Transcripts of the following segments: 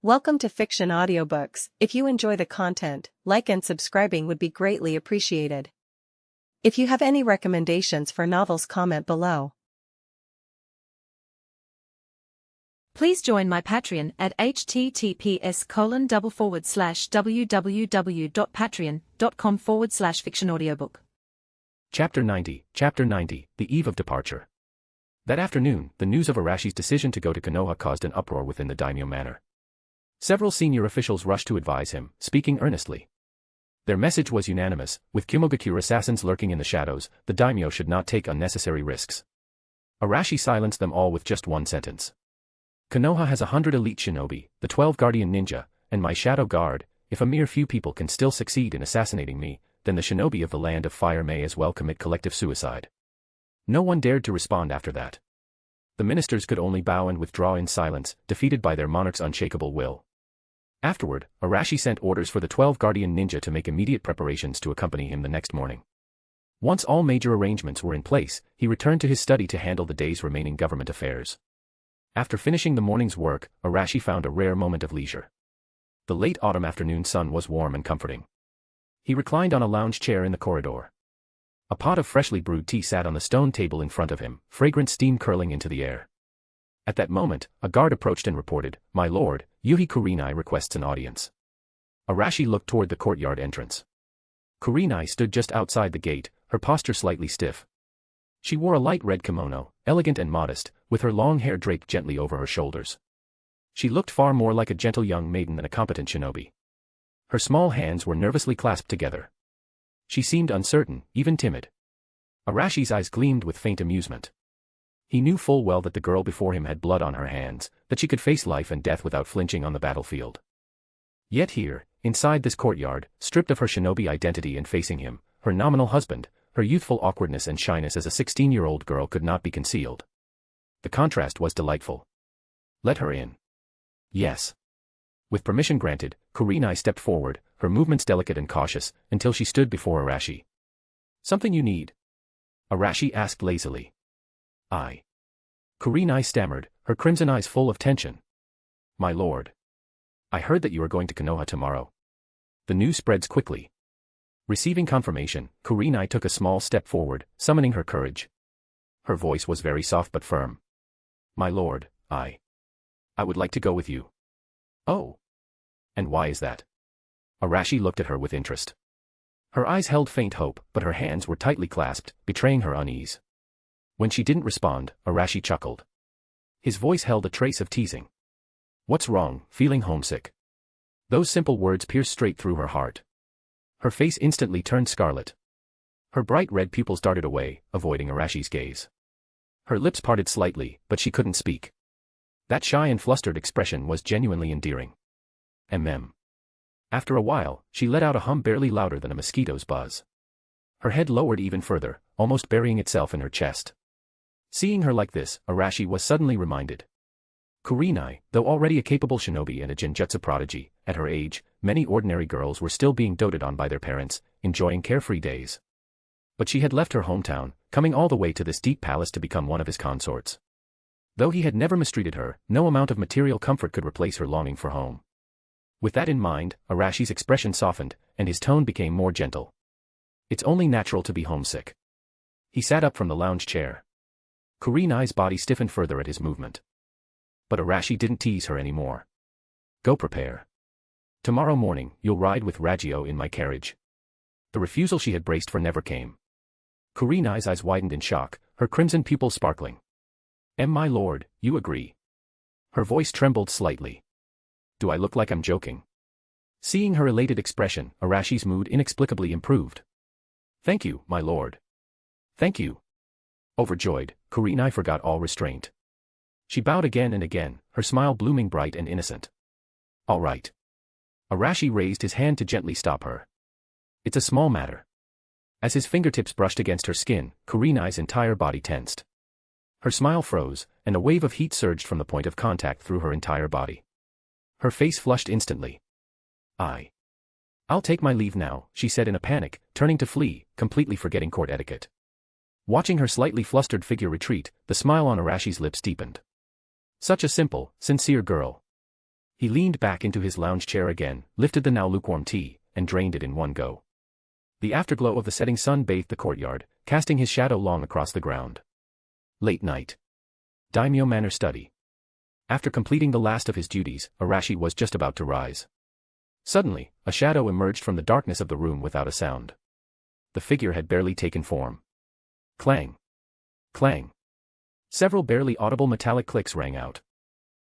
Welcome to Fiction Audiobooks. If you enjoy the content, like and subscribing would be greatly appreciated. If you have any recommendations for novels, comment below. Please join my Patreon at https://www.patreon.com/fictionaudiobook. Chapter 90, The Eve of Departure. That afternoon, the news of Arashi's decision to go to Konoha caused an uproar within the Daimyo manor. Several senior officials rushed to advise him, speaking earnestly. Their message was unanimous: with Kimogakure assassins lurking in the shadows, the Daimyo should not take unnecessary risks. Arashi silenced them all with just one sentence. Konoha has 100 elite shinobi, the 12 guardian ninja, and my shadow guard. If a mere few people can still succeed in assassinating me, then the shinobi of the Land of Fire may as well commit collective suicide. No one dared to respond after that. The ministers could only bow and withdraw in silence, defeated by their monarch's unshakable will. Afterward, Arashi sent orders for the 12 guardian ninja to make immediate preparations to accompany him the next morning. Once all major arrangements were in place, he returned to his study to handle the day's remaining government affairs. After finishing the morning's work, Arashi found a rare moment of leisure. The late autumn afternoon sun was warm and comforting. He reclined on a lounge chair in the corridor. A pot of freshly brewed tea sat on the stone table in front of him, fragrant steam curling into the air. At that moment, a guard approached and reported, "My lord, Yuhi Kurenai requests an audience." Arashi looked toward the courtyard entrance. Kurenai stood just outside the gate, her posture slightly stiff. She wore a light red kimono, elegant and modest, with her long hair draped gently over her shoulders. She looked far more like a gentle young maiden than a competent shinobi. Her small hands were nervously clasped together. She seemed uncertain, even timid. Arashi's eyes gleamed with faint amusement. He knew full well that the girl before him had blood on her hands, that she could face life and death without flinching on the battlefield. Yet here, inside this courtyard, stripped of her shinobi identity and facing him, her nominal husband, her youthful awkwardness and shyness as a 16-year-old girl could not be concealed. The contrast was delightful. Let her in. Yes. With permission granted, Kurenai stepped forward, her movements delicate and cautious, until she stood before Arashi. "Something you need?" Arashi asked lazily. Kurenai stammered, her crimson eyes full of tension. "My lord. I heard that you are going to Konoha tomorrow." The news spreads quickly. Receiving confirmation, Kurenai took a small step forward, summoning her courage. Her voice was very soft but firm. "My lord, I would like to go with you." "Oh. And why is that?" Arashi looked at her with interest. Her eyes held faint hope, but her hands were tightly clasped, betraying her unease. When she didn't respond, Arashi chuckled. His voice held a trace of teasing. "What's wrong, feeling homesick?" Those simple words pierced straight through her heart. Her face instantly turned scarlet. Her bright red pupils darted away, avoiding Arashi's gaze. Her lips parted slightly, but she couldn't speak. That shy and flustered expression was genuinely endearing. After a while, she let out a hum barely louder than a mosquito's buzz. Her head lowered even further, almost burying itself in her chest. Seeing her like this, Arashi was suddenly reminded. Kurenai, though already a capable shinobi and a genjutsu prodigy, at her age, many ordinary girls were still being doted on by their parents, enjoying carefree days. But she had left her hometown, coming all the way to this deep palace to become one of his consorts. Though he had never mistreated her, no amount of material comfort could replace her longing for home. With that in mind, Arashi's expression softened, and his tone became more gentle. "It's only natural to be homesick." He sat up from the lounge chair. Kurenai's body stiffened further at his movement. But Arashi didn't tease her anymore. "Go prepare. Tomorrow morning, you'll ride with Ragio in my carriage." The refusal she had braced for never came. Kurenai's eyes widened in shock, her crimson pupils sparkling. "My lord, you agree?" Her voice trembled slightly. "Do I look like I'm joking?" Seeing her elated expression, Arashi's mood inexplicably improved. "Thank you, my lord." "Thank you." Overjoyed, Kurenai forgot all restraint. She bowed again and again, her smile blooming bright and innocent. "All right." Arashi raised his hand to gently stop her. "It's a small matter." As his fingertips brushed against her skin, Kurenai's entire body tensed. Her smile froze, and a wave of heat surged from the point of contact through her entire body. Her face flushed instantly. "I'll take my leave now," she said in a panic, turning to flee, completely forgetting court etiquette. Watching her slightly flustered figure retreat, the smile on Arashi's lips deepened. Such a simple, sincere girl. He leaned back into his lounge chair again, lifted the now lukewarm tea, and drained it in one go. The afterglow of the setting sun bathed the courtyard, casting his shadow long across the ground. Late night. Daimyo Manor study. After completing the last of his duties, Arashi was just about to rise. Suddenly, a shadow emerged from the darkness of the room without a sound. The figure had barely taken form. Clang. Clang. Several barely audible metallic clicks rang out.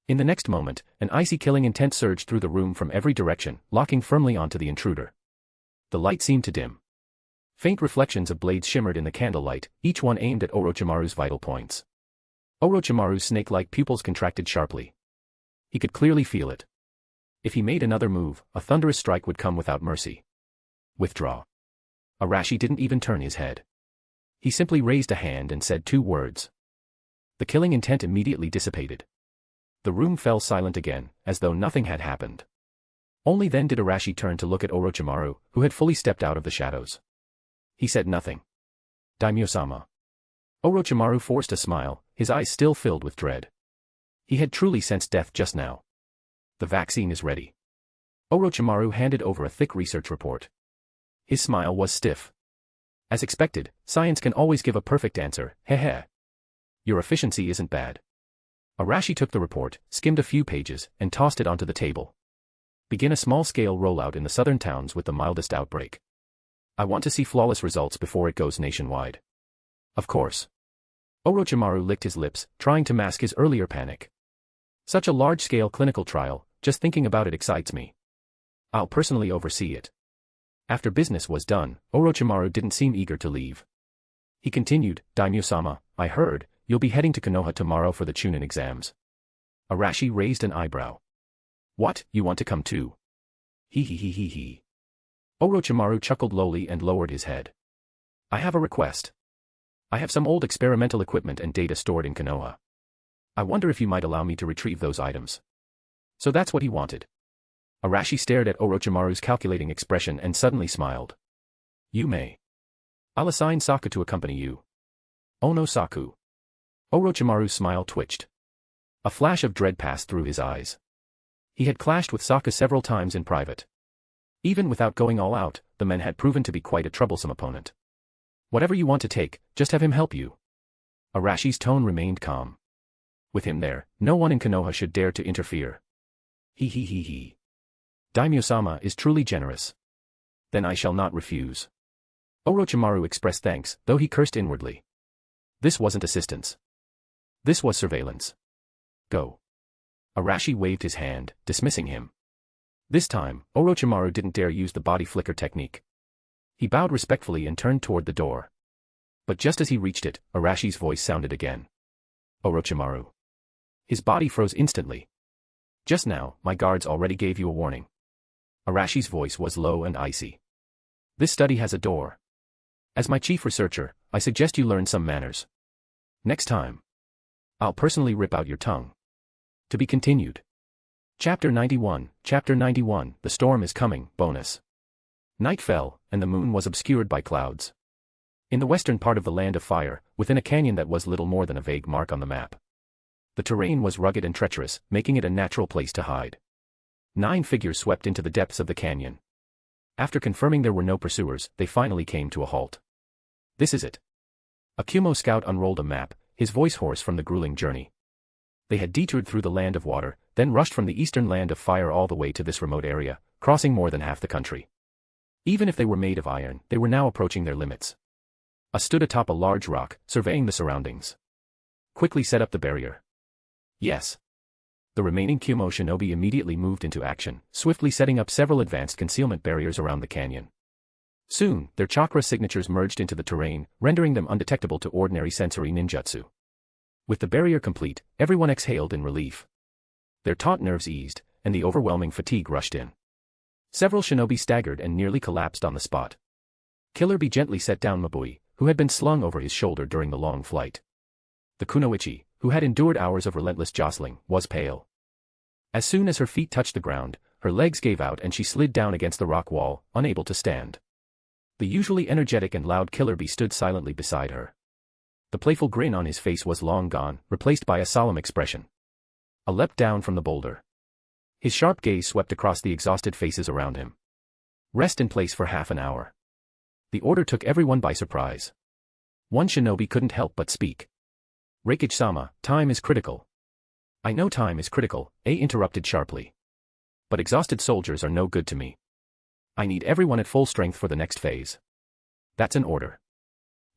In the next moment, an icy killing intent surged through the room from every direction, locking firmly onto the intruder. The light seemed to dim. Faint reflections of blades shimmered in the candlelight, each one aimed at Orochimaru's vital points. Orochimaru's snake-like pupils contracted sharply. He could clearly feel it. If he made another move, a thunderous strike would come without mercy. Withdraw. Arashi didn't even turn his head. He simply raised a hand and said 2 words. The killing intent immediately dissipated. The room fell silent again, as though nothing had happened. Only then did Arashi turn to look at Orochimaru, who had fully stepped out of the shadows. He said nothing. Daimyo-sama. Orochimaru forced a smile, his eyes still filled with dread. He had truly sensed death just now. The vaccine is ready. Orochimaru handed over a thick research report. His smile was stiff. As expected, science can always give a perfect answer, heh. Your efficiency isn't bad. Arashi took the report, skimmed a few pages, and tossed it onto the table. Begin a small-scale rollout in the southern towns with the mildest outbreak. I want to see flawless results before it goes nationwide. Of course. Orochimaru licked his lips, trying to mask his earlier panic. Such a large-scale clinical trial, just thinking about it excites me. I'll personally oversee it. After business was done, Orochimaru didn't seem eager to leave. He continued, Daimyo-sama, I heard, you'll be heading to Konoha tomorrow for the Chunin exams. Arashi raised an eyebrow. What, you want to come too? He. Orochimaru chuckled lowly and lowered his head. I have a request. I have some old experimental equipment and data stored in Konoha. I wonder if you might allow me to retrieve those items. So that's what he wanted. Arashi stared at Orochimaru's calculating expression and suddenly smiled. You may. I'll assign Saku to accompany you. Oh no, Saku. Orochimaru's smile twitched. A flash of dread passed through his eyes. He had clashed with Saku several times in private. Even without going all out, the man had proven to be quite a troublesome opponent. Whatever you want to take, just have him help you. Arashi's tone remained calm. With him there, no one in Konoha should dare to interfere. He. Daimyo-sama is truly generous. Then I shall not refuse. Orochimaru expressed thanks, though he cursed inwardly. This wasn't assistance. This was surveillance. Go. Arashi waved his hand, dismissing him. This time, Orochimaru didn't dare use the body flicker technique. He bowed respectfully and turned toward the door. But just as he reached it, Arashi's voice sounded again. Orochimaru. His body froze instantly. Just now, my guards already gave you a warning. Arashi's voice was low and icy. This study has a door. As my chief researcher, I suggest you learn some manners. Next time. I'll personally rip out your tongue. To be continued. Chapter 91, The Storm is Coming, bonus. Night fell, and the moon was obscured by clouds. In the western part of the Land of Fire, within a canyon that was little more than a vague mark on the map. The terrain was rugged and treacherous, making it a natural place to hide. 9 figures swept into the depths of the canyon. After confirming there were no pursuers, they finally came to a halt. This is it. A Kumo scout unrolled a map, his voice hoarse from the grueling journey. They had detoured through the Land of Water, then rushed from the eastern Land of Fire all the way to this remote area, crossing more than half the country. Even if they were made of iron, they were now approaching their limits. A stood atop a large rock, surveying the surroundings. Quickly set up the barrier. Yes. The remaining Kumo shinobi immediately moved into action, swiftly setting up several advanced concealment barriers around the canyon. Soon, their chakra signatures merged into the terrain, rendering them undetectable to ordinary sensory ninjutsu. With the barrier complete, everyone exhaled in relief. Their taut nerves eased, and the overwhelming fatigue rushed in. Several shinobi staggered and nearly collapsed on the spot. Killer Bee gently set down Mabui, who had been slung over his shoulder during the long flight. The kunoichi, who had endured hours of relentless jostling, was pale. As soon as her feet touched the ground, her legs gave out and she slid down against the rock wall, unable to stand. The usually energetic and loud Killer Bee stood silently beside her. The playful grin on his face was long gone, replaced by a solemn expression. A leapt down from the boulder. His sharp gaze swept across the exhausted faces around him. Rest in place for half an hour. The order took everyone by surprise. One shinobi couldn't help but speak. Reikage-sama, time is critical. I know time is critical, A interrupted sharply. But exhausted soldiers are no good to me. I need everyone at full strength for the next phase. That's an order.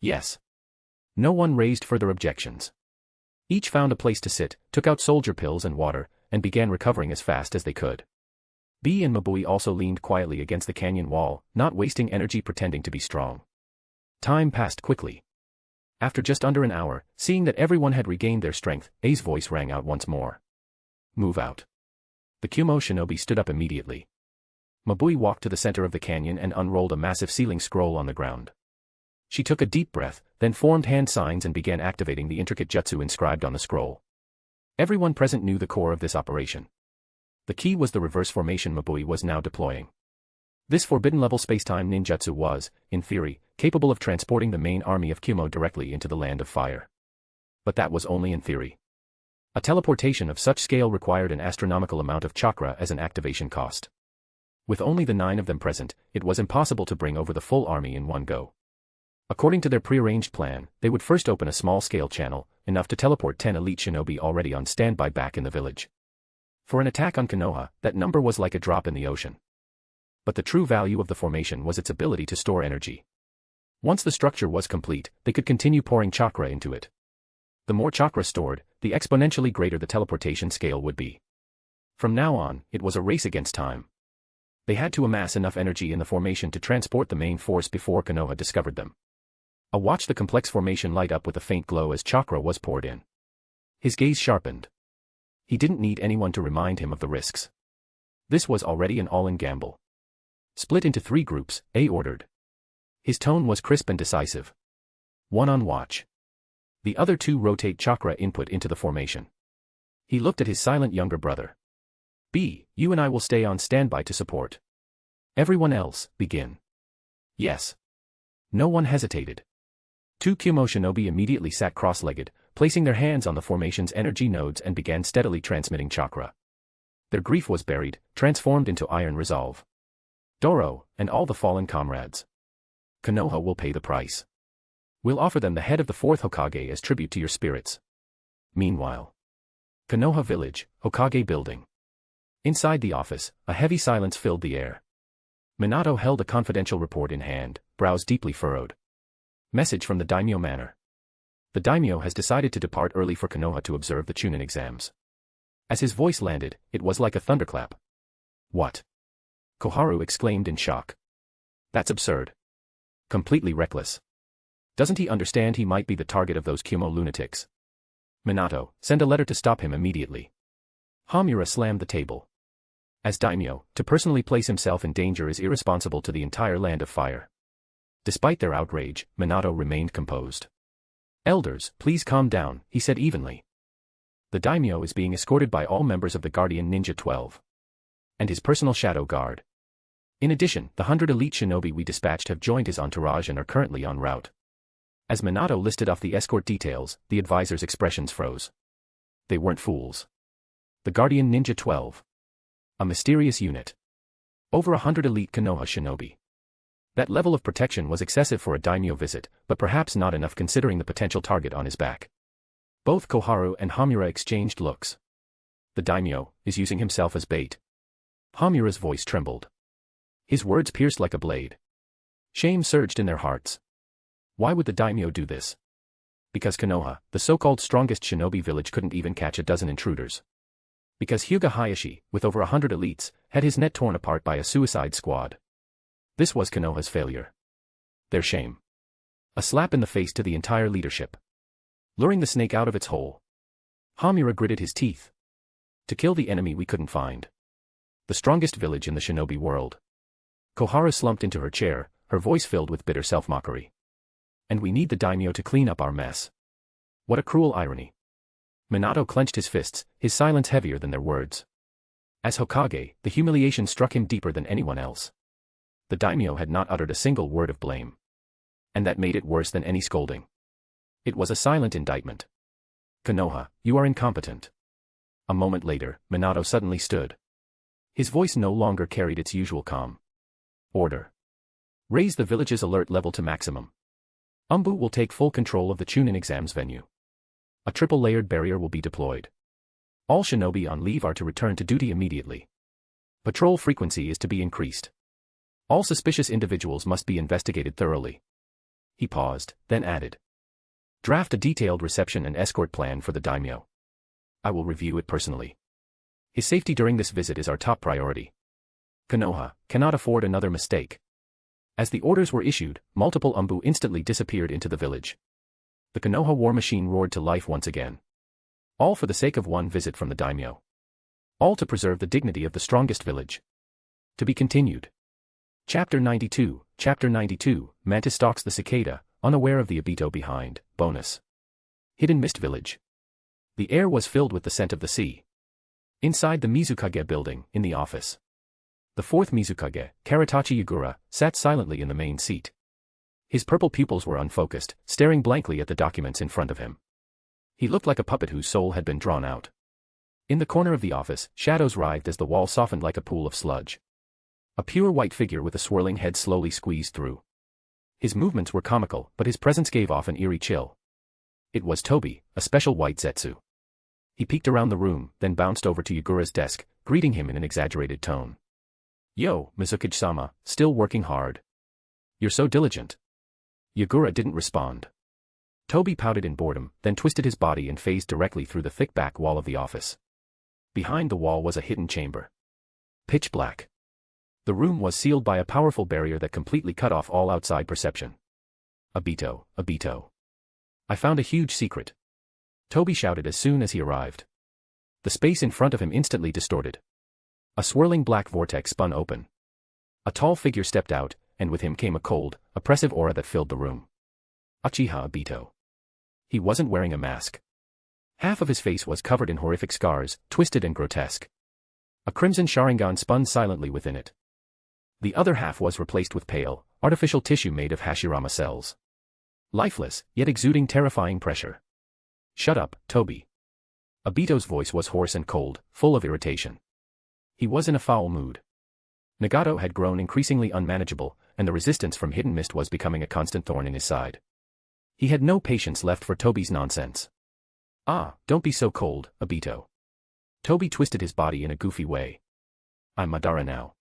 Yes. No one raised further objections. Each found a place to sit, took out soldier pills and water, and began recovering as fast as they could. B and Mabui also leaned quietly against the canyon wall, not wasting energy pretending to be strong. Time passed quickly. After just under an hour, seeing that everyone had regained their strength, A's voice rang out once more. Move out. The Kumo shinobi stood up immediately. Mabui walked to the center of the canyon and unrolled a massive sealing scroll on the ground. She took a deep breath, then formed hand signs and began activating the intricate jutsu inscribed on the scroll. Everyone present knew the core of this operation. The key was the reverse formation Mabui was now deploying. This forbidden-level spacetime ninjutsu was, in theory, capable of transporting the main army of Kumo directly into the Land of Fire. But that was only in theory. A teleportation of such scale required an astronomical amount of chakra as an activation cost. With only the 9 of them present, it was impossible to bring over the full army in one go. According to their prearranged plan, they would first open a small-scale channel, enough to teleport 10 elite shinobi already on standby back in the village. For an attack on Konoha, that number was like a drop in the ocean. But the true value of the formation was its ability to store energy. Once the structure was complete, they could continue pouring chakra into it. The more chakra stored, the exponentially greater the teleportation scale would be. From now on, it was a race against time. They had to amass enough energy in the formation to transport the main force before Konoha discovered them. A watched the complex formation light up with a faint glow as chakra was poured in. His gaze sharpened. He didn't need anyone to remind him of the risks. This was already an all-in gamble. Split into 3 groups, A ordered. His tone was crisp and decisive. 1 on watch. The other 2 rotate chakra input into the formation. He looked at his silent younger brother. B, you and I will stay on standby to support. Everyone else, begin. Yes. No one hesitated. 2 Kumo shinobi immediately sat cross-legged, placing their hands on the formation's energy nodes and began steadily transmitting chakra. Their grief was buried, transformed into iron resolve. Doro, and all the fallen comrades. Konoha will pay the price. We'll offer them the head of the 4th Hokage as tribute to your spirits. Meanwhile. Konoha Village, Hokage Building. Inside the office, a heavy silence filled the air. Minato held a confidential report in hand, brows deeply furrowed. Message from the Daimyo Manor. The Daimyo has decided to depart early for Konoha to observe the Chunin exams. As his voice landed, it was like a thunderclap. What? Koharu exclaimed in shock. That's absurd. Completely reckless. Doesn't he understand he might be the target of those Kumo lunatics? Minato, send a letter to stop him immediately. Hamura slammed the table. As Daimyo, to personally place himself in danger is irresponsible to the entire Land of Fire. Despite their outrage, Minato remained composed. Elders, please calm down, he said evenly. The Daimyo is being escorted by all members of the Guardian Ninja 12. And his personal shadow guard. In addition, the 100 elite shinobi we dispatched have joined his entourage and are currently en route. As Minato listed off the escort details, the advisor's expressions froze. They weren't fools. The Guardian Ninja 12. A mysterious unit. Over 100 elite Konoha shinobi. That level of protection was excessive for a daimyo visit, but perhaps not enough considering the potential target on his back. Both Koharu and Hamura exchanged looks. The daimyo is using himself as bait. Hamura's voice trembled. His words pierced like a blade. Shame surged in their hearts. Why would the daimyo do this? Because Konoha, the so-called strongest shinobi village, couldn't even catch a dozen intruders. Because Hyuga Hayashi, with over 100 elites, had his net torn apart by a suicide squad. This was Konoha's failure. Their shame. A slap in the face to the entire leadership. Luring the snake out of its hole. Hamura gritted his teeth. To kill the enemy we couldn't find. The strongest village in the shinobi world. Koharu slumped into her chair, her voice filled with bitter self-mockery. And we need the daimyo to clean up our mess. What a cruel irony. Minato clenched his fists, his silence heavier than their words. As Hokage, the humiliation struck him deeper than anyone else. The daimyo had not uttered a single word of blame. And that made it worse than any scolding. It was a silent indictment. Konoha, you are incompetent. A moment later, Minato suddenly stood. His voice no longer carried its usual calm. Order. Raise the village's alert level to maximum. Umbu will take full control of the Chunin exams venue. A triple-layered barrier will be deployed. All shinobi on leave are to return to duty immediately. Patrol frequency is to be increased. All suspicious individuals must be investigated thoroughly. He paused, then added. Draft a detailed reception and escort plan for the Daimyo. I will review it personally. His safety during this visit is our top priority. Konoha cannot afford another mistake. As the orders were issued, multiple Umbu instantly disappeared into the village. The Konoha war machine roared to life once again. All for the sake of one visit from the Daimyo. All to preserve the dignity of the strongest village. To be continued. Chapter 92, Chapter 92, Mantis stalks the cicada, unaware of the Obito behind, bonus. Hidden Mist Village. The air was filled with the scent of the sea. Inside the Mizukage building, in the office. The fourth Mizukage, Karatachi Yagura, sat silently in the main seat. His purple pupils were unfocused, staring blankly at the documents in front of him. He looked like a puppet whose soul had been drawn out. In the corner of the office, shadows writhed as the wall softened like a pool of sludge. A pure white figure with a swirling head slowly squeezed through. His movements were comical, but his presence gave off an eerie chill. It was Toby, a special white Zetsu. He peeked around the room, then bounced over to Yagura's desk, greeting him in an exaggerated tone. Yo, Mizukage-sama, still working hard. You're so diligent. Yagura didn't respond. Toby pouted in boredom, then twisted his body and phased directly through the thick back wall of the office. Behind the wall was a hidden chamber. Pitch black. The room was sealed by a powerful barrier that completely cut off all outside perception. Obito, Obito. I found a huge secret. Toby shouted as soon as he arrived. The space in front of him instantly distorted. A swirling black vortex spun open. A tall figure stepped out, and with him came a cold, oppressive aura that filled the room. Uchiha Obito. He wasn't wearing a mask. Half of his face was covered in horrific scars, twisted and grotesque. A crimson Sharingan spun silently within it. The other half was replaced with pale, artificial tissue made of Hashirama cells. Lifeless, yet exuding terrifying pressure. Shut up, Toby. Obito's voice was hoarse and cold, full of irritation. He was in a foul mood. Nagato had grown increasingly unmanageable, and the resistance from Hidden Mist was becoming a constant thorn in his side. He had no patience left for Toby's nonsense. Ah, don't be so cold, Obito. Toby twisted his body in a goofy way. I'm Madara now.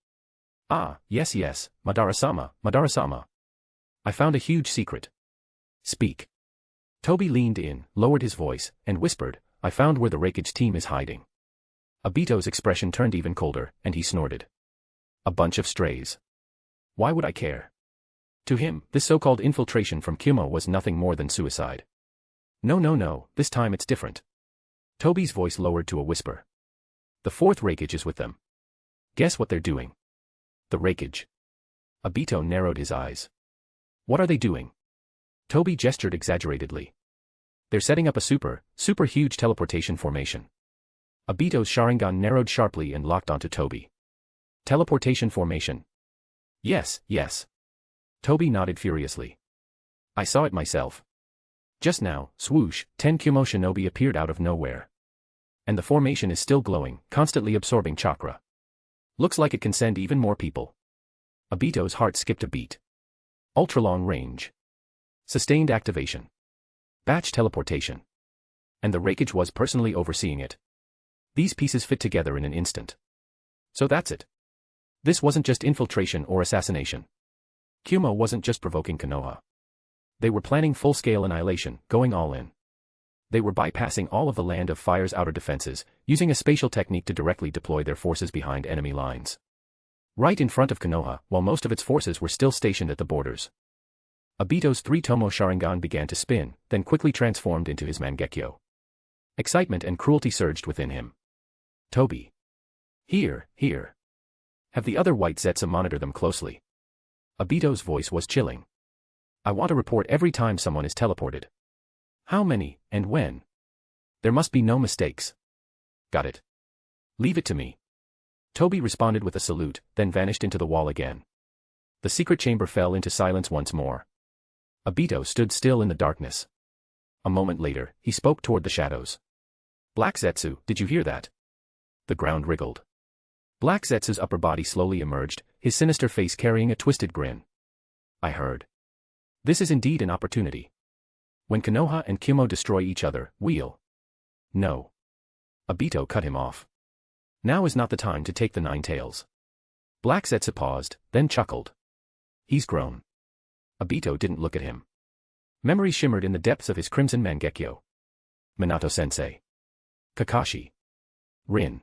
Ah, yes, Madara-sama, Madara-sama. I found a huge secret. Speak. Toby leaned in, lowered his voice, and whispered, I found where the Reikage team is hiding. Obito's expression turned even colder, and he snorted. A bunch of strays. Why would I care? To him, this so-called infiltration from Kyumo was nothing more than suicide. No, this time it's different. Toby's voice lowered to a whisper. The fourth Reikage is with them. Guess what they're doing? The Reikage. Obito narrowed his eyes. What are they doing? Toby gestured exaggeratedly. They're setting up a super huge teleportation formation. Obito's Sharingan narrowed sharply and locked onto Toby. Teleportation formation. Yes. Toby nodded furiously. I saw it myself. Just now, swoosh, 10 Kyumo shinobi appeared out of nowhere. And the formation is still glowing, constantly absorbing chakra. Looks like it can send even more people. Obito's heart skipped a beat. Ultra-long range. Sustained activation. Batch teleportation. And the Reikage was personally overseeing it. These pieces fit together in an instant. So that's it. This wasn't just infiltration or assassination. Kyumo wasn't just provoking Konoha. They were planning full-scale annihilation, going all in. They were bypassing all of the Land of Fire's outer defenses, using a spatial technique to directly deploy their forces behind enemy lines. Right in front of Konoha, while most of its forces were still stationed at the borders. Obito's 3-Tomo Sharingan began to spin, then quickly transformed into his Mangekyo. Excitement and cruelty surged within him. Toby. Here. Have the other white Zetsu monitor them closely. Obito's voice was chilling. I want to report every time someone is teleported. How many, and when? There must be no mistakes. Got it. Leave it to me. Toby responded with a salute, then vanished into the wall again. The secret chamber fell into silence once more. Obito stood still in the darkness. A moment later, he spoke toward the shadows. Black Zetsu, did you hear that? The ground wriggled. Black Zetsu's upper body slowly emerged, his sinister face carrying a twisted grin. I heard. This is indeed an opportunity. When Konoha and Kyumo destroy each other, we'll. No. Obito cut him off. Now is not the time to take the nine tails. Black Zetsu paused, then chuckled. He's grown. Obito didn't look at him. Memory shimmered in the depths of his crimson Mangekyo. Minato-sensei. Kakashi. Rin.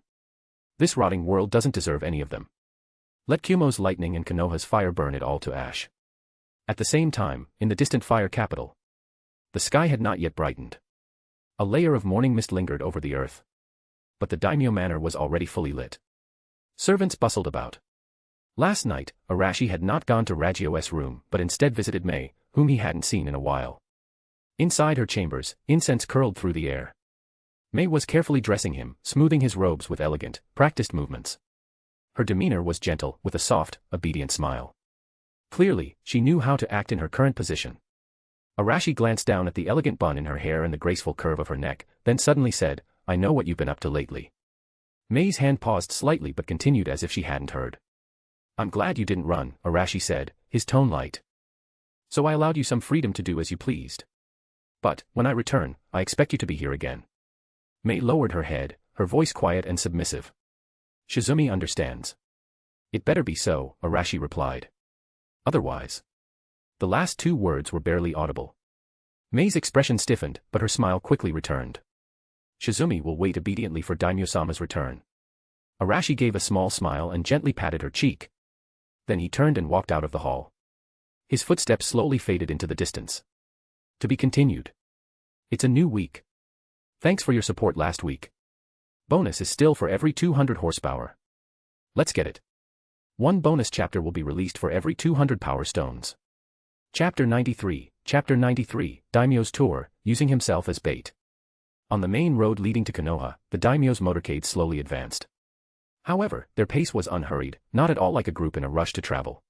This rotting world doesn't deserve any of them. Let Kyumo's lightning and Konoha's fire burn it all to ash. At the same time, in the distant fire capital, the sky had not yet brightened. A layer of morning mist lingered over the earth. But the Daimyo manor was already fully lit. Servants bustled about. Last night, Arashi had not gone to Ragio's room but instead visited Mei, whom he hadn't seen in a while. Inside her chambers, incense curled through the air. Mei was carefully dressing him, smoothing his robes with elegant, practiced movements. Her demeanor was gentle, with a soft, obedient smile. Clearly, she knew how to act in her current position. Arashi glanced down at the elegant bun in her hair and the graceful curve of her neck, then suddenly said, I know what you've been up to lately. Mei's hand paused slightly but continued as if she hadn't heard. I'm glad you didn't run, Arashi said, his tone light. So I allowed you some freedom to do as you pleased. But, when I return, I expect you to be here again. Mei lowered her head, her voice quiet and submissive. Shizumi understands. It better be so, Arashi replied. Otherwise. The last two words were barely audible. Mei's expression stiffened, but her smile quickly returned. Shizumi will wait obediently for Daimyo-sama's return. Arashi gave a small smile and gently patted her cheek. Then he turned and walked out of the hall. His footsteps slowly faded into the distance. To be continued. It's a new week. Thanks for your support last week. Bonus is still for every 200 horsepower. Let's get it. One bonus chapter will be released for every 200 power stones. Chapter 93, Daimyo's tour, using himself as bait. On the main road leading to Konoha, the Daimyo's motorcade slowly advanced. However, their pace was unhurried, not at all like a group in a rush to travel.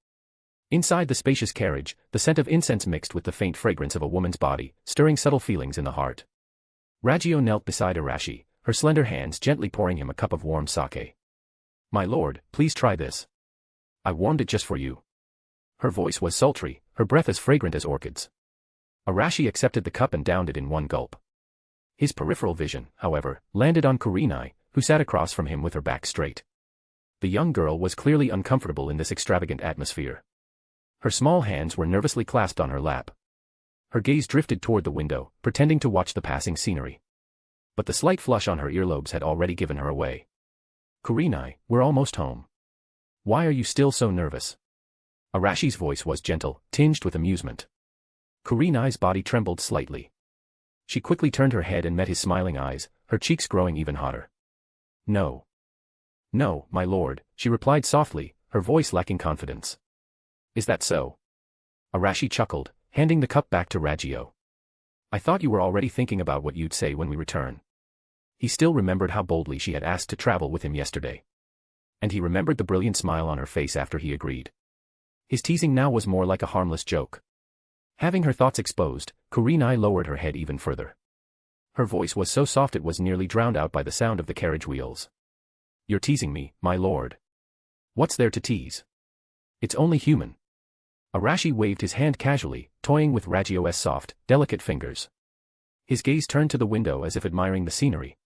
Inside the spacious carriage, the scent of incense mixed with the faint fragrance of a woman's body, stirring subtle feelings in the heart. Ragio knelt beside Arashi, her slender hands gently pouring him a cup of warm sake. My lord, please try this. I warmed it just for you. Her voice was sultry, her breath as fragrant as orchids. Arashi accepted the cup and downed it in one gulp. His peripheral vision, however, landed on Kurenai, who sat across from him with her back straight. The young girl was clearly uncomfortable in this extravagant atmosphere. Her small hands were nervously clasped on her lap. Her gaze drifted toward the window, pretending to watch the passing scenery. But the slight flush on her earlobes had already given her away. Kurenai, we're almost home. Why are you still so nervous? Arashi's voice was gentle, tinged with amusement. Kurenai's body trembled slightly. She quickly turned her head and met his smiling eyes, her cheeks growing even hotter. No. No, my lord, she replied softly, her voice lacking confidence. Is that so? Arashi chuckled, handing the cup back to Ragio. I thought you were already thinking about what you'd say when we return. He still remembered how boldly she had asked to travel with him yesterday. And he remembered the brilliant smile on her face after he agreed. His teasing now was more like a harmless joke. Having her thoughts exposed, Kurenai lowered her head even further. Her voice was so soft it was nearly drowned out by the sound of the carriage wheels. You're teasing me, my lord. What's there to tease? It's only human. Arashi waved his hand casually, toying with Ragio's soft, delicate fingers. His gaze turned to the window as if admiring the scenery.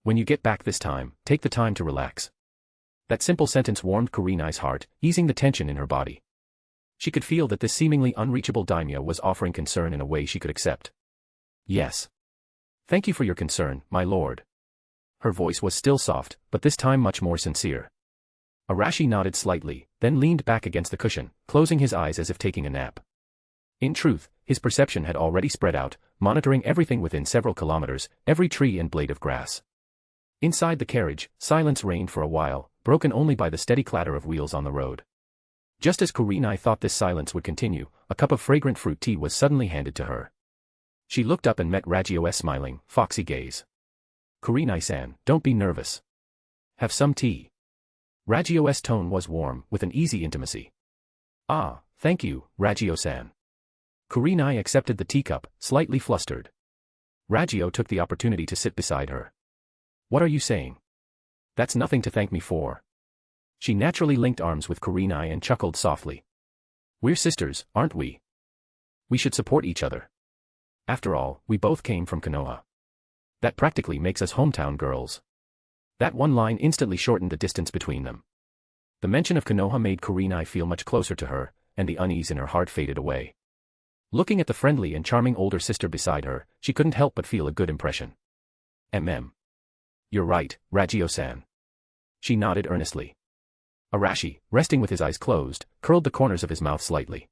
When you get back this time, take the time to relax. That simple sentence warmed Kurenai's heart, easing the tension in her body. She could feel that this seemingly unreachable daimyo was offering concern in a way she could accept. Yes. Thank you for your concern, my lord. Her voice was still soft, but this time much more sincere. Arashi nodded slightly, then leaned back against the cushion, closing his eyes as if taking a nap. In truth, his perception had already spread out, monitoring everything within several kilometers, every tree and blade of grass. Inside the carriage, silence reigned for a while, broken only by the steady clatter of wheels on the road. Just as Kurenai thought this silence would continue, a cup of fragrant fruit tea was suddenly handed to her. She looked up and met Ragio's smiling, foxy gaze. Kurenai-san, don't be nervous. Have some tea. Ragio's tone was warm, with an easy intimacy. Ah, thank you, Ragio-san. Kurenai accepted the teacup, slightly flustered. Ragio took the opportunity to sit beside her. What are you saying? That's nothing to thank me for. She naturally linked arms with Kurenai and chuckled softly. We're sisters, aren't we? We should support each other. After all, we both came from Konoha. That practically makes us hometown girls. That one line instantly shortened the distance between them. The mention of Konoha made Kurenai feel much closer to her, and the unease in her heart faded away. Looking at the friendly and charming older sister beside her, she couldn't help but feel a good impression. You're right, Ragio-san. She nodded earnestly. Arashi, resting with his eyes closed, curled the corners of his mouth slightly.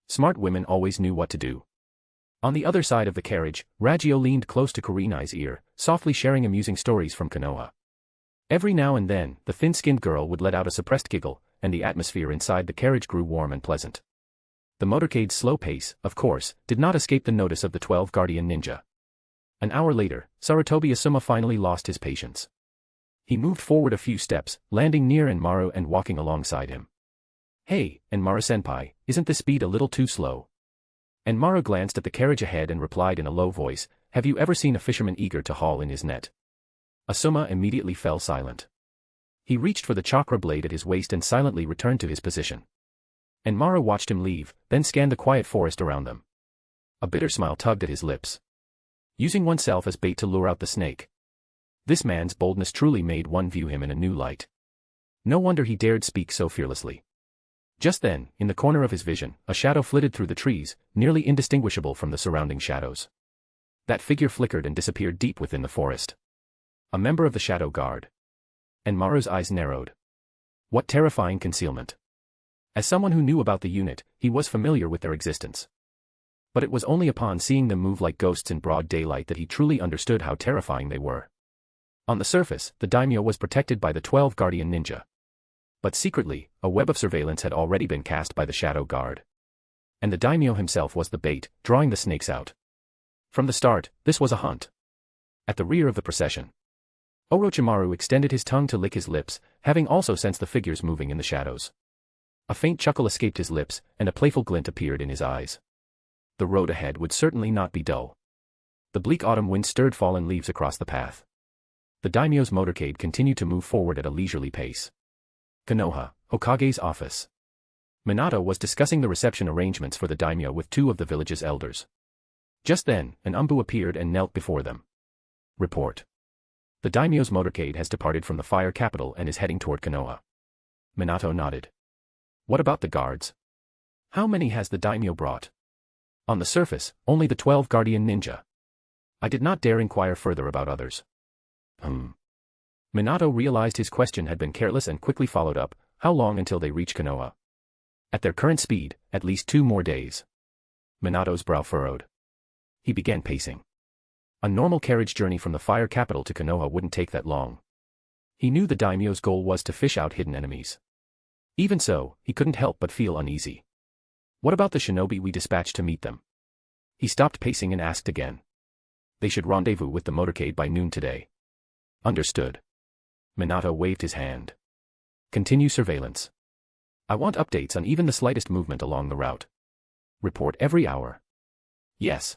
Smart women always knew what to do. On the other side of the carriage, Ragio leaned close to Kurenai's ear, softly sharing amusing stories from Konoha. Every now and then, the thin-skinned girl would let out a suppressed giggle, and the atmosphere inside the carriage grew warm and pleasant. The motorcade's slow pace, of course, did not escape the notice of the 12 guardian ninja. An hour later, Sarutobi Asuma finally lost his patience. He moved forward a few steps, landing near Enmaru and walking alongside him. Hey, Enmaru-senpai, isn't the speed a little too slow? Enmaru glanced at the carriage ahead and replied in a low voice, have you ever seen a fisherman eager to haul in his net? Asuma immediately fell silent. He reached for the chakra blade at his waist and silently returned to his position. Enmaru watched him leave, then scanned the quiet forest around them. A bitter smile tugged at his lips. Using oneself as bait to lure out the snake. This man's boldness truly made one view him in a new light. No wonder he dared speak so fearlessly. Just then, in the corner of his vision, a shadow flitted through the trees, nearly indistinguishable from the surrounding shadows. That figure flickered and disappeared deep within the forest. A member of the Shadow Guard. Enmaru's eyes narrowed. What terrifying concealment. As someone who knew about the unit, he was familiar with their existence. But it was only upon seeing them move like ghosts in broad daylight that he truly understood how terrifying they were. On the surface, the Daimyo was protected by the 12 guardian ninja. But secretly, a web of surveillance had already been cast by the Shadow Guard. And the Daimyo himself was the bait, drawing the snakes out. From the start, this was a hunt. At the rear of the procession, Orochimaru extended his tongue to lick his lips, having also sensed the figures moving in the shadows. A faint chuckle escaped his lips, and a playful glint appeared in his eyes. The road ahead would certainly not be dull. The bleak autumn wind stirred fallen leaves across the path. The daimyo's motorcade continued to move forward at a leisurely pace. Konoha, Hokage's office. Minato was discussing the reception arrangements for the daimyo with two of the village's elders. Just then, an umbu appeared and knelt before them. Report. The daimyo's motorcade has departed from the fire capital and is heading toward Konoha. Minato nodded. What about the guards? How many has the daimyo brought? On the surface, only the 12 guardian ninja. I did not dare inquire further about others. Minato realized his question had been careless and quickly followed up, how long until they reach Konoha? At their current speed, at least 2 more days. Minato's brow furrowed. He began pacing. A normal carriage journey from the fire capital to Konoha wouldn't take that long. He knew the daimyo's goal was to fish out hidden enemies. Even so, he couldn't help but feel uneasy. What about the shinobi we dispatched to meet them? He stopped pacing and asked again. They should rendezvous with the motorcade by noon today. Understood. Minato waved his hand. Continue surveillance. I want updates on even the slightest movement along the route. Report every hour. Yes.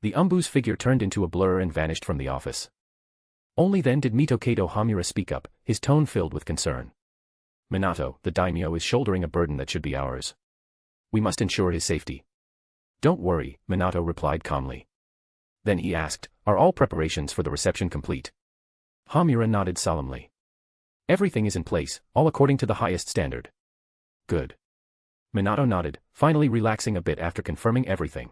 The umbu's figure turned into a blur and vanished from the office. Only then did Mito Hamura speak up, his tone filled with concern. Minato, the daimyo is shouldering a burden that should be ours. We must ensure his safety. Don't worry, Minato replied calmly. Then he asked, are all preparations for the reception complete? Hamura nodded solemnly. Everything is in place, all according to the highest standard. Good. Minato nodded, finally relaxing a bit after confirming everything.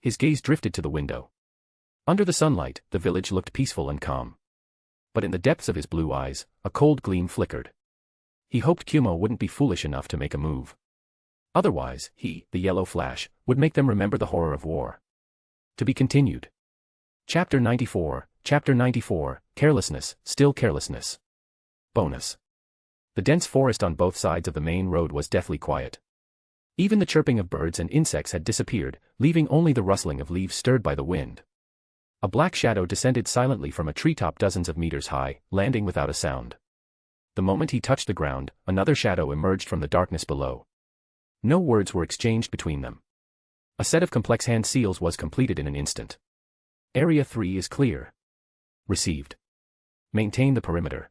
His gaze drifted to the window. Under the sunlight, the village looked peaceful and calm. But in the depths of his blue eyes, a cold gleam flickered. He hoped Kumo wouldn't be foolish enough to make a move. Otherwise, he, the yellow flash, would make them remember the horror of war. To be continued. Chapter 94, Carelessness, Still Carelessness. Bonus. The dense forest on both sides of the main road was deathly quiet. Even the chirping of birds and insects had disappeared, leaving only the rustling of leaves stirred by the wind. A black shadow descended silently from a treetop dozens of meters high, landing without a sound. The moment he touched the ground, another shadow emerged from the darkness below. No words were exchanged between them. A set of complex hand seals was completed in an instant. Area 3 is clear. Received. Maintain the perimeter.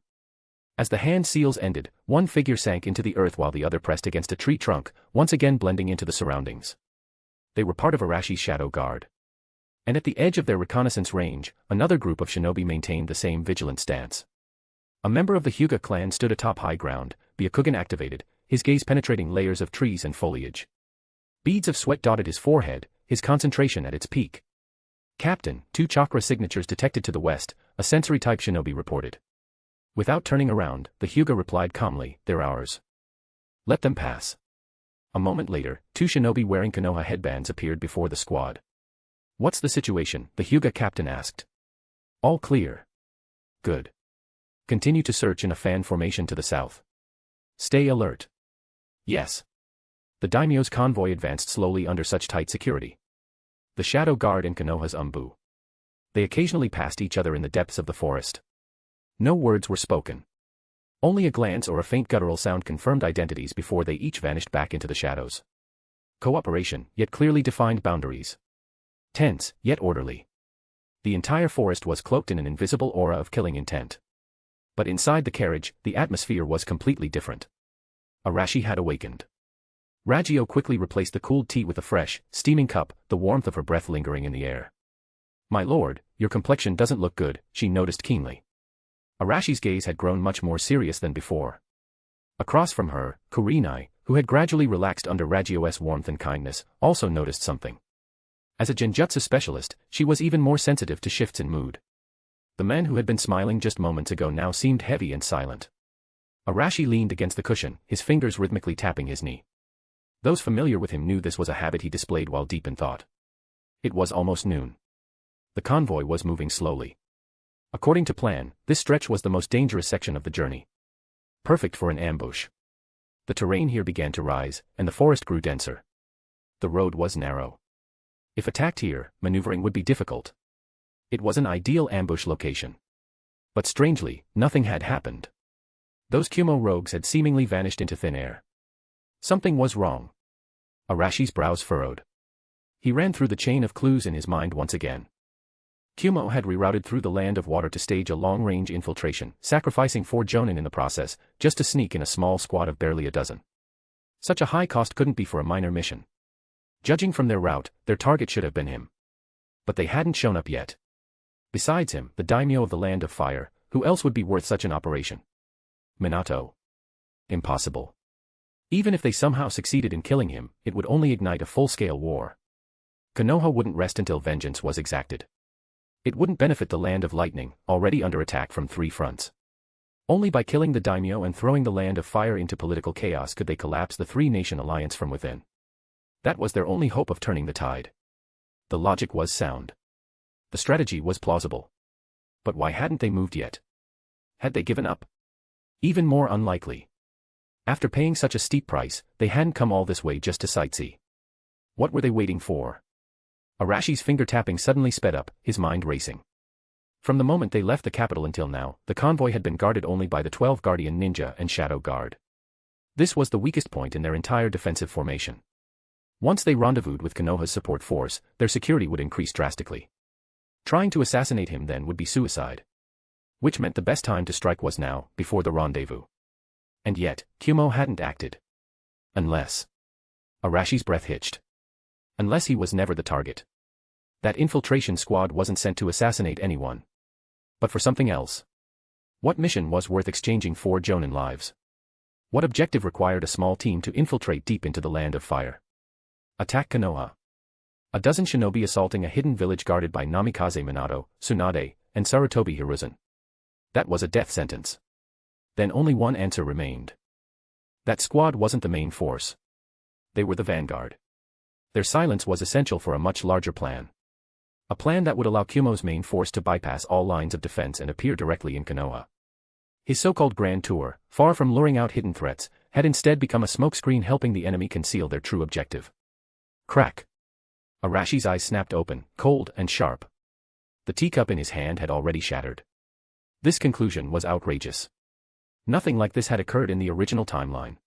As the hand seals ended, one figure sank into the earth while the other pressed against a tree trunk, once again blending into the surroundings. They were part of Arashi's shadow guard. And at the edge of their reconnaissance range, another group of shinobi maintained the same vigilant stance. A member of the Hyuga clan stood atop high ground, Byakugan activated, his gaze penetrating layers of trees and foliage. Beads of sweat dotted his forehead, his concentration at its peak. "Captain, 2 chakra signatures detected to the west," a sensory-type shinobi reported. Without turning around, the Hyuga replied calmly, "They're ours. Let them pass." A moment later, 2 shinobi wearing Konoha headbands appeared before the squad. "What's the situation?" the Hyuga captain asked. "All clear." "Good. Continue to search in a fan formation to the south. Stay alert." "Yes." The daimyo's convoy advanced slowly under such tight security. The shadow guard and Konoha's umbu. They occasionally passed each other in the depths of the forest. No words were spoken. Only a glance or a faint guttural sound confirmed identities before they each vanished back into the shadows. Cooperation, yet clearly defined boundaries. Tense, yet orderly. The entire forest was cloaked in an invisible aura of killing intent. But inside the carriage, the atmosphere was completely different. Arashi had awakened. Ragio quickly replaced the cooled tea with a fresh, steaming cup, the warmth of her breath lingering in the air. "My lord, your complexion doesn't look good," she noticed keenly. Arashi's gaze had grown much more serious than before. Across from her, Kurenai, who had gradually relaxed under Ragio's warmth and kindness, also noticed something. As a genjutsu specialist, she was even more sensitive to shifts in mood. The man who had been smiling just moments ago now seemed heavy and silent. Arashi leaned against the cushion, his fingers rhythmically tapping his knee. Those familiar with him knew this was a habit he displayed while deep in thought. It was almost noon. The convoy was moving slowly. According to plan, this stretch was the most dangerous section of the journey. Perfect for an ambush. The terrain here began to rise, and the forest grew denser. The road was narrow. If attacked here, maneuvering would be difficult. It was an ideal ambush location. But strangely, nothing had happened. Those Kumo rogues had seemingly vanished into thin air. Something was wrong. Arashi's brows furrowed. He ran through the chain of clues in his mind once again. Kumo had rerouted through the land of water to stage a long-range infiltration, sacrificing 4 jonin in the process, just to sneak in a small squad of barely a dozen. Such a high cost couldn't be for a minor mission. Judging from their route, their target should have been him. But they hadn't shown up yet. Besides him, the daimyo of the Land of Fire, who else would be worth such an operation? Minato. Impossible. Even if they somehow succeeded in killing him, it would only ignite a full-scale war. Konoha wouldn't rest until vengeance was exacted. It wouldn't benefit the Land of Lightning, already under attack from 3 fronts. Only by killing the daimyo and throwing the Land of Fire into political chaos could they collapse the 3-nation alliance from within. That was their only hope of turning the tide. The logic was sound. The strategy was plausible. But why hadn't they moved yet? Had they given up? Even more unlikely. After paying such a steep price, they hadn't come all this way just to sightsee. What were they waiting for? Arashi's finger-tapping suddenly sped up, his mind racing. From the moment they left the capital until now, the convoy had been guarded only by the 12 Guardian Ninja and Shadow Guard. This was the weakest point in their entire defensive formation. Once they rendezvoused with Konoha's support force, their security would increase drastically. Trying to assassinate him then would be suicide. Which meant the best time to strike was now, before the rendezvous. And yet, Kumo hadn't acted. Unless... Arashi's breath hitched. Unless he was never the target. That infiltration squad wasn't sent to assassinate anyone. But for something else. What mission was worth exchanging 4 jonin lives? What objective required a small team to infiltrate deep into the Land of Fire? Attack Konoha. A dozen shinobi assaulting a hidden village guarded by Namikaze Minato, Tsunade, and Sarutobi Hiruzen. That was a death sentence. Then only one answer remained. That squad wasn't the main force. They were the vanguard. Their silence was essential for a much larger plan. A plan that would allow Kumo's main force to bypass all lines of defense and appear directly in Konoha. His so-called grand tour, far from luring out hidden threats, had instead become a smokescreen helping the enemy conceal their true objective. Crack. Arashi's eyes snapped open, cold and sharp. The teacup in his hand had already shattered. This conclusion was outrageous. Nothing like this had occurred in the original timeline.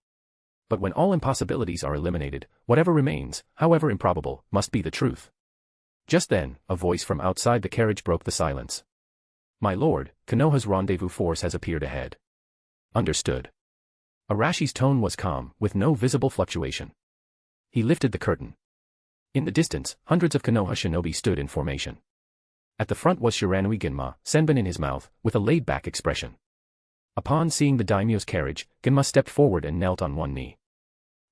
But when all impossibilities are eliminated, whatever remains, however improbable, must be the truth. Just then, a voice from outside the carriage broke the silence. "My lord, Konoha's rendezvous force has appeared ahead." Understood. Arashi's tone was calm, with no visible fluctuation. He lifted the curtain. In the distance, hundreds of Konoha shinobi stood in formation. At the front was Shiranui Ginma, senbon in his mouth, with a laid-back expression. Upon seeing the daimyo's carriage, Ginma stepped forward and knelt on one knee.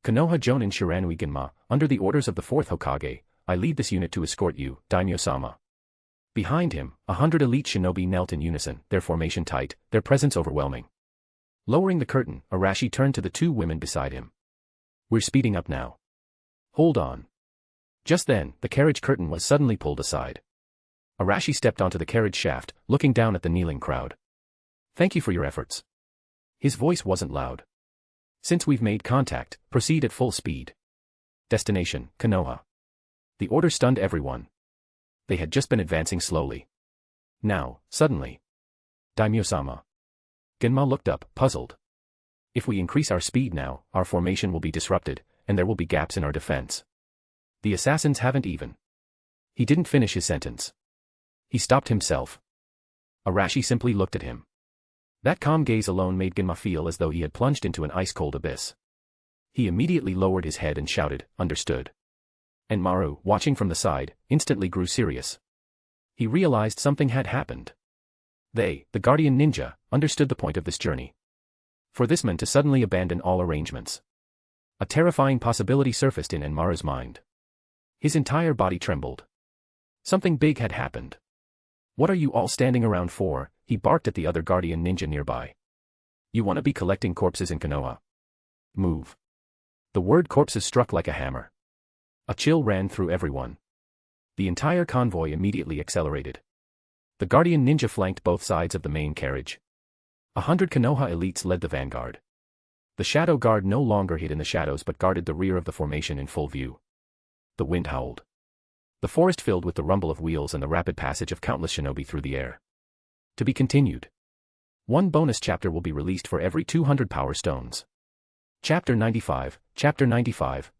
Konoha Jonin Shiranui Ginma, under the orders of the 4th Hokage, I lead this unit to escort you, Daimyo-sama. Behind him, 100 elite shinobi knelt in unison, their formation tight, their presence overwhelming. Lowering the curtain, Arashi turned to the two women beside him. We're speeding up now. Hold on. Just then, the carriage curtain was suddenly pulled aside. Arashi stepped onto the carriage shaft, looking down at the kneeling crowd. Thank you for your efforts. His voice wasn't loud. Since we've made contact, proceed at full speed. Destination, Konoha. The order stunned everyone. They had just been advancing slowly. Now, suddenly. Daimyo-sama. Ginma looked up, puzzled. If we increase our speed now, our formation will be disrupted, and there will be gaps in our defense. The assassins haven't even. He didn't finish his sentence. He stopped himself. Arashi simply looked at him. That calm gaze alone made Ginma feel as though he had plunged into an ice-cold abyss. He immediately lowered his head and shouted, understood. And Maru, watching from the side, instantly grew serious. He realized something had happened. They, the guardian ninja, understood the point of this journey. For this man to suddenly abandon all arrangements. A terrifying possibility surfaced in Enmaru's mind. His entire body trembled. Something big had happened. What are you all standing around for? He barked at the other guardian ninja nearby. You want to be collecting corpses in Konoha? Move. The word corpses struck like a hammer. A chill ran through everyone. The entire convoy immediately accelerated. The guardian ninja flanked both sides of the main carriage. 100 Konoha elites led the vanguard. The shadow guard no longer hid in the shadows but guarded the rear of the formation in full view. The wind howled. The forest filled with the rumble of wheels and the rapid passage of countless shinobi through the air. To be continued. One bonus chapter will be released for every 200 power stones. Chapter 95,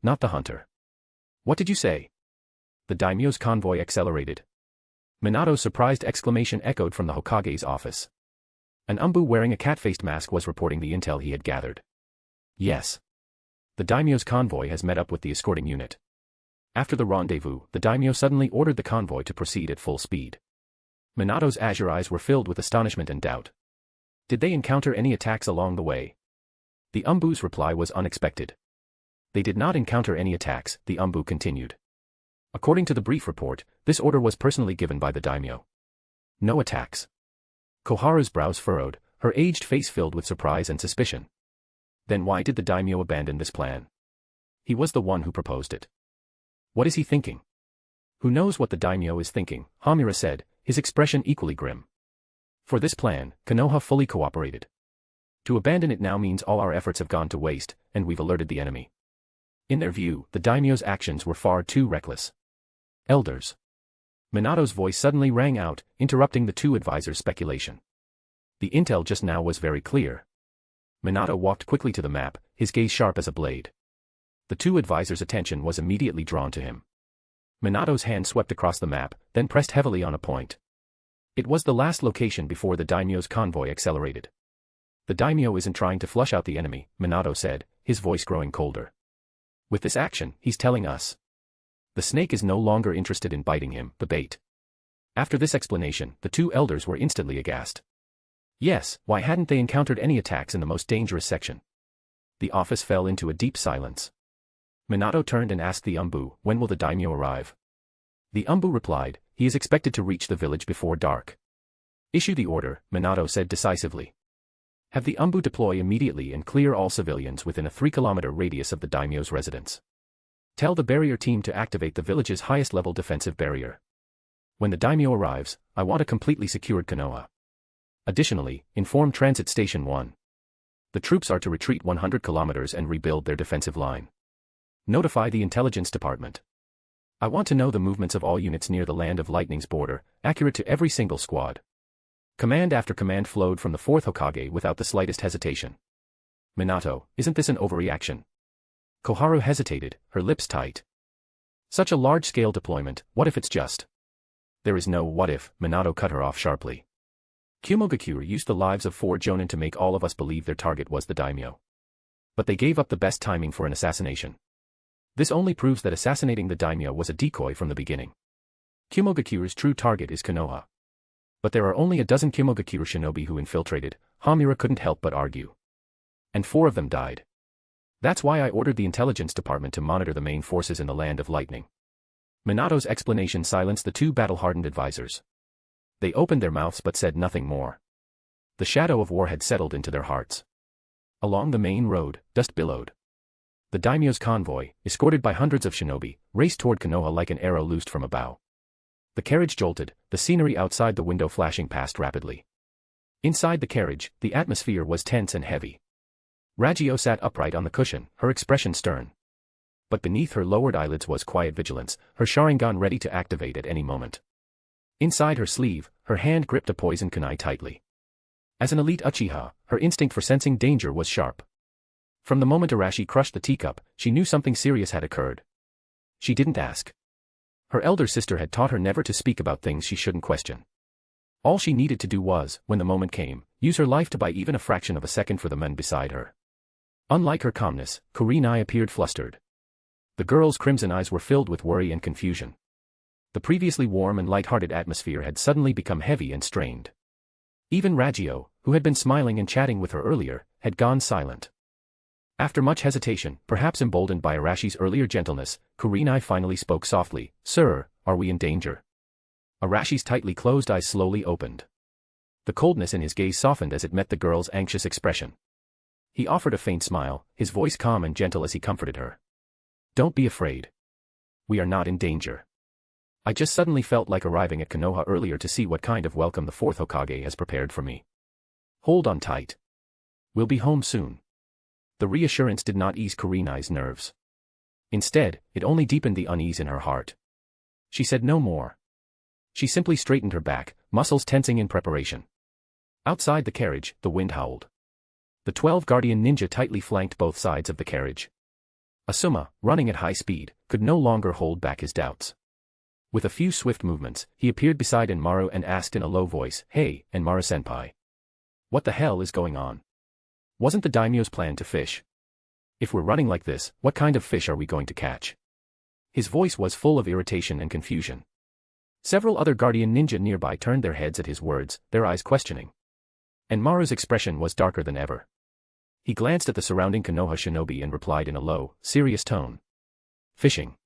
Not the Hunter. What did you say? The daimyo's convoy accelerated. Minato's surprised exclamation echoed from the Hokage's office. An umbu wearing a cat-faced mask was reporting the intel he had gathered. Yes. The daimyo's convoy has met up with the escorting unit. After the rendezvous, the daimyo suddenly ordered the convoy to proceed at full speed. Minato's azure eyes were filled with astonishment and doubt. Did they encounter any attacks along the way? The umbu's reply was unexpected. They did not encounter any attacks, the umbu continued. According to the brief report, this order was personally given by the daimyo. No attacks. Koharu's brows furrowed, her aged face filled with surprise and suspicion. Then why did the daimyo abandon this plan? He was the one who proposed it. What is he thinking? Who knows what the daimyo is thinking, Hamura said, his expression equally grim. For this plan, Konoha fully cooperated. To abandon it now means all our efforts have gone to waste, and we've alerted the enemy. In their view, the daimyo's actions were far too reckless. Elders. Minato's voice suddenly rang out, interrupting the two advisors' speculation. The intel just now was very clear. Minato walked quickly to the map, his gaze sharp as a blade. The two advisors' attention was immediately drawn to him. Minato's hand swept across the map, then pressed heavily on a point. It was the last location before the daimyo's convoy accelerated. The daimyo isn't trying to flush out the enemy, Minato said, his voice growing colder. With this action, he's telling us. The snake is no longer interested in biting him, the bait. After this explanation, the two elders were instantly aghast. Yes, why hadn't they encountered any attacks in the most dangerous section? The office fell into a deep silence. Minato turned and asked the umbu, when will the daimyo arrive? The umbu replied, he is expected to reach the village before dark. Issue the order, Minato said decisively. Have the umbu deploy immediately and clear all civilians within a 3-kilometer radius of the daimyo's residence. Tell the barrier team to activate the village's highest-level defensive barrier. When the daimyo arrives, I want a completely secured Konoha. Additionally, inform Transit Station 1. The troops are to retreat 100 kilometers and rebuild their defensive line. Notify the intelligence department. I want to know the movements of all units near the Land of Lightning's border, accurate to every single squad. Command after command flowed from the 4th Hokage without the slightest hesitation. Minato, isn't this an overreaction? Koharu hesitated, her lips tight. Such a large-scale deployment, what if it's just? There is no what if, Minato cut her off sharply. Kumogakure used the lives of 4 jonin to make all of us believe their target was the daimyo. But they gave up the best timing for an assassination. This only proves that assassinating the daimyo was a decoy from the beginning. Kumogakure's true target is Konoha. But there are only a dozen Kumogakure shinobi who infiltrated, Hamura couldn't help but argue. And 4 of them died. That's why I ordered the intelligence department to monitor the main forces in the Land of Lightning. Minato's explanation silenced the 2 battle-hardened advisors. They opened their mouths but said nothing more. The shadow of war had settled into their hearts. Along the main road, dust billowed. The daimyo's convoy, escorted by hundreds of shinobi, raced toward Konoha like an arrow loosed from a bow. The carriage jolted, the scenery outside the window flashing past rapidly. Inside the carriage, the atmosphere was tense and heavy. Ragio sat upright on the cushion, her expression stern. But beneath her lowered eyelids was quiet vigilance, her Sharingan ready to activate at any moment. Inside her sleeve, her hand gripped a poison kunai tightly. As an elite Uchiha, her instinct for sensing danger was sharp. From the moment Arashi crushed the teacup, she knew something serious had occurred. She didn't ask. Her elder sister had taught her never to speak about things she shouldn't question. All she needed to do was, when the moment came, use her life to buy even a fraction of a second for the men beside her. Unlike her calmness, Kurenai appeared flustered. The girl's crimson eyes were filled with worry and confusion. The previously warm and light-hearted atmosphere had suddenly become heavy and strained. Even Ragio, who had been smiling and chatting with her earlier, had gone silent. After much hesitation, perhaps emboldened by Arashi's earlier gentleness, Kurenai finally spoke softly, "Sir, are we in danger?" Arashi's tightly closed eyes slowly opened. The coldness in his gaze softened as it met the girl's anxious expression. He offered a faint smile, his voice calm and gentle as he comforted her. "Don't be afraid. We are not in danger. I just suddenly felt like arriving at Konoha earlier to see what kind of welcome the 4th Hokage has prepared for me. Hold on tight. We'll be home soon." The reassurance did not ease Kurenai's nerves. Instead, it only deepened the unease in her heart. She said no more. She simply straightened her back, muscles tensing in preparation. Outside the carriage, the wind howled. The 12 guardian ninja tightly flanked both sides of the carriage. Asuma, running at high speed, could no longer hold back his doubts. With a few swift movements, he appeared beside Enmaru and asked in a low voice, "Hey, Enmaru-senpai. What the hell is going on? Wasn't the daimyo's plan to fish? If we're running like this, what kind of fish are we going to catch?" His voice was full of irritation and confusion. Several other guardian ninja nearby turned their heads at his words, their eyes questioning. Enmaru's expression was darker than ever. He glanced at the surrounding Konoha shinobi and replied in a low, serious tone. "Fishing.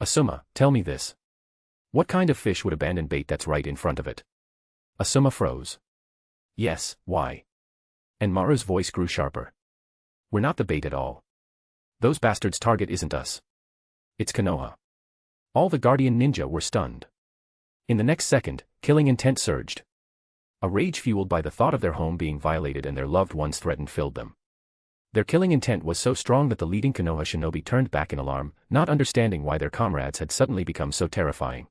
Asuma, tell me this. What kind of fish would abandon bait that's right in front of it?" Asuma froze. "Yes, why?" Enmaru's voice grew sharper. "We're not the bait at all. Those bastards' target isn't us. It's Konoha." All the guardian ninja were stunned. In the next second, killing intent surged. A rage fueled by the thought of their home being violated and their loved ones threatened filled them. Their killing intent was so strong that the leading Konoha shinobi turned back in alarm, not understanding why their comrades had suddenly become so terrifying.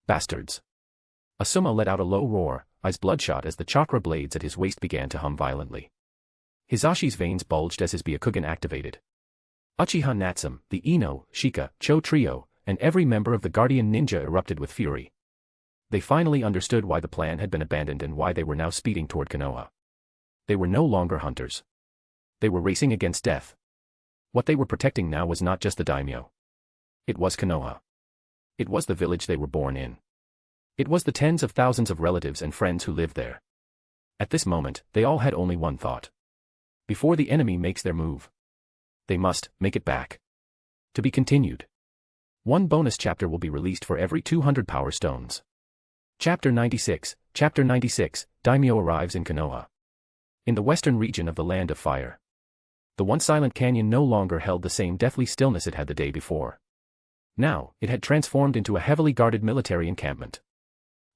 "Bastards." Asuma let out a low roar, eyes bloodshot as the chakra blades at his waist began to hum violently. Hizashi's veins bulged as his Byakugan activated. Uchiha Natsum, the Ino, Shika, Cho trio, and every member of the Guardian Ninja erupted with fury. They finally understood why the plan had been abandoned and why they were now speeding toward Konoha. They were no longer hunters. They were racing against death. What they were protecting now was not just the daimyo. It was Konoha. It was the village they were born in. It was the tens of thousands of relatives and friends who lived there. At this moment, they all had only one thought. Before the enemy makes their move, they must make it back. To be continued. One bonus chapter will be released for every 200 power stones. Chapter 96, Daimyo arrives in Konoha. In the western region of the Land of Fire. The once silent canyon no longer held the same deathly stillness it had the day before. Now, it had transformed into a heavily guarded military encampment.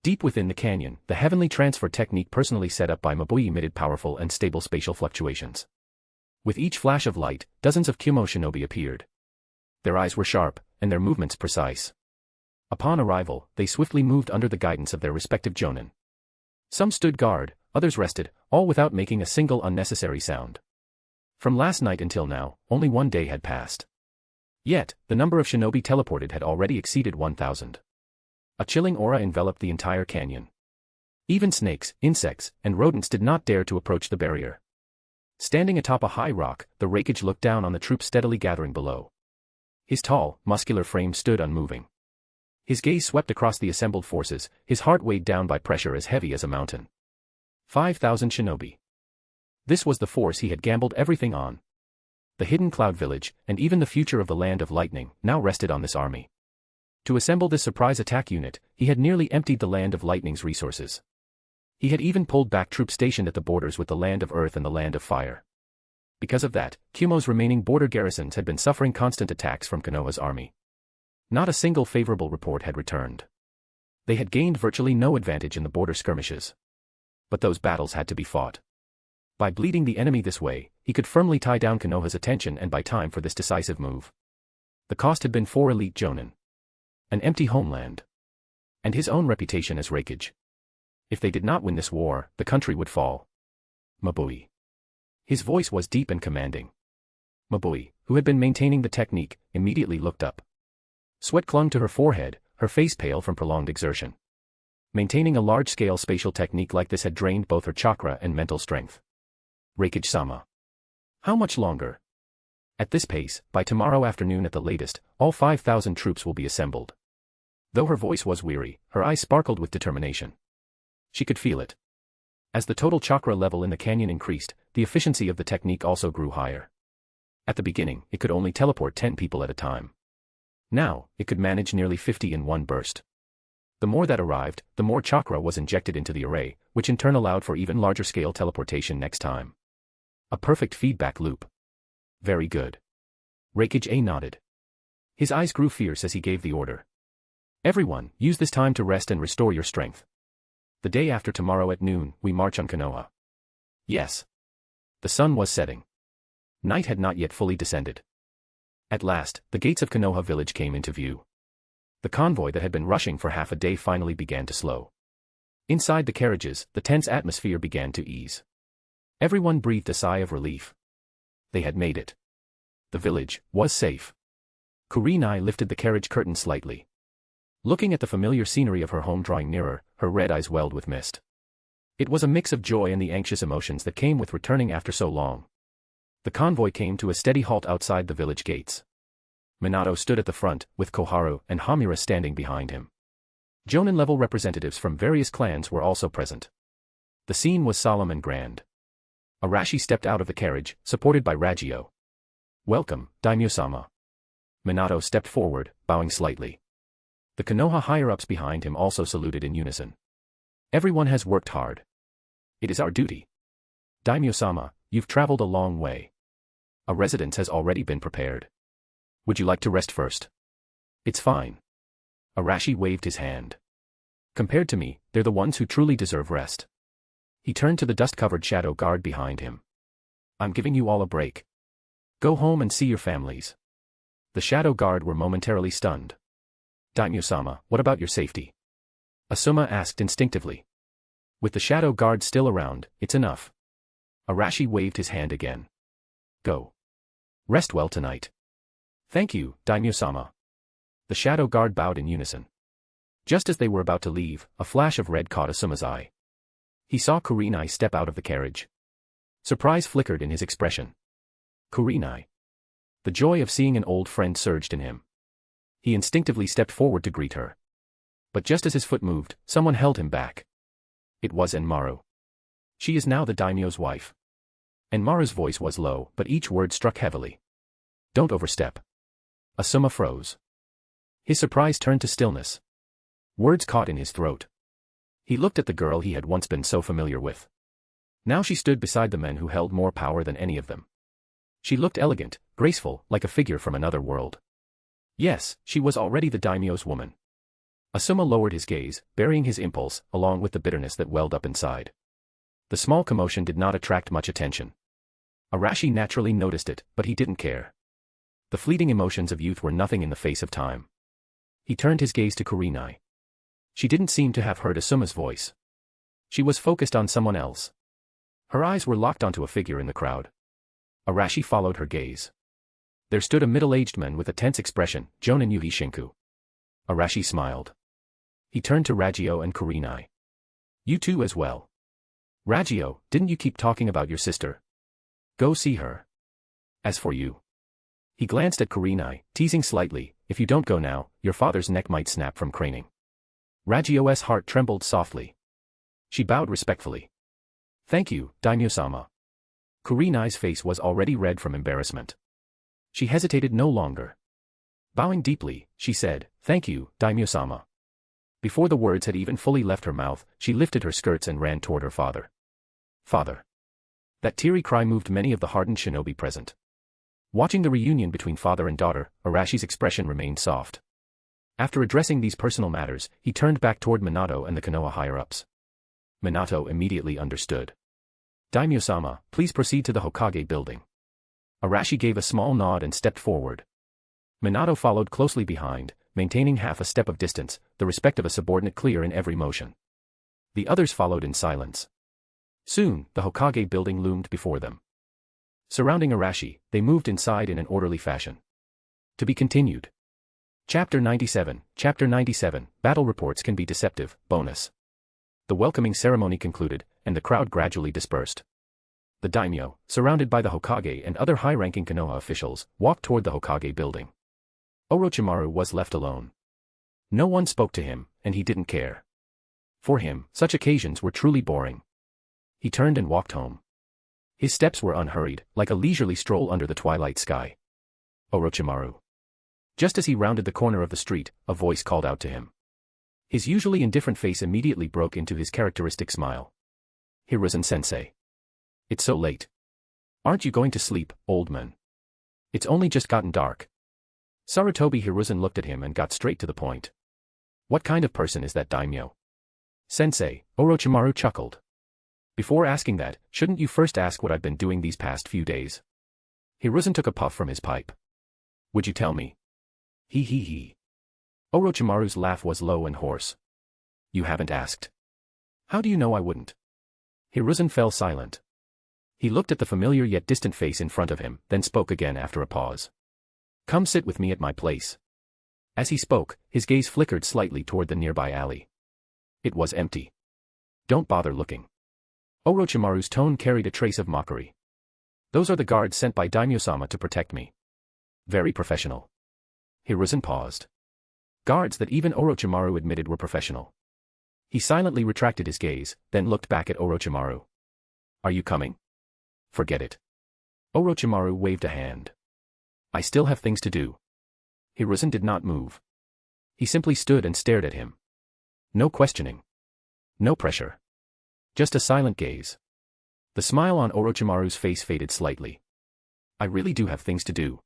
Deep within the canyon, the heavenly transfer technique personally set up by Mabui emitted powerful and stable spatial fluctuations. With each flash of light, dozens of Kumo shinobi appeared. Their eyes were sharp, and their movements precise. Upon arrival, they swiftly moved under the guidance of their respective jonin. Some stood guard, others rested, all without making a single unnecessary sound. From last night until now, only one day had passed. Yet, the number of shinobi teleported had already exceeded 1,000. A chilling aura enveloped the entire canyon. Even snakes, insects, and rodents did not dare to approach the barrier. Standing atop a high rock, the Reikage looked down on the troops steadily gathering below. His tall, muscular frame stood unmoving. His gaze swept across the assembled forces, his heart weighed down by pressure as heavy as a mountain. 5,000 shinobi. This was the force he had gambled everything on. The hidden cloud village, and even the future of the land of lightning, now rested on this army. To assemble this surprise attack unit, he had nearly emptied the land of lightning's resources. He had even pulled back troops stationed at the borders with the land of earth and the land of fire. Because of that, Kumo's remaining border garrisons had been suffering constant attacks from Konoha's army. Not a single favorable report had returned. They had gained virtually no advantage in the border skirmishes. But those battles had to be fought. By bleeding the enemy this way, he could firmly tie down Konoha's attention and buy time for this decisive move. The cost had been 4 elite jonin. An empty homeland. And his own reputation as Reikage. If they did not win this war, the country would fall. Mabui. His voice was deep and commanding. Mabui, who had been maintaining the technique, immediately looked up. Sweat clung to her forehead, her face pale from prolonged exertion. Maintaining a large-scale spatial technique like this had drained both her chakra and mental strength. Reikage-sama. How much longer? At this pace, by tomorrow afternoon at the latest, all 5,000 troops will be assembled. Though her voice was weary, her eyes sparkled with determination. She could feel it. As the total chakra level in the canyon increased, the efficiency of the technique also grew higher. At the beginning, it could only teleport 10 people at a time. Now, it could manage nearly 50 in one burst. The more that arrived, the more chakra was injected into the array, which in turn allowed for even larger scale teleportation next time. A perfect feedback loop. Very good. Reikage nodded. His eyes grew fierce as he gave the order. Everyone, use this time to rest and restore your strength. The day after tomorrow at noon, we march on Konoha. Yes. The sun was setting. Night had not yet fully descended. At last, the gates of Konoha village came into view. The convoy that had been rushing for half a day finally began to slow. Inside the carriages, the tense atmosphere began to ease. Everyone breathed a sigh of relief. They had made it. The village was safe. Kurenai lifted the carriage curtain slightly. Looking at the familiar scenery of her home drawing nearer, her red eyes welled with mist. It was a mix of joy and the anxious emotions that came with returning after so long. The convoy came to a steady halt outside the village gates. Minato stood at the front, with Koharu and Hamura standing behind him. Jonin-level representatives from various clans were also present. The scene was solemn and grand. Arashi stepped out of the carriage, supported by Ragio. Welcome, Daimyo-sama. Minato stepped forward, bowing slightly. The Konoha higher-ups behind him also saluted in unison. Everyone has worked hard. It is our duty. Daimyo-sama, you've traveled a long way. A residence has already been prepared. Would you like to rest first? It's fine. Arashi waved his hand. Compared to me, they're the ones who truly deserve rest. He turned to the dust-covered shadow guard behind him. I'm giving you all a break. Go home and see your families. The shadow guard were momentarily stunned. Daimyo-sama, what about your safety? Asuma asked instinctively. With the shadow guard still around, it's enough. Arashi waved his hand again. Go. Rest well tonight. Thank you, Daimyo-sama. The shadow guard bowed in unison. Just as they were about to leave, a flash of red caught Asuma's eye. He saw Kurenai step out of the carriage. Surprise flickered in his expression. Kurenai. The joy of seeing an old friend surged in him. He instinctively stepped forward to greet her. But just as his foot moved, someone held him back. It was Enmaru. She is now the daimyo's wife. Enmaru's voice was low, but each word struck heavily. Don't overstep. Asuma froze. His surprise turned to stillness. Words caught in his throat. He looked at the girl he had once been so familiar with. Now she stood beside the men who held more power than any of them. She looked elegant, graceful, like a figure from another world. Yes, she was already the daimyo's woman. Asuma lowered his gaze, burying his impulse, along with the bitterness that welled up inside. The small commotion did not attract much attention. Arashi naturally noticed it, but he didn't care. The fleeting emotions of youth were nothing in the face of time. He turned his gaze to Kurenai. She didn't seem to have heard Asuma's voice. She was focused on someone else. Her eyes were locked onto a figure in the crowd. Arashi followed her gaze. There stood a middle-aged man with a tense expression, Jonin Yuhi Shinku. Arashi smiled. He turned to Ragio and Kurenai. You too as well. Ragio, didn't you keep talking about your sister? Go see her. As for you. He glanced at Kurenai, teasing slightly, if you don't go now, your father's neck might snap from craning. Ragio's heart trembled softly. She bowed respectfully. Thank you, Daimyo-sama. Kurenai's face was already red from embarrassment. She hesitated no longer. Bowing deeply, she said, thank you, Daimyo-sama. Before the words had even fully left her mouth, she lifted her skirts and ran toward her father. Father. That teary cry moved many of the hardened shinobi present. Watching the reunion between father and daughter, Arashi's expression remained soft. After addressing these personal matters, he turned back toward Minato and the Konoha higher-ups. Minato immediately understood. Daimyo-sama, please proceed to the Hokage building. Arashi gave a small nod and stepped forward. Minato followed closely behind, maintaining half a step of distance, the respect of a subordinate clear in every motion. The others followed in silence. Soon, the Hokage building loomed before them. Surrounding Arashi, they moved inside in an orderly fashion. To be continued. Chapter 97, Battle reports can be deceptive, bonus. The welcoming ceremony concluded, and the crowd gradually dispersed. The daimyo, surrounded by the Hokage and other high-ranking Konoha officials, walked toward the Hokage building. Orochimaru was left alone. No one spoke to him, and he didn't care. For him, such occasions were truly boring. He turned and walked home. His steps were unhurried, like a leisurely stroll under the twilight sky. Orochimaru. Just as he rounded the corner of the street, a voice called out to him. His usually indifferent face immediately broke into his characteristic smile. Hiruzen-sensei. It's so late. Aren't you going to sleep, old man? It's only just gotten dark. Sarutobi Hiruzen looked at him and got straight to the point. What kind of person is that daimyo? Sensei, Orochimaru chuckled. Before asking that, shouldn't you first ask what I've been doing these past few days? Hiruzen took a puff from his pipe. Would you tell me? He. Orochimaru's laugh was low and hoarse. You haven't asked. How do you know I wouldn't? Hiruzen fell silent. He looked at the familiar yet distant face in front of him, then spoke again after a pause. Come sit with me at my place. As he spoke, his gaze flickered slightly toward the nearby alley. It was empty. Don't bother looking. Orochimaru's tone carried a trace of mockery. Those are the guards sent by Daimyo-sama to protect me. Very professional. Hiruzen paused. Guards that even Orochimaru admitted were professional. He silently retracted his gaze, then looked back at Orochimaru. Are you coming? Forget it. Orochimaru waved a hand. I still have things to do. Hiruzen did not move. He simply stood and stared at him. No questioning. No pressure. Just a silent gaze. The smile on Orochimaru's face faded slightly. I really do have things to do.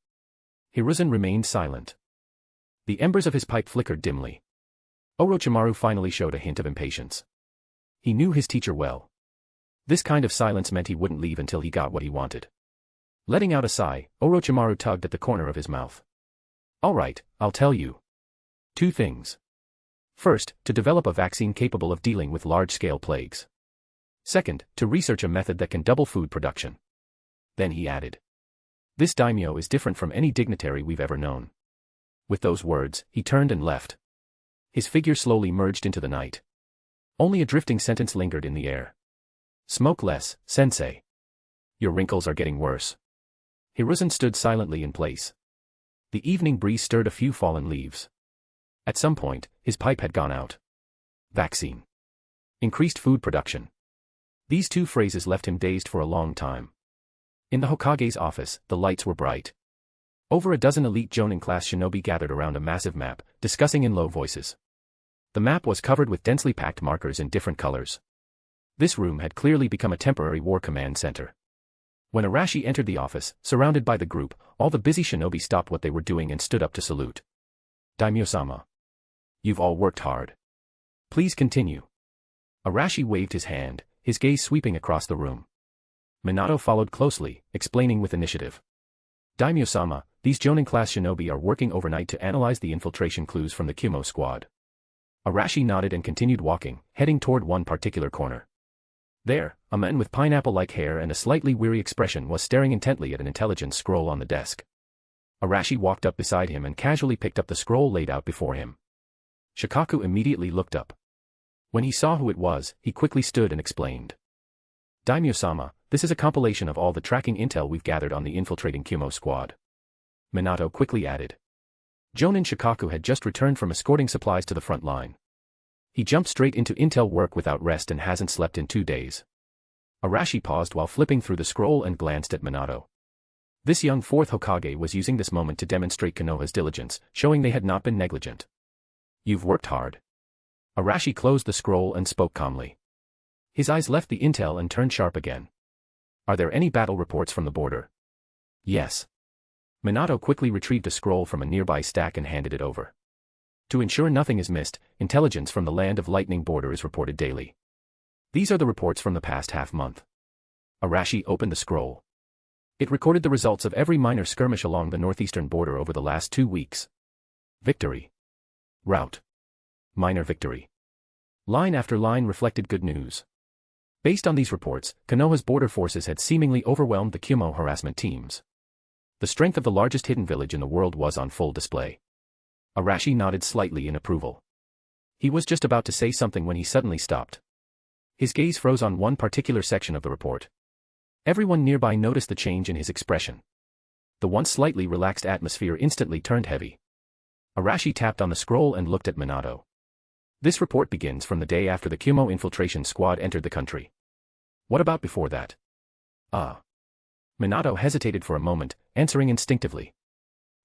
Hiruzen remained silent. The embers of his pipe flickered dimly. Orochimaru finally showed a hint of impatience. He knew his teacher well. This kind of silence meant he wouldn't leave until he got what he wanted. Letting out a sigh, Orochimaru tugged at the corner of his mouth. All right, I'll tell you. 2 things. First, to develop a vaccine capable of dealing with large-scale plagues. Second, to research a method that can double food production. Then he added. This daimyo is different from any dignitary we've ever known. With those words, he turned and left. His figure slowly merged into the night. Only a drifting sentence lingered in the air. Smoke less, sensei. Your wrinkles are getting worse. Hiruzen stood silently in place. The evening breeze stirred a few fallen leaves. At some point, his pipe had gone out. Vaccine. Increased food production. These 2 phrases left him dazed for a long time. In the Hokage's office, the lights were bright. Over a dozen elite Jonin-class shinobi gathered around a massive map, discussing in low voices. The map was covered with densely packed markers in different colors. This room had clearly become a temporary war command center. When Arashi entered the office, surrounded by the group, all the busy shinobi stopped what they were doing and stood up to salute. Daimyo-sama. You've all worked hard. Please continue. Arashi waved his hand, his gaze sweeping across the room. Minato followed closely, explaining with initiative. Daimyo-sama, these Jonin-class shinobi are working overnight to analyze the infiltration clues from the Kimo squad. Arashi nodded and continued walking, heading toward one particular corner. There, a man with pineapple-like hair and a slightly weary expression was staring intently at an intelligence scroll on the desk. Arashi walked up beside him and casually picked up the scroll laid out before him. Shikaku immediately looked up. When he saw who it was, he quickly stood and explained. Daimyo-sama, this is a compilation of all the tracking intel we've gathered on the infiltrating Kyumo squad. Minato quickly added. Jonin Shikaku had just returned from escorting supplies to the front line. He jumped straight into intel work without rest and hasn't slept in 2 days. Arashi paused while flipping through the scroll and glanced at Minato. This young fourth Hokage was using this moment to demonstrate Konoha's diligence, showing they had not been negligent. You've worked hard. Arashi closed the scroll and spoke calmly. His eyes left the intel and turned sharp again. Are there any battle reports from the border? Yes. Minato quickly retrieved a scroll from a nearby stack and handed it over. To ensure nothing is missed, intelligence from the Land of Lightning border is reported daily. These are the reports from the past half-month. Arashi opened the scroll. It recorded the results of every minor skirmish along the northeastern border over the last 2 weeks. Victory. Rout. Minor victory. Line after line reflected good news. Based on these reports, Konoha's border forces had seemingly overwhelmed the Kyumo harassment teams. The strength of the largest hidden village in the world was on full display. Arashi nodded slightly in approval. He was just about to say something when he suddenly stopped. His gaze froze on one particular section of the report. Everyone nearby noticed the change in his expression. The once slightly relaxed atmosphere instantly turned heavy. Arashi tapped on the scroll and looked at Minato. This report begins from the day after the Kyumo infiltration squad entered the country. What about before that? Minato hesitated for a moment, answering instinctively.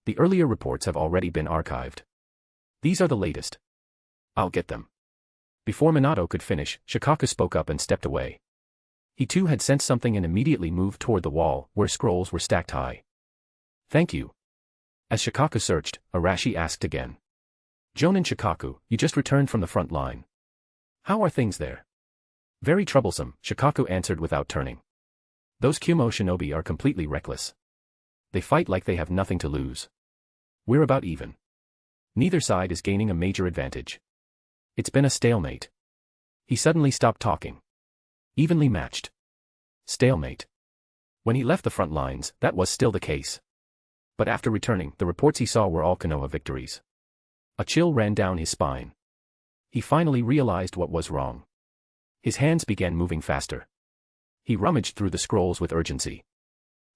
The earlier reports have already been archived. These are the latest. I'll get them. Before Minato could finish, Shikaku spoke up and stepped away. He too had sensed something and immediately moved toward the wall, where scrolls were stacked high. Thank you. As Shikaku searched, Arashi asked again. Jonin Shikaku, you just returned from the front line. How are things there? Very troublesome, Shikaku answered without turning. Those Kyumo shinobi are completely reckless. They fight like they have nothing to lose. We're about even. Neither side is gaining a major advantage. It's been a stalemate. He suddenly stopped talking. Evenly matched. Stalemate. When he left the front lines, that was still the case. But after returning, the reports he saw were all Konoha victories. A chill ran down his spine. He finally realized what was wrong. His hands began moving faster. He rummaged through the scrolls with urgency.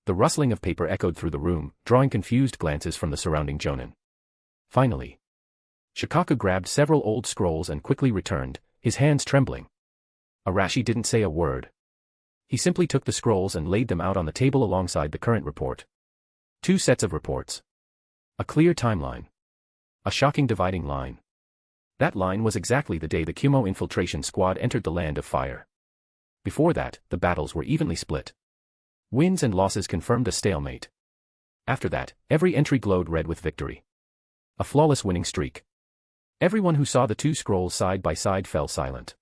The rustling of paper echoed through the room, drawing confused glances from the surrounding jonin. Finally, Shikaku grabbed several old scrolls and quickly returned, his hands trembling. Arashi didn't say a word. He simply took the scrolls and laid them out on the table alongside the current report. 2 sets of reports. A clear timeline. A shocking dividing line. That line was exactly the day the Kyumo infiltration squad entered the Land of Fire. Before that, the battles were evenly split. Wins and losses confirmed a stalemate. After that, every entry glowed red with victory. A flawless winning streak. Everyone who saw the 2 scrolls side by side fell silent.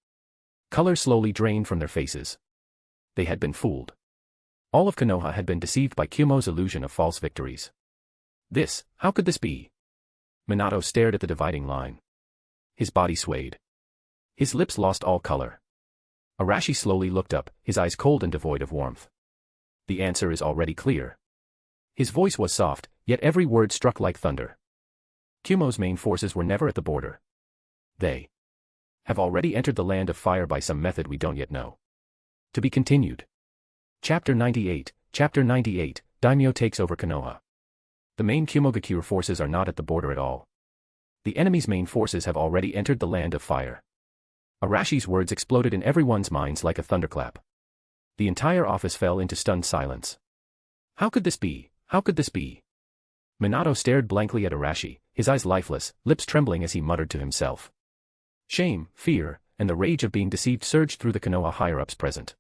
Color slowly drained from their faces. They had been fooled. All of Konoha had been deceived by Kyumo's illusion of false victories. How could this be? Minato stared at the dividing line. His body swayed. His lips lost all color. Arashi slowly looked up, his eyes cold and devoid of warmth. The answer is already clear. His voice was soft, yet every word struck like thunder. Kyumo's main forces were never at the border. They have already entered the Land of Fire by some method we don't yet know. To be continued. Chapter 98, Daimyo takes over Konoha. The main Kyumogakure forces are not at the border at all. The enemy's main forces have already entered the Land of Fire. Arashi's words exploded in everyone's minds like a thunderclap. The entire office fell into stunned silence. How could this be? How could this be? Minato stared blankly at Arashi, his eyes lifeless, lips trembling as he muttered to himself. Shame, fear, and the rage of being deceived surged through the Konoha higher-ups present.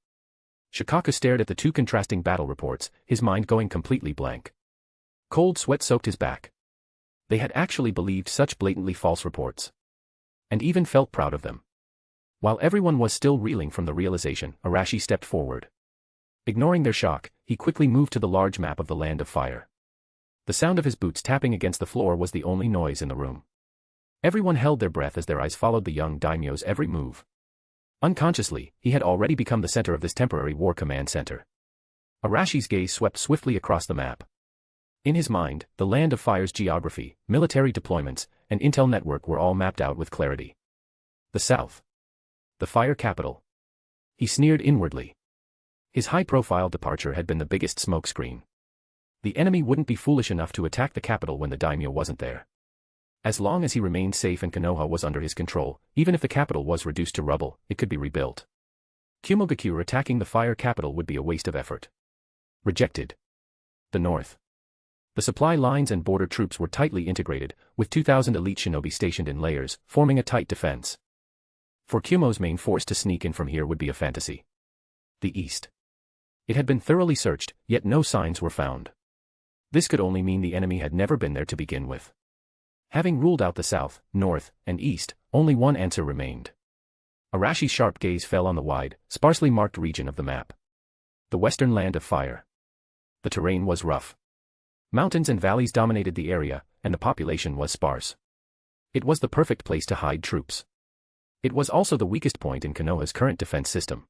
Shikaku stared at the 2 contrasting battle reports, his mind going completely blank. Cold sweat soaked his back. They had actually believed such blatantly false reports. And even felt proud of them. While everyone was still reeling from the realization, Arashi stepped forward. Ignoring their shock, he quickly moved to the large map of the Land of Fire. The sound of his boots tapping against the floor was the only noise in the room. Everyone held their breath as their eyes followed the young daimyo's every move. Unconsciously, he had already become the center of this temporary war command center. Arashi's gaze swept swiftly across the map. In his mind, the Land of Fire's geography, military deployments, and intel network were all mapped out with clarity. The south. the fire capital. He sneered inwardly. His high-profile departure had been the biggest smokescreen. The enemy wouldn't be foolish enough to attack the capital when the daimyo wasn't there. As long as he remained safe and Konoha was under his control, even if the capital was reduced to rubble, it could be rebuilt. Kumogakure attacking the fire capital would be a waste of effort. Rejected. The north. The supply lines and border troops were tightly integrated, with 2,000 elite shinobi stationed in layers, forming a tight defense. For Kumo's main force to sneak in from here would be a fantasy. The east. It had been thoroughly searched, yet no signs were found. This could only mean the enemy had never been there to begin with. Having ruled out the south, north, and east, only one answer remained. Arashi's sharp gaze fell on the wide, sparsely marked region of the map. The western land of fire. The terrain was rough. Mountains and valleys dominated the area, and the population was sparse. It was the perfect place to hide troops. It was also the weakest point in Konoha's current defense system.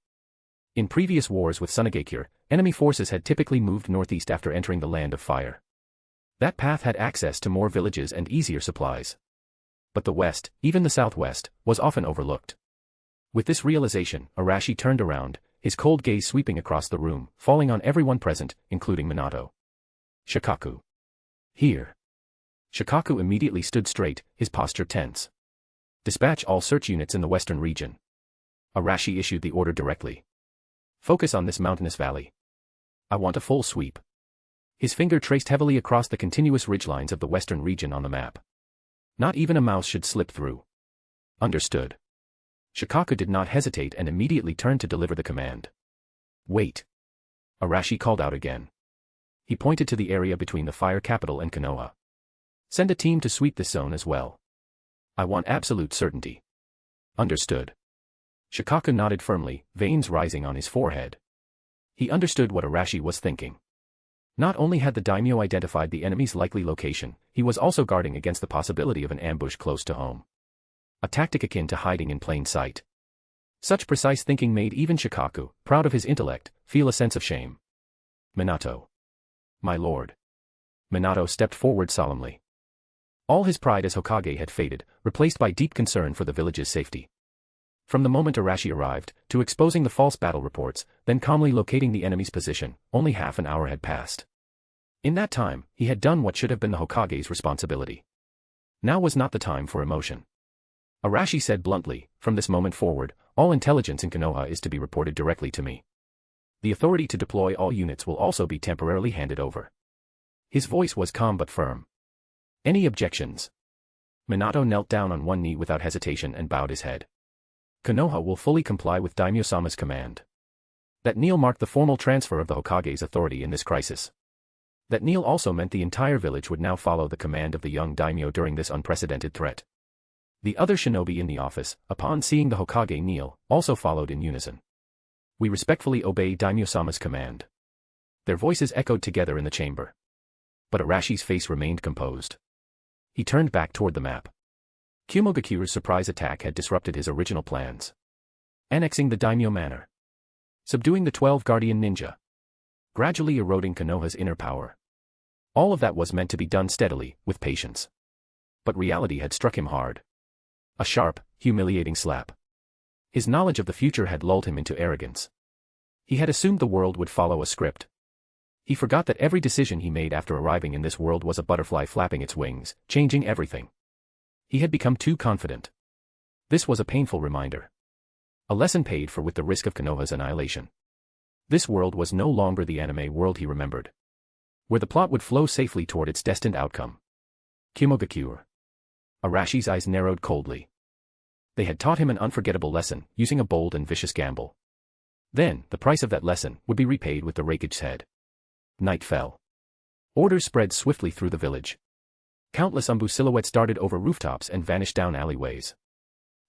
In previous wars with Tsunagakure, enemy forces had typically moved northeast after entering the land of fire. That path had access to more villages and easier supplies. But the west, even the southwest, was often overlooked. With this realization, Arashi turned around, his cold gaze sweeping across the room, falling on everyone present, including Minato. Shikaku. Here. Shikaku immediately stood straight, his posture tense. Dispatch all search units in the western region. Arashi issued the order directly. Focus on this mountainous valley. I want a full sweep. His finger traced heavily across the continuous ridgelines of the western region on the map. Not even a mouse should slip through. Understood. Shikaku did not hesitate and immediately turned to deliver the command. Wait. Arashi called out again. He pointed to the area between the fire capital and Konoha. Send a team to sweep this zone as well. I want absolute certainty. Understood. Shikaku nodded firmly, veins rising on his forehead. He understood what Arashi was thinking. Not only had the daimyo identified the enemy's likely location, he was also guarding against the possibility of an ambush close to home. A tactic akin to hiding in plain sight. Such precise thinking made even Shikaku, proud of his intellect, feel a sense of shame. Minato. My lord. Minato stepped forward solemnly. All his pride as Hokage had faded, replaced by deep concern for the village's safety. From the moment Arashi arrived, to exposing the false battle reports, then calmly locating the enemy's position, only half an hour had passed. In that time, he had done what should have been the Hokage's responsibility. Now was not the time for emotion. Arashi said bluntly, from this moment forward, all intelligence in Konoha is to be reported directly to me. The authority to deploy all units will also be temporarily handed over. His voice was calm but firm. Any objections? Minato knelt down on one knee without hesitation and bowed his head. Konoha will fully comply with Daimyo-sama's command. That kneel marked the formal transfer of the Hokage's authority in this crisis. That kneel also meant the entire village would now follow the command of the young daimyo during this unprecedented threat. The other shinobi in the office, upon seeing the Hokage kneel, also followed in unison. We respectfully obey Daimyo-sama's command. Their voices echoed together in the chamber. But Arashi's face remained composed. He turned back toward the map. Kumogakure's surprise attack had disrupted his original plans. Annexing the daimyo manor. Subduing the 12 guardian ninja. Gradually eroding Konoha's inner power. All of that was meant to be done steadily, with patience. But reality had struck him hard. A sharp, humiliating slap. His knowledge of the future had lulled him into arrogance. He had assumed the world would follow a script. He forgot that every decision he made after arriving in this world was a butterfly flapping its wings, changing everything. He had become too confident. This was a painful reminder. A lesson paid for with the risk of Konoha's annihilation. This world was no longer the anime world he remembered. Where the plot would flow safely toward its destined outcome. Kumogakure. Arashi's eyes narrowed coldly. They had taught him an unforgettable lesson, using a bold and vicious gamble. Then, the price of that lesson would be repaid with the Raikage's head. Night fell. Orders spread swiftly through the village. Countless Umbu silhouettes darted over rooftops and vanished down alleyways.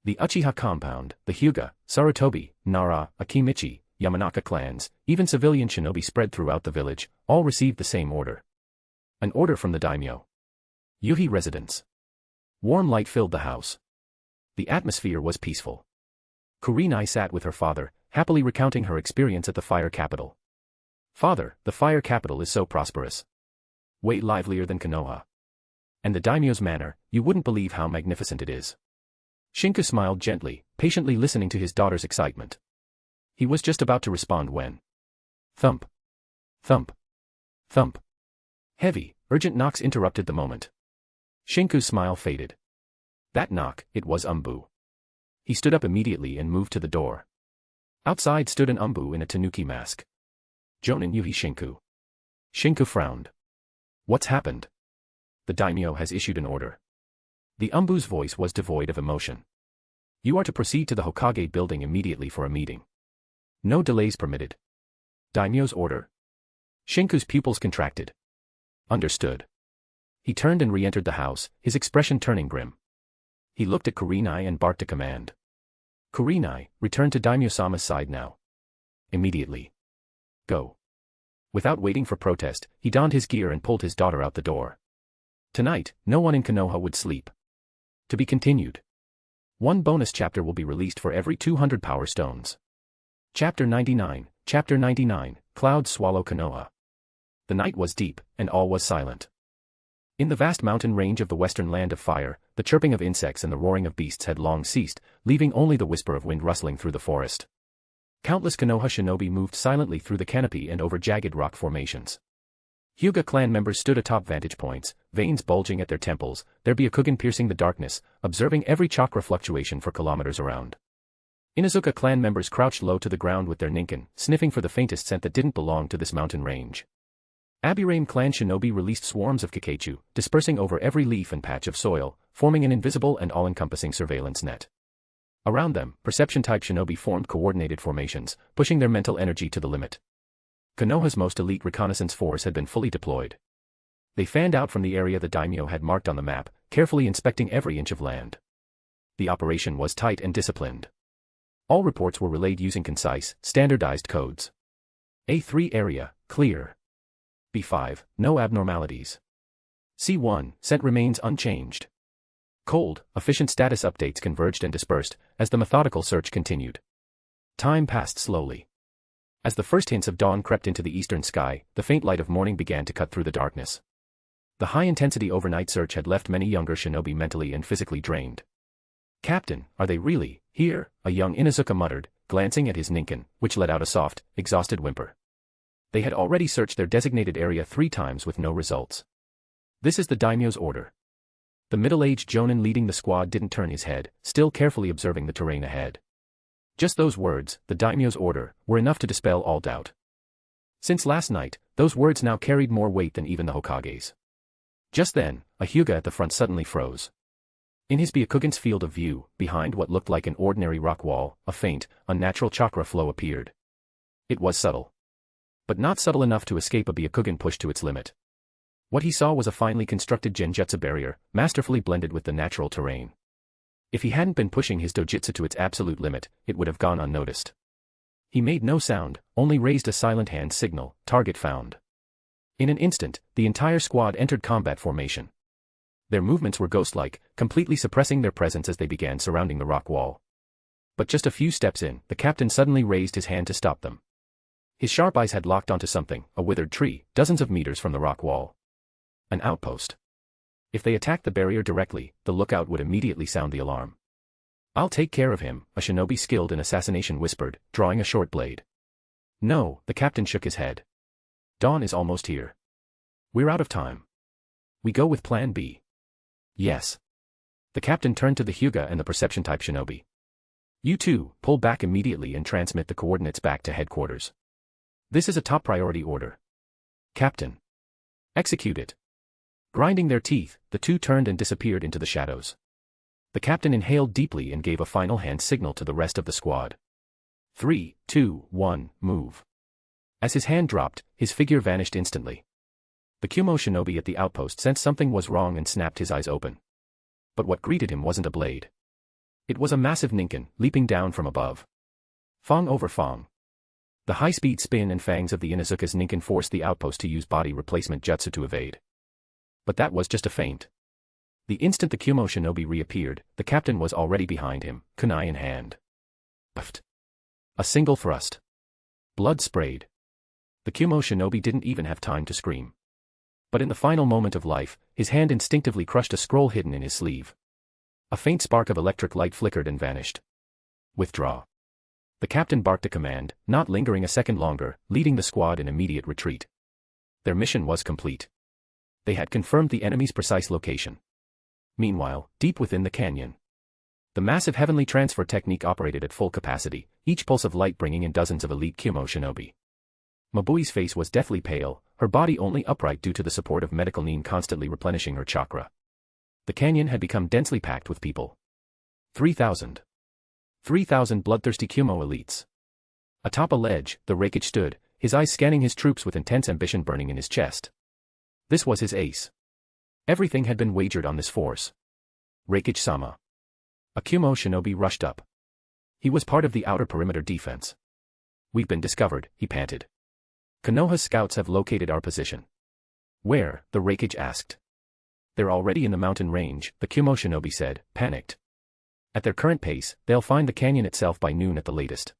The Uchiha compound, the Hyuga, Sarutobi, Nara, Akimichi, Yamanaka clans, even civilian shinobi spread throughout the village, all received the same order. An order from the daimyo. Yuhi residence. Warm light filled the house. The atmosphere was peaceful. Kurenai sat with her father, happily recounting her experience at the fire capital. Father, the fire capital is so prosperous. Way livelier than Konoha. And the daimyo's manor, you wouldn't believe how magnificent it is. Shinku smiled gently, patiently listening to his daughter's excitement. He was just about to respond when... Thump. Thump. Thump. Heavy, urgent knocks interrupted the moment. Shinku's smile faded. That knock, it was Umbu. He stood up immediately and moved to the door. Outside stood an Umbu in a tanuki mask. Jonin Yuhi Shinku. Shinku frowned. What's happened? The daimyo has issued an order. The Umbu's voice was devoid of emotion. You are to proceed to the Hokage building immediately for a meeting. No delays permitted. Daimyo's order. Shinku's pupils contracted. Understood. He turned and re-entered the house, his expression turning grim. He looked at Kurenai and barked a command. Kurenai, return to Daimyo-sama's side now. Immediately. Go. Without waiting for protest, he donned his gear and pulled his daughter out the door. Tonight, no one in Konoha would sleep. To be continued. One bonus chapter will be released for every 200 power stones. Chapter 99, Chapter 99, Clouds Swallow Konoha. The night was deep, and all was silent. In the vast mountain range of the western land of fire, the chirping of insects and the roaring of beasts had long ceased, leaving only the whisper of wind rustling through the forest. Countless Konoha shinobi moved silently through the canopy and over jagged rock formations. Hyuga clan members stood atop vantage points, veins bulging at their temples, their Byakugan piercing the darkness, observing every chakra fluctuation for kilometers around. Inuzuka clan members crouched low to the ground with their ninken, sniffing for the faintest scent that didn't belong to this mountain range. Abirame clan shinobi released swarms of Kikeichu, dispersing over every leaf and patch of soil, forming an invisible and all-encompassing surveillance net. Around them, perception-type shinobi formed coordinated formations, pushing their mental energy to the limit. Konoha's most elite reconnaissance force had been fully deployed. They fanned out from the area the daimyo had marked on the map, carefully inspecting every inch of land. The operation was tight and disciplined. All reports were relayed using concise, standardized codes. A3 area, clear. B5, no abnormalities. C1, scent remains unchanged. Cold, efficient status updates converged and dispersed, as the methodical search continued. Time passed slowly. As the first hints of dawn crept into the eastern sky, the faint light of morning began to cut through the darkness. The high-intensity overnight search had left many younger shinobi mentally and physically drained. Captain, are they really here? A young Inuzuka muttered, glancing at his ninken, which let out a soft, exhausted whimper. They had already searched their designated area 3 times with no results. This is the daimyo's order. The middle-aged jonin leading the squad didn't turn his head, still carefully observing the terrain ahead. Just those words, the daimyo's order, were enough to dispel all doubt. Since last night, those words now carried more weight than even the Hokage's. Just then, a Hyuga at the front suddenly froze. In his Byakugan's field of view, behind what looked like an ordinary rock wall, a faint, unnatural chakra flow appeared. It was subtle. But not subtle enough to escape a Byakugan push to its limit. What he saw was a finely constructed genjutsu barrier, masterfully blended with the natural terrain. If he hadn't been pushing his dojutsu to its absolute limit, it would have gone unnoticed. He made no sound, only raised a silent hand signal, target found. In an instant, the entire squad entered combat formation. Their movements were ghost-like, completely suppressing their presence as they began surrounding the rock wall. But just a few steps in, the captain suddenly raised his hand to stop them. His sharp eyes had locked onto something, a withered tree, dozens of meters from the rock wall. An outpost. If they attacked the barrier directly, the lookout would immediately sound the alarm. I'll take care of him, a shinobi skilled in assassination whispered, drawing a short blade. No, the captain shook his head. Dawn is almost here. We're out of time. We go with plan B. Yes. The captain turned to the Hyuga and the perception-type shinobi. You two, pull back immediately and transmit the coordinates back to headquarters. This is a top priority order. Captain. Execute it. Grinding their teeth, the two turned and disappeared into the shadows. The captain inhaled deeply and gave a final hand signal to the rest of the squad. 3, 2, 1, move. As his hand dropped, his figure vanished instantly. The Kumo shinobi at the outpost sensed something was wrong and snapped his eyes open. But what greeted him wasn't a blade. It was a massive ninken, leaping down from above. Fang over fang. The high-speed spin and fangs of the Inuzuka's ninken forced the outpost to use body replacement jutsu to evade. But that was just a feint. The instant the Kumo shinobi reappeared, the captain was already behind him, kunai in hand. Puffed. A single thrust. Blood sprayed. The Kumo shinobi didn't even have time to scream. But in the final moment of life, his hand instinctively crushed a scroll hidden in his sleeve. A faint spark of electric light flickered and vanished. Withdraw. The captain barked a command, not lingering a second longer, leading the squad in immediate retreat. Their mission was complete. They had confirmed the enemy's precise location. Meanwhile, deep within the canyon, the massive heavenly transfer technique operated at full capacity, each pulse of light bringing in dozens of elite Kyumo shinobi. Mabui's face was deathly pale, her body only upright due to the support of medical Nin constantly replenishing her chakra. The canyon had become densely packed with people. 3,000. 3,000 bloodthirsty Kyumo elites. Atop a ledge, the Reikage stood, his eyes scanning his troops with intense ambition burning in his chest. This was his ace. Everything had been wagered on this force. Reikage-sama. A Kyumo shinobi rushed up. He was part of the outer perimeter defense. We've been discovered, he panted. Konoha's scouts have located our position. Where? The Reikage asked. They're already in the mountain range, the Kyumo shinobi said, panicked. At their current pace, they'll find the canyon itself by noon at the latest.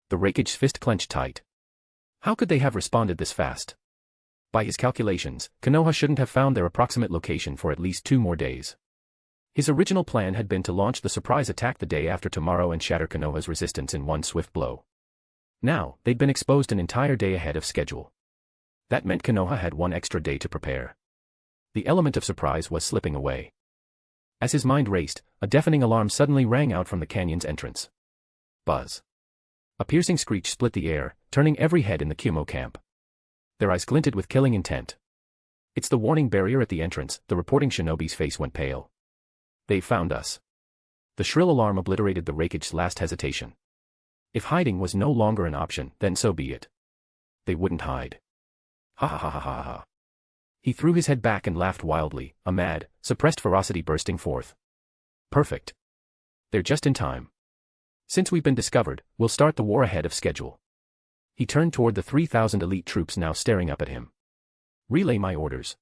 The Reikage's fist clenched tight. How could they have responded this fast? By his calculations, Konoha shouldn't have found their approximate location for at least 2 more days. His original plan had been to launch the surprise attack the day after tomorrow and shatter Konoha's resistance in one swift blow. Now, they'd been exposed an entire day ahead of schedule. That meant Konoha had 1 extra day to prepare. The element of surprise was slipping away. As his mind raced, a deafening alarm suddenly rang out from the canyon's entrance. Buzz. A piercing screech split the air, turning every head in the Kyumo camp. Their eyes glinted with killing intent. It's the warning barrier at the entrance, the reporting shinobi's face went pale. They found us. The shrill alarm obliterated the Reikage's last hesitation. If hiding was no longer an option, then so be it. They wouldn't hide. Ha ha ha ha ha ha. He threw his head back and laughed wildly, a mad, suppressed ferocity bursting forth. Perfect. They're just in time. Since we've been discovered, we'll start the war ahead of schedule. He turned toward the 3,000 elite troops now staring up at him. Relay my orders.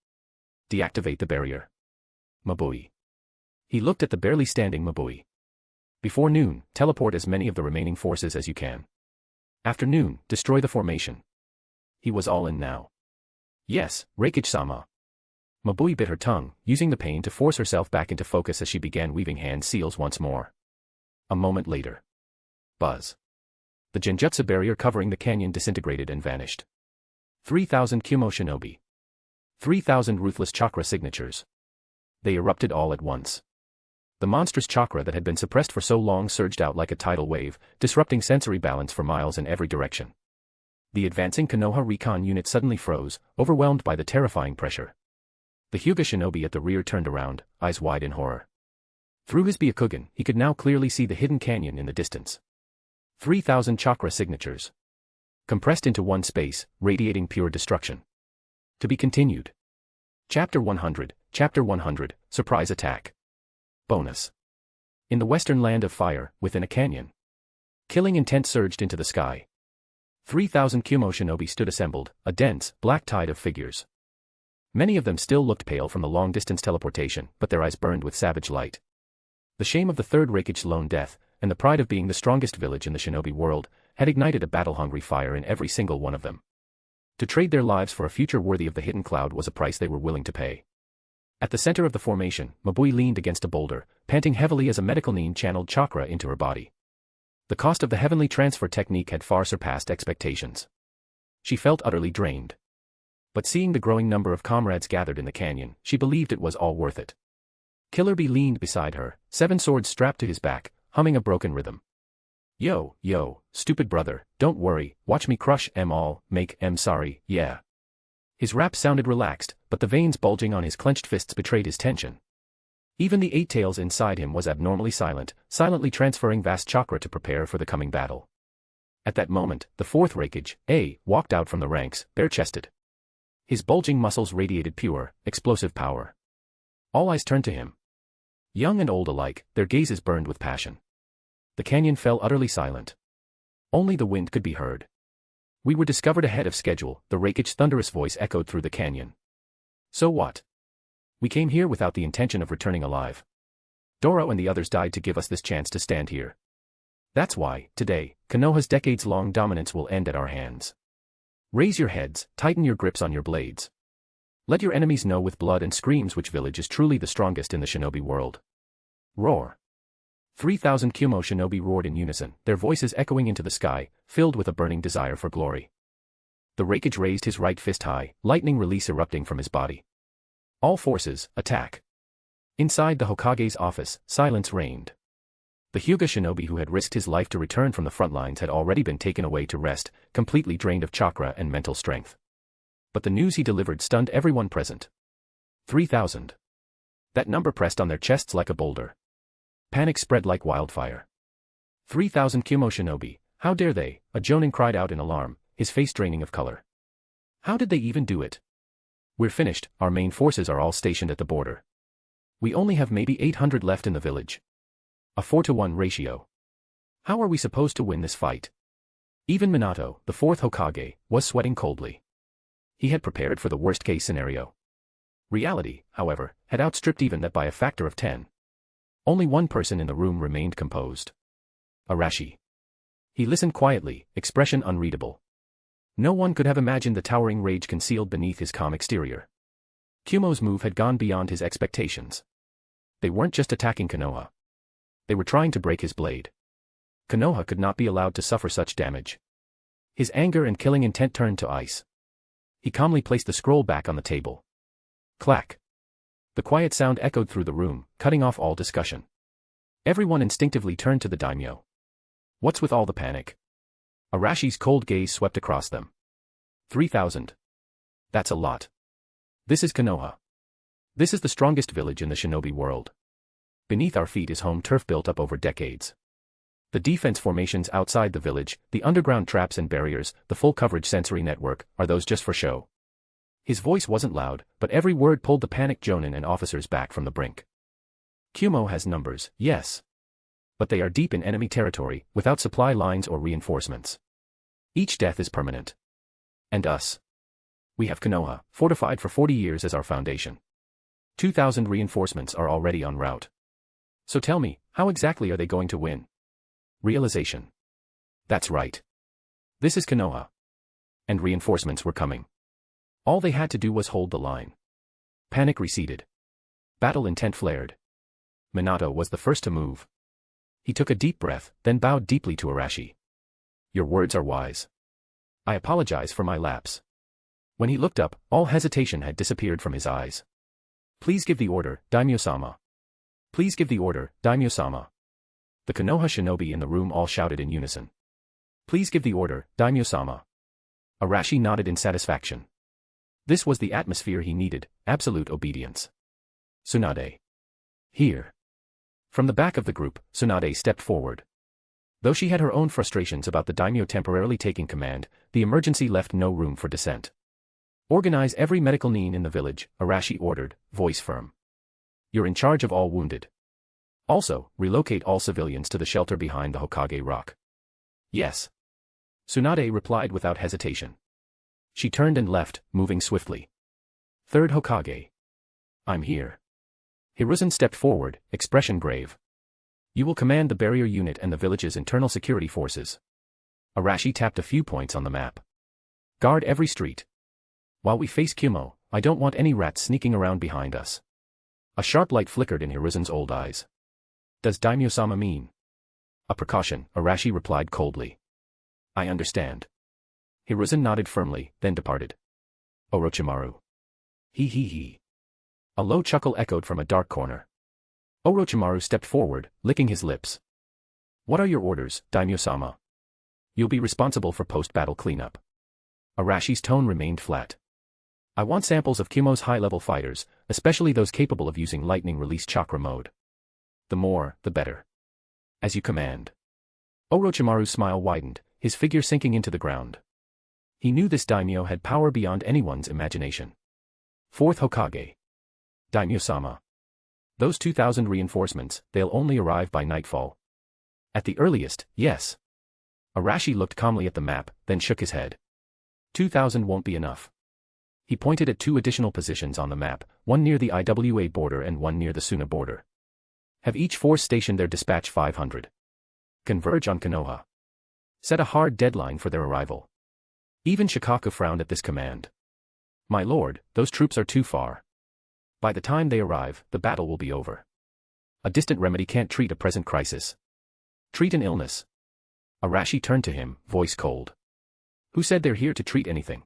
Deactivate the barrier. Mabui. He looked at the barely standing Mabui. Before noon, teleport as many of the remaining forces as you can. After noon, destroy the formation. He was all in now. Yes, Reikage-sama. Mabui bit her tongue, using the pain to force herself back into focus as she began weaving hand seals once more. A moment later. Buzz. The genjutsu barrier covering the canyon disintegrated and vanished. 3,000 Kyumo shinobi. 3,000 ruthless chakra signatures. They erupted all at once. The monstrous chakra that had been suppressed for so long surged out like a tidal wave, disrupting sensory balance for miles in every direction. The advancing Konoha recon unit suddenly froze, overwhelmed by the terrifying pressure. The Hyuga shinobi at the rear turned around, eyes wide in horror. Through his Byakugan, he could now clearly see the hidden canyon in the distance. 3,000 chakra signatures. Compressed into one space, radiating pure destruction. To be continued. Chapter 100, Surprise Attack. Bonus. In the western land of fire, within a canyon. Killing intent surged into the sky. 3,000 Kyumo shinobi stood assembled, a dense, black tide of figures. Many of them still looked pale from the long-distance teleportation, but their eyes burned with savage light. The shame of the third Reikage's lone death, and the pride of being the strongest village in the shinobi world, had ignited a battle-hungry fire in every single one of them. To trade their lives for a future worthy of the hidden cloud was a price they were willing to pay. At the center of the formation, Mabui leaned against a boulder, panting heavily as a medical Nin channeled chakra into her body. The cost of the heavenly transfer technique had far surpassed expectations. She felt utterly drained. But seeing the growing number of comrades gathered in the canyon, she believed it was all worth it. Killer Bee leaned beside her, 7 swords strapped to his back, humming a broken rhythm. Yo, stupid brother, don't worry, watch me crush 'em all, make 'em sorry, yeah. His rap sounded relaxed, but the veins bulging on his clenched fists betrayed his tension. Even the 8 tails inside him was abnormally silent, silently transferring vast chakra to prepare for the coming battle. At that moment, the 4th Reikage, walked out from the ranks, bare-chested. His bulging muscles radiated pure, explosive power. All eyes turned to him. Young and old alike, their gazes burned with passion. The canyon fell utterly silent. Only the wind could be heard. We were discovered ahead of schedule, the Reikage's thunderous voice echoed through the canyon. So what? We came here without the intention of returning alive. Doro and the others died to give us this chance to stand here. That's why, today, Konoha's decades-long dominance will end at our hands. Raise your heads, tighten your grips on your blades. Let your enemies know with blood and screams which village is truly the strongest in the shinobi world. Roar. 3,000 Kyumo shinobi roared in unison, their voices echoing into the sky, filled with a burning desire for glory. The Raikage raised his right fist high, lightning release erupting from his body. All forces, attack. Inside the Hokage's office, silence reigned. The Hyuga shinobi who had risked his life to return from the front lines had already been taken away to rest, completely drained of chakra and mental strength. But the news he delivered stunned everyone present. 3,000. That number pressed on their chests like a boulder. Panic spread like wildfire. 3,000 Kyumo shinobi, how dare they? A Jonin cried out in alarm, his face draining of color. How did they even do it? We're finished, our main forces are all stationed at the border. We only have maybe 800 left in the village. A 4-to-1 ratio. How are we supposed to win this fight? Even Minato, the fourth Hokage, was sweating coldly. He had prepared for the worst-case scenario. Reality, however, had outstripped even that by a factor of 10. Only one person in the room remained composed. Arashi. He listened quietly, expression unreadable. No one could have imagined the towering rage concealed beneath his calm exterior. Kyumo's move had gone beyond his expectations. They weren't just attacking Konoha. They were trying to break his blade. Konoha could not be allowed to suffer such damage. His anger and killing intent turned to ice. He calmly placed the scroll back on the table. Clack. The quiet sound echoed through the room, cutting off all discussion. Everyone instinctively turned to the daimyo. What's with all the panic? Arashi's cold gaze swept across them. 3,000. That's a lot. This is Konoha. This is the strongest village in the shinobi world. Beneath our feet is home turf built up over decades. The defense formations outside the village, the underground traps and barriers, the full coverage sensory network, are those just for show? His voice wasn't loud, but every word pulled the panicked jonin and officers back from the brink. Kyumo has numbers, yes. But they are deep in enemy territory, without supply lines or reinforcements. Each death is permanent. And us. We have Konoha, fortified for 40 years as our foundation. 2,000 reinforcements are already en route. So tell me, how exactly are they going to win? Realization. That's right. This is Konoha. And reinforcements were coming. All they had to do was hold the line. Panic receded. Battle intent flared. Minato was the first to move. He took a deep breath, then bowed deeply to Arashi. Your words are wise. I apologize for my lapse. When he looked up, all hesitation had disappeared from his eyes. Please give the order, Daimyo-sama. Please give the order, Daimyo-sama. The Konoha shinobi in the room all shouted in unison. Please give the order, Daimyo-sama. Arashi nodded in satisfaction. This was the atmosphere he needed, absolute obedience. Tsunade. Here. From the back of the group, Tsunade stepped forward. Though she had her own frustrations about the daimyo temporarily taking command, the emergency left no room for dissent. Organize every medical nin in the village, Arashi ordered, voice firm. You're in charge of all wounded. Also, relocate all civilians to the shelter behind the Hokage Rock. Yes. Tsunade replied without hesitation. She turned and left, moving swiftly. Third Hokage. I'm here. Hiruzen stepped forward, expression grave. You will command the barrier unit and the village's internal security forces. Arashi tapped a few points on the map. Guard every street. While we face Kyumo, I don't want any rats sneaking around behind us. A sharp light flickered in Hiruzen's old eyes. Does Daimyo-sama mean? A precaution, Arashi replied coldly. I understand. Hiruzen nodded firmly, then departed. Orochimaru. He. A low chuckle echoed from a dark corner. Orochimaru stepped forward, licking his lips. What are your orders, Daimyo-sama? You'll be responsible for post-battle cleanup. Arashi's tone remained flat. I want samples of Kyumo's high-level fighters, especially those capable of using lightning-release chakra mode. The more, the better. As you command. Orochimaru's smile widened, his figure sinking into the ground. He knew this daimyo had power beyond anyone's imagination. Fourth Hokage. Daimyo-sama. Those 2,000 reinforcements, they'll only arrive by nightfall. At the earliest, yes. Arashi looked calmly at the map, then shook his head. 2,000 won't be enough. He pointed at 2 additional positions on the map, one near the IWA border and one near the Suna border. Have each force stationed their dispatch 500. Converge on Konoha. Set a hard deadline for their arrival. Even Shikaku frowned at this command. My lord, those troops are too far. By the time they arrive, the battle will be over. A distant remedy can't treat a present crisis. Treat an illness. Arashi turned to him, voice cold. Who said they're here to treat anything?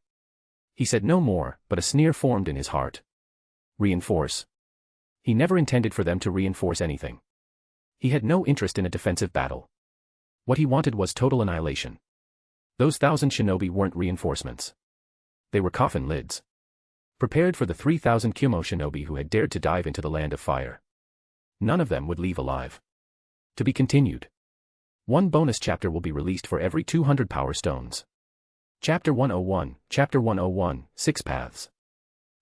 He said no more, but a sneer formed in his heart. Reinforce. He never intended for them to reinforce anything. He had no interest in a defensive battle. What he wanted was total annihilation. Those 1,000 shinobi weren't reinforcements. They were coffin lids. Prepared for the 3,000 Kyumo shinobi who had dared to dive into the land of fire. None of them would leave alive. To be continued. One bonus chapter will be released for every 200 power stones. Chapter 101, Chapter 101, 6 Paths.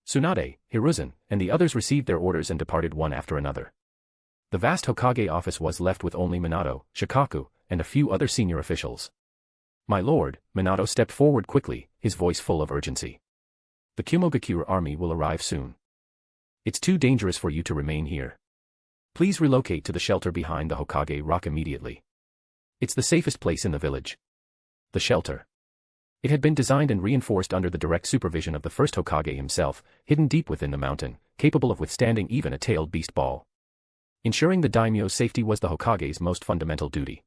Tsunade, Hiruzen, and the others received their orders and departed one after another. The vast Hokage office was left with only Minato, Shikaku, and a few other senior officials. My lord, Minato stepped forward quickly, his voice full of urgency. The Kumogakure army will arrive soon. It's too dangerous for you to remain here. Please relocate to the shelter behind the Hokage rock immediately. It's the safest place in the village. The shelter. It had been designed and reinforced under the direct supervision of the first Hokage himself, hidden deep within the mountain, capable of withstanding even a tailed beast ball. Ensuring the daimyo's safety was the Hokage's most fundamental duty.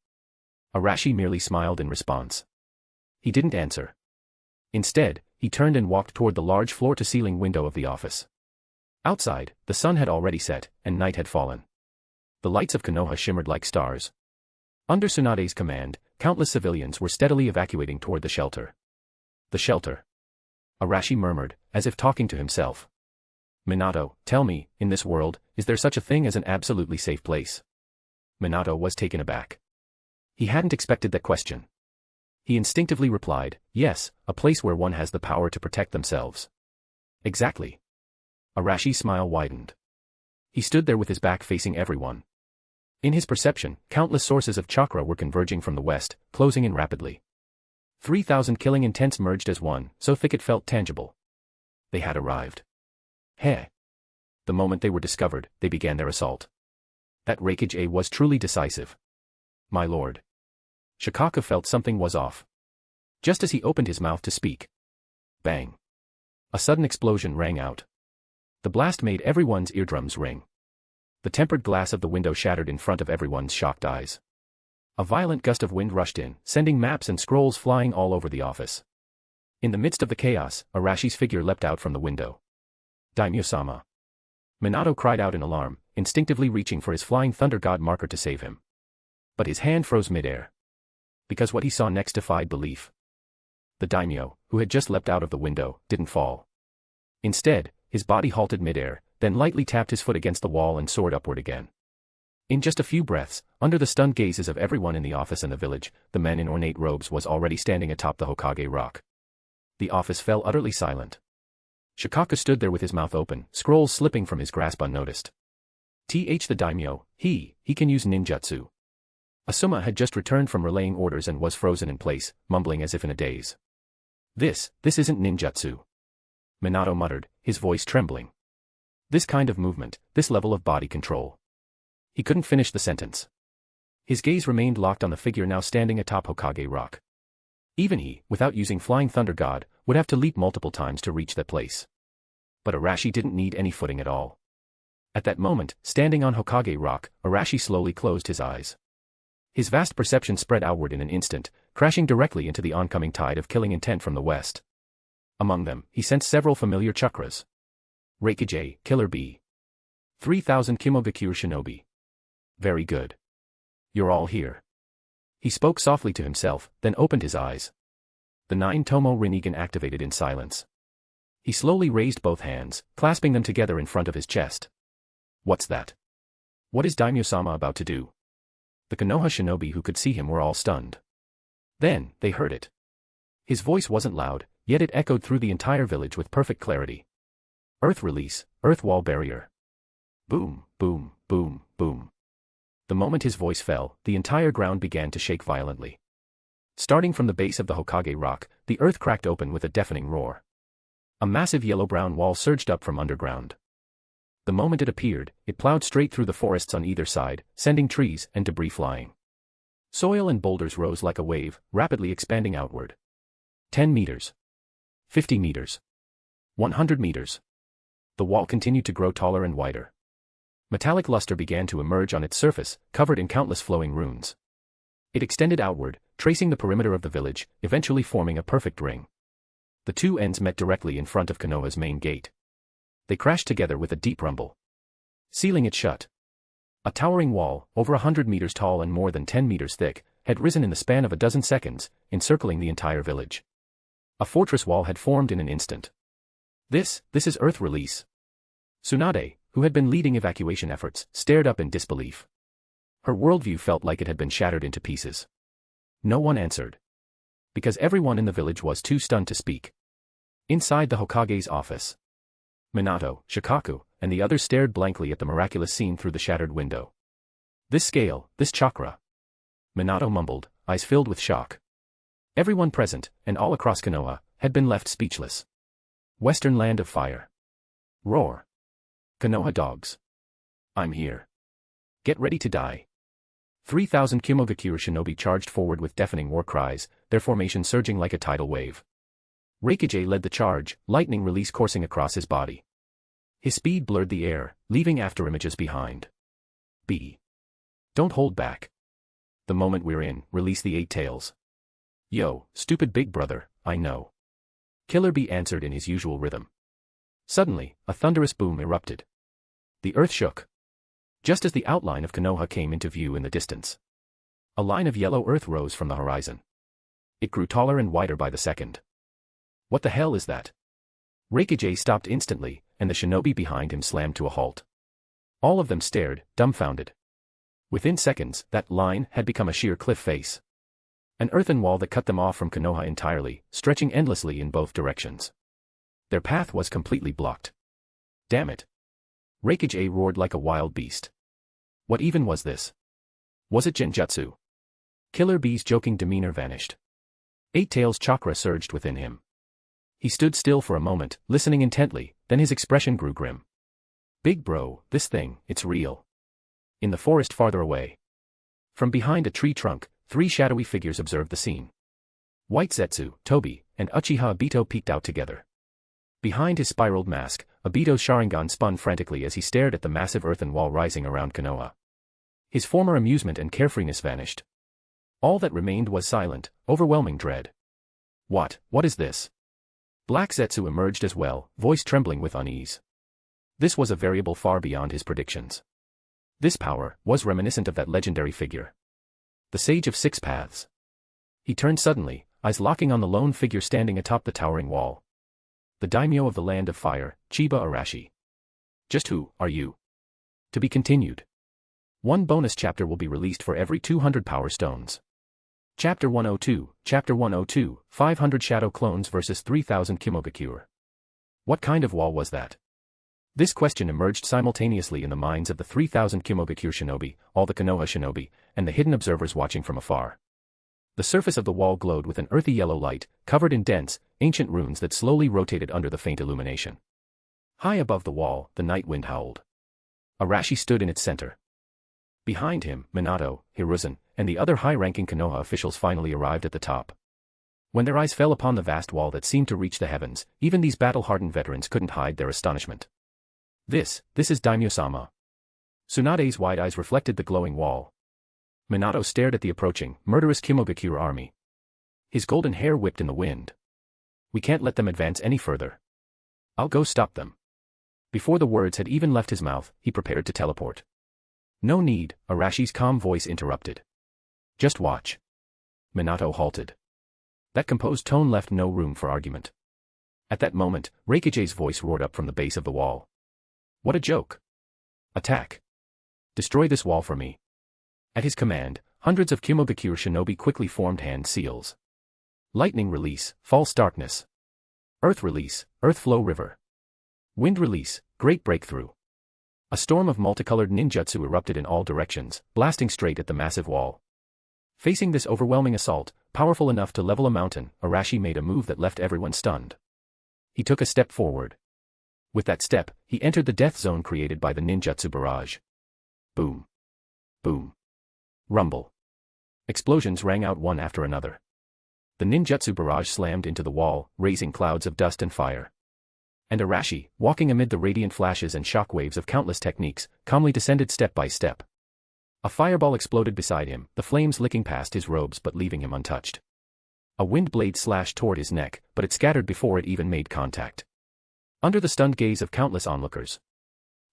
Arashi merely smiled in response. He didn't answer. Instead, he turned and walked toward the large floor-to-ceiling window of the office. Outside, the sun had already set, and night had fallen. The lights of Konoha shimmered like stars. Under Tsunade's command, countless civilians were steadily evacuating toward the shelter. The shelter. Arashi murmured, as if talking to himself. Minato, tell me, in this world, is there such a thing as an absolutely safe place? Minato was taken aback. He hadn't expected that question. He instinctively replied, yes, a place where one has the power to protect themselves. Exactly. Arashi's smile widened. He stood there with his back facing everyone. In his perception, countless sources of chakra were converging from the west, closing in rapidly. 3,000 killing intents merged as one, so thick it felt tangible. They had arrived. Heh. The moment they were discovered, they began their assault. That Reikage was truly decisive. My lord. Shikaku felt something was off. Just as he opened his mouth to speak. Bang. A sudden explosion rang out. The blast made everyone's eardrums ring. The tempered glass of the window shattered in front of everyone's shocked eyes. A violent gust of wind rushed in, sending maps and scrolls flying all over the office. In the midst of the chaos, Arashi's figure leapt out from the window. Daimyo-sama. Minato cried out in alarm, instinctively reaching for his flying thunder god marker to save him. But his hand froze midair. Because what he saw next defied belief. The daimyo, who had just leapt out of the window, didn't fall. Instead, his body halted midair, then lightly tapped his foot against the wall and soared upward again. In just a few breaths, under the stunned gazes of everyone in the office and the village, the man in ornate robes was already standing atop the Hokage rock. The office fell utterly silent. Shikaku stood there with his mouth open, scrolls slipping from his grasp unnoticed. The daimyo, he can use ninjutsu. Asuma had just returned from relaying orders and was frozen in place, mumbling as if in a daze. This isn't ninjutsu. Minato muttered, his voice trembling. This kind of movement, this level of body control. He couldn't finish the sentence. His gaze remained locked on the figure now standing atop Hokage rock. Even he, without using Flying Thunder God, would have to leap multiple times to reach that place. But Arashi didn't need any footing at all. At that moment, standing on Hokage rock, Arashi slowly closed his eyes. His vast perception spread outward in an instant, crashing directly into the oncoming tide of killing intent from the west. Among them, he sensed several familiar chakras. Reikage, Killer Bee. 3,000 Kimogakure Shinobi. Very good. You're all here. He spoke softly to himself, then opened his eyes. The Nine-Tomoe Rinnegan activated in silence. He slowly raised both hands, clasping them together in front of his chest. What's that? What is Daimyo-sama about to do? The Konoha shinobi who could see him were all stunned. Then, they heard it. His voice wasn't loud, yet it echoed through the entire village with perfect clarity. Earth release, earth wall barrier. Boom, boom, boom, boom. The moment his voice fell, the entire ground began to shake violently. Starting from the base of the Hokage rock, the earth cracked open with a deafening roar. A massive yellow-brown wall surged up from underground. The moment it appeared, it plowed straight through the forests on either side, sending trees and debris flying. Soil and boulders rose like a wave, rapidly expanding outward. 10 meters. 50 meters. 100 meters. The wall continued to grow taller and wider. Metallic luster began to emerge on its surface, covered in countless flowing runes. It extended outward, tracing the perimeter of the village, eventually forming a perfect ring. The two ends met directly in front of Konoha's main gate. They crashed together with a deep rumble, sealing it shut. A towering wall, over 100 meters tall and more than 10 meters thick, had risen in the span of a dozen seconds, encircling the entire village. A fortress wall had formed in an instant. This is Earth release. Tsunade, who had been leading evacuation efforts, stared up in disbelief. Her worldview felt like it had been shattered into pieces. No one answered, because everyone in the village was too stunned to speak. Inside the Hokage's office, Minato, Shikaku, and the others stared blankly at the miraculous scene through the shattered window. This scale, this chakra. Minato mumbled, eyes filled with shock. Everyone present, and all across Konoha, had been left speechless. Western land of fire. Roar. Konoha dogs. I'm here. Get ready to die. 3,000 Kumogakure shinobi charged forward with deafening war cries, their formation surging like a tidal wave. Reikage led the charge, lightning release coursing across his body. His speed blurred the air, leaving afterimages behind. B. Don't hold back. The moment we're in, release the 8 tails. Yo, stupid big brother, I know. Killer Bee answered in his usual rhythm. Suddenly, a thunderous boom erupted. The earth shook. Just as the outline of Konoha came into view in the distance, a line of yellow earth rose from the horizon. It grew taller and wider by the second. What the hell is that? Reikage stopped instantly, and the shinobi behind him slammed to a halt. All of them stared, dumbfounded. Within seconds, that line had become a sheer cliff face. An earthen wall that cut them off from Konoha entirely, stretching endlessly in both directions. Their path was completely blocked. Damn it. Reikage roared like a wild beast. What even was this? Was it genjutsu? Killer Bee's joking demeanor vanished. 8 Tails chakra surged within him. He stood still for a moment, listening intently, then his expression grew grim. Big bro, this thing, it's real. In the forest farther away, from behind a tree trunk, 3 shadowy figures observed the scene. White Zetsu, Tobi, and Uchiha Obito peeked out together. Behind his spiraled mask, Obito's Sharingan spun frantically as he stared at the massive earthen wall rising around Konoha. His former amusement and carefreeness vanished. All that remained was silent, overwhelming dread. What is this? Black Zetsu emerged as well, voice trembling with unease. This was a variable far beyond his predictions. This power was reminiscent of that legendary figure, the Sage of 6 Paths. He turned suddenly, eyes locking on the lone figure standing atop the towering wall. The Daimyo of the Land of Fire, Chiba Arashi. Just who are you? To be continued. One bonus chapter will be released for every 200 Power Stones. Chapter 102, 500 Shadow Clones vs 3,000 Kumogakure. What kind of wall was that? This question emerged simultaneously in the minds of the 3,000 Kumogakure shinobi, all the Konoha shinobi, and the hidden observers watching from afar. The surface of the wall glowed with an earthy yellow light, covered in dense, ancient runes that slowly rotated under the faint illumination. High above the wall, the night wind howled. Arashi stood in its center. Behind him, Minato, Hiruzen, and the other high-ranking Konoha officials finally arrived at the top. When their eyes fell upon the vast wall that seemed to reach the heavens, even these battle-hardened veterans couldn't hide their astonishment. This is Daimyo-sama. Tsunade's wide eyes reflected the glowing wall. Minato stared at the approaching, murderous Kumogakure army. His golden hair whipped in the wind. We can't let them advance any further. I'll go stop them. Before the words had even left his mouth, he prepared to teleport. No need, Arashi's calm voice interrupted. Just watch. Minato halted. That composed tone left no room for argument. At that moment, Reikage's voice roared up from the base of the wall. What a joke. Attack. Destroy this wall for me. At his command, hundreds of Kumogakure shinobi quickly formed hand seals. Lightning release, false darkness. Earth release, earth flow river. Wind release, great breakthrough. A storm of multicolored ninjutsu erupted in all directions, blasting straight at the massive wall. Facing this overwhelming assault, powerful enough to level a mountain, Arashi made a move that left everyone stunned. He took a step forward. With that step, he entered the death zone created by the ninjutsu barrage. Boom. Boom. Rumble. Explosions rang out one after another. The ninjutsu barrage slammed into the wall, raising clouds of dust and fire. And Arashi, walking amid the radiant flashes and shockwaves of countless techniques, calmly descended step by step. A fireball exploded beside him, the flames licking past his robes but leaving him untouched. A wind blade slashed toward his neck, but it scattered before it even made contact. Under the stunned gaze of countless onlookers,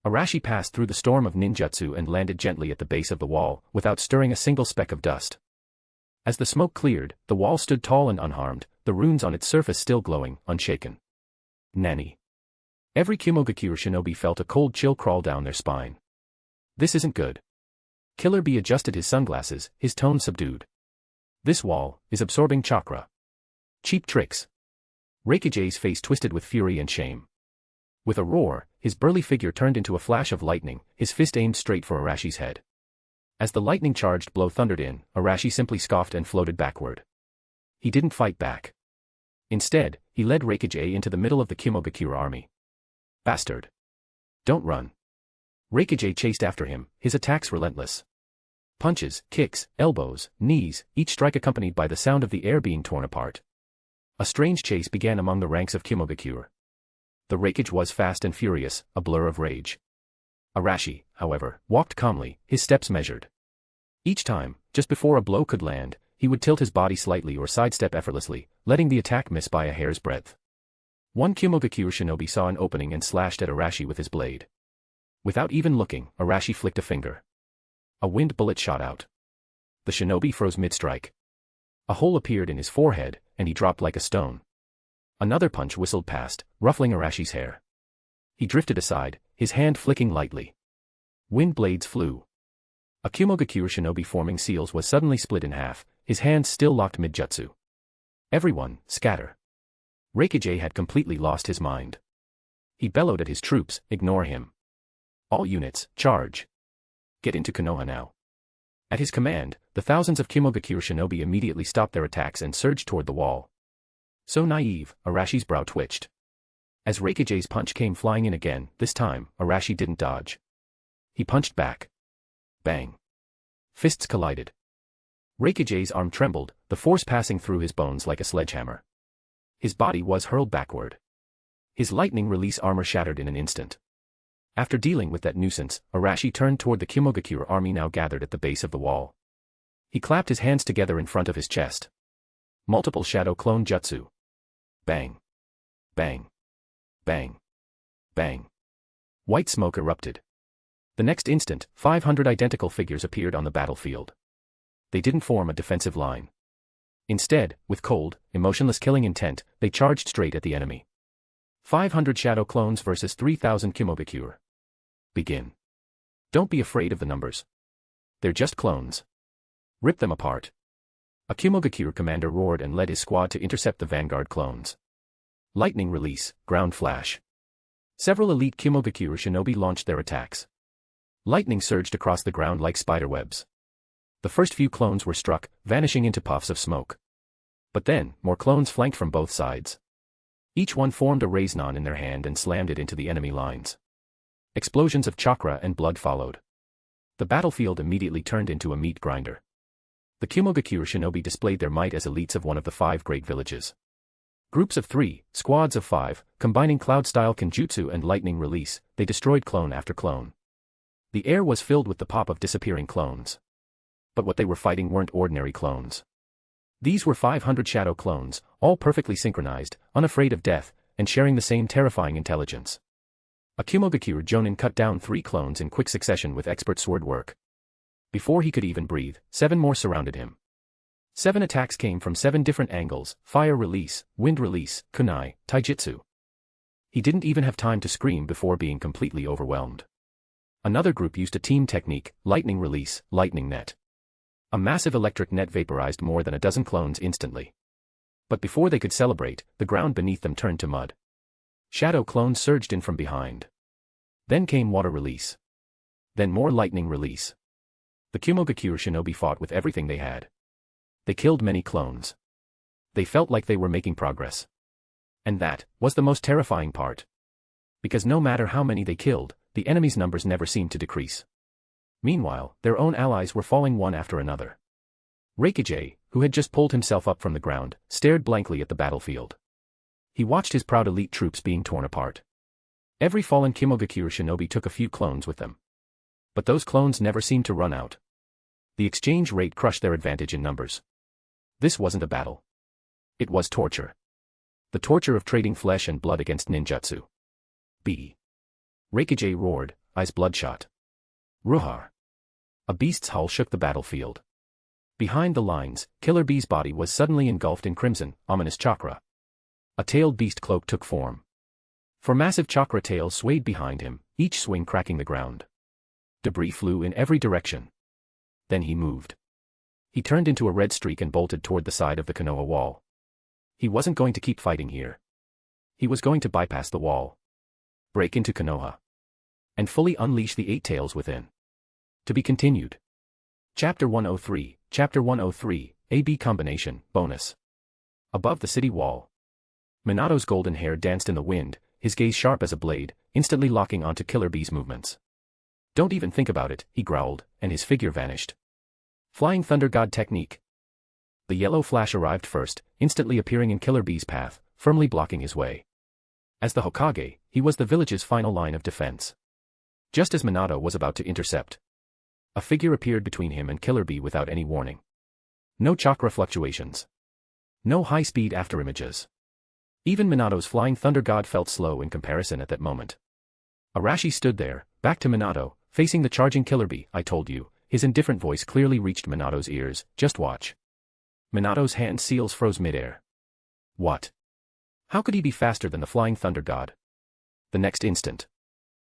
Arashi passed through the storm of ninjutsu and landed gently at the base of the wall, without stirring a single speck of dust. As the smoke cleared, the wall stood tall and unharmed, the runes on its surface still glowing, unshaken. Nani. Every Kumogakure shinobi felt a cold chill crawl down their spine. This isn't good. Killer Bee adjusted his sunglasses, his tone subdued. This wall is absorbing chakra. Cheap tricks. Reikige's face twisted with fury and shame. With a roar, his burly figure turned into a flash of lightning, his fist aimed straight for Arashi's head. As the lightning-charged blow thundered in, Arashi simply scoffed and floated backward. He didn't fight back. Instead, he led Reikige into the middle of the Kumogakure army. Bastard. Don't run. Reikige chased after him, his attacks relentless. Punches, kicks, elbows, knees, each strike accompanied by the sound of the air being torn apart. A strange chase began among the ranks of Kumogakure. The Reikige was fast and furious, a blur of rage. Arashi, however, walked calmly, his steps measured. Each time, just before a blow could land, he would tilt his body slightly or sidestep effortlessly, letting the attack miss by a hair's breadth. One Kumogakure shinobi saw an opening and slashed at Arashi with his blade. Without even looking, Arashi flicked a finger. A wind bullet shot out. The shinobi froze mid-strike. A hole appeared in his forehead, and he dropped like a stone. Another punch whistled past, ruffling Arashi's hair. He drifted aside, his hand flicking lightly. Wind blades flew. A Kumogakure shinobi forming seals was suddenly split in half, his hands still locked mid-jutsu. Everyone, scatter. Reikige had completely lost his mind. He bellowed at his troops, ignore him. All units, charge. Get into Konoha now. At his command, the thousands of Kumogakure shinobi immediately stopped their attacks and surged toward the wall. So naive, Arashi's brow twitched. As Reikige's punch came flying in again, this time, Arashi didn't dodge. He punched back. Bang. Fists collided. Reikige's arm trembled, the force passing through his bones like a sledgehammer. His body was hurled backward. His lightning release armor shattered in an instant. After dealing with that nuisance, Arashi turned toward the Kumogakure army now gathered at the base of the wall. He clapped his hands together in front of his chest. Multiple shadow clone jutsu. Bang. Bang. Bang. Bang. White smoke erupted. The next instant, 500 identical figures appeared on the battlefield. They didn't form a defensive line. Instead, with cold, emotionless killing intent, they charged straight at the enemy. 500 shadow clones versus 3,000 Kumogakure. Begin. Don't be afraid of the numbers. They're just clones. Rip them apart. A Kumogakure commander roared and led his squad to intercept the vanguard clones. Lightning release, ground flash. Several elite Kumogakure shinobi launched their attacks. Lightning surged across the ground like spiderwebs. The first few clones were struck, vanishing into puffs of smoke. But then, more clones flanked from both sides. Each one formed a raisonnon in their hand and slammed it into the enemy lines. Explosions of chakra and blood followed. The battlefield immediately turned into a meat grinder. The Kumogakure shinobi displayed their might as elites of one of the 5 great villages. Groups of 3, squads of 5, combining cloud-style kenjutsu and lightning release, they destroyed clone after clone. The air was filled with the pop of disappearing clones. But what they were fighting weren't ordinary clones. These were 500 shadow clones, all perfectly synchronized, unafraid of death, and sharing the same terrifying intelligence. A Kumogakure jonin cut down 3 clones in quick succession with expert sword work. Before he could even breathe, 7 more surrounded him. 7 attacks came from 7 different angles: fire release, wind release, kunai, taijutsu. He didn't even have time to scream before being completely overwhelmed. Another group used a team technique: lightning release, lightning net. A massive electric net vaporized more than a dozen clones instantly. But before they could celebrate, the ground beneath them turned to mud. Shadow clones surged in from behind. Then came water release. Then more lightning release. The Kumogakure shinobi fought with everything they had. They killed many clones. They felt like they were making progress. And that was the most terrifying part. Because no matter how many they killed, the enemy's numbers never seemed to decrease. Meanwhile, their own allies were falling one after another. Reikige, who had just pulled himself up from the ground, stared blankly at the battlefield. He watched his proud elite troops being torn apart. Every fallen Kimogakure shinobi took a few clones with them. But those clones never seemed to run out. The exchange rate crushed their advantage in numbers. This wasn't a battle. It was torture. The torture of trading flesh and blood against ninjutsu. B. Reikage roared, eyes bloodshot. Ruhar. A beast's howl shook the battlefield. Behind the lines, Killer Bee's body was suddenly engulfed in crimson, ominous chakra. A tailed beast cloak took form. Four massive chakra tails swayed behind him, each swing cracking the ground. Debris flew in every direction. Then he moved. He turned into a red streak and bolted toward the side of the Konoha wall. He wasn't going to keep fighting here. He was going to bypass the wall. Break into Konoha. And fully unleash the eight tails within. To be continued. Chapter 103, Chapter 103, AB Combination, Bonus. Above the city wall. Minato's golden hair danced in the wind, his gaze sharp as a blade, instantly locking onto Killer Bee's movements. Don't even think about it, he growled, and his figure vanished. Flying Thunder God technique. The yellow flash arrived first, instantly appearing in Killer Bee's path, firmly blocking his way. As the Hokage, he was the village's final line of defense. Just as Minato was about to intercept, a figure appeared between him and Killer Bee without any warning. No chakra fluctuations. No high-speed afterimages. Even Minato's Flying Thunder God felt slow in comparison at that moment. Arashi stood there, back to Minato, facing the charging Killer Bee. I told you, his indifferent voice clearly reached Minato's ears, just watch. Minato's hand seals froze midair. What? How could he be faster than the Flying Thunder God? The next instant.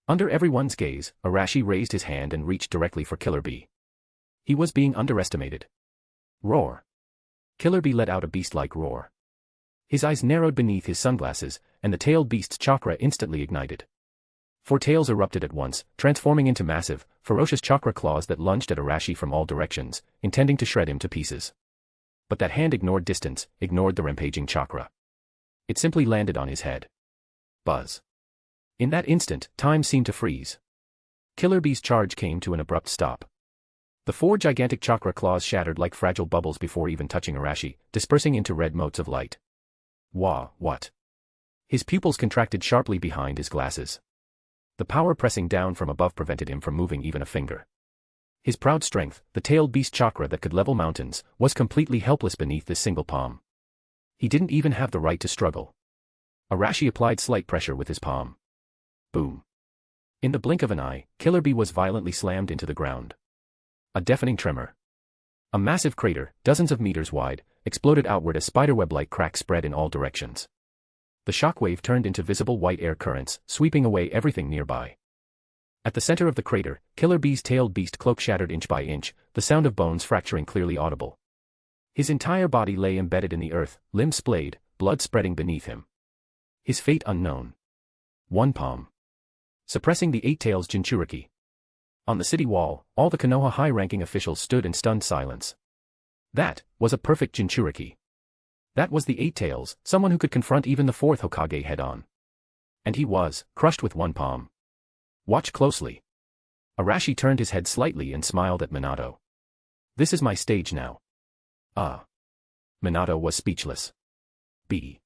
Under everyone's gaze, Arashi raised his hand and reached directly for Killer Bee. He was being underestimated. Roar. Killer Bee let out a beast-like roar. His eyes narrowed beneath his sunglasses, and the tailed beast's chakra instantly ignited. Four tails erupted at once, transforming into massive, ferocious chakra claws that lunged at Arashi from all directions, intending to shred him to pieces. But that hand ignored distance, ignored the rampaging chakra. It simply landed on his head. Buzz. In that instant, time seemed to freeze. Killer Bee's charge came to an abrupt stop. The four gigantic chakra claws shattered like fragile bubbles before even touching Arashi, dispersing into red motes of light. Wah, what? His pupils contracted sharply behind his glasses. The power pressing down from above prevented him from moving even a finger. His proud strength, the tailed beast chakra that could level mountains, was completely helpless beneath this single palm. He didn't even have the right to struggle. Arashi applied slight pressure with his palm. Boom. In the blink of an eye, Killer Bee was violently slammed into the ground. A deafening tremor. A massive crater, dozens of meters wide, exploded outward as spiderweb-like cracks spread in all directions. The shockwave turned into visible white air currents, sweeping away everything nearby. At the center of the crater, Killer Bee's tailed beast cloak shattered inch by inch, the sound of bones fracturing clearly audible. His entire body lay embedded in the earth, limbs splayed, blood spreading beneath him. His fate unknown. One palm. Suppressing the eight tails Jinchuriki. On the city wall, all the Konoha high-ranking officials stood in stunned silence. That was a perfect Jinchuriki. That was the eight tails, someone who could confront even the fourth Hokage head-on. And he was, crushed with one palm. Watch closely. Arashi turned his head slightly and smiled at Minato. This is my stage now. Minato was speechless. B.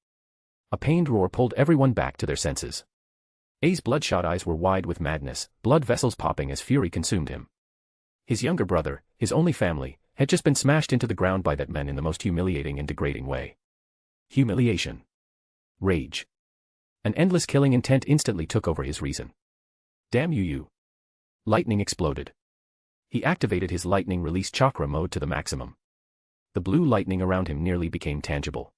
A pained roar pulled everyone back to their senses. A's bloodshot eyes were wide with madness, blood vessels popping as fury consumed him. His younger brother, his only family, had just been smashed into the ground by that man in the most humiliating and degrading way. Humiliation. Rage. An endless killing intent instantly took over his reason. Damn you. Lightning exploded. He activated his lightning release chakra mode to the maximum. The blue lightning around him nearly became tangible.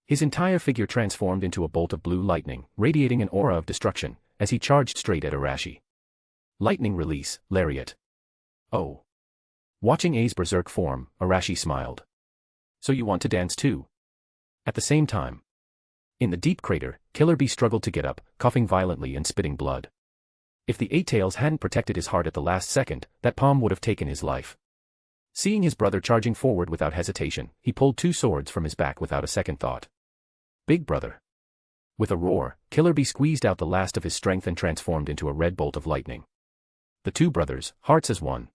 His entire figure transformed into a bolt of blue lightning, radiating an aura of destruction, as he charged straight at Arashi. Lightning release, lariat. Oh. Watching A's berserk form, Arashi smiled. So you want to dance too? At the same time. In the deep crater, Killer Bee struggled to get up, coughing violently and spitting blood. If the eight tails hadn't protected his heart at the last second, that palm would have taken his life. Seeing his brother charging forward without hesitation, he pulled two swords from his back without a second thought. Big brother. With a roar, Killer Bee squeezed out the last of his strength and transformed into a red bolt of lightning. The two brothers, hearts as one.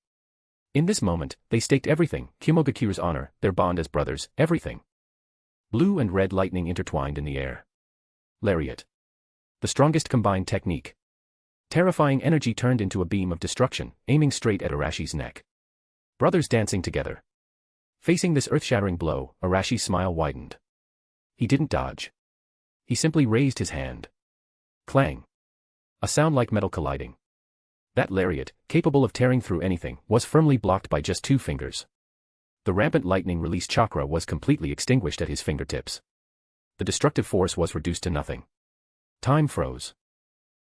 In this moment, they staked everything, Kimogakure's honor, their bond as brothers, everything. Blue and red lightning intertwined in the air. Lariat. The strongest combined technique. Terrifying energy turned into a beam of destruction, aiming straight at Arashi's neck. Brothers dancing together. Facing this earth-shattering blow, Arashi's smile widened. He didn't dodge. He simply raised his hand. Clang. A sound like metal colliding. That lariat, capable of tearing through anything, was firmly blocked by just 2 fingers. The rampant lightning release chakra was completely extinguished at his fingertips. The destructive force was reduced to nothing. Time froze.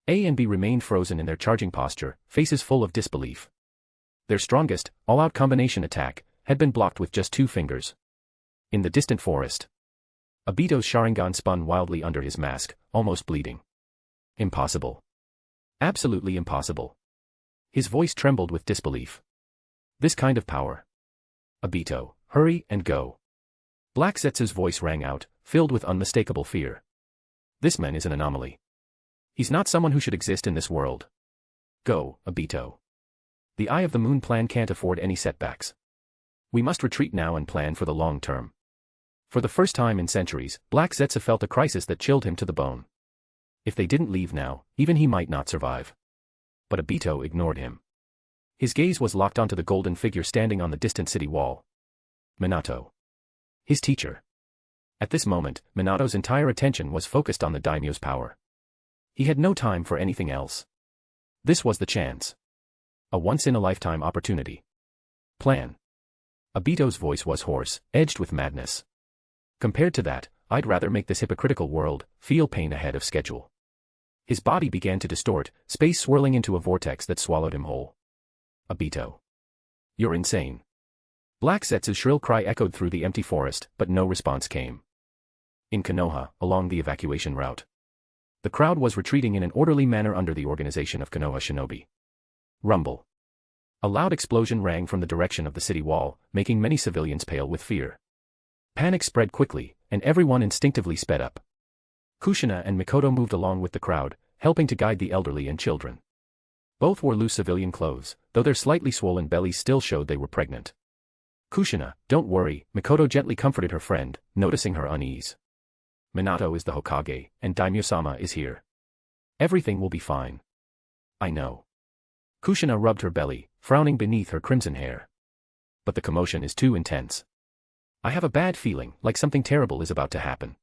A and B remained frozen in their charging posture, faces full of disbelief. Their strongest, all-out combination attack, had been blocked with just 2 fingers. In the distant forest, Obito's Sharingan spun wildly under his mask, almost bleeding. Impossible. Absolutely impossible. His voice trembled with disbelief. This kind of power. Obito, hurry and go. Black Zetsu's voice rang out, filled with unmistakable fear. This man is an anomaly. He's not someone who should exist in this world. Go, Obito. The Eye of the Moon plan can't afford any setbacks. We must retreat now and plan for the long term. For the first time in centuries, Black Zetsu felt a crisis that chilled him to the bone. If they didn't leave now, even he might not survive. But Obito ignored him. His gaze was locked onto the golden figure standing on the distant city wall. Minato. His teacher. At this moment, Minato's entire attention was focused on the daimyo's power. He had no time for anything else. This was the chance. A once-in-a-lifetime opportunity. Plan. Obito's voice was hoarse, edged with madness. Compared to that, I'd rather make this hypocritical world feel pain ahead of schedule. His body began to distort, space swirling into a vortex that swallowed him whole. Obito. You're insane. Black Zetsu's shrill cry echoed through the empty forest, but no response came. In Konoha, along the evacuation route, the crowd was retreating in an orderly manner under the organization of Konoha shinobi. Rumble. A loud explosion rang from the direction of the city wall, making many civilians pale with fear. Panic spread quickly, and everyone instinctively sped up. Kushina and Mikoto moved along with the crowd, helping to guide the elderly and children. Both wore loose civilian clothes, though their slightly swollen bellies still showed they were pregnant. Kushina, don't worry, Mikoto gently comforted her friend, noticing her unease. Minato is the Hokage, and Daimyo-sama is here. Everything will be fine. I know. Kushina rubbed her belly, frowning beneath her crimson hair. But the commotion is too intense. I have a bad feeling, like something terrible is about to happen.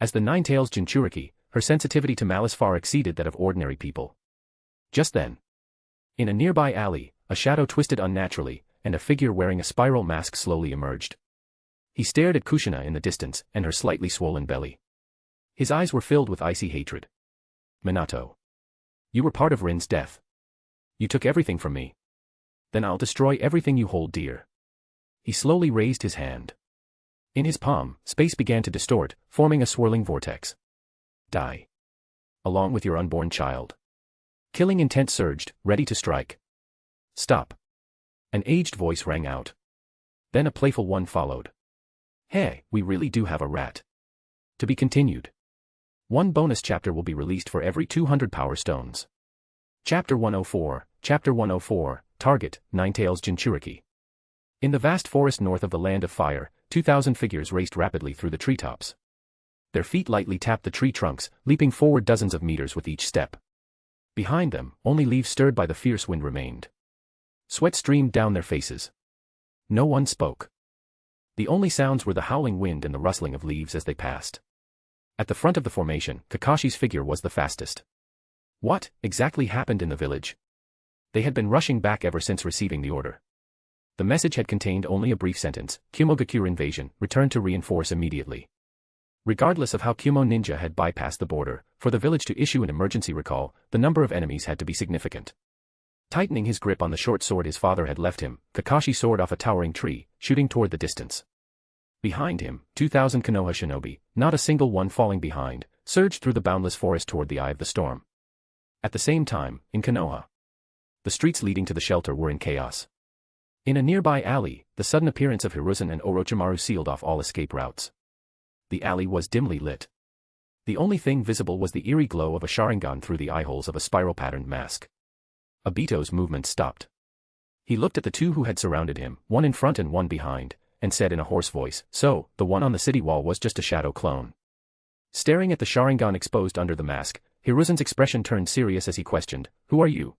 As the Nine-Tails Jinchuriki, her sensitivity to malice far exceeded that of ordinary people. Just then, in a nearby alley, a shadow twisted unnaturally, and a figure wearing a spiral mask slowly emerged. He stared at Kushina in the distance, and her slightly swollen belly. His eyes were filled with icy hatred. Minato. You were part of Rin's death. You took everything from me. Then I'll destroy everything you hold dear. He slowly raised his hand. In his palm, space began to distort, forming a swirling vortex. Die. Along with your unborn child. Killing intent surged, ready to strike. Stop. An aged voice rang out. Then a playful one followed. Hey, we really do have a rat. To be continued. One bonus chapter will be released for every 200 power stones. Chapter 104, Target, Nine-Tails Jinchuriki. In the vast forest north of the Land of Fire, 2,000 figures raced rapidly through the treetops. Their feet lightly tapped the tree trunks, leaping forward dozens of meters with each step. Behind them, only leaves stirred by the fierce wind remained. Sweat streamed down their faces. No one spoke. The only sounds were the howling wind and the rustling of leaves as they passed. At the front of the formation, Kakashi's figure was the fastest. What exactly happened in the village? They had been rushing back ever since receiving the order. The message had contained only a brief sentence: Kumogakure invasion, return to reinforce immediately. Regardless of how Kumo Ninja had bypassed the border, for the village to issue an emergency recall, the number of enemies had to be significant. Tightening his grip on the short sword his father had left him, Kakashi soared off a towering tree, shooting toward the distance. Behind him, 2,000 Konoha shinobi, not a single one falling behind, surged through the boundless forest toward the eye of the storm. At the same time, in Konoha, the streets leading to the shelter were in chaos. In a nearby alley, the sudden appearance of Hiruzen and Orochimaru sealed off all escape routes. The alley was dimly lit. The only thing visible was the eerie glow of a Sharingan through the eyeholes of a spiral-patterned mask. Obito's movement stopped. He looked at the two who had surrounded him, one in front and one behind, and said in a hoarse voice, "So, the one on the city wall was just a shadow clone." Staring at the Sharingan exposed under the mask, Hiruzen's expression turned serious as he questioned, "Who are you?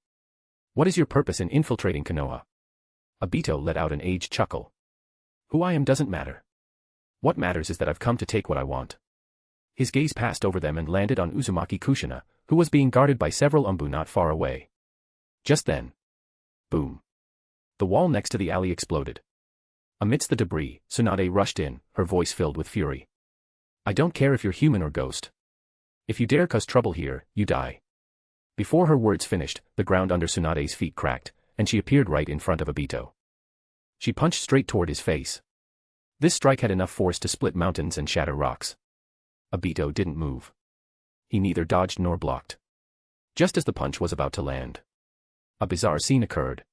What is your purpose in infiltrating Konoha?" Obito let out an aged chuckle. "Who I am doesn't matter. What matters is that I've come to take what I want." His gaze passed over them and landed on Uzumaki Kushina, who was being guarded by several Umbu not far away. Just then. Boom. The wall next to the alley exploded. Amidst the debris, Tsunade rushed in, her voice filled with fury. "I don't care if you're human or ghost. If you dare cause trouble here, you die." Before her words finished, the ground under Tsunade's feet cracked, and she appeared right in front of Obito. She punched straight toward his face. This strike had enough force to split mountains and shatter rocks. Obito didn't move. He neither dodged nor blocked. Just as the punch was about to land, a bizarre scene occurred.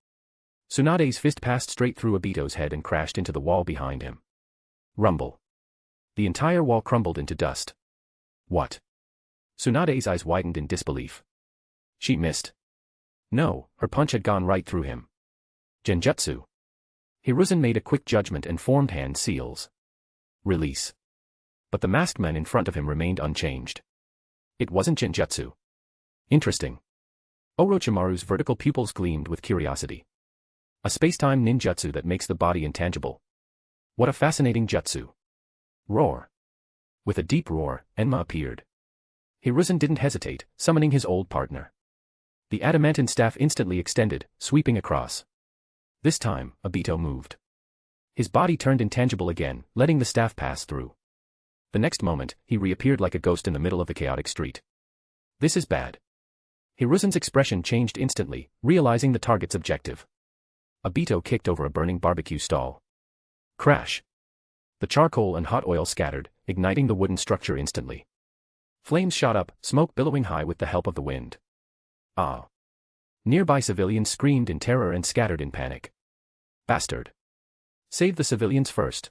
Tsunade's fist passed straight through Obito's head and crashed into the wall behind him. Rumble. The entire wall crumbled into dust. What? Tsunade's eyes widened in disbelief. She missed. No, her punch had gone right through him. Genjutsu. Hiruzen made a quick judgment and formed hand seals. Release. But the masked man in front of him remained unchanged. It wasn't Genjutsu. Interesting. Orochimaru's vertical pupils gleamed with curiosity. A space-time ninjutsu that makes the body intangible. What a fascinating jutsu. Roar. With a deep roar, Enma appeared. Hiruzen didn't hesitate, summoning his old partner. The adamantine staff instantly extended, sweeping across. This time, Obito moved. His body turned intangible again, letting the staff pass through. The next moment, he reappeared like a ghost in the middle of the chaotic street. This is bad. Hiruzen's expression changed instantly, realizing the target's objective. Obito kicked over a burning barbecue stall. Crash. The charcoal and hot oil scattered, igniting the wooden structure instantly. Flames shot up, smoke billowing high with the help of the wind. Ah. Nearby civilians screamed in terror and scattered in panic. Bastard. Save the civilians first.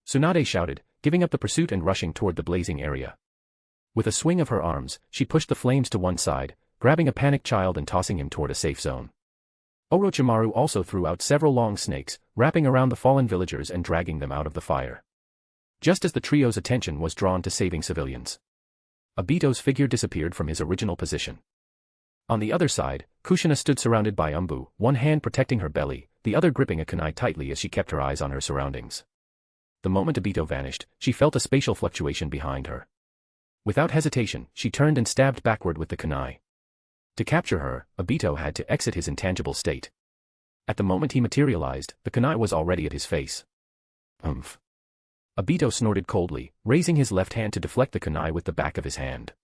Tsunade shouted, giving up the pursuit and rushing toward the blazing area. With a swing of her arms, she pushed the flames to one side, grabbing a panicked child and tossing him toward a safe zone. Orochimaru also threw out several long snakes, wrapping around the fallen villagers and dragging them out of the fire. Just as the trio's attention was drawn to saving civilians, Obito's figure disappeared from his original position. On the other side, Kushina stood surrounded by Umbu, one hand protecting her belly, the other gripping a kunai tightly as she kept her eyes on her surroundings. The moment Obito vanished, she felt a spatial fluctuation behind her. Without hesitation, she turned and stabbed backward with the kunai. To capture her, Obito had to exit his intangible state. At the moment he materialized, the kunai was already at his face. Umph. Obito snorted coldly, raising his left hand to deflect the kunai with the back of his hand.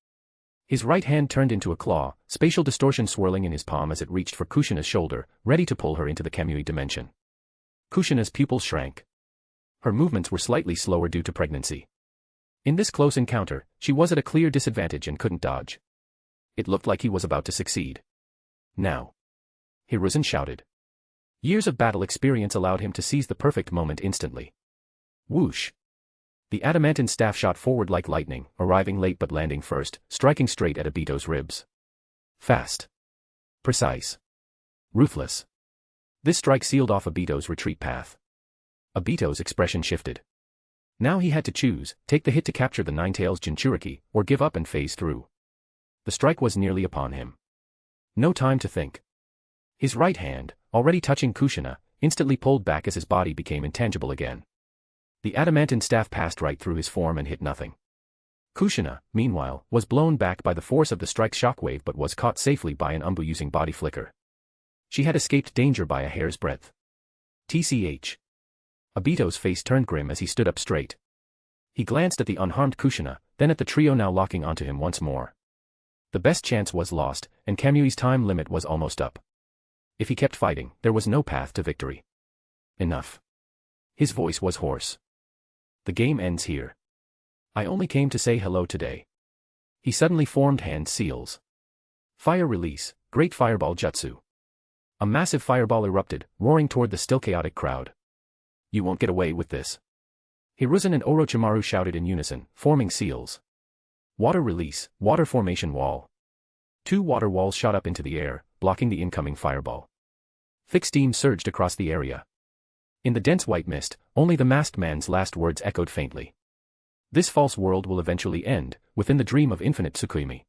His right hand turned into a claw, spatial distortion swirling in his palm as it reached for Kushina's shoulder, ready to pull her into the Kamui dimension. Kushina's pupils shrank. Her movements were slightly slower due to pregnancy. In this close encounter, she was at a clear disadvantage and couldn't dodge. It looked like he was about to succeed. Now. Hiruzen shouted. Years of battle experience allowed him to seize the perfect moment instantly. Whoosh. The adamantine staff shot forward like lightning, arriving late but landing first, striking straight at Obito's ribs. Fast. Precise. Ruthless. This strike sealed off Obito's retreat path. Obito's expression shifted. Now he had to choose, take the hit to capture the Nine-Tails Jinchuriki, or give up and phase through. The strike was nearly upon him. No time to think. His right hand, already touching Kushina, instantly pulled back as his body became intangible again. The adamantine staff passed right through his form and hit nothing. Kushina, meanwhile, was blown back by the force of the strike's shockwave but was caught safely by an Umbu using body flicker. She had escaped danger by a hair's breadth. TCH. Obito's face turned grim as he stood up straight. He glanced at the unharmed Kushina, then at the trio now locking onto him once more. The best chance was lost, and Kamui's time limit was almost up. If he kept fighting, there was no path to victory. Enough. His voice was hoarse. The game ends here. I only came to say hello today. He suddenly formed hand seals. Fire release, great fireball jutsu. A massive fireball erupted, roaring toward the still chaotic crowd. You won't get away with this. Hiruzen and Orochimaru shouted in unison, forming seals. Water release, water formation wall. 2 water walls shot up into the air, blocking the incoming fireball. Thick steam surged across the area. In the dense white mist, only the masked man's last words echoed faintly. This false world will eventually end, within the dream of infinite Tsukuyomi.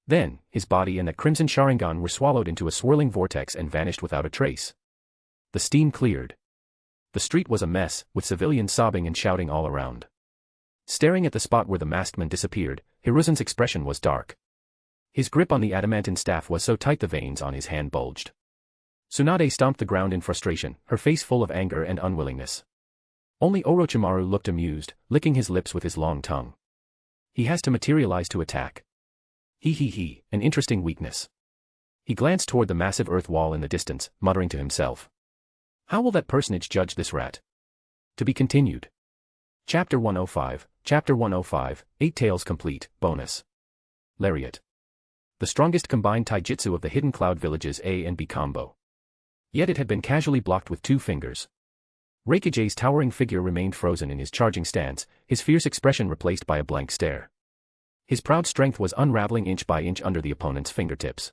Then, his body and that crimson Sharingan were swallowed into a swirling vortex and vanished without a trace. The steam cleared. The street was a mess, with civilians sobbing and shouting all around. Staring at the spot where the masked man disappeared, Hiruzen's expression was dark. His grip on the adamantine staff was so tight the veins on his hand bulged. Tsunade stomped the ground in frustration, her face full of anger and unwillingness. Only Orochimaru looked amused, licking his lips with his long tongue. He has to materialize to attack. An interesting weakness. He glanced toward the massive earth wall in the distance, muttering to himself. How will that personage judge this rat? To be continued. Chapter 105, 8 Tails Complete, Bonus. Lariat. The strongest combined taijutsu of the Hidden Cloud Village's A and B combo. Yet it had been casually blocked with 2 fingers. Reikige's towering figure remained frozen in his charging stance, his fierce expression replaced by a blank stare. His proud strength was unraveling inch by inch under the opponent's fingertips.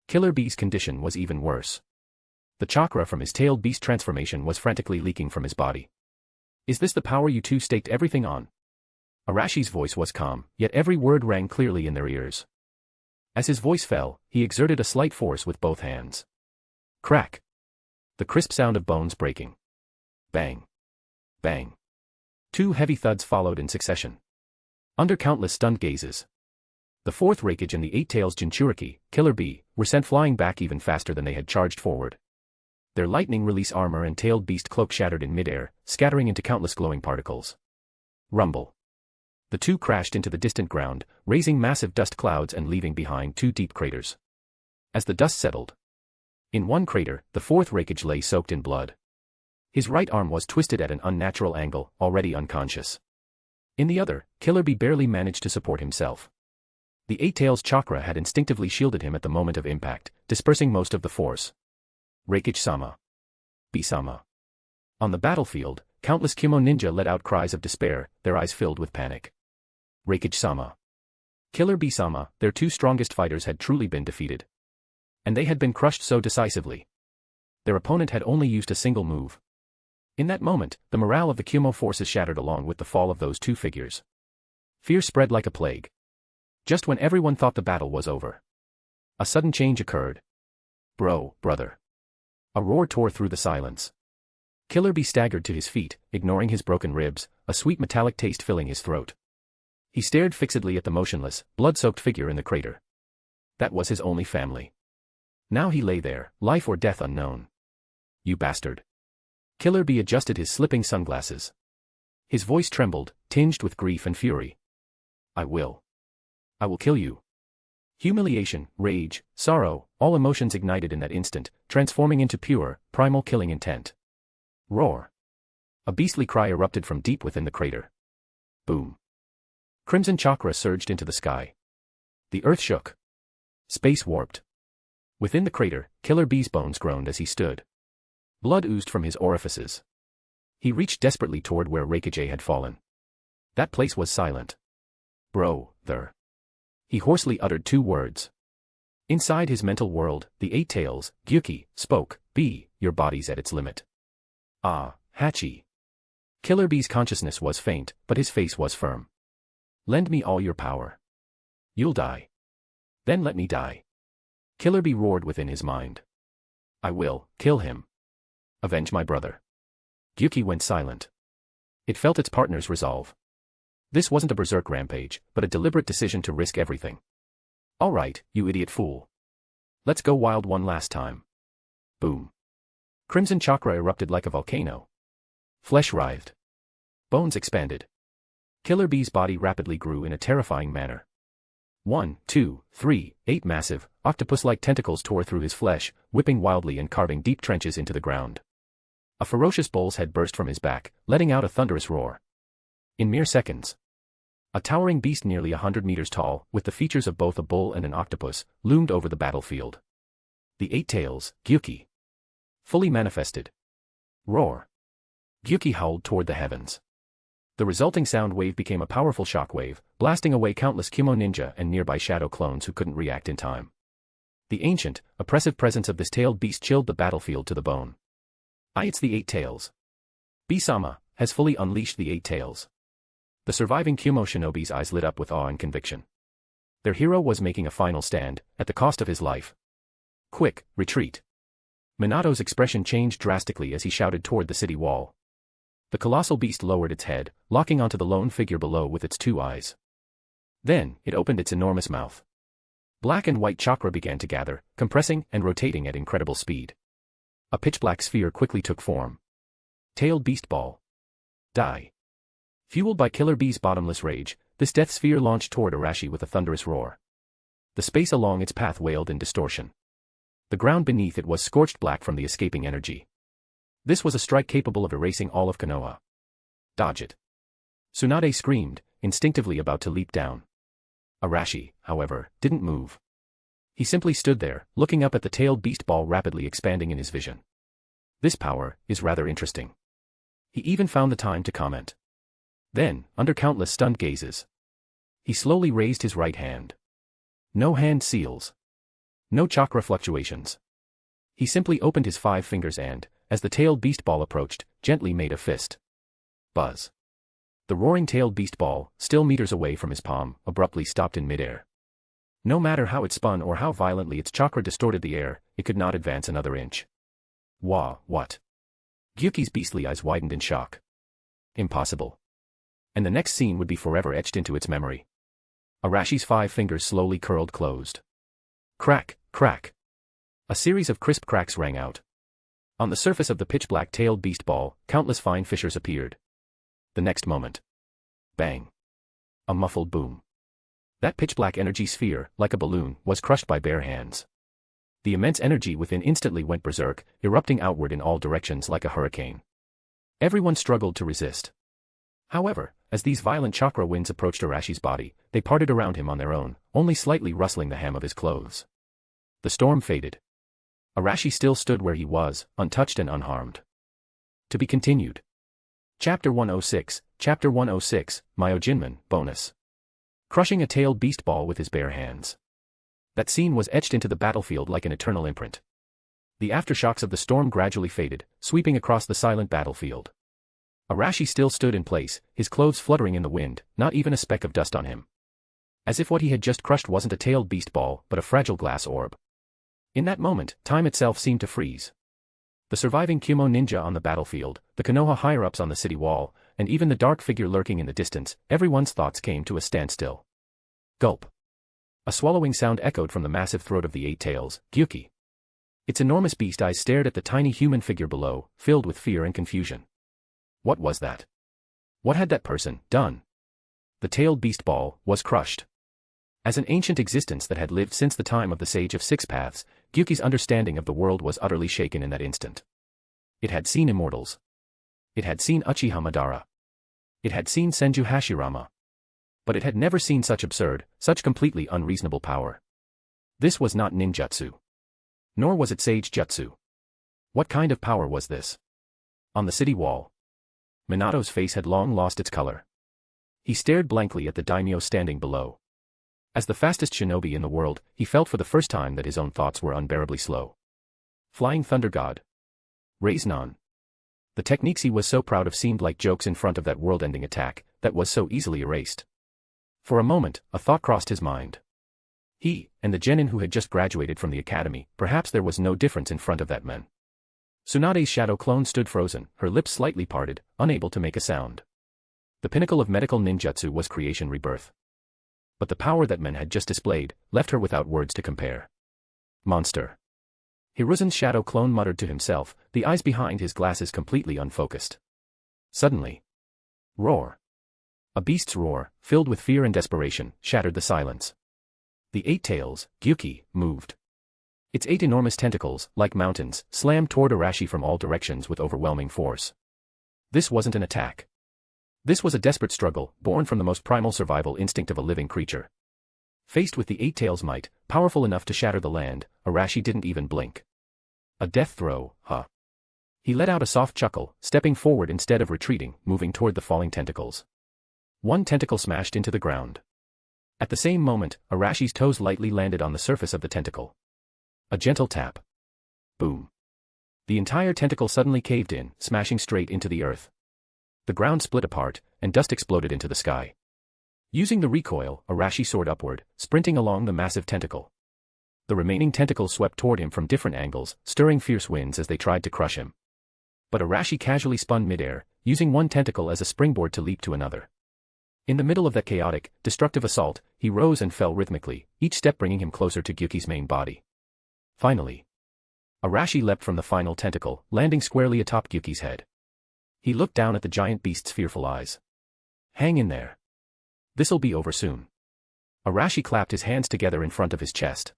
Killer Bee's condition was even worse. The chakra from his tailed beast transformation was frantically leaking from his body. Is this the power you two staked everything on? Arashi's voice was calm, yet every word rang clearly in their ears. As his voice fell, he exerted a slight force with both hands. Crack! The crisp sound of bones breaking. Bang! Bang! 2 heavy thuds followed in succession. Under countless stunned gazes, the 4th Reikage and the 8 Tails Jinchuriki, Killer Bee, were sent flying back even faster than they had charged forward. Their lightning release armor and tailed beast cloak shattered in midair, scattering into countless glowing particles. Rumble. The 2 crashed into the distant ground, raising massive dust clouds and leaving behind 2 deep craters. As the dust settled, in one crater, the 4th Reikage lay soaked in blood. His right arm was twisted at an unnatural angle, already unconscious. In the other, Killer Bee barely managed to support himself. The 8 Tails chakra had instinctively shielded him at the moment of impact, dispersing most of the force. Reikage-sama. Bee-sama. On the battlefield, countless Kimo ninja let out cries of despair, their eyes filled with panic. Reikage-sama. Killer Bee-sama, their 2 strongest fighters had truly been defeated. And they had been crushed so decisively. Their opponent had only used a single move. In that moment, the morale of the Kimo forces shattered along with the fall of those 2 figures. Fear spread like a plague. Just when everyone thought the battle was over, a sudden change occurred. Brother. A roar tore through the silence. Killer Bee staggered to his feet, ignoring his broken ribs, a sweet metallic taste filling his throat. He stared fixedly at the motionless, blood-soaked figure in the crater. That was his only family. Now he lay there, life or death unknown. You bastard. Killer Bee adjusted his slipping sunglasses. His voice trembled, tinged with grief and fury. I will kill you. Humiliation, rage, sorrow, all emotions ignited in that instant, transforming into pure, primal killing intent. Roar. A beastly cry erupted from deep within the crater. Boom. Crimson chakra surged into the sky. The earth shook. Space warped. Within the crater, Killer Bee's bones groaned as he stood. Blood oozed from his orifices. He reached desperately toward where Reikage had fallen. That place was silent. There. He hoarsely uttered 2 words. Inside his mental world, the 8 Tails, Gyuki, spoke, Bee, your body's at its limit. Ah, Hachi. Killer Bee's consciousness was faint, but his face was firm. Lend me all your power. You'll die. Then let me die. Killer Bee roared within his mind. I will kill him. Avenge my brother. Gyuki went silent. It felt its partner's resolve. This wasn't a berserk rampage, but a deliberate decision to risk everything. All right, you idiot fool. Let's go wild one last time. Boom. Crimson chakra erupted like a volcano. Flesh writhed. Bones expanded. Killer Bee's body rapidly grew in a terrifying manner. 1, 2, 3, 8 massive, octopus-like tentacles tore through his flesh, whipping wildly and carving deep trenches into the ground. A ferocious bull's head burst from his back, letting out a thunderous roar. In mere seconds, a towering beast nearly 100 meters tall, with the features of both a bull and an octopus, loomed over the battlefield. The 8 Tails, Gyuki. Fully manifested. Roar. Gyuki howled toward the heavens. The resulting sound wave became a powerful shockwave, blasting away countless Kimo ninja and nearby shadow clones who couldn't react in time. The ancient, oppressive presence of this tailed beast chilled the battlefield to the bone. It's the 8 Tails. Bee-sama has fully unleashed the 8 Tails. The surviving Kumo shinobi's eyes lit up with awe and conviction. Their hero was making a final stand, at the cost of his life. Quick, retreat. Minato's expression changed drastically as he shouted toward the city wall. The colossal beast lowered its head, locking onto the lone figure below with its two eyes. Then, it opened its enormous mouth. Black and white chakra began to gather, compressing and rotating at incredible speed. A pitch-black sphere quickly took form. Tailed Beast Ball. Die. Fueled by Killer Bee's bottomless rage, this death sphere launched toward Arashi with a thunderous roar. The space along its path wailed in distortion. The ground beneath it was scorched black from the escaping energy. This was a strike capable of erasing all of Konoha. Dodge it. Tsunade screamed, instinctively about to leap down. Arashi, however, didn't move. He simply stood there, looking up at the tailed beast ball rapidly expanding in his vision. This power is rather interesting. He even found the time to comment. Then, under countless stunned gazes, he slowly raised his right hand. No hand seals. No chakra fluctuations. He simply opened his 5 fingers and, as the tailed beast ball approached, gently made a fist. Buzz. The roaring tailed beast ball, still meters away from his palm, abruptly stopped in midair. No matter how it spun or how violently its chakra distorted the air, it could not advance another inch. What? Gyuki's beastly eyes widened in shock. Impossible. And the next scene would be forever etched into its memory. Arashi's 5 fingers slowly curled closed. Crack, crack. A series of crisp cracks rang out. On the surface of the pitch-black tailed beast ball, countless fine fissures appeared. The next moment. Bang. A muffled boom. That pitch-black energy sphere, like a balloon, was crushed by bare hands. The immense energy within instantly went berserk, erupting outward in all directions like a hurricane. Everyone struggled to resist. However, as these violent chakra winds approached Arashi's body, they parted around him on their own, only slightly rustling the hem of his clothes. The storm faded. Arashi still stood where he was, untouched and unharmed. To be continued. Chapter 106, Myojinman, bonus. Crushing a tailed beast ball with his bare hands. That scene was etched into the battlefield like an eternal imprint. The aftershocks of the storm gradually faded, sweeping across the silent battlefield. Arashi still stood in place, his clothes fluttering in the wind, not even a speck of dust on him. As if what he had just crushed wasn't a tailed beast ball, but a fragile glass orb. In that moment, time itself seemed to freeze. The surviving Kumo ninja on the battlefield, the Konoha higher-ups on the city wall, and even the dark figure lurking in the distance, everyone's thoughts came to a standstill. Gulp. A swallowing sound echoed from the massive throat of the 8 tails, Gyuki. Its enormous beast eyes stared at the tiny human figure below, filled with fear and confusion. What was that? What had that person done? The tailed beast ball was crushed. As an ancient existence that had lived since the time of the Sage of Six Paths, Gyuki's understanding of the world was utterly shaken in that instant. It had seen immortals. It had seen Uchiha Madara. It had seen Senju Hashirama. But it had never seen such absurd, such completely unreasonable power. This was not ninjutsu. Nor was it sage jutsu. What kind of power was this? On the city wall, Minato's face had long lost its color. He stared blankly at the daimyo standing below. As the fastest shinobi in the world, he felt for the first time that his own thoughts were unbearably slow. Flying Thunder God. Raise-non. The techniques he was so proud of seemed like jokes in front of that world-ending attack, that was so easily erased. For a moment, a thought crossed his mind. He, and the genin who had just graduated from the academy, perhaps there was no difference in front of that man. Tsunade's shadow clone stood frozen, her lips slightly parted, unable to make a sound. The pinnacle of medical ninjutsu was creation rebirth. But the power that men had just displayed, left her without words to compare. Monster. Hiruzen's shadow clone muttered to himself, the eyes behind his glasses completely unfocused. Suddenly. Roar. A beast's roar, filled with fear and desperation, shattered the silence. The 8 tails, Gyuki, moved. Its 8 enormous tentacles, like mountains, slammed toward Arashi from all directions with overwhelming force. This wasn't an attack. This was a desperate struggle, born from the most primal survival instinct of a living creature. Faced with the 8 tails' might, powerful enough to shatter the land, Arashi didn't even blink. A death throw, huh? He let out a soft chuckle, stepping forward instead of retreating, moving toward the falling tentacles. One tentacle smashed into the ground. At the same moment, Arashi's toes lightly landed on the surface of the tentacle. A gentle tap. Boom. The entire tentacle suddenly caved in, smashing straight into the earth. The ground split apart, and dust exploded into the sky. Using the recoil, Arashi soared upward, sprinting along the massive tentacle. The remaining tentacles swept toward him from different angles, stirring fierce winds as they tried to crush him. But Arashi casually spun midair, using one tentacle as a springboard to leap to another. In the middle of that chaotic, destructive assault, he rose and fell rhythmically, each step bringing him closer to Gyuki's main body. Finally, Arashi leapt from the final tentacle, landing squarely atop Gyuki's head. He looked down at the giant beast's fearful eyes. Hang in there. This'll be over soon. Arashi clapped his hands together in front of his chest.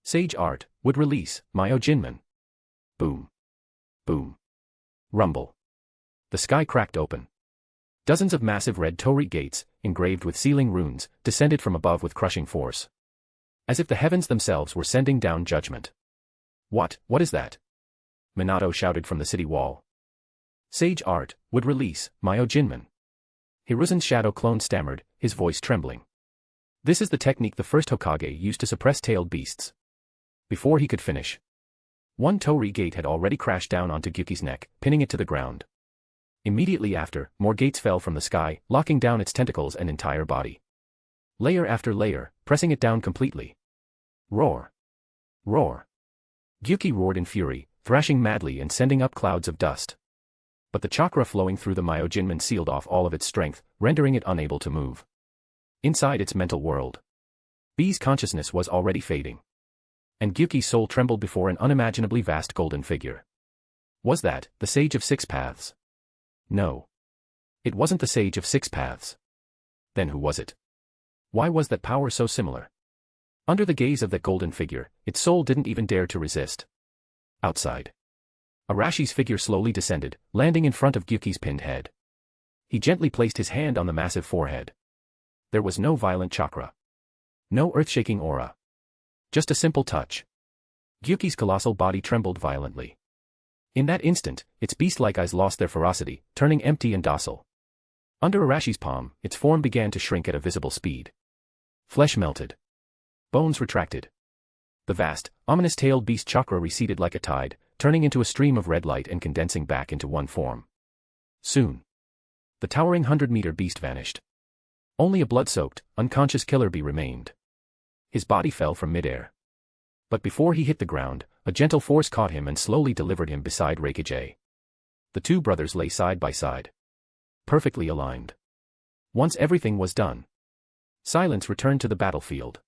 Sage art would release Myojinman. Boom. Boom. Rumble. The sky cracked open. Dozens of massive red torii gates, engraved with sealing runes, descended from above with crushing force. As if the heavens themselves were sending down judgment. What is that? Minato shouted from the city wall. Sage art would release Myojinman. Hiruzen's shadow clone stammered, his voice trembling. This is the technique the first Hokage used to suppress tailed beasts. Before he could finish, one torii gate had already crashed down onto Gyuki's neck, pinning it to the ground. Immediately after, more gates fell from the sky, locking down its tentacles and entire body. Layer after layer, pressing it down completely. Roar. Roar. Gyuki roared in fury, thrashing madly and sending up clouds of dust. But the chakra flowing through the Myojinman sealed off all of its strength, rendering it unable to move. Inside its mental world, B's consciousness was already fading. And Gyuki's soul trembled before an unimaginably vast golden figure. Was that the Sage of Six Paths? No. It wasn't the Sage of Six Paths. Then who was it? Why was that power so similar? Under the gaze of that golden figure, its soul didn't even dare to resist. Outside, Arashi's figure slowly descended, landing in front of Gyuki's pinned head. He gently placed his hand on the massive forehead. There was no violent chakra. No earth-shaking aura. Just a simple touch. Gyuki's colossal body trembled violently. In that instant, its beast-like eyes lost their ferocity, turning empty and docile. Under Arashi's palm, its form began to shrink at a visible speed. Flesh melted. Bones retracted. The vast, ominous-tailed beast chakra receded like a tide, turning into a stream of red light and condensing back into one form. Soon, the towering 100-meter beast vanished. Only a blood-soaked, unconscious killer bee remained. His body fell from midair. But before he hit the ground, a gentle force caught him and slowly delivered him beside Reikage. The two brothers lay side by side. Perfectly aligned. Once everything was done, silence returned to the battlefield.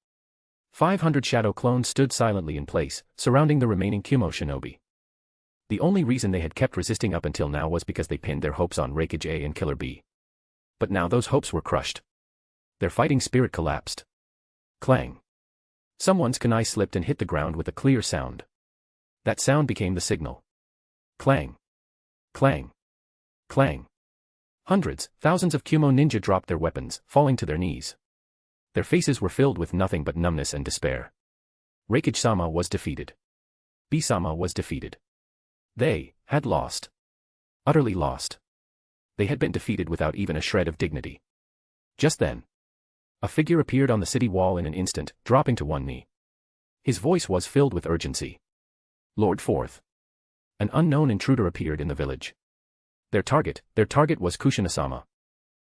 500 shadow clones stood silently in place, surrounding the remaining Kumo shinobi. The only reason they had kept resisting up until now was because they pinned their hopes on Reikage and Killer Bee. But now those hopes were crushed. Their fighting spirit collapsed. Clang. Someone's kunai slipped and hit the ground with a clear sound. That sound became the signal. Clang. Clang. Clang. Hundreds, thousands of Kumo ninja dropped their weapons, falling to their knees. Their faces were filled with nothing but numbness and despair. Reikage-sama was defeated. B-sama was defeated. They had lost. Utterly lost. They had been defeated without even a shred of dignity. Just then, a figure appeared on the city wall in an instant, dropping to one knee. His voice was filled with urgency. Lord Fourth. An unknown intruder appeared in the village. Their target was Kushina-sama.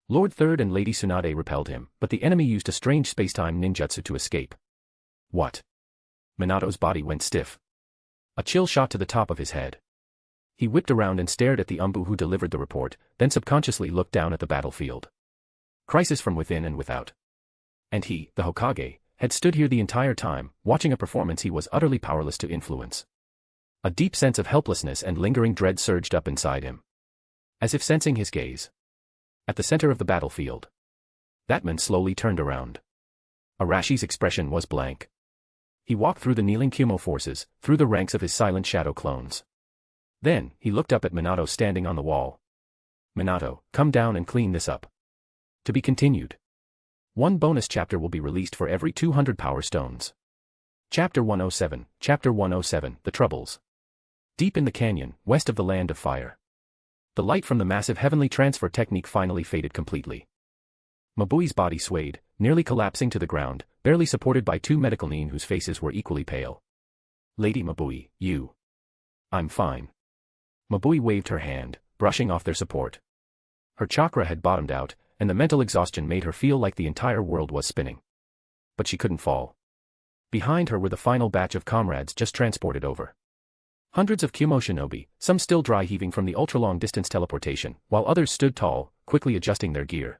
Lord Third and Lady Tsunade repelled him, but the enemy used a strange space-time ninjutsu to escape. What? Minato's body went stiff. A chill shot to the top of his head. He whipped around and stared at the Umbu who delivered the report, then subconsciously looked down at the battlefield. Crisis from within and without. And he, the Hokage, had stood here the entire time, watching a performance he was utterly powerless to influence. A deep sense of helplessness and lingering dread surged up inside him. As if sensing his gaze. At the center of the battlefield, that man slowly turned around. Arashi's expression was blank. He walked through the kneeling Kumo forces, through the ranks of his silent shadow clones. Then, he looked up at Minato standing on the wall. Minato, come down and clean this up. To be continued. One bonus chapter will be released for every 200 power stones. Chapter 107, The Troubles. Deep in the canyon, west of the Land of Fire. The light from the massive heavenly transfer technique finally faded completely. Mabui's body swayed, nearly collapsing to the ground, barely supported by two medical nin whose faces were equally pale. Lady Mabui, you. I'm fine. Mabui waved her hand, brushing off their support. Her chakra had bottomed out, and the mental exhaustion made her feel like the entire world was spinning. But she couldn't fall. Behind her were the final batch of comrades just transported over. Hundreds of Kyumo shinobi, some still dry heaving from the ultra-long distance teleportation, while others stood tall, quickly adjusting their gear.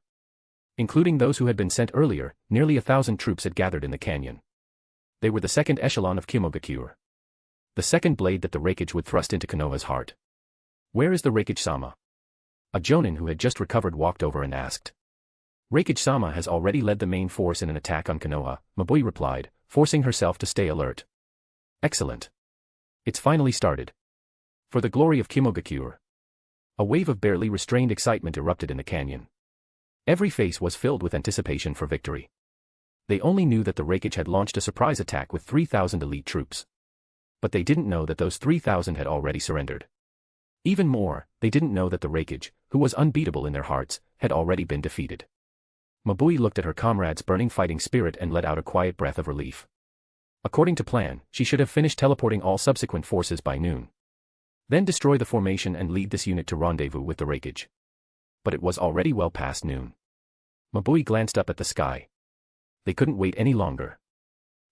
Including those who had been sent earlier, nearly 1,000 troops had gathered in the canyon. They were the second echelon of Kyumogakure. The second blade that the Reikage would thrust into Konoha's heart. "Where is the Reikage-sama?" A jonin who had just recovered walked over and asked. "Reikage-sama has already led the main force in an attack on Konoha," Mabui replied, forcing herself to stay alert. "Excellent. It's finally started. For the glory of Kyumogakure." A wave of barely restrained excitement erupted in the canyon. Every face was filled with anticipation for victory. They only knew that the Reikage had launched a surprise attack with 3,000 elite troops. But they didn't know that those 3,000 had already surrendered. Even more, they didn't know that the Reikage, who was unbeatable in their hearts, had already been defeated. Mabui looked at her comrade's burning fighting spirit and let out a quiet breath of relief. According to plan, she should have finished teleporting all subsequent forces by noon. Then destroy the formation and lead this unit to rendezvous with the Reikage. But it was already well past noon. Mabui glanced up at the sky. They couldn't wait any longer.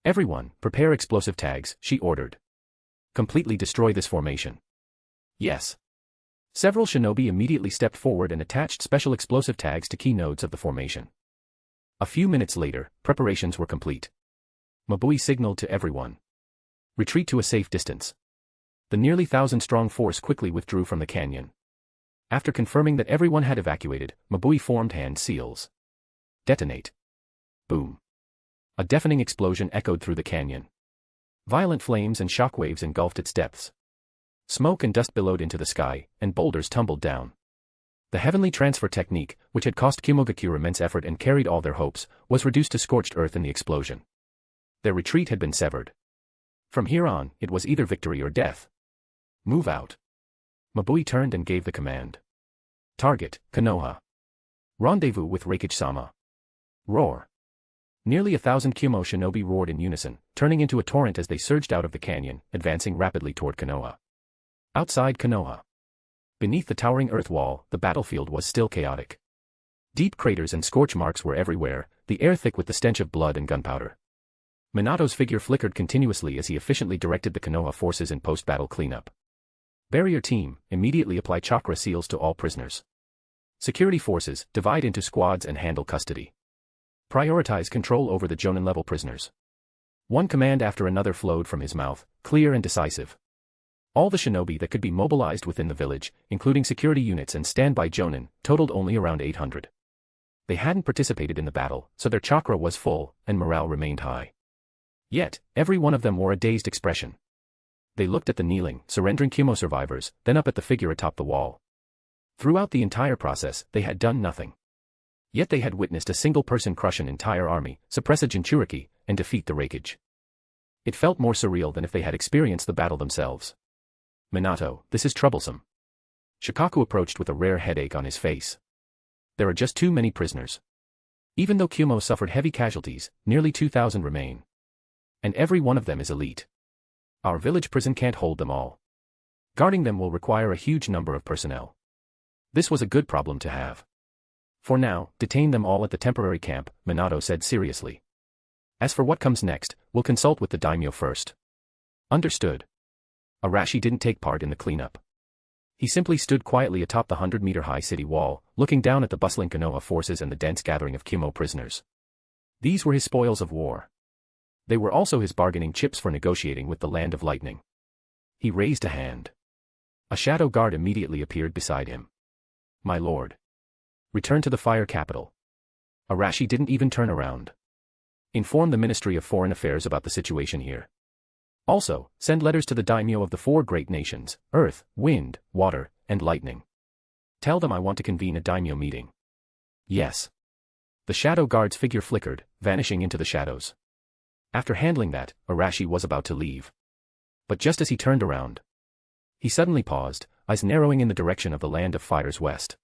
"Everyone, prepare explosive tags," she ordered. "Completely destroy this formation." "Yes." Several shinobi immediately stepped forward and attached special explosive tags to key nodes of the formation. A few minutes later, preparations were complete. Mabui signaled to everyone. "Retreat to a safe distance." The nearly 1,000-strong force quickly withdrew from the canyon. After confirming that everyone had evacuated, Mabui formed hand seals. "Detonate." Boom. A deafening explosion echoed through the canyon. Violent flames and shockwaves engulfed its depths. Smoke and dust billowed into the sky, and boulders tumbled down. The heavenly transfer technique, which had cost Kyumogakure immense effort and carried all their hopes, was reduced to scorched earth in the explosion. Their retreat had been severed. From here on, it was either victory or death. "Move out." Mabui turned and gave the command. "Target, Konoha. Rendezvous with Reikage-sama." Roar. Nearly 1,000 Kyumo shinobi roared in unison, turning into a torrent as they surged out of the canyon, advancing rapidly toward Konoha. Outside Konoha. Beneath the towering earth wall, the battlefield was still chaotic. Deep craters and scorch marks were everywhere, the air thick with the stench of blood and gunpowder. Minato's figure flickered continuously as he efficiently directed the Konoha forces in post-battle cleanup. "Barrier team, immediately apply chakra seals to all prisoners. Security forces, divide into squads and handle custody. Prioritize control over the jonin-level prisoners." One command after another flowed from his mouth, clear and decisive. All the shinobi that could be mobilized within the village, including security units and standby jonin, totaled only around 800. They hadn't participated in the battle, so their chakra was full, and morale remained high. Yet, every one of them wore a dazed expression. They looked at the kneeling, surrendering Kyumo survivors, then up at the figure atop the wall. Throughout the entire process, they had done nothing. Yet they had witnessed a single person crush an entire army, suppress a Jinchuriki, and defeat the Reikage. It felt more surreal than if they had experienced the battle themselves. "Minato, this is troublesome." Shikaku approached with a rare headache on his face. "There are just too many prisoners. Even though Kyumo suffered heavy casualties, nearly 2,000 remain. And every one of them is elite. Our village prison can't hold them all. Guarding them will require a huge number of personnel." This was a good problem to have. "For now, detain them all at the temporary camp," Minato said seriously. "As for what comes next, we'll consult with the Daimyo first." "Understood." Arashi didn't take part in the cleanup. He simply stood quietly atop the 100-meter-high city wall, looking down at the bustling Konoha forces and the dense gathering of Kyumo prisoners. These were his spoils of war. They were also his bargaining chips for negotiating with the Land of Lightning. He raised a hand. A shadow guard immediately appeared beside him. "My lord. Return to the Fire Capital." Arashi didn't even turn around. "Inform the Ministry of Foreign Affairs about the situation here. Also, send letters to the daimyo of the 4 great nations, Earth, Wind, Water, and Lightning. Tell them I want to convene a daimyo meeting." "Yes." The shadow guard's figure flickered, vanishing into the shadows. After handling that, Arashi was about to leave. But just as he turned around, he suddenly paused, eyes narrowing in the direction of the Land of Fire's west.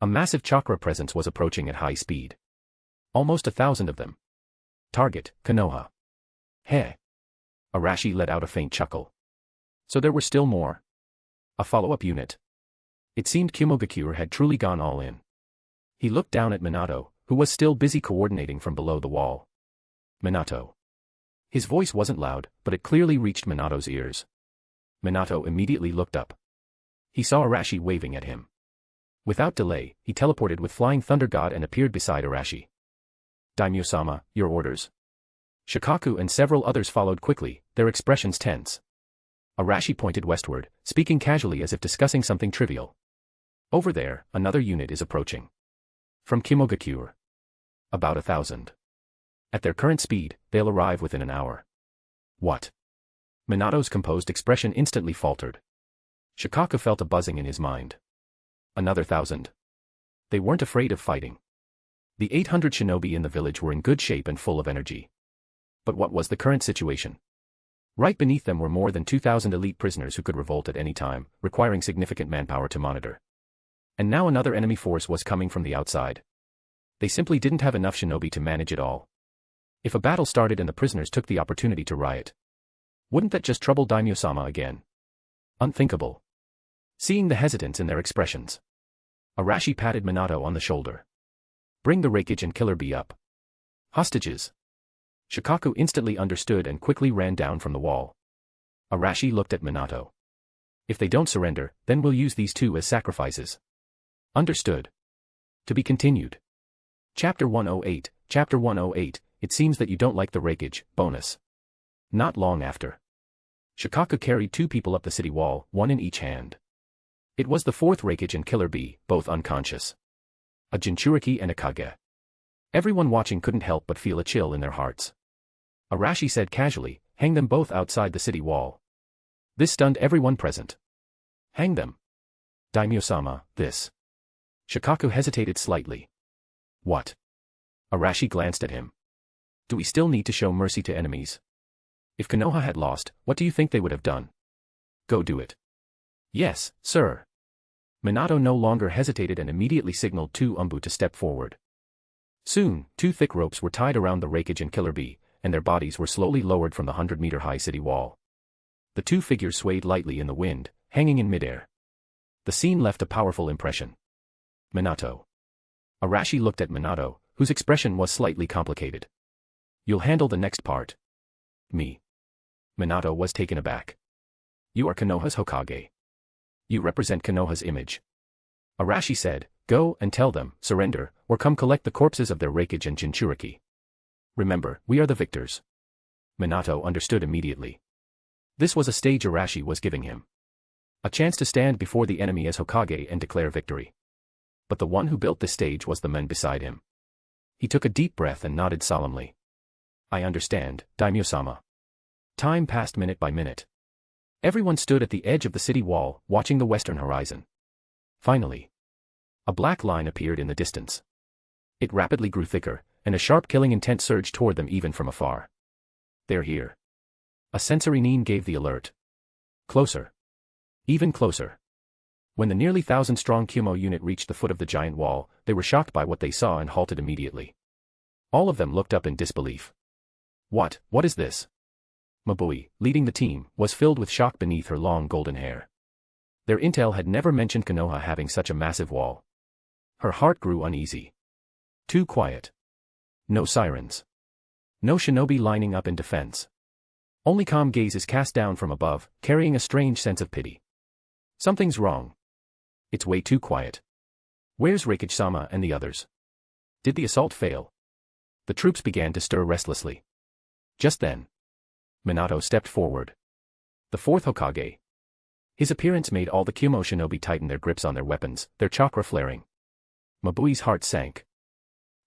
A massive chakra presence was approaching at high speed. Almost 1,000 of them. Target, Konoha. Heh. Arashi let out a faint chuckle. So there were still more? A follow-up unit. It seemed Kyumogakure had truly gone all in. He looked down at Minato, who was still busy coordinating from below the wall. Minato. His voice wasn't loud, but it clearly reached Minato's ears. Minato immediately looked up. He saw Arashi waving at him. Without delay, he teleported with Flying Thunder God and appeared beside Arashi. Daimyo-sama, your orders. Shikaku and several others followed quickly, their expressions tense. Arashi pointed westward, speaking casually as if discussing something trivial. Over there, another unit is approaching. From Kimogakure. About 1,000. At their current speed, they'll arrive within an hour. What? Minato's composed expression instantly faltered. Shikaku felt a buzzing in his mind. Another 1,000. They weren't afraid of fighting. The 800 shinobi in the village were in good shape and full of energy. But what was the current situation? Right beneath them were more than 2,000 elite prisoners who could revolt at any time, requiring significant manpower to monitor. And now another enemy force was coming from the outside. They simply didn't have enough shinobi to manage it all. If a battle started and the prisoners took the opportunity to riot, wouldn't that just trouble Daimyo-sama again? Unthinkable. Seeing the hesitance in their expressions, Arashi patted Minato on the shoulder. Bring the Reikage and Killer Bee up. Hostages. Shikaku instantly understood and quickly ran down from the wall. Arashi looked at Minato. If they don't surrender, then we'll use these two as sacrifices. Understood. To be continued. Chapter 108, Chapter 108, it seems that you don't like the Reikage, bonus. Not long after. Shikaku carried two people up the city wall, one in each hand. It was the fourth Reikage and Killer Bee, both unconscious. A Jinchuriki and a Kage. Everyone watching couldn't help but feel a chill in their hearts. Arashi said casually, hang them both outside the city wall. This stunned everyone present. Hang them. Daimyo-sama, this. Shikaku hesitated slightly. What? Arashi glanced at him. Do we still need to show mercy to enemies? If Konoha had lost, what do you think they would have done? Go do it. Yes, sir. Minato no longer hesitated and immediately signaled two Umbu to step forward. Soon, two thick ropes were tied around the Reikage and Killer Bee, and their bodies were slowly lowered from the 100-meter-high city wall. The two figures swayed lightly in the wind, hanging in midair. The scene left a powerful impression. Minato. Arashi looked at Minato, whose expression was slightly complicated. You'll handle the next part. Me. Minato was taken aback. You are Konoha's Hokage. You represent Konoha's image. Arashi said, go and tell them, surrender, or come collect the corpses of their Reikage and Jinchuriki. Remember, we are the victors. Minato understood immediately. This was a stage Arashi was giving him. A chance to stand before the enemy as Hokage and declare victory. But the one who built this stage was the men beside him. He took a deep breath and nodded solemnly. I understand, Daimyo-sama. Time passed minute by minute. Everyone stood at the edge of the city wall, watching the western horizon. Finally, a black line appeared in the distance. It rapidly grew thicker, and a sharp killing intent surged toward them even from afar. They're here. A sensory nin gave the alert. Closer. Even closer. When the nearly 1,000-strong Kyumo unit reached the foot of the giant wall, they were shocked by what they saw and halted immediately. All of them looked up in disbelief. What is this? Mabui, leading the team, was filled with shock beneath her long golden hair. Their intel had never mentioned Konoha having such a massive wall. Her heart grew uneasy. Too quiet. No sirens. No shinobi lining up in defense. Only calm gazes cast down from above, carrying a strange sense of pity. Something's wrong. It's way too quiet. Where's Reikage-sama and the others? Did the assault fail? The troops began to stir restlessly. Just then, Minato stepped forward. The fourth Hokage. His appearance made all the Kyumo shinobi tighten their grips on their weapons, their chakra flaring. Mabui's heart sank.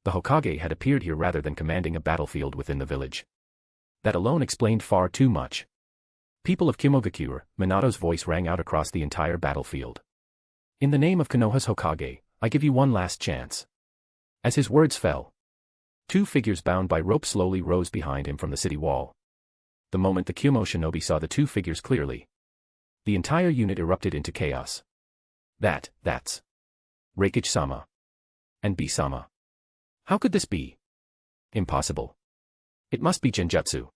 The Hokage had appeared here rather than commanding a battlefield within the village. That alone explained far too much. People of Kimogakure, Minato's voice rang out across the entire battlefield. In the name of Konoha's Hokage, I give you one last chance. As his words fell, two figures bound by rope slowly rose behind him from the city wall. The moment the Kyumo shinobi saw the two figures clearly, the entire unit erupted into chaos. That's Reikage-sama. And Bee-sama. How could this be? Impossible. It must be Genjutsu.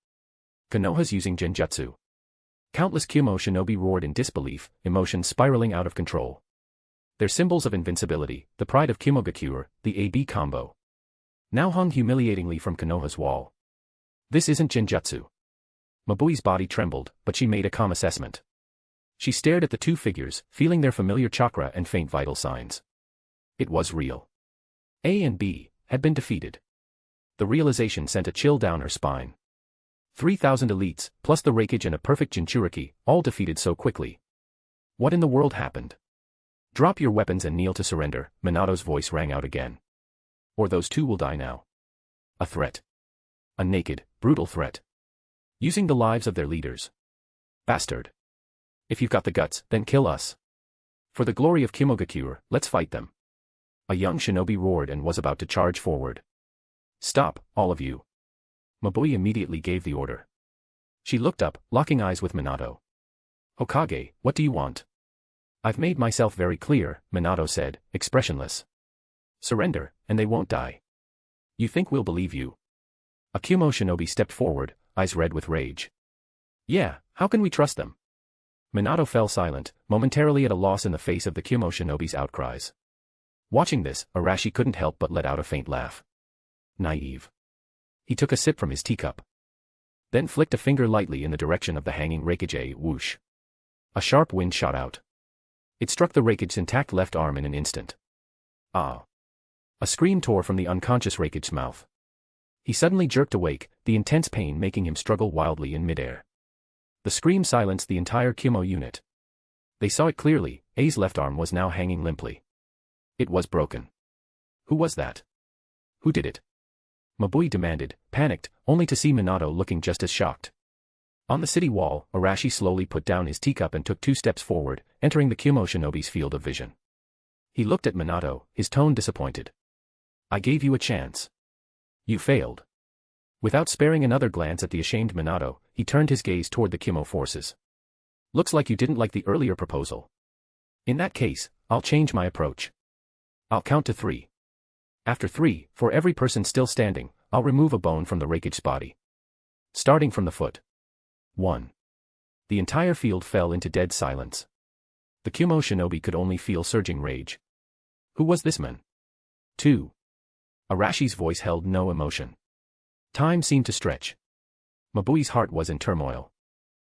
Konoha's using Genjutsu. Countless Kyumo shinobi roared in disbelief, emotions spiraling out of control. Their symbols of invincibility, the pride of Kimogakure, the AB combo, now hung humiliatingly from Konoha's wall. This isn't Genjutsu. Mabui's body trembled, but she made a calm assessment. She stared at the two figures, feeling their familiar chakra and faint vital signs. It was real. A and B had been defeated. The realization sent a chill down her spine. 3,000 elites, plus the Reikage and a perfect Jinchuriki, all defeated so quickly. What in the world happened? Drop your weapons and kneel to surrender, Minato's voice rang out again. Or those two will die now. A threat. A naked, brutal threat. Using the lives of their leaders. Bastard. If you've got the guts, then kill us. For the glory of Kimogakure, let's fight them. A young shinobi roared and was about to charge forward. Stop, all of you. Mabui immediately gave the order. She looked up, locking eyes with Minato. Hokage, what do you want? I've made myself very clear, Minato said, expressionless. Surrender, and they won't die. You think we'll believe you? A Kumo shinobi stepped forward, eyes red with rage. Yeah, how can we trust them? Minato fell silent, momentarily at a loss in the face of the Kumo shinobi's outcries. Watching this, Arashi couldn't help but let out a faint laugh. Naive. He took a sip from his teacup. Then flicked a finger lightly in the direction of the hanging Reikage. Whoosh. A sharp wind shot out. It struck the Reikage's intact left arm in an instant. Ah. A scream tore from the unconscious Reikage's mouth. He suddenly jerked awake, the intense pain making him struggle wildly in midair. The scream silenced the entire Kumo unit. They saw it clearly, A's left arm was now hanging limply. It was broken. Who was that? Who did it? Mabui demanded, panicked, only to see Minato looking just as shocked. On the city wall, Arashi slowly put down his teacup and took 2 steps forward, entering the Kumo shinobi's field of vision. He looked at Minato, his tone disappointed. I gave you a chance. You failed. Without sparing another glance at the ashamed Minato, he turned his gaze toward the Kumo forces. Looks like you didn't like the earlier proposal. In that case, I'll change my approach. I'll count to 3. After 3, for every person still standing, I'll remove a bone from the Reikage's body. Starting from the foot. 1. The entire field fell into dead silence. The Kumo shinobi could only feel surging rage. Who was this man? 2. Arashi's voice held no emotion. Time seemed to stretch. Mabui's heart was in turmoil.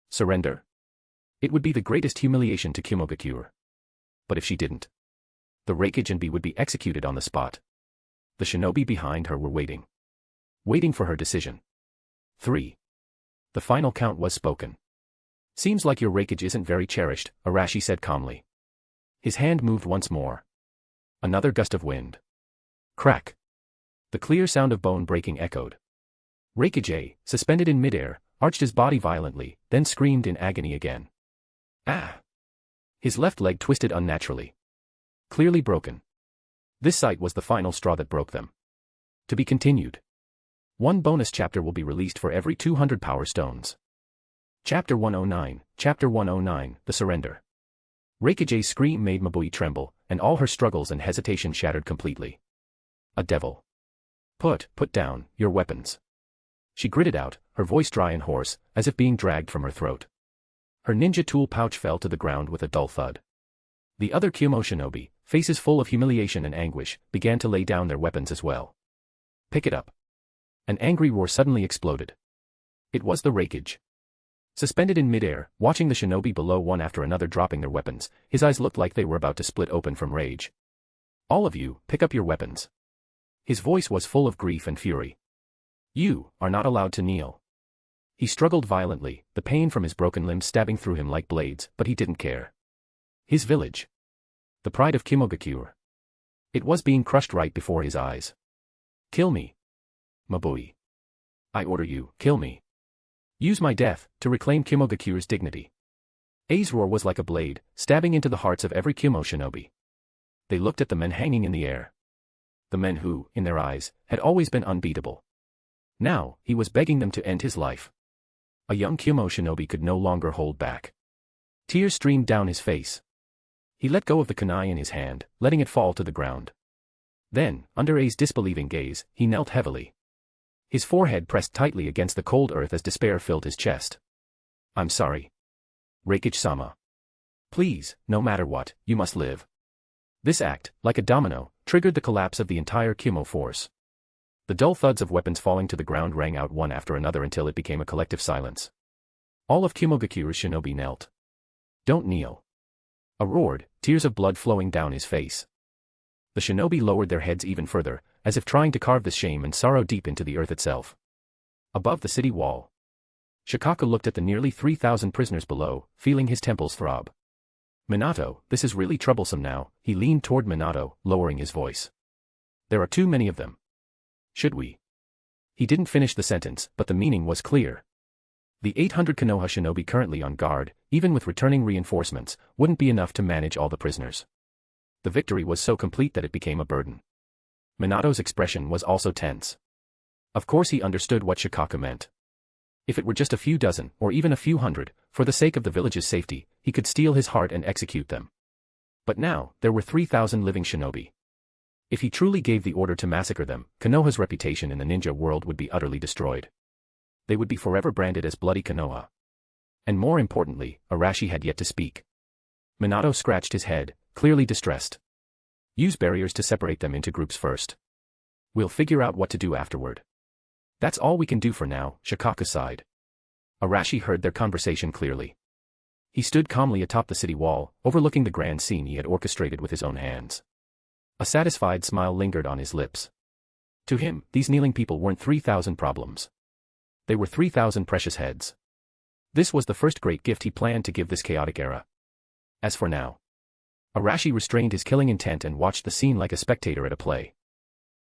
Surrender? It would be the greatest humiliation to Kimogakure. But if she didn't, the Reikage and B would be executed on the spot. The shinobi behind her were waiting. Waiting for her decision. 3. The final count was spoken. Seems like your Reikage isn't very cherished, Arashi said calmly. His hand moved once more. Another gust of wind. Crack. The clear sound of bone breaking echoed. Reikage A, suspended in midair, arched his body violently, then screamed in agony again. Ah! His left leg twisted unnaturally. Clearly broken. This sight was the final straw that broke them. To be continued. 1 bonus chapter will be released for every 200 power stones. Chapter 109, Chapter 109, The Surrender. Reikage's scream made Mabui tremble, and all her struggles and hesitation shattered completely. A devil. Put down your weapons. She gritted out, her voice dry and hoarse, as if being dragged from her throat. Her ninja tool pouch fell to the ground with a dull thud. The other Kumo shinobi, faces full of humiliation and anguish, began to lay down their weapons as well. Pick it up. An angry roar suddenly exploded. It was the Reikage. Suspended in midair, watching the shinobi below one after another dropping their weapons, his eyes looked like they were about to split open from rage. All of you, pick up your weapons. His voice was full of grief and fury. You are not allowed to kneel. He struggled violently, the pain from his broken limbs stabbing through him like blades, but he didn't care. His village. The pride of Kimogakure. It was being crushed right before his eyes. Kill me. Mabui. I order you, kill me. Use my death, to reclaim Kimogakure's dignity. A's roar was like a blade, stabbing into the hearts of every Kumo shinobi. They looked at the men hanging in the air. The men who, in their eyes, had always been unbeatable. Now, he was begging them to end his life. A young Kumo shinobi could no longer hold back. Tears streamed down his face. He let go of the kunai in his hand, letting it fall to the ground. Then, under A's disbelieving gaze, he knelt heavily. His forehead pressed tightly against the cold earth as despair filled his chest. I'm sorry. Reikage-sama. Please, no matter what, you must live. This act, like a domino, triggered the collapse of the entire Kumo force. The dull thuds of weapons falling to the ground rang out one after another until it became a collective silence. All of Kumogakure's shinobi knelt. "Don't kneel." A roared, tears of blood flowing down his face. The shinobi lowered their heads even further, as if trying to carve this shame and sorrow deep into the earth itself. Above the city wall, Shikaka looked at the nearly 3,000 prisoners below, feeling his temples throb. "Minato, this is really troublesome now." He leaned toward Minato, lowering his voice. "There are too many of them. Should we?" He didn't finish the sentence, but the meaning was clear. The 800 Konoha shinobi currently on guard, even with returning reinforcements, wouldn't be enough to manage all the prisoners. The victory was so complete that it became a burden. Minato's expression was also tense. Of course he understood what Shikaka meant. If it were just a few dozen, or even a few hundred, for the sake of the village's safety, he could steel his heart and execute them. But now, there were 3,000 living shinobi. If he truly gave the order to massacre them, Konoha's reputation in the ninja world would be utterly destroyed. They would be forever branded as bloody Konoha. And more importantly, Arashi had yet to speak. Minato scratched his head, clearly distressed. "Use barriers to separate them into groups first. We'll figure out what to do afterward." "That's all we can do for now," Shikaka sighed. Arashi heard their conversation clearly. He stood calmly atop the city wall, overlooking the grand scene he had orchestrated with his own hands. A satisfied smile lingered on his lips. To him, these kneeling people weren't 3,000 problems. They were 3,000 precious heads. This was the first great gift he planned to give this chaotic era. As for now, Arashi restrained his killing intent and watched the scene like a spectator at a play.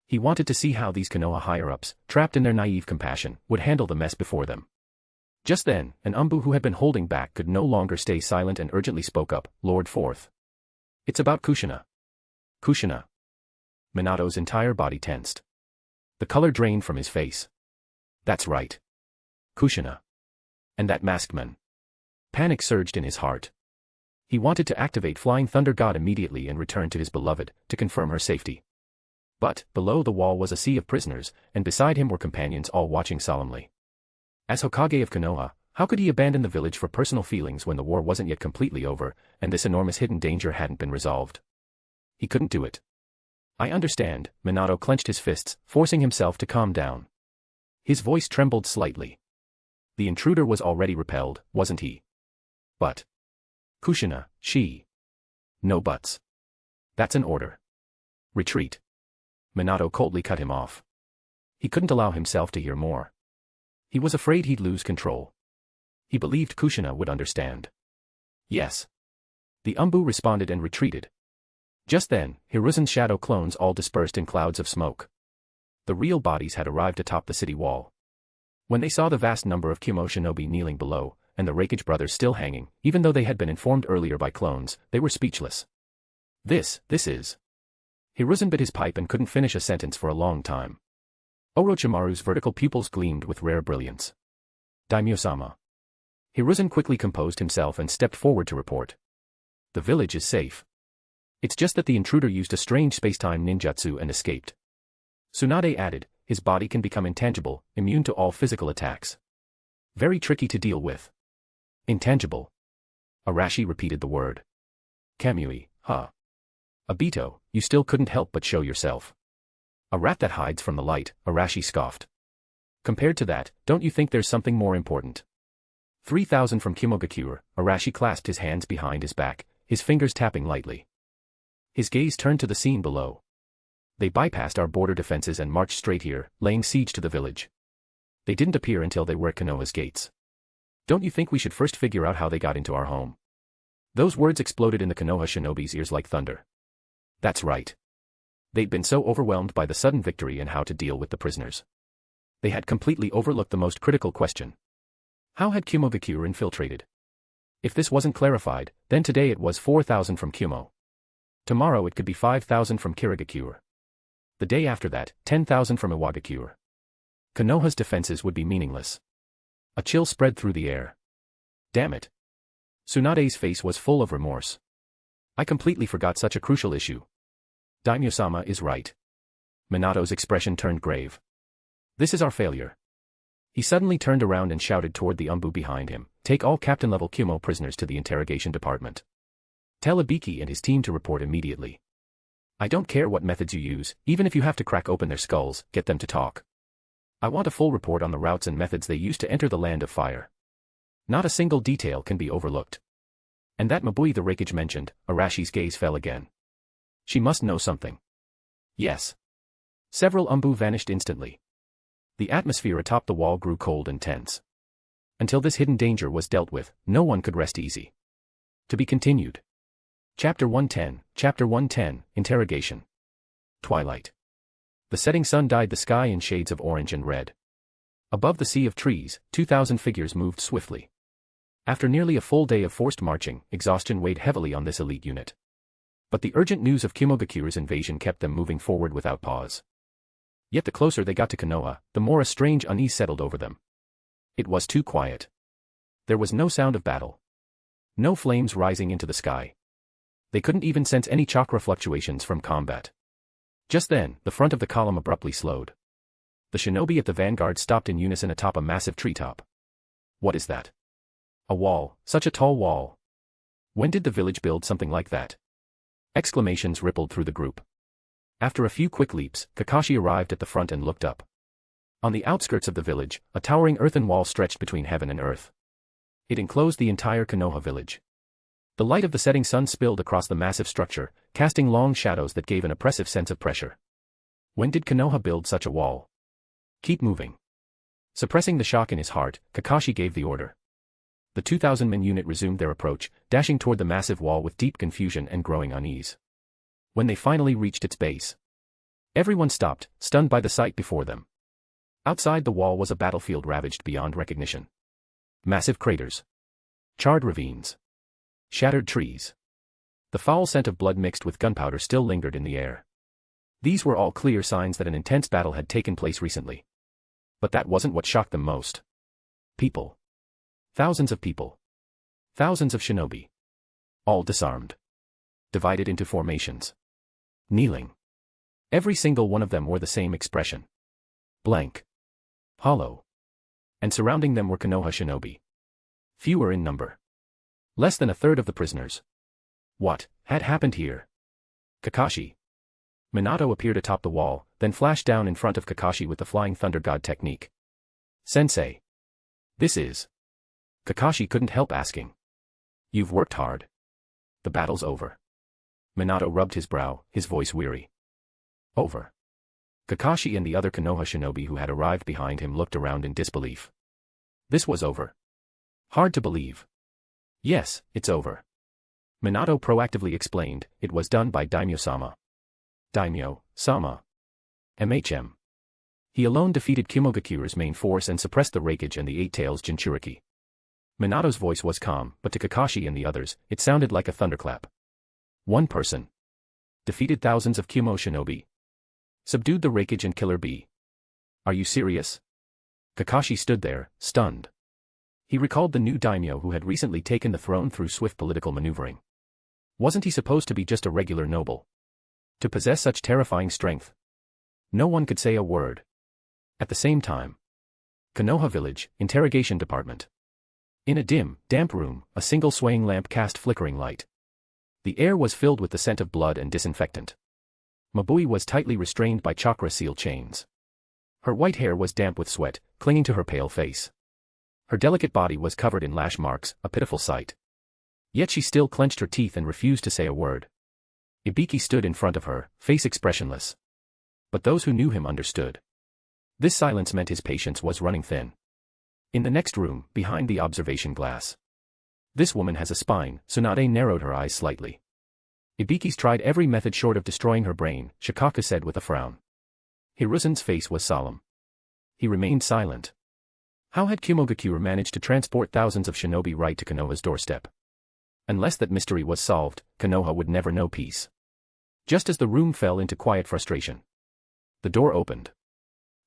He wanted to see how these Konoha higher-ups, trapped in their naive compassion, would handle the mess before them. Just then, an Umbu who had been holding back could no longer stay silent and urgently spoke up, "Lord Forth. It's about Kushina." "Kushina." Minato's entire body tensed. The color drained from his face. "That's right. Kushina. And that masked man." Panic surged in his heart. He wanted to activate Flying Thunder God immediately and return to his beloved, to confirm her safety. But, below the wall was a sea of prisoners, and beside him were companions all watching solemnly. As Hokage of Konoha, how could he abandon the village for personal feelings when the war wasn't yet completely over, and this enormous hidden danger hadn't been resolved? He couldn't do it. "I understand." Minato clenched his fists, forcing himself to calm down. His voice trembled slightly. The intruder was already repelled, wasn't he? But Kushina, she. "No buts. That's an order. Retreat." Minato coldly cut him off. He couldn't allow himself to hear more. He was afraid he'd lose control. He believed Kushina would understand. "Yes." The Umbu responded and retreated. Just then, Hiruzen's shadow clones all dispersed in clouds of smoke. The real bodies had arrived atop the city wall. When they saw the vast number of Kumo shinobi kneeling below, and the Raikage brothers still hanging, even though they had been informed earlier by clones, they were speechless. This is... Hiruzen bit his pipe and couldn't finish a sentence for a long time. Orochimaru's vertical pupils gleamed with rare brilliance. "Daimyo-sama." Hiruzen quickly composed himself and stepped forward to report. "The village is safe. It's just that the intruder used a strange space-time ninjutsu and escaped." Tsunade added, "His body can become intangible, immune to all physical attacks. Very tricky to deal with." "Intangible." Arashi repeated the word. "Kamui, huh? Obito, you still couldn't help but show yourself." "A rat that hides from the light," Arashi scoffed. "Compared to that, don't you think there's something more important?" 3,000 from Kimogakure, Arashi clasped his hands behind his back, his fingers tapping lightly. His gaze turned to the scene below. "They bypassed our border defenses and marched straight here, laying siege to the village. They didn't appear until they were at Konoha's gates. Don't you think we should first figure out how they got into our home?" Those words exploded in the Konoha shinobi's ears like thunder. That's right. They'd been so overwhelmed by the sudden victory and how to deal with the prisoners. They had completely overlooked the most critical question. How had Kumogakure infiltrated? If this wasn't clarified, then today it was 4,000 from Kumo. Tomorrow it could be 5,000 from Kirigakure. The day after that, 10,000 from Iwagakure. Konoha's defenses would be meaningless. A chill spread through the air. Damn it. Tsunade's face was full of remorse. I completely forgot such a crucial issue. Daimyo-sama is right. Minato's expression turned grave. This is our failure. He suddenly turned around and shouted toward the Umbu behind him, take all captain-level Kumo prisoners to the interrogation department. Tell Ibiki and his team to report immediately. I don't care what methods you use, even if you have to crack open their skulls, get them to talk. I want a full report on the routes and methods they used to enter the land of fire. Not a single detail can be overlooked. And that Mabui the Rakage mentioned, Arashi's gaze fell again. She must know something. Yes. Several umbu vanished instantly. The atmosphere atop the wall grew cold and tense. Until this hidden danger was dealt with, no one could rest easy. To be continued. Chapter 110, Interrogation. Twilight. The setting sun dyed the sky in shades of orange and red. Above the sea of trees, 2,000 figures moved swiftly. After nearly a full day of forced marching, exhaustion weighed heavily on this elite unit. But the urgent news of Kimogakure's invasion kept them moving forward without pause. Yet the closer they got to Konoha, the more a strange unease settled over them. It was too quiet. There was no sound of battle. No flames rising into the sky. They couldn't even sense any chakra fluctuations from combat. Just then, the front of the column abruptly slowed. The shinobi at the vanguard stopped in unison atop a massive treetop. What is that? A wall, such a tall wall. When did the village build something like that? Exclamations rippled through the group. After a few quick leaps, Kakashi arrived at the front and looked up. On the outskirts of the village, a towering earthen wall stretched between heaven and earth. It enclosed the entire Konoha village. The light of the setting sun spilled across the massive structure, casting long shadows that gave an oppressive sense of pressure. When did Konoha build such a wall? Keep moving. Suppressing the shock in his heart, Kakashi gave the order. The 2,000-man unit resumed their approach, dashing toward the massive wall with deep confusion and growing unease. When they finally reached its base, everyone stopped, stunned by the sight before them. Outside the wall was a battlefield ravaged beyond recognition. Massive craters. Charred ravines. Shattered trees. The foul scent of blood mixed with gunpowder still lingered in the air. These were all clear signs that an intense battle had taken place recently. But that wasn't what shocked them most. People. Thousands of people. Thousands of shinobi. All disarmed. Divided into formations. Kneeling. Every single one of them wore the same expression. Blank. Hollow. And surrounding them were Konoha shinobi. Fewer in number. Less than a third of the prisoners. What had happened here? Kakashi. Minato appeared atop the wall, then flashed down in front of Kakashi with the Flying Thunder God technique. Sensei. This is... Kakashi couldn't help asking. You've worked hard. The battle's over. Minato rubbed his brow, his voice weary. Over. Kakashi and the other Konoha shinobi who had arrived behind him looked around in disbelief. This was over. Hard to believe. Yes, it's over. Minato proactively explained, it was done by Daimyo-sama. Daimyo-sama. MHM. He alone defeated Kimogakure's main force and suppressed the Rakage and the Eight Tails Jinchuriki. Minato's voice was calm, but to Kakashi and the others, it sounded like a thunderclap. One person. Defeated thousands of Kimo shinobi. Subdued the Rakage and Killer Bee. Are you serious? Kakashi stood there, stunned. He recalled the new daimyo who had recently taken the throne through swift political maneuvering. Wasn't he supposed to be just a regular noble? To possess such terrifying strength? No one could say a word. At the same time. Konoha Village, Interrogation Department. In a dim, damp room, a single swaying lamp cast flickering light. The air was filled with the scent of blood and disinfectant. Mabui was tightly restrained by chakra seal chains. Her white hair was damp with sweat, clinging to her pale face. Her delicate body was covered in lash marks, a pitiful sight. Yet she still clenched her teeth and refused to say a word. Ibiki stood in front of her, face expressionless. But those who knew him understood. This silence meant his patience was running thin. In the next room, behind the observation glass. This woman has a spine, Tsunade narrowed her eyes slightly. Ibiki's tried every method short of destroying her brain, Shikaku said with a frown. Hiruzen's face was solemn. He remained silent. How had Kimogakure managed to transport thousands of shinobi right to Konoha's doorstep? Unless that mystery was solved, Konoha would never know peace. Just as the room fell into quiet frustration. The door opened.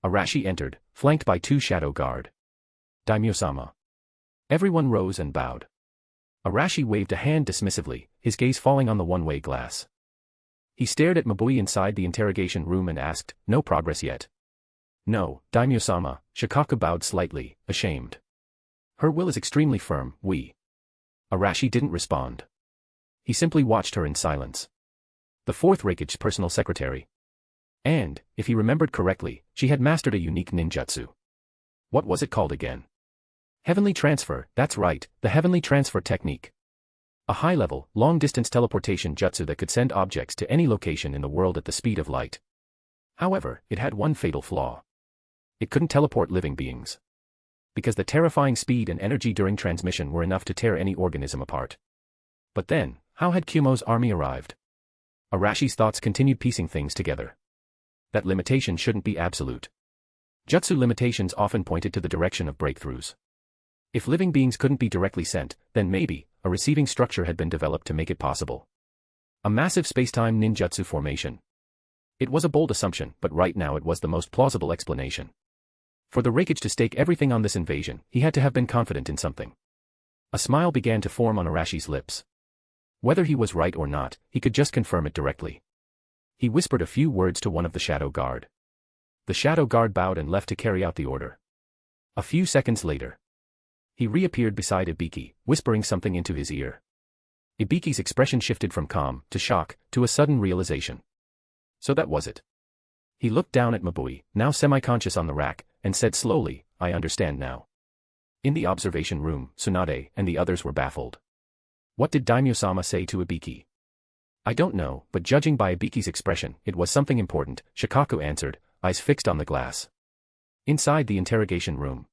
Arashi entered, flanked by two shadow guard. Daimyo-sama. Everyone rose and bowed. Arashi waved a hand dismissively, his gaze falling on the one-way glass. He stared at Mabui inside the interrogation room and asked, no progress yet. No, Daimyo-sama, Shikaku bowed slightly, ashamed. Her will is extremely firm, Arashi didn't respond. He simply watched her in silence. the fourth Reikage's personal secretary. And, if he remembered correctly, she had mastered a unique ninjutsu. What was it called again? Heavenly transfer, that's right, the heavenly transfer technique. A high-level, long-distance teleportation jutsu that could send objects to any location in the world at the speed of light. However, it had one fatal flaw. It couldn't teleport living beings. Because the terrifying speed and energy during transmission were enough to tear any organism apart. But then, how had Kumo's army arrived? Arashi's thoughts continued piecing things together. That limitation shouldn't be absolute. Jutsu limitations often pointed to the direction of breakthroughs. If living beings couldn't be directly sent, then maybe, a receiving structure had been developed to make it possible. A massive spacetime ninjutsu formation. It was a bold assumption, but right now it was the most plausible explanation. For the Reikage to stake everything on this invasion, he had to have been confident in something. A smile began to form on Arashi's lips. Whether he was right or not, he could just confirm it directly. He whispered a few words to one of the Shadow Guard. The Shadow Guard bowed and left to carry out the order. A few seconds later, he reappeared beside Ibiki, whispering something into his ear. Ibiki's expression shifted from calm, to shock, to a sudden realization. So that was it. He looked down at Mabui, now semi-conscious on the rack, and said slowly, I understand now. In the observation room, Tsunade and the others were baffled. What did Daimyo-sama say to Ibiki? I don't know, but judging by Ibiki's expression, it was something important, Shikaku answered, eyes fixed on the glass. Inside the interrogation room,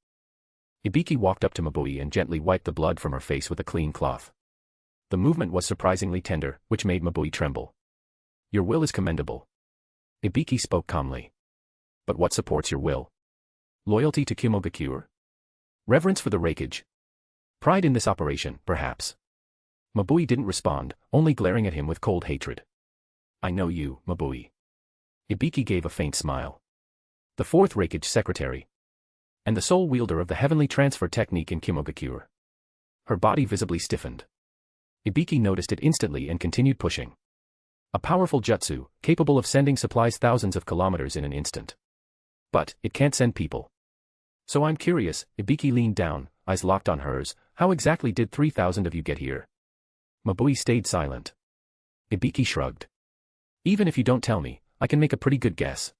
Ibiki walked up to Mabui and gently wiped the blood from her face with a clean cloth. The movement was surprisingly tender, which made Mabui tremble. Your will is commendable. Ibiki spoke calmly. But what supports your will? Loyalty to Kumogakure? Reverence for the Reikage? Pride in this operation, perhaps? Mabui didn't respond, only glaring at him with cold hatred. I know you, Mabui. Ibiki gave a faint smile. The fourth Reikage secretary. And the sole wielder of the heavenly transfer technique in Kumogakure. Her body visibly stiffened. Ibiki noticed it instantly and continued pushing. A powerful jutsu, capable of sending supplies thousands of kilometers in an instant. But, it can't send people. So I'm curious, Ibiki leaned down, eyes locked on hers, how exactly did 3,000 of you get here? Mabui stayed silent. Ibiki shrugged. Even if you don't tell me, I can make a pretty good guess.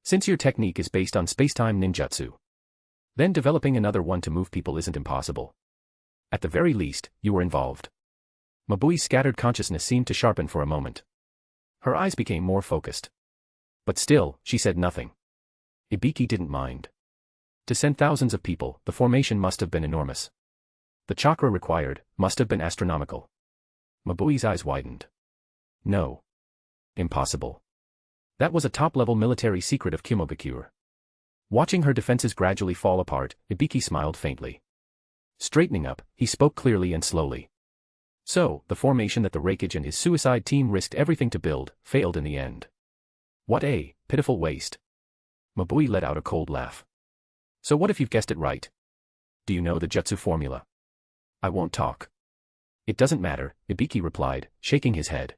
Since your technique is based on spacetime ninjutsu, then developing another one to move people isn't impossible. At the very least, you were involved. Mabui's scattered consciousness seemed to sharpen for a moment. Her eyes became more focused. But still, she said nothing. Ibiki didn't mind. To send thousands of people, the formation must have been enormous. The chakra required must have been astronomical. Mabui's eyes widened. No. Impossible. That was a top-level military secret of Kumogakure. Watching her defenses gradually fall apart, Ibiki smiled faintly. Straightening up, he spoke clearly and slowly. So, the formation that the Reikage and his suicide team risked everything to build, failed in the end. What a pitiful waste. Mabui let out a cold laugh. So what if you've guessed it right? Do you know the jutsu formula? I won't talk. It doesn't matter, Ibiki replied, shaking his head.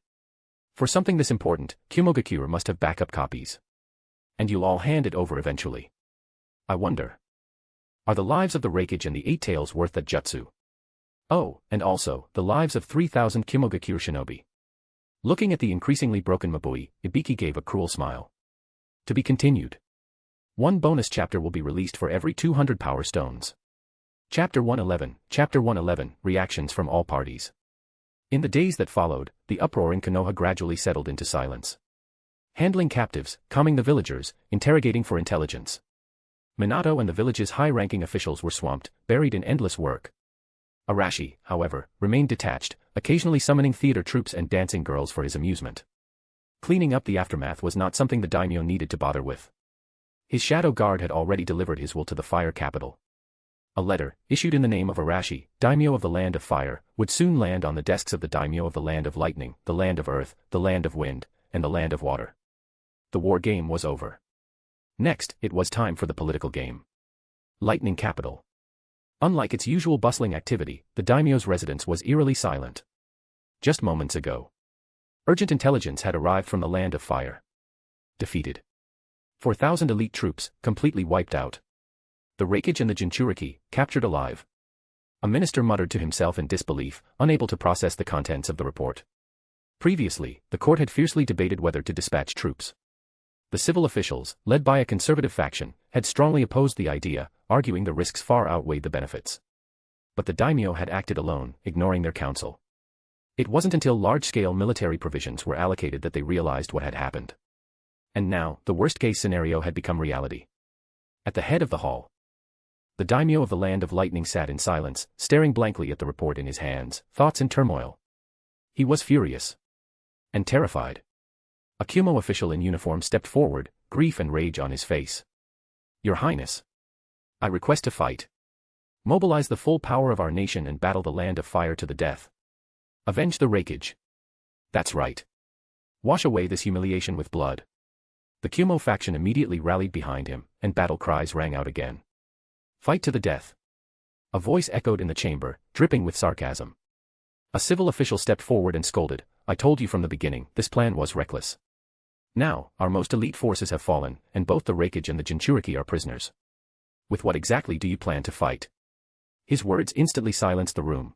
For something this important, Kumogakure must have backup copies. And you'll all hand it over eventually. I wonder. Are the lives of the Reikage and the Eight Tails worth that jutsu? Oh, and also, the lives of 3,000 Kumogakure shinobi. Looking at the increasingly broken Mabui, Ibiki gave a cruel smile. To be continued. One bonus chapter will be released for every 200 power stones. Chapter 111, Reactions from all parties. In the days that followed, the uproar in Konoha gradually settled into silence. Handling captives, calming the villagers, interrogating for intelligence. Minato and the village's high-ranking officials were swamped, buried in endless work. Arashi, however, remained detached, occasionally summoning theater troupes and dancing girls for his amusement. Cleaning up the aftermath was not something the daimyo needed to bother with. His shadow guard had already delivered his will to the fire capital. A letter, issued in the name of Arashi, daimyo of the land of fire, would soon land on the desks of the daimyo of the land of lightning, the land of earth, the land of wind, and the land of water. The war game was over. Next, it was time for the political game. Lightning Capital. Unlike its usual bustling activity, the daimyo's residence was eerily silent. Just moments ago, urgent intelligence had arrived from the land of fire. Defeated. 4,000 elite troops, completely wiped out. The Reikage and the Jinchuriki, captured alive. A minister muttered to himself in disbelief, unable to process the contents of the report. Previously, the court had fiercely debated whether to dispatch troops. The civil officials, led by a conservative faction, had strongly opposed the idea, arguing the risks far outweighed the benefits. But the daimyo had acted alone, ignoring their counsel. It wasn't until large-scale military provisions were allocated that they realized what had happened. And now, the worst-case scenario had become reality. At the head of the hall, the daimyo of the Land of Lightning sat in silence, staring blankly at the report in his hands, thoughts in turmoil. He was furious. And terrified. A Kumo official in uniform stepped forward, grief and rage on his face. Your Highness. I request to fight. Mobilize the full power of our nation and battle the Land of Fire to the death. Avenge the wreckage. That's right. Wash away this humiliation with blood. The Kumo faction immediately rallied behind him, and battle cries rang out again. Fight to the death. A voice echoed in the chamber, dripping with sarcasm. A civil official stepped forward and scolded, I told you from the beginning, this plan was reckless. Now, our most elite forces have fallen, and both the wreckage and the Jinchuriki are prisoners. With what exactly do you plan to fight? His words instantly silenced the room.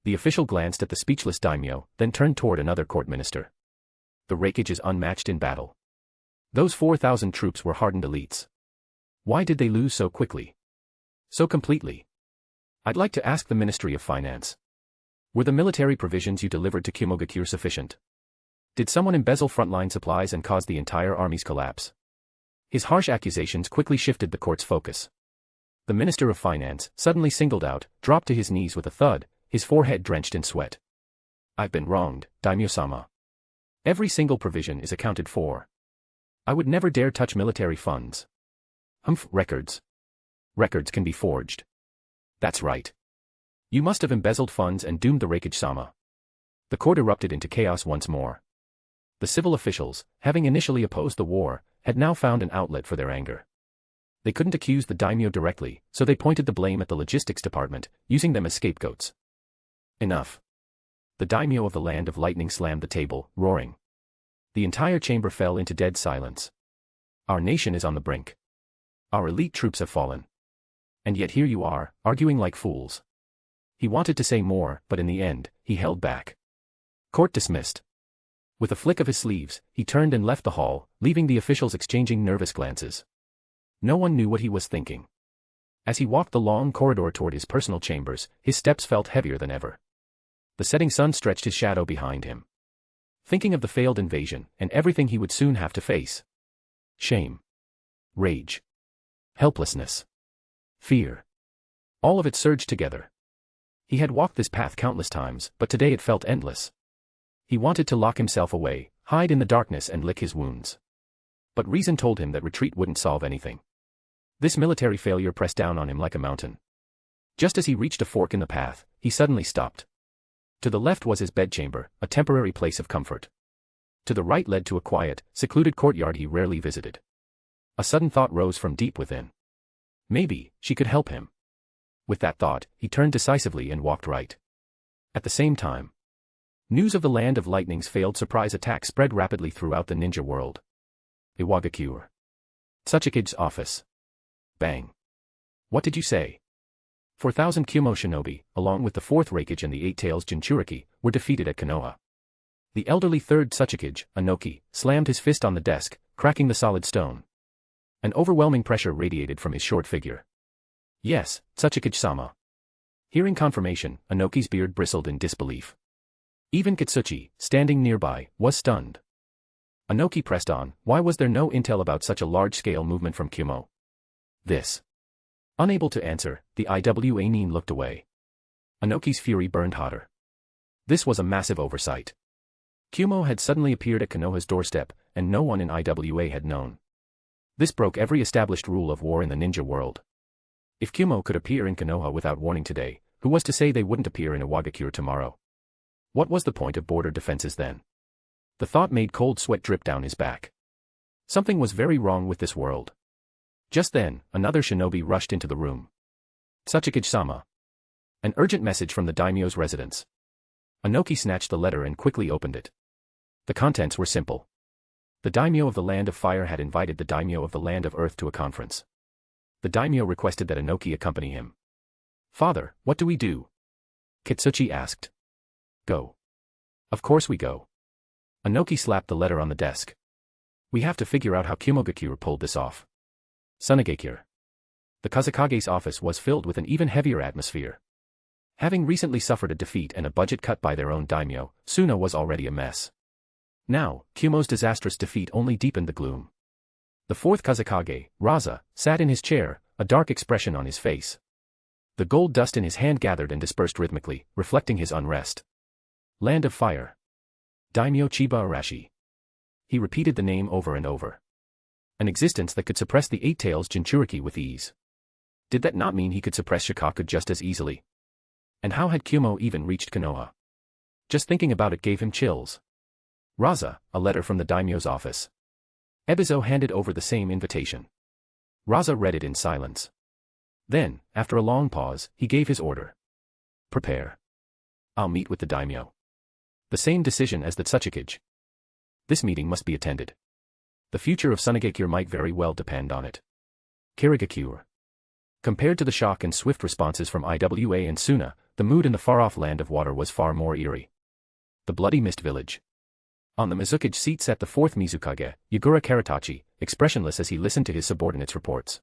The official glanced at the speechless daimyo, then turned toward another court minister. The wreckage is unmatched in battle. Those 4,000 troops were hardened elites. Why did they lose so quickly? So completely? I'd like to ask the Ministry of Finance. Were the military provisions you delivered to Kimogakure sufficient? Did someone embezzle frontline supplies and cause the entire army's collapse? His harsh accusations quickly shifted the court's focus. The Minister of Finance, suddenly singled out, dropped to his knees with a thud, his forehead drenched in sweat. I've been wronged, Daimyo-sama. Every single provision is accounted for. I would never dare touch military funds. Records. Records can be forged. That's right. You must have embezzled funds and doomed the wreckage-sama. The court erupted into chaos once more. The civil officials, having initially opposed the war, had now found an outlet for their anger. They couldn't accuse the daimyo directly, so they pointed the blame at the logistics department, using them as scapegoats. Enough. The daimyo of the Land of Lightning slammed the table, roaring. The entire chamber fell into dead silence. Our nation is on the brink. Our elite troops have fallen. And yet here you are, arguing like fools. He wanted to say more, but in the end, he held back. Court dismissed. With a flick of his sleeves, he turned and left the hall, leaving the officials exchanging nervous glances. No one knew what he was thinking. As he walked the long corridor toward his personal chambers, his steps felt heavier than ever. The setting sun stretched his shadow behind him. Thinking of the failed invasion, and everything he would soon have to face. Shame. Rage. Helplessness. Fear. All of it surged together. He had walked this path countless times, but today it felt endless. He wanted to lock himself away, hide in the darkness and lick his wounds. But reason told him that retreat wouldn't solve anything. This military failure pressed down on him like a mountain. Just as he reached a fork in the path, he suddenly stopped. To the left was his bedchamber, a temporary place of comfort. To the right led to a quiet, secluded courtyard he rarely visited. A sudden thought rose from deep within. Maybe, she could help him. With that thought, he turned decisively and walked right. At the same time, news of the Land of Lightning's failed surprise attack spread rapidly throughout the ninja world. Iwagakure. Tsuchikage's office. Bang. What did you say? 4,000 Kumo shinobi, along with the 4th Reikage and the 8 Tails Jinchuriki, were defeated at Konoha. The elderly 3rd Tsuchikage, Anoki, slammed his fist on the desk, cracking the solid stone. An overwhelming pressure radiated from his short figure. Yes, Tsuchikage-sama. Hearing confirmation, Anoki's beard bristled in disbelief. Even Kitsuchi, standing nearby, was stunned. Anoki pressed on, why was there no intel about such a large-scale movement from Kumo? This. Unable to answer, the Iwa Nin looked away. Anoki's fury burned hotter. This was a massive oversight. Kumo had suddenly appeared at Konoha's doorstep, and no one in Iwa had known. This broke every established rule of war in the ninja world. If Kumo could appear in Konoha without warning today, who was to say they wouldn't appear in Iwagakure tomorrow? What was the point of border defenses then? The thought made cold sweat drip down his back. Something was very wrong with this world. Just then, another shinobi rushed into the room. Tsuchikage-sama. An urgent message from the daimyo's residence. Anoki snatched the letter and quickly opened it. The contents were simple. The daimyo of the Land of Fire had invited the daimyo of the Land of Earth to a conference. The daimyo requested that Anoki accompany him. Father, what do we do? Kitsuchi asked. Go. Of course we go. Anoki slapped the letter on the desk. We have to figure out how Kumogakure pulled this off. Sunagakure. The Kazakage's office was filled with an even heavier atmosphere. Having recently suffered a defeat and a budget cut by their own daimyo, Suna was already a mess. Now, Kumo's disastrous defeat only deepened the gloom. The fourth Kazakage, Raza, sat in his chair, a dark expression on his face. The gold dust in his hand gathered and dispersed rhythmically, reflecting his unrest. Land of Fire. Daimyo Chiba Arashi. He repeated the name over and over. An existence that could suppress the Eight Tails Jinchuriki with ease. Did that not mean he could suppress Shikaku just as easily? And how had Kumo even reached Konoha? Just thinking about it gave him chills. Raza, a letter from the daimyo's office. Ebizo handed over the same invitation. Raza read it in silence. Then, after a long pause, he gave his order. Prepare. I'll meet with the daimyo. The same decision as the Tsuchikage. This meeting must be attended. The future of Sunagakure might very well depend on it. Kirigakure. Compared to the shock and swift responses from Iwa and Suna, the mood in the far-off land of water was far more eerie. The Bloody Mist Village. On the Mizukage seat sat the fourth Mizukage, Yagura Karatachi, expressionless as he listened to his subordinates' reports.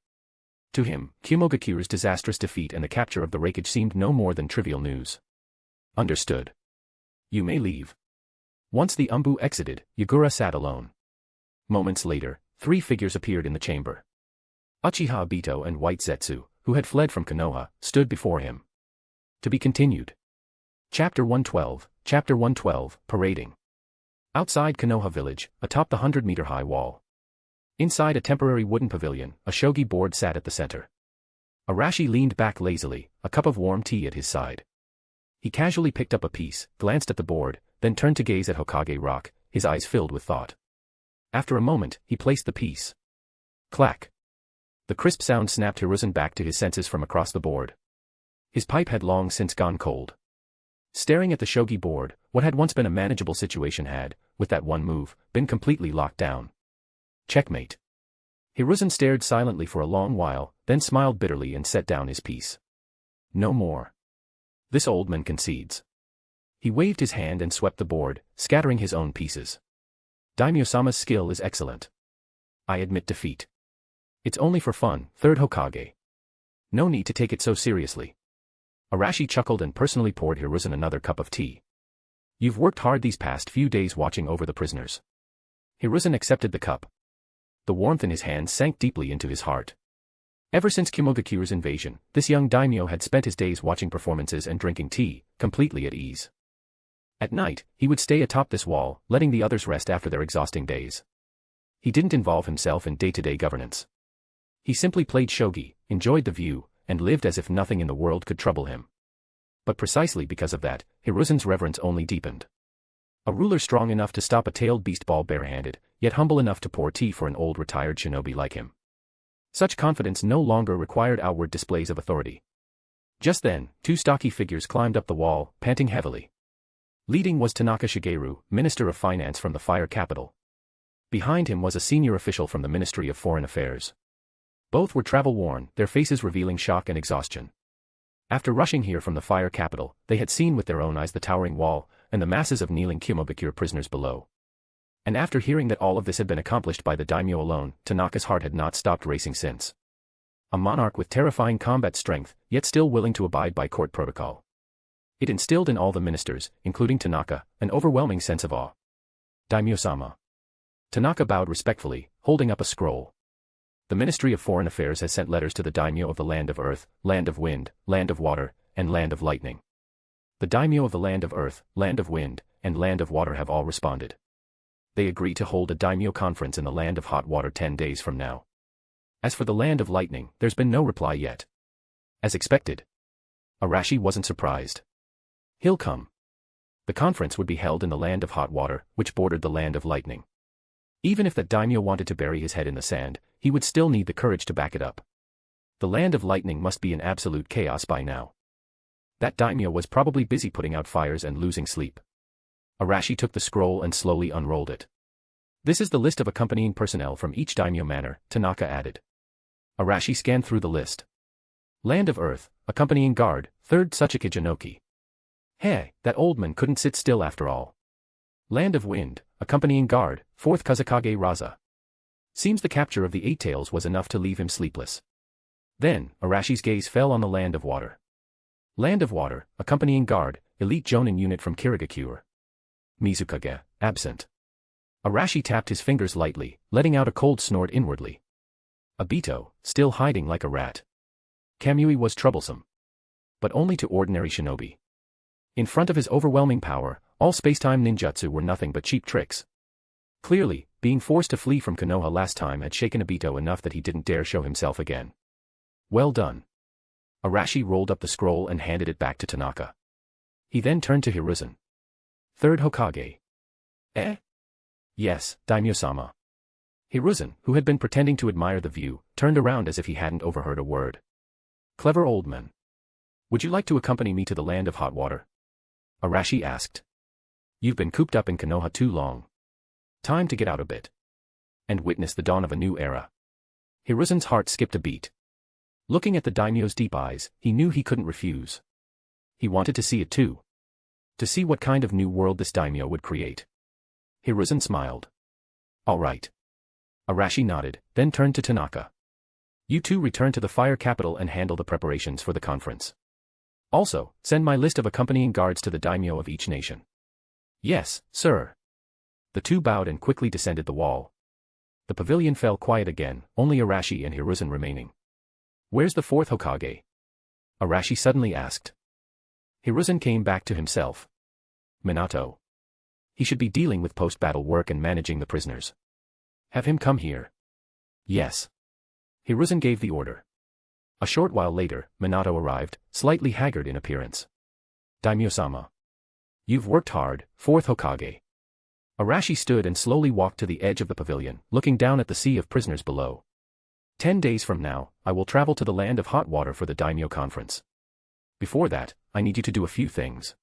To him, Kumogakure's disastrous defeat and the capture of the Reikage seemed no more than trivial news. Understood. You may leave. Once the Umbu exited, Yagura sat alone. Moments later, three figures appeared in the chamber. Uchiha Obito and White Zetsu, who had fled from Konoha, stood before him. To be continued. Chapter 112, Parading. Outside Konoha village, atop the 100-meter-high wall. Inside a temporary wooden pavilion, a shogi board sat at the center. Arashi leaned back lazily, a cup of warm tea at his side. He casually picked up a piece, glanced at the board, then turned to gaze at Hokage Rock, his eyes filled with thought. After a moment, he placed the piece. Clack. The crisp sound snapped Hiruzen back to his senses from across the board. His pipe had long since gone cold. Staring at the shogi board, what had once been a manageable situation had, with that one move, been completely locked down. Checkmate. Hiruzen stared silently for a long while, then smiled bitterly and set down his piece. No more. This old man concedes. He waved his hand and swept the board, scattering his own pieces. Daimyo-sama's skill is excellent. I admit defeat. It's only for fun, third Hokage. No need to take it so seriously. Arashi chuckled and personally poured Hiruzen another cup of tea. You've worked hard these past few days watching over the prisoners. Hiruzen accepted the cup. The warmth in his hands sank deeply into his heart. Ever since Kumogakure's invasion, this young daimyo had spent his days watching performances and drinking tea, completely at ease. At night, he would stay atop this wall, letting the others rest after their exhausting days. He didn't involve himself in day-to-day governance. He simply played shogi, enjoyed the view, and lived as if nothing in the world could trouble him. But precisely because of that, Hiruzen's reverence only deepened. A ruler strong enough to stop a tailed beast ball barehanded, yet humble enough to pour tea for an old retired shinobi like him. Such confidence no longer required outward displays of authority. Just then, two stocky figures climbed up the wall, panting heavily. Leading was Tanaka Shigeru, Minister of Finance from the Fire Capital. Behind him was a senior official from the Ministry of Foreign Affairs. Both were travel-worn, their faces revealing shock and exhaustion. After rushing here from the Fire Capital, they had seen with their own eyes the towering wall, and the masses of kneeling Kumogakure prisoners below. And after hearing that all of this had been accomplished by the daimyo alone, Tanaka's heart had not stopped racing since. A monarch with terrifying combat strength, yet still willing to abide by court protocol. It instilled in all the ministers, including Tanaka, an overwhelming sense of awe. Daimyo-sama. Tanaka bowed respectfully, holding up a scroll. The Ministry of Foreign Affairs has sent letters to the daimyo of the Land of Earth, Land of Wind, Land of Water, and Land of Lightning. The daimyo of the Land of Earth, Land of Wind, and Land of Water have all responded. They agree to hold a daimyo conference in the Land of Hot Water 10 days from now. As for the Land of Lightning, there's been no reply yet. As expected. Arashi wasn't surprised. He'll come. The conference would be held in the Land of Hot Water, which bordered the Land of Lightning. Even if that daimyo wanted to bury his head in the sand, he would still need the courage to back it up. The Land of Lightning must be in absolute chaos by now. That daimyo was probably busy putting out fires and losing sleep. Arashi took the scroll and slowly unrolled it. This is the list of accompanying personnel from each daimyo manor, Tanaka added. Arashi scanned through the list. Land of Earth, accompanying guard, 3rd Tsuchikage Inoki. Hey, that old man couldn't sit still after all. Land of Wind, accompanying guard, 4th Kazakage Raza. Seems the capture of the Eight Tails was enough to leave him sleepless. Then, Arashi's gaze fell on the Land of Water. Land of Water, accompanying guard, elite Jonin unit from Kirigakure. Mizukage, absent. Arashi tapped his fingers lightly, letting out a cold snort inwardly. Obito, still hiding like a rat. Kamui was troublesome. But only to ordinary shinobi. In front of his overwhelming power, all spacetime ninjutsu were nothing but cheap tricks. Clearly, being forced to flee from Konoha last time had shaken Obito enough that he didn't dare show himself again. Well done. Arashi rolled up the scroll and handed it back to Tanaka. He then turned to Hiruzen. 3rd Hokage. Eh? Yes, Daimyo-sama. Hiruzen, who had been pretending to admire the view, turned around as if he hadn't overheard a word. Clever old man. Would you like to accompany me to the Land of Hot Water? Arashi asked. You've been cooped up in Konoha too long. Time to get out a bit. And witness the dawn of a new era. Hiruzen's heart skipped a beat. Looking at the daimyo's deep eyes, he knew he couldn't refuse. He wanted to see it too. To see what kind of new world this daimyo would create. Hiruzen smiled. All right. Arashi nodded, then turned to Tanaka. You two return to the fire capital and handle the preparations for the conference. Also, send my list of accompanying guards to the daimyo of each nation. Yes, sir. The two bowed and quickly descended the wall. The pavilion fell quiet again, only Arashi and Hiruzen remaining. Where's the 4th Hokage? Arashi suddenly asked. Hiruzen came back to himself. Minato. He should be dealing with post-battle work and managing the prisoners. Have him come here. Yes. Hiruzen gave the order. A short while later, Minato arrived, slightly haggard in appearance. Daimyo-sama. You've worked hard, 4th Hokage. Arashi stood and slowly walked to the edge of the pavilion, looking down at the sea of prisoners below. 10 days from now, I will travel to the Land of Hot Water for the Daimyo Conference. Before that, I need you to do a few things.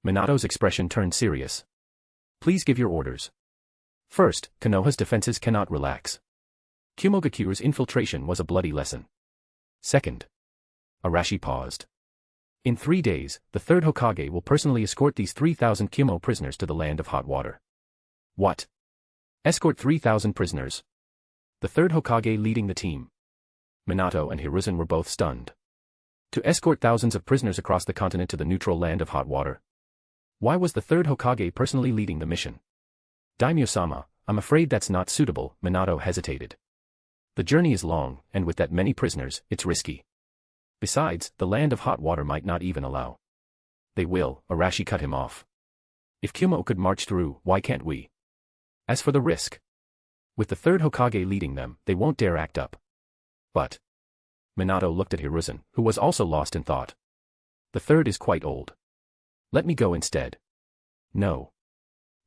Minato's expression turned serious. Please give your orders. First, Konoha's defenses cannot relax. Kumogakure's infiltration was a bloody lesson. Second. Arashi paused. In 3 days, the 3rd Hokage will personally escort these 3,000 Kumo prisoners to the Land of Hot Water. What? Escort 3,000 prisoners? The 3rd Hokage leading the team. Minato and Hiruzen were both stunned. To escort thousands of prisoners across the continent to the neutral Land of Hot Water. Why was the 3rd Hokage personally leading the mission? Daimyo-sama, I'm afraid that's not suitable, Minato hesitated. The journey is long, and with that many prisoners, it's risky. Besides, the Land of Hot Water might not even allow. They will, Arashi cut him off. If Kumo could march through, why can't we? As for the risk. With the 3rd Hokage leading them, they won't dare act up. But. Minato looked at Hiruzen, who was also lost in thought. The 3rd is quite old. Let me go instead. No.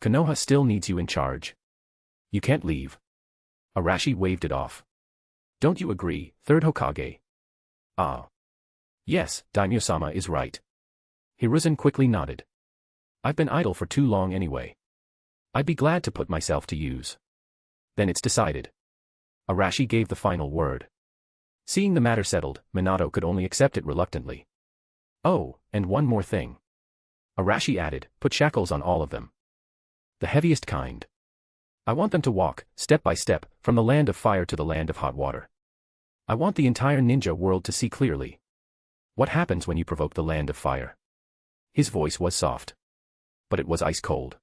Konoha still needs you in charge. You can't leave. Arashi waved it off. Don't you agree, 3rd Hokage? Ah. Yes, Daimyo-sama is right. Hiruzen quickly nodded. I've been idle for too long anyway. I'd be glad to put myself to use. Then it's decided. Arashi gave the final word. Seeing the matter settled, Minato could only accept it reluctantly. Oh, and one more thing. Arashi added, put shackles on all of them. The heaviest kind. I want them to walk, step by step, from the Land of Fire to the Land of Hot Water. I want the entire ninja world to see clearly. What happens when you provoke the Land of Fire? His voice was soft. But it was ice cold.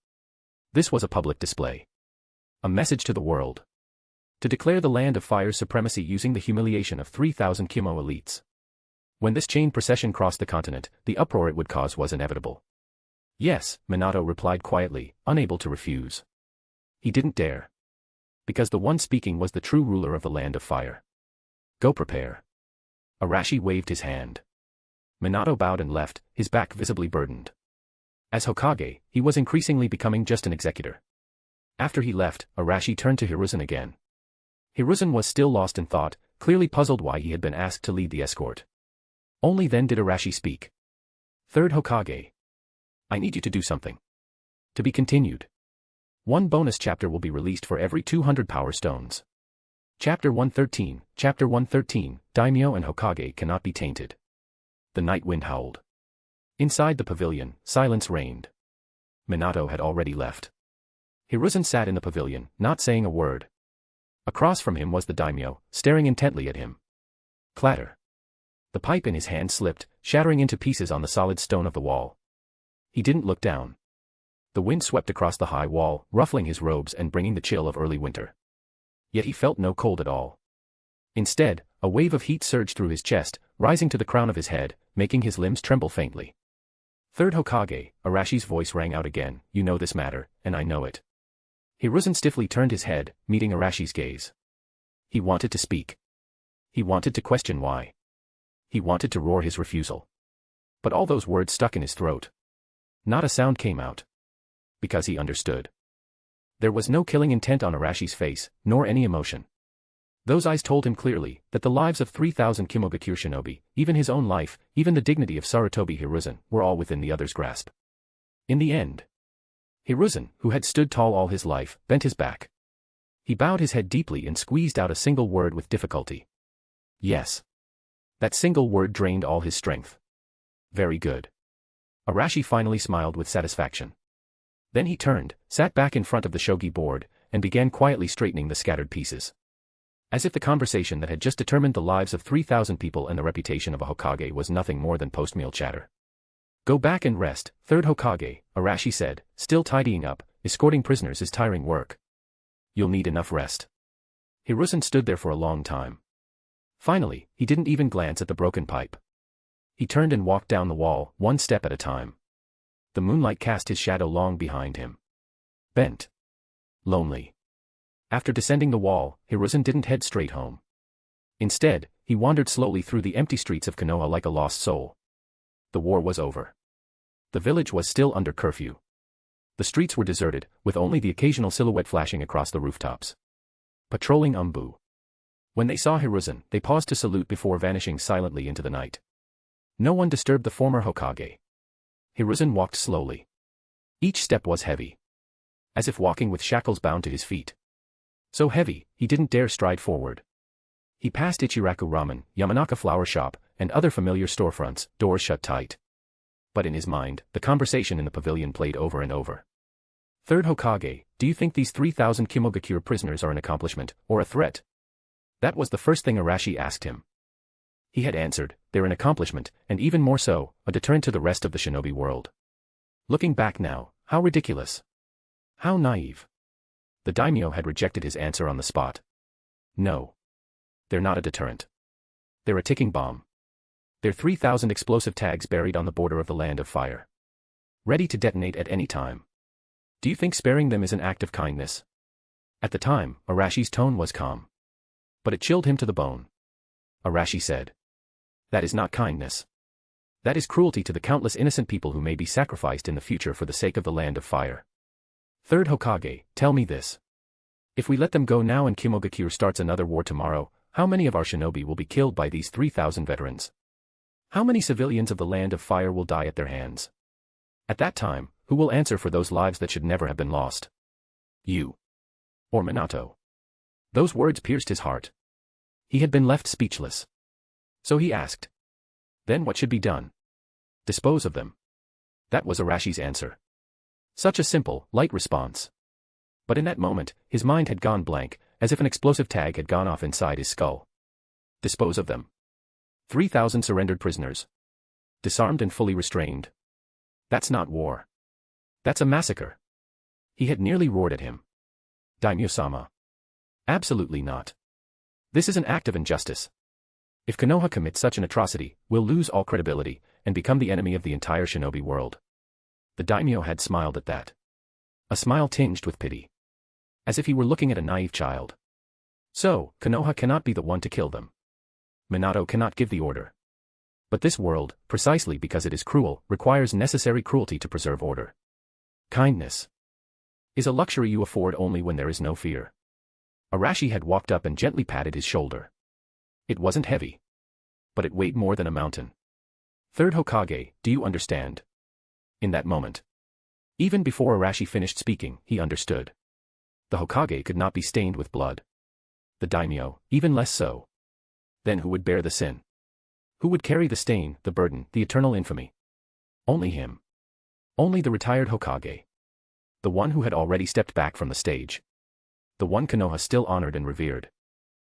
This was a public display. A message to the world. To declare the Land of Fire's supremacy using the humiliation of 3,000 Kumo elites. When this chain procession crossed the continent, the uproar it would cause was inevitable. Yes, Minato replied quietly, unable to refuse. He didn't dare. Because the one speaking was the true ruler of the Land of Fire. Go prepare. Arashi waved his hand. Minato bowed and left, his back visibly burdened. As Hokage, he was increasingly becoming just an executor. After he left, Arashi turned to Hiruzen again. Hiruzen was still lost in thought, clearly puzzled why he had been asked to lead the escort. Only then did Arashi speak. 3rd Hokage. I need you to do something. To be continued. One bonus chapter will be released for every 200 power stones. Chapter 113, Chapter 113, Daimyo and Hokage cannot be tainted. The night wind howled. Inside the pavilion, silence reigned. Minato had already left. Hiruzen sat in the pavilion, not saying a word. Across from him was the daimyo, staring intently at him. Clatter. The pipe in his hand slipped, shattering into pieces on the solid stone of the wall. He didn't look down. The wind swept across the high wall, ruffling his robes and bringing the chill of early winter. Yet he felt no cold at all. Instead, a wave of heat surged through his chest, rising to the crown of his head, making his limbs tremble faintly. Third Hokage, Arashi's voice rang out again, you know this matter, and I know it. Hiruzen stiffly turned his head, meeting Arashi's gaze. He wanted to speak. He wanted to question why. He wanted to roar his refusal. But all those words stuck in his throat. Not a sound came out. Because he understood. There was no killing intent on Arashi's face, nor any emotion. Those eyes told him clearly that the lives of 3,000 Kimogakure shinobi, even his own life, even the dignity of Sarutobi Hiruzen, were all within the other's grasp. In the end, Hiruzen, who had stood tall all his life, bent his back. He bowed his head deeply and squeezed out a single word with difficulty. Yes. That single word drained all his strength. Very good. Arashi finally smiled with satisfaction. Then he turned, sat back in front of the shogi board, and began quietly straightening the scattered pieces. As if the conversation that had just determined the lives of 3,000 people and the reputation of a Hokage was nothing more than post-meal chatter. Go back and rest, third Hokage, Arashi said, still tidying up, escorting prisoners is tiring work. You'll need enough rest. Hiruzen stood there for a long time. Finally, he didn't even glance at the broken pipe. He turned and walked down the wall, one step at a time. The moonlight cast his shadow long behind him. Bent. Lonely. After descending the wall, Hiruzen didn't head straight home. Instead, he wandered slowly through the empty streets of Konoha like a lost soul. The war was over. The village was still under curfew. The streets were deserted, with only the occasional silhouette flashing across the rooftops. Patrolling Umbu. When they saw Hiruzen, they paused to salute before vanishing silently into the night. No one disturbed the former Hokage. Hiruzen walked slowly. Each step was heavy. As if walking with shackles bound to his feet. So heavy, he didn't dare stride forward. He passed Ichiraku Ramen, Yamanaka Flower Shop, and other familiar storefronts, doors shut tight. But in his mind, the conversation in the pavilion played over and over. Third Hokage, do you think these 3,000 Kimogakure prisoners are an accomplishment, or a threat? That was the first thing Arashi asked him. He had answered, they're an accomplishment, and even more so, a deterrent to the rest of the shinobi world. Looking back now, how ridiculous. How naive. The daimyo had rejected his answer on the spot. No. They're not a deterrent. They're a ticking bomb. They're 3,000 explosive tags buried on the border of the land of fire. Ready to detonate at any time. Do you think sparing them is an act of kindness? At the time, Arashi's tone was calm. But it chilled him to the bone. Arashi said. That is not kindness. That is cruelty to the countless innocent people who may be sacrificed in the future for the sake of the land of fire. Third Hokage, tell me this. If we let them go now and Kimogakure starts another war tomorrow, how many of our shinobi will be killed by these 3,000 veterans? How many civilians of the land of fire will die at their hands? At that time, who will answer for those lives that should never have been lost? You. Or Minato. Those words pierced his heart. He had been left speechless. So he asked. Then what should be done? Dispose of them. That was Arashi's answer. Such a simple, light response. But in that moment, his mind had gone blank, as if an explosive tag had gone off inside his skull. Dispose of them. 3,000 surrendered prisoners. Disarmed and fully restrained. That's not war. That's a massacre. He had nearly roared at him. Daimyo-sama. Absolutely not. This is an act of injustice. If Konoha commits such an atrocity, we'll lose all credibility, and become the enemy of the entire shinobi world. The daimyo had smiled at that. A smile tinged with pity. As if he were looking at a naive child. So, Konoha cannot be the one to kill them. Minato cannot give the order. But this world, precisely because it is cruel, requires necessary cruelty to preserve order. Kindness is a luxury you afford only when there is no fear. Arashi had walked up and gently patted his shoulder. It wasn't heavy. But it weighed more than a mountain. Third Hokage, do you understand? In that moment. Even before Arashi finished speaking, he understood. The Hokage could not be stained with blood. The daimyo, even less so. Then who would bear the sin? Who would carry the stain, the burden, the eternal infamy? Only him. Only the retired Hokage. The one who had already stepped back from the stage. The one Konoha still honored and revered.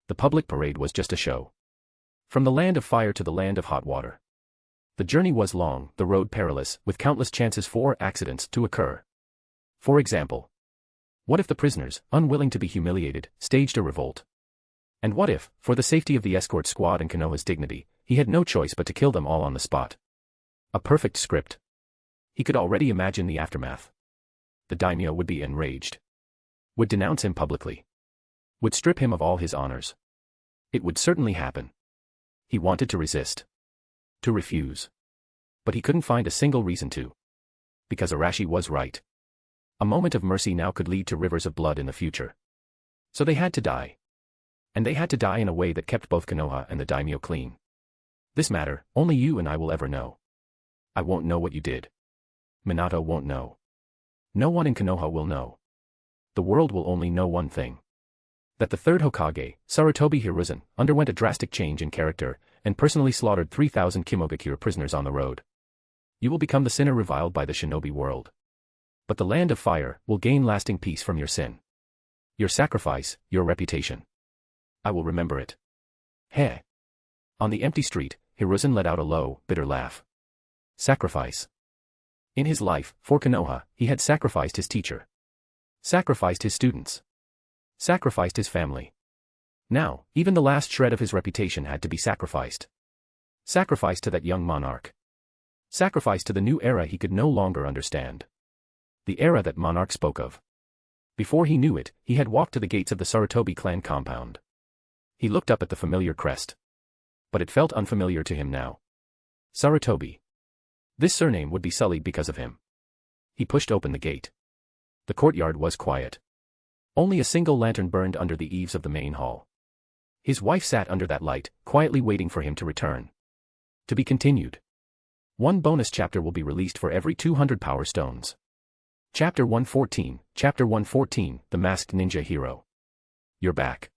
The public parade was just a show. From the land of fire to the land of hot water. The journey was long, the road perilous, with countless chances for accidents to occur. For example, what if the prisoners, unwilling to be humiliated, staged a revolt? And what if, for the safety of the escort squad and Konoha's dignity, he had no choice but to kill them all on the spot? A perfect script. He could already imagine the aftermath. The daimyo would be enraged. Would denounce him publicly. Would strip him of all his honors. It would certainly happen. He wanted to resist. To refuse. But he couldn't find a single reason to. Because Arashi was right. A moment of mercy now could lead to rivers of blood in the future. So they had to die. And they had to die in a way that kept both Konoha and the daimyo clean. This matter, only you and I will ever know. I won't know what you did. Minato won't know. No one in Konoha will know. The world will only know one thing. That the third Hokage, Sarutobi Hiruzen, underwent a drastic change in character, and personally slaughtered 3,000 Kimogakure prisoners on the road. You will become the sinner reviled by the shinobi world. But the land of fire will gain lasting peace from your sin. Your sacrifice, your reputation. I will remember it. Heh. On the empty street, Hiruzen let out a low, bitter laugh. Sacrifice. In his life, for Konoha, he had sacrificed his teacher. Sacrificed his students. Sacrificed his family. Now, even the last shred of his reputation had to be sacrificed. Sacrificed to that young monarch. Sacrificed to the new era he could no longer understand. The era that monarch spoke of. Before he knew it, he had walked to the gates of the Sarutobi clan compound. He looked up at the familiar crest. But it felt unfamiliar to him now. Sarutobi. This surname would be sullied because of him. He pushed open the gate. The courtyard was quiet. Only a single lantern burned under the eaves of the main hall. His wife sat under that light, quietly waiting for him to return. To be continued. One bonus chapter will be released for every 200 power stones. Chapter 114, The Masked Ninja Hero. You're back.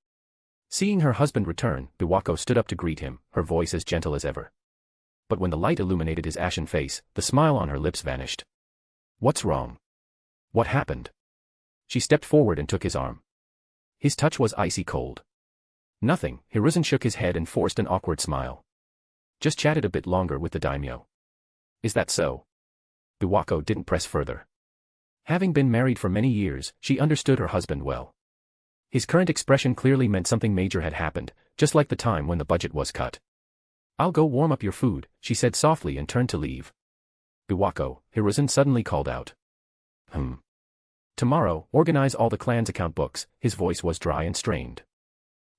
Seeing her husband return, Biwako stood up to greet him, her voice as gentle as ever. But when the light illuminated his ashen face, the smile on her lips vanished. What's wrong? What happened? She stepped forward and took his arm. His touch was icy cold. Nothing, Hiruzen shook his head and forced an awkward smile. Just chatted a bit longer with the daimyo. Is that so? Biwako didn't press further. Having been married for many years, she understood her husband well. His current expression clearly meant something major had happened, just like the time when the budget was cut. I'll go warm up your food, she said softly and turned to leave. Biwako, Hiruzen suddenly called out. Tomorrow, organize all the clan's account books, his voice was dry and strained.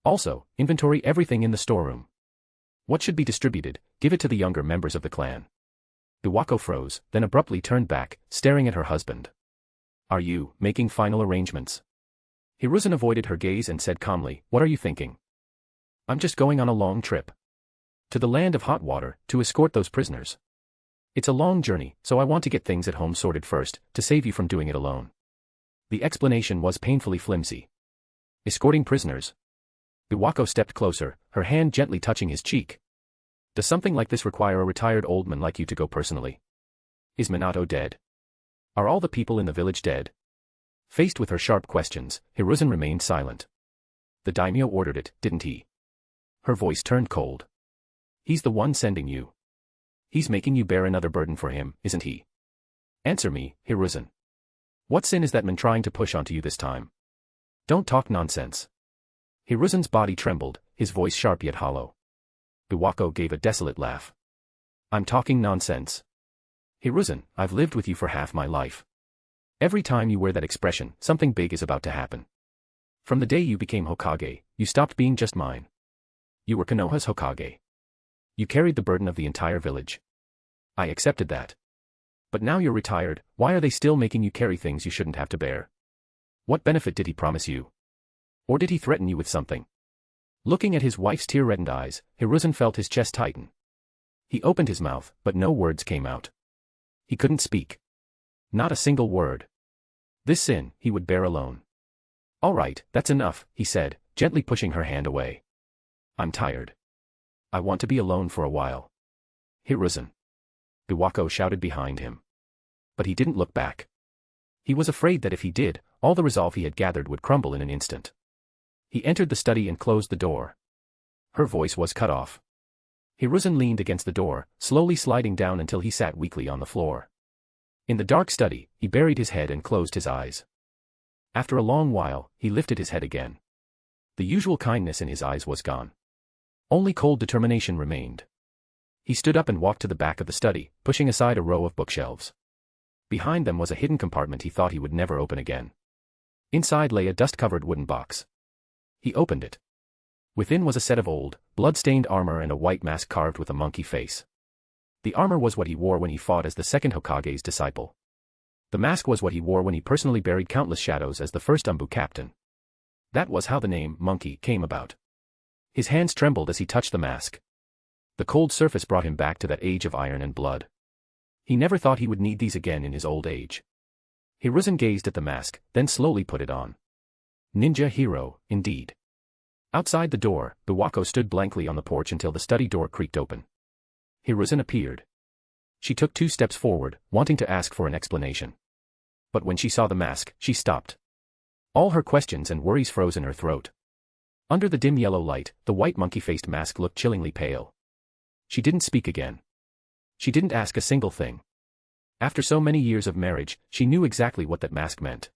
Also, inventory everything in the storeroom. What should be distributed, give it to the younger members of the clan. Biwako froze, then abruptly turned back, staring at her husband. Are you making final arrangements? Hiruzen avoided her gaze and said calmly, what are you thinking? I'm just going on a long trip. To the land of hot water, to escort those prisoners. It's a long journey, so I want to get things at home sorted first, to save you from doing it alone. The explanation was painfully flimsy. Escorting prisoners. Biwako stepped closer, her hand gently touching his cheek. Does something like this require a retired old man like you to go personally? Is Minato dead? Are all the people in the village dead? Faced with her sharp questions, Hiruzen remained silent. The daimyo ordered it, didn't he? Her voice turned cold. He's the one sending you. He's making you bear another burden for him, isn't he? Answer me, Hiruzen. What sin is that man trying to push onto you this time? Don't talk nonsense. Hiruzen's body trembled, his voice sharp yet hollow. Biwako gave a desolate laugh. I'm talking nonsense. Hiruzen, I've lived with you for half my life. Every time you wear that expression, something big is about to happen. From the day you became Hokage, you stopped being just mine. You were Konoha's Hokage. You carried the burden of the entire village. I accepted that. But now you're retired, why are they still making you carry things you shouldn't have to bear? What benefit did he promise you? Or did he threaten you with something? Looking at his wife's tear-reddened eyes, Hiruzen felt his chest tighten. He opened his mouth, but no words came out. He couldn't speak. Not a single word. This sin, he would bear alone. All right, that's enough, he said, gently pushing her hand away. I'm tired. I want to be alone for a while. Hiruzen. Biwako shouted behind him. But he didn't look back. He was afraid that if he did, all the resolve he had gathered would crumble in an instant. He entered the study and closed the door. Her voice was cut off. Hiruzen leaned against the door, slowly sliding down until he sat weakly on the floor. In the dark study, he buried his head and closed his eyes. After a long while, he lifted his head again. The usual kindness in his eyes was gone. Only cold determination remained. He stood up and walked to the back of the study, pushing aside a row of bookshelves. Behind them was a hidden compartment he thought he would never open again. Inside lay a dust-covered wooden box. He opened it. Within was a set of old, blood-stained armor and a white mask carved with a monkey face. The armor was what he wore when he fought as the second Hokage's disciple. The mask was what he wore when he personally buried countless shadows as the first Umbu captain. That was how the name Monkey came about. His hands trembled as he touched the mask. The cold surface brought him back to that age of iron and blood. He never thought he would need these again in his old age. Hiruzen gazed at the mask, then slowly put it on. Ninja hero, indeed. Outside the door, Biwako stood blankly on the porch until the study door creaked open. Hiruzen appeared. She took 2 steps forward, wanting to ask for an explanation. But when she saw the mask, she stopped. All her questions and worries froze in her throat. Under the dim yellow light, the white monkey-faced mask looked chillingly pale. She didn't speak again. She didn't ask a single thing. After so many years of marriage, she knew exactly what that mask meant.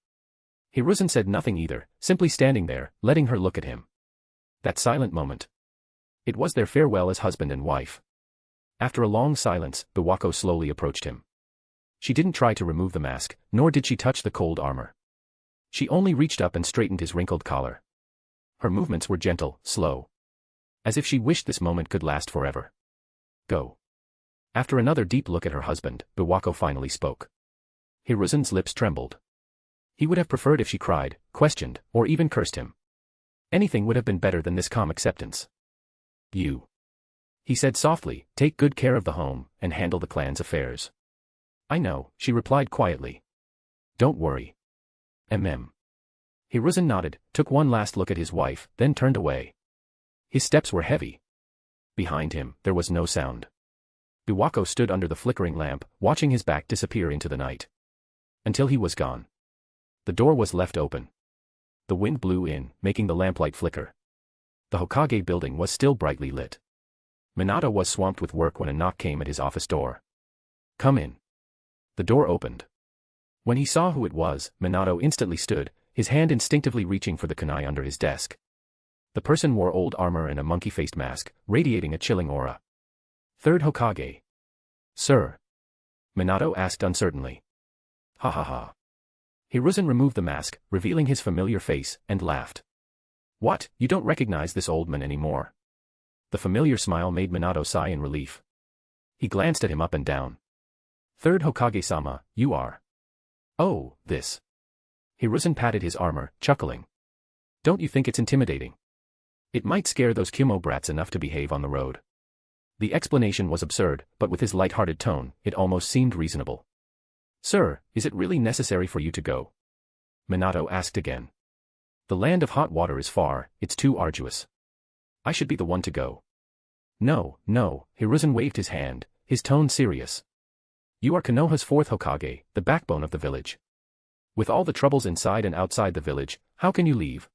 Hiruzen said nothing either, simply standing there, letting her look at him. That silent moment. It was their farewell as husband and wife. After a long silence, Biwako slowly approached him. She didn't try to remove the mask, nor did she touch the cold armor. She only reached up and straightened his wrinkled collar. Her movements were gentle, slow. As if she wished this moment could last forever. Go. After another deep look at her husband, Biwako finally spoke. Hiruzen's lips trembled. He would have preferred if she cried, questioned, or even cursed him. Anything would have been better than this calm acceptance. You. He said softly, take good care of the home, and handle the clan's affairs. I know, she replied quietly. Don't worry. Hiruzen nodded, took one last look at his wife, then turned away. His steps were heavy. Behind him, there was no sound. Biwako stood under the flickering lamp, watching his back disappear into the night. Until he was gone. The door was left open. The wind blew in, making the lamplight flicker. The Hokage building was still brightly lit. Minato was swamped with work when a knock came at his office door. Come in. The door opened. When he saw who it was, Minato instantly stood, his hand instinctively reaching for the kunai under his desk. The person wore old armor and a monkey-faced mask, radiating a chilling aura. Third Hokage. Sir? Minato asked uncertainly. Ha ha ha. Hiruzen removed the mask, revealing his familiar face, and laughed. What, you don't recognize this old man anymore? The familiar smile made Minato sigh in relief. He glanced at him up and down. Third Hokage-sama, you are. Oh, this. Hiruzen patted his armor, chuckling. Don't you think it's intimidating? It might scare those Kumo brats enough to behave on the road. The explanation was absurd, but with his light-hearted tone, it almost seemed reasonable. Sir, is it really necessary for you to go? Minato asked again. The land of hot water is far, it's too arduous. I should be the one to go. No, Hiruzen waved his hand, his tone serious. You are Konoha's 4th Hokage, the backbone of the village. With all the troubles inside and outside the village, how can you leave?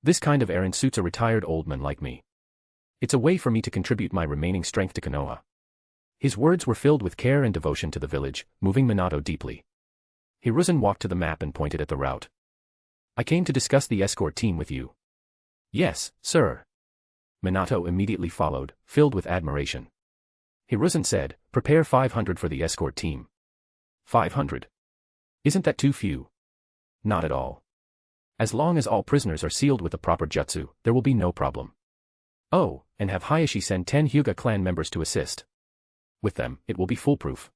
This kind of errand suits a retired old man like me. It's a way for me to contribute my remaining strength to Konoha. His words were filled with care and devotion to the village, moving Minato deeply. Hiruzen walked to the map and pointed at the route. I came to discuss the escort team with you. Yes, sir. Minato immediately followed, filled with admiration. Hiruzen said, prepare 500 for the escort team. 500? Isn't that too few? Not at all. As long as all prisoners are sealed with the proper jutsu, there will be no problem. Oh, and have Hayashi send 10 Hyuga clan members to assist. With them, it will be foolproof.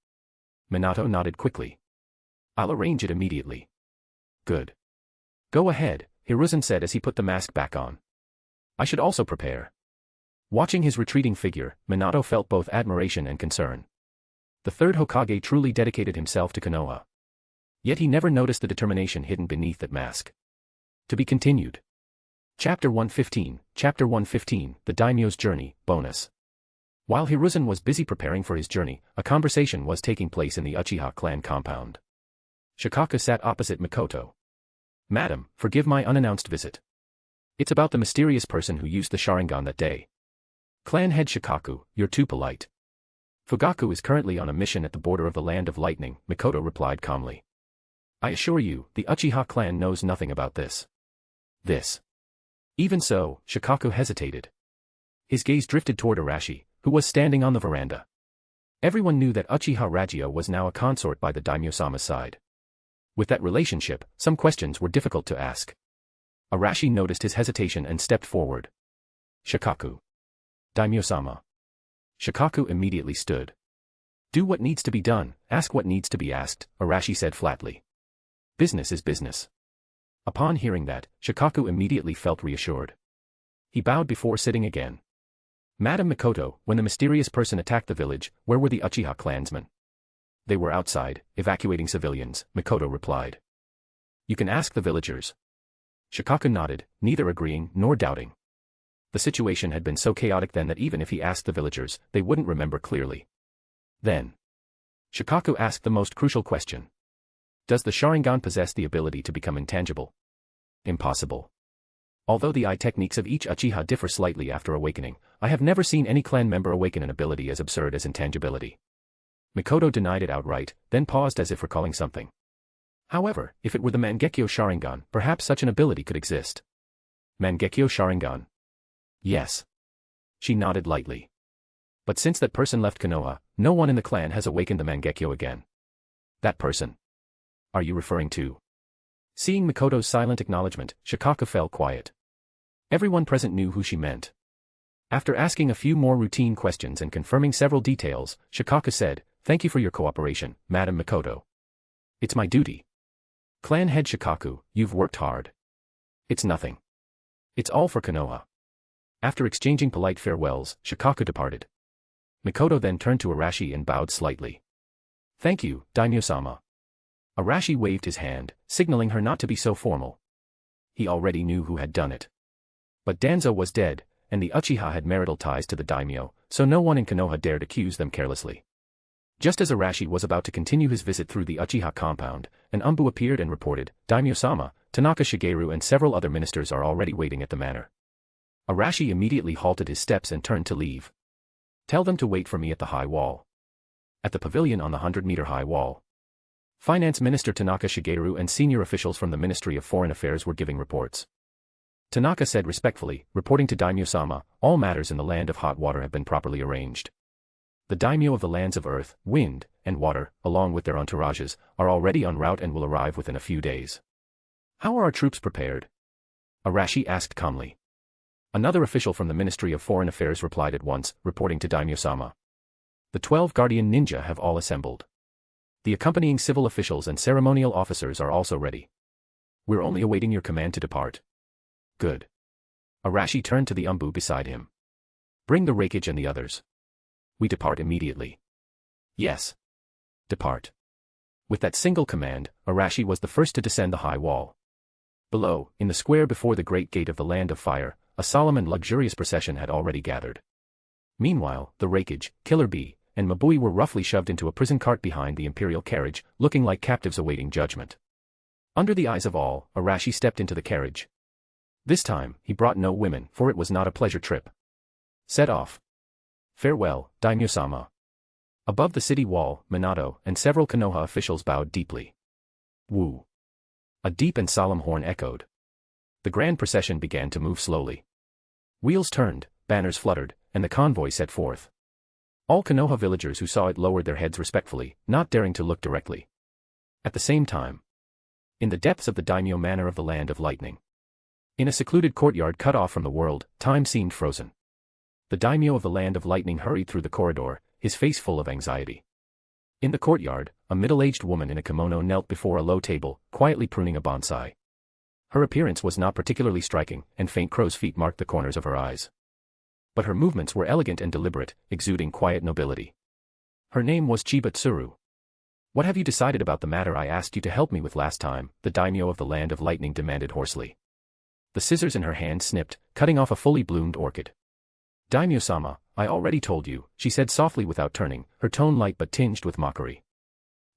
Minato nodded quickly. I'll arrange it immediately. Good. Go ahead, Hiruzen said as he put the mask back on. I should also prepare. Watching his retreating figure, Minato felt both admiration and concern. The 3rd Hokage truly dedicated himself to Konoha. Yet he never noticed the determination hidden beneath that mask. To be continued. Chapter 115, The Daimyo's Journey, Bonus. While Hiruzen was busy preparing for his journey, a conversation was taking place in the Uchiha clan compound. Shikaku sat opposite Mikoto. Madam, forgive my unannounced visit. It's about the mysterious person who used the Sharingan that day. Clan head Shikaku, you're too polite. Fugaku is currently on a mission at the border of the Land of Lightning, Mikoto replied calmly. I assure you, the Uchiha clan knows nothing about this. This. Even so, Shikaku hesitated. His gaze drifted toward Arashi, who was standing on the veranda. Everyone knew that Uchiha Ragyo was now a consort by the Daimyo-sama's side. With that relationship, some questions were difficult to ask. Arashi noticed his hesitation and stepped forward. Shikaku. Daimyo-sama. Shikaku immediately stood. Do what needs to be done, ask what needs to be asked, Arashi said flatly. Business is business. Upon hearing that, Shikaku immediately felt reassured. He bowed before sitting again. Madam Mikoto, when the mysterious person attacked the village, where were the Uchiha clansmen? They were outside, evacuating civilians, Mikoto replied. You can ask the villagers. Shikaku nodded, neither agreeing nor doubting. The situation had been so chaotic then that even if he asked the villagers, they wouldn't remember clearly. Then, Shikaku asked the most crucial question. Does the Sharingan possess the ability to become intangible? Impossible. Although the eye techniques of each Uchiha differ slightly after awakening, I have never seen any clan member awaken an ability as absurd as intangibility. Mikoto denied it outright, then paused as if recalling something. However, if it were the Mangekyo Sharingan, perhaps such an ability could exist. Mangekyo Sharingan? Yes. She nodded lightly. But since that person left Konoha, no one in the clan has awakened the Mangekyo again. That person? Are you referring to? Seeing Mikoto's silent acknowledgement, Shikaku fell quiet. Everyone present knew who she meant. After asking a few more routine questions and confirming several details, Shikaku said, Thank you for your cooperation, Madam Mikoto. It's my duty. Clan head Shikaku, you've worked hard. It's nothing. It's all for Konoha. After exchanging polite farewells, Shikaku departed. Mikoto then turned to Arashi and bowed slightly. Thank you, Daimyo-sama. Arashi waved his hand, signaling her not to be so formal. He already knew who had done it. But Danzo was dead, and the Uchiha had marital ties to the Daimyo, so no one in Konoha dared accuse them carelessly. Just as Arashi was about to continue his visit through the Uchiha compound, an Umbu appeared and reported, Daimyo-sama, Tanaka Shigeru and several other ministers are already waiting at the manor. Arashi immediately halted his steps and turned to leave. Tell them to wait for me at the high wall. At the pavilion on the 100-meter high wall. Finance Minister Tanaka Shigeru and senior officials from the Ministry of Foreign Affairs were giving reports. Tanaka said respectfully, reporting to Daimyo-sama, all matters in the land of hot water have been properly arranged. The daimyo of the lands of earth, wind, and water, along with their entourages, are already en route and will arrive within a few days. How are our troops prepared? Arashi asked calmly. Another official from the Ministry of Foreign Affairs replied at once, reporting to Daimyo-sama. The 12 guardian ninja have all assembled. The accompanying civil officials and ceremonial officers are also ready. We're only awaiting your command to depart. Good. Arashi turned to the Umbu beside him. Bring the Reikage and the others. We depart immediately. Yes. Depart. With that single command, Arashi was the first to descend the high wall. Below, in the square before the great gate of the Land of Fire, a solemn and luxurious procession had already gathered. Meanwhile, the Reikage, Killer Bee, and Mabui were roughly shoved into a prison cart behind the imperial carriage, looking like captives awaiting judgment. Under the eyes of all, Arashi stepped into the carriage. This time, he brought no women, for it was not a pleasure trip. Set off. Farewell, Daimyo-sama. Above the city wall, Minato and several Konoha officials bowed deeply. Woo. A deep and solemn horn echoed. The grand procession began to move slowly. Wheels turned, banners fluttered, and the convoy set forth. All Konoha villagers who saw it lowered their heads respectfully, not daring to look directly. At the same time, in the depths of the daimyo manor of the Land of Lightning, in a secluded courtyard cut off from the world, time seemed frozen. The daimyo of the Land of Lightning hurried through the corridor, his face full of anxiety. In the courtyard, a middle-aged woman in a kimono knelt before a low table, quietly pruning a bonsai. Her appearance was not particularly striking, and faint crow's feet marked the corners of her eyes. But her movements were elegant and deliberate, exuding quiet nobility. Her name was Chiba Tsuru. What have you decided about the matter I asked you to help me with last time? The daimyo of the Land of Lightning demanded hoarsely. The scissors in her hand snipped, cutting off a fully bloomed orchid. Daimyo-sama, I already told you, she said softly without turning, her tone light but tinged with mockery.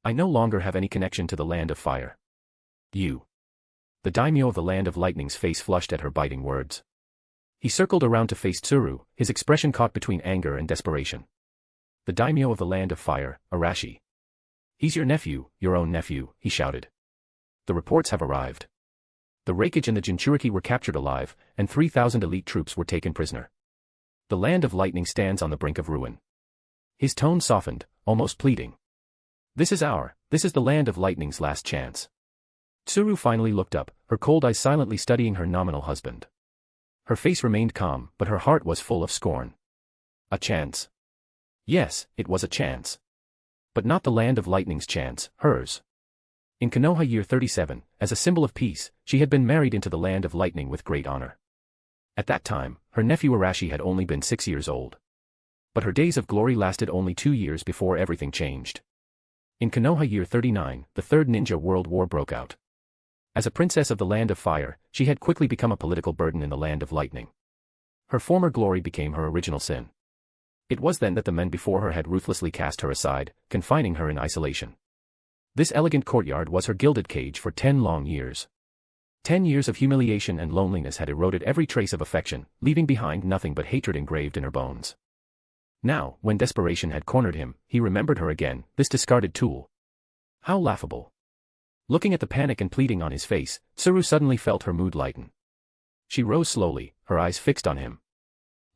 I no longer have any connection to the land of fire. You. The daimyo of the land of lightning's face flushed at her biting words. He circled around to face Tsuru, his expression caught between anger and desperation. The daimyo of the land of fire, Arashi. He's your nephew, your own nephew, he shouted. The reports have arrived. The Reikage and the Jinchuriki were captured alive, and 3,000 elite troops were taken prisoner. The land of lightning stands on the brink of ruin. His tone softened, almost pleading. This is the land of lightning's last chance. Tsuru finally looked up, her cold eyes silently studying her nominal husband. Her face remained calm, but her heart was full of scorn. A chance. Yes, it was a chance. But not the land of lightning's chance, hers. In Konoha year 37, as a symbol of peace, she had been married into the land of lightning with great honor. At that time, her nephew Arashi had only been 6 years old. But her days of glory lasted only 2 years before everything changed. In Konoha year 39, the Third Ninja World War broke out. As a princess of the land of fire, she had quickly become a political burden in the land of lightning. Her former glory became her original sin. It was then that the men before her had ruthlessly cast her aside, confining her in isolation. This elegant courtyard was her gilded cage for 10 long years. 10 years of humiliation and loneliness had eroded every trace of affection, leaving behind nothing but hatred engraved in her bones. Now, when desperation had cornered him, he remembered her again, this discarded tool. How laughable. Looking at the panic and pleading on his face, Tsuru suddenly felt her mood lighten. She rose slowly, her eyes fixed on him.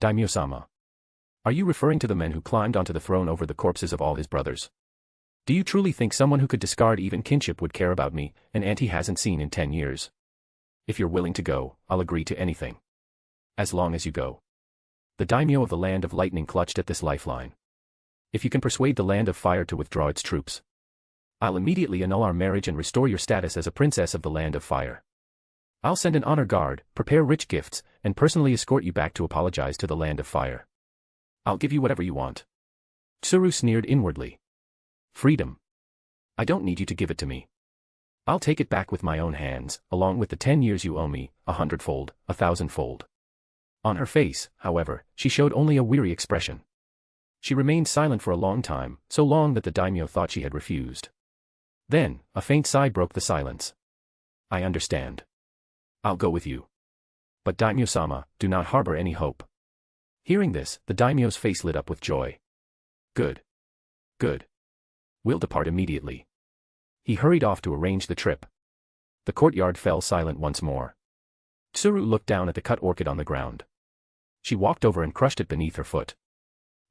Daimyo-sama. Are you referring to the men who climbed onto the throne over the corpses of all his brothers? Do you truly think someone who could discard even kinship would care about me, an aunt he hasn't seen in 10 years? If you're willing to go, I'll agree to anything. As long as you go. The daimyo of the land of lightning clutched at this lifeline. If you can persuade the land of fire to withdraw its troops, I'll immediately annul our marriage and restore your status as a princess of the land of fire. I'll send an honor guard, prepare rich gifts, and personally escort you back to apologize to the land of fire. I'll give you whatever you want. Tsuru sneered inwardly. Freedom. I don't need you to give it to me. I'll take it back with my own hands, along with the 10 years you owe me, 100-fold, 1,000-fold. On her face, however, she showed only a weary expression. She remained silent for a long time, so long that the daimyo thought she had refused. Then, a faint sigh broke the silence. I understand. I'll go with you. But daimyo-sama, do not harbor any hope. Hearing this, the daimyo's face lit up with joy. Good. Good. We'll depart immediately. He hurried off to arrange the trip. The courtyard fell silent once more. Tsuru looked down at the cut orchid on the ground. She walked over and crushed it beneath her foot.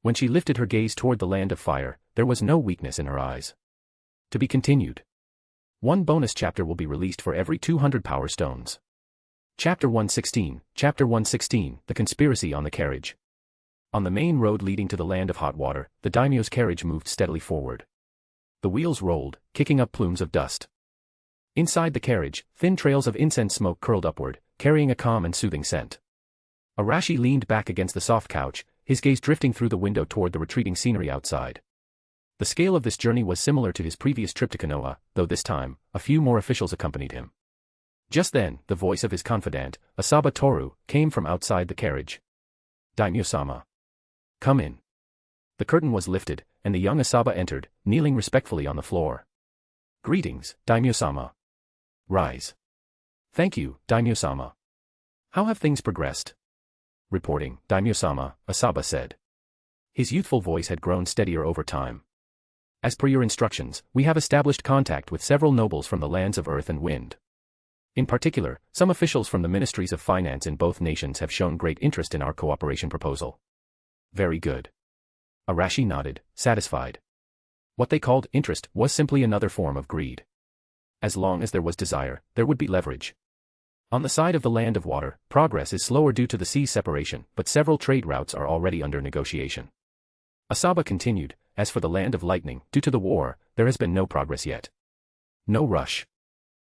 When she lifted her gaze toward the land of fire, there was no weakness in her eyes. To be continued. One bonus chapter will be released for every 200 power stones. Chapter 116, Chapter 116, The Conspiracy on the Carriage. On the main road leading to the land of hot water, the daimyo's carriage moved steadily forward. The wheels rolled, kicking up plumes of dust. Inside the carriage, thin trails of incense smoke curled upward, carrying a calm and soothing scent. Arashi leaned back against the soft couch, his gaze drifting through the window toward the retreating scenery outside. The scale of this journey was similar to his previous trip to Konoha, though this time, a few more officials accompanied him. Just then, the voice of his confidant, Asaba Toru, came from outside the carriage. Daimyo-sama. Come in. The curtain was lifted, and the young Asaba entered, kneeling respectfully on the floor. Greetings, Daimyo-sama. Rise. Thank you, Daimyo-sama. How have things progressed? Reporting, Daimyo-sama, Asaba said. His youthful voice had grown steadier over time. As per your instructions, we have established contact with several nobles from the lands of earth and wind. In particular, some officials from the ministries of finance in both nations have shown great interest in our cooperation proposal. Very good. Arashi nodded, satisfied. What they called interest was simply another form of greed. As long as there was desire, there would be leverage. On the side of the land of water, progress is slower due to the sea's separation, but several trade routes are already under negotiation. Asaba continued, as for the land of lightning, due to the war, there has been no progress yet. No rush.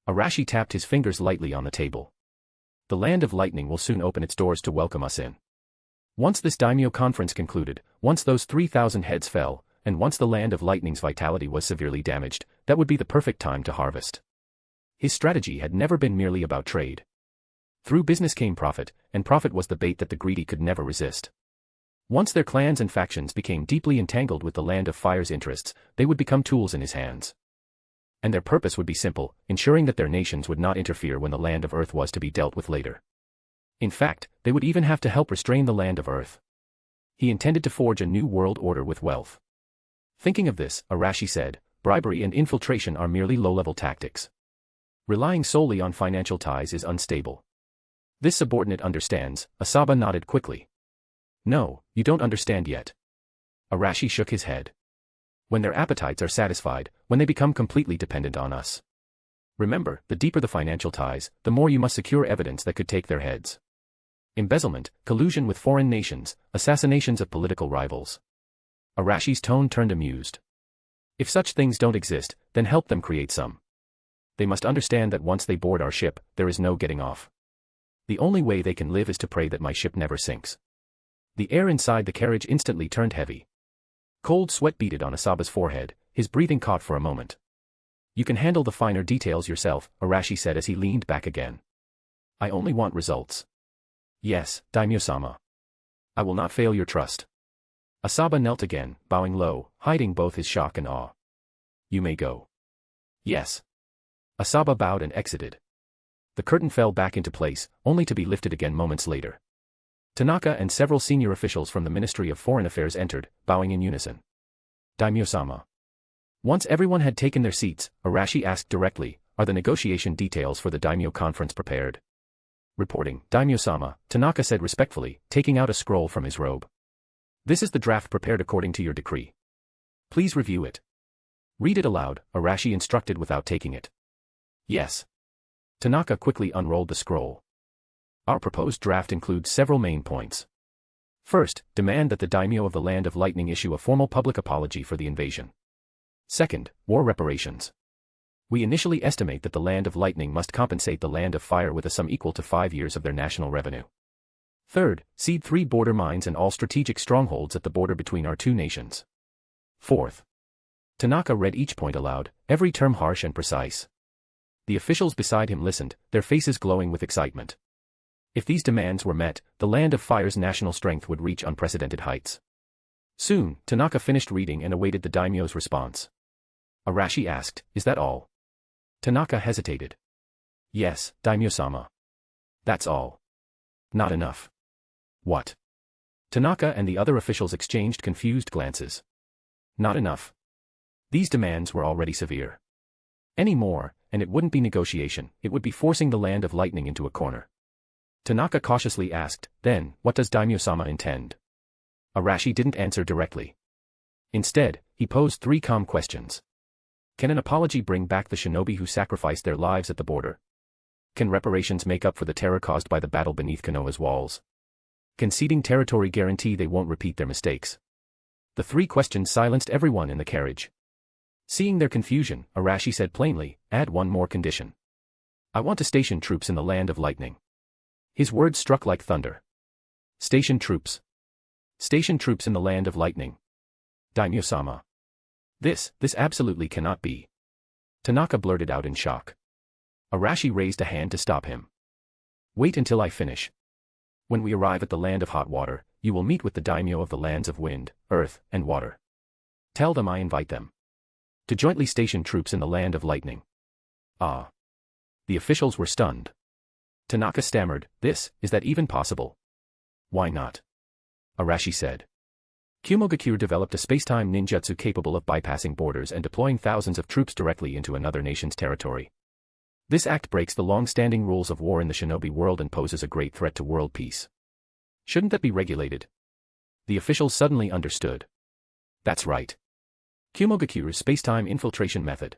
Arashi tapped his fingers lightly on the table. The land of lightning will soon open its doors to welcome us in. Once this daimyo conference concluded, once those 3,000 heads fell, and once the land of lightning's vitality was severely damaged, that would be the perfect time to harvest. His strategy had never been merely about trade. Through business came profit, and profit was the bait that the greedy could never resist. Once their clans and factions became deeply entangled with the land of fire's interests, they would become tools in his hands. And their purpose would be simple, ensuring that their nations would not interfere when the land of Earth was to be dealt with later. In fact, they would even have to help restrain the land of Earth. He intended to forge a new world order with wealth. Thinking of this, Arashi said, bribery and infiltration are merely low-level tactics. Relying solely on financial ties is unstable. This subordinate understands. Asaba nodded quickly. No, you don't understand yet. Arashi shook his head. When their appetites are satisfied, when they become completely dependent on us. Remember, the deeper the financial ties, the more you must secure evidence that could take their heads. Embezzlement, collusion with foreign nations, assassinations of political rivals. Arashi's tone turned amused. If such things don't exist, then help them create some. They must understand that once they board our ship, there is no getting off. The only way they can live is to pray that my ship never sinks. The air inside the carriage instantly turned heavy. Cold sweat beaded on Asaba's forehead, his breathing caught for a moment. You can handle the finer details yourself, Arashi said as he leaned back again. I only want results. Yes, Daimyo-sama. I will not fail your trust. Asaba knelt again, bowing low, hiding both his shock and awe. You may go. Yes. Asaba bowed and exited. The curtain fell back into place, only to be lifted again moments later. Tanaka and several senior officials from the Ministry of Foreign Affairs entered, bowing in unison. Daimyo-sama. Once everyone had taken their seats, Arashi asked directly, are the negotiation details for the Daimyo conference prepared? Reporting, Daimyo-sama, Tanaka said respectfully, taking out a scroll from his robe. This is the draft prepared according to your decree. Please review it. Read it aloud, Arashi instructed without taking it. Yes. Tanaka quickly unrolled the scroll. Our proposed draft includes several main points. First, demand that the daimyo of the Land of Lightning issue a formal public apology for the invasion. Second, war reparations. We initially estimate that the Land of Lightning must compensate the Land of Fire with a sum equal to 5 years of their national revenue. Third, cede 3 border mines and all strategic strongholds at the border between our two nations. Fourth. Tanaka read each point aloud, every term harsh and precise. The officials beside him listened, their faces glowing with excitement. If these demands were met, the Land of Fire's national strength would reach unprecedented heights. Soon, Tanaka finished reading and awaited the daimyo's response. Arashi asked, is that all? Tanaka hesitated. Yes, Daimyo-sama. That's all. Not enough. What? Tanaka and the other officials exchanged confused glances. Not enough. These demands were already severe. Any more, and it wouldn't be negotiation, it would be forcing the Land of Lightning into a corner. Tanaka cautiously asked, then, what does Daimyo-sama intend? Arashi didn't answer directly. Instead, he posed 3 calm questions. Can an apology bring back the shinobi who sacrificed their lives at the border? Can reparations make up for the terror caused by the battle beneath Konoha's walls? Can ceding territory guarantee they won't repeat their mistakes? The 3 questions silenced everyone in the carriage. Seeing their confusion, Arashi said plainly, add one more condition. I want to station troops in the Land of Lightning. His words struck like thunder. Station troops. Station troops in the Land of Lightning. Daimyo-sama. This absolutely cannot be. Tanaka blurted out in shock. Arashi raised a hand to stop him. Wait until I finish. When we arrive at the Land of Hot Water, you will meet with the daimyo of the lands of wind, earth, and water. Tell them I invite them to jointly station troops in the Land of Lightning. Ah. The officials were stunned. Tanaka stammered, is that even possible? Why not? Arashi said. Kumogakure developed a spacetime ninjutsu capable of bypassing borders and deploying thousands of troops directly into another nation's territory. This act breaks the long-standing rules of war in the shinobi world and poses a great threat to world peace. Shouldn't that be regulated? The officials suddenly understood. That's right. Kumogakure's spacetime infiltration method.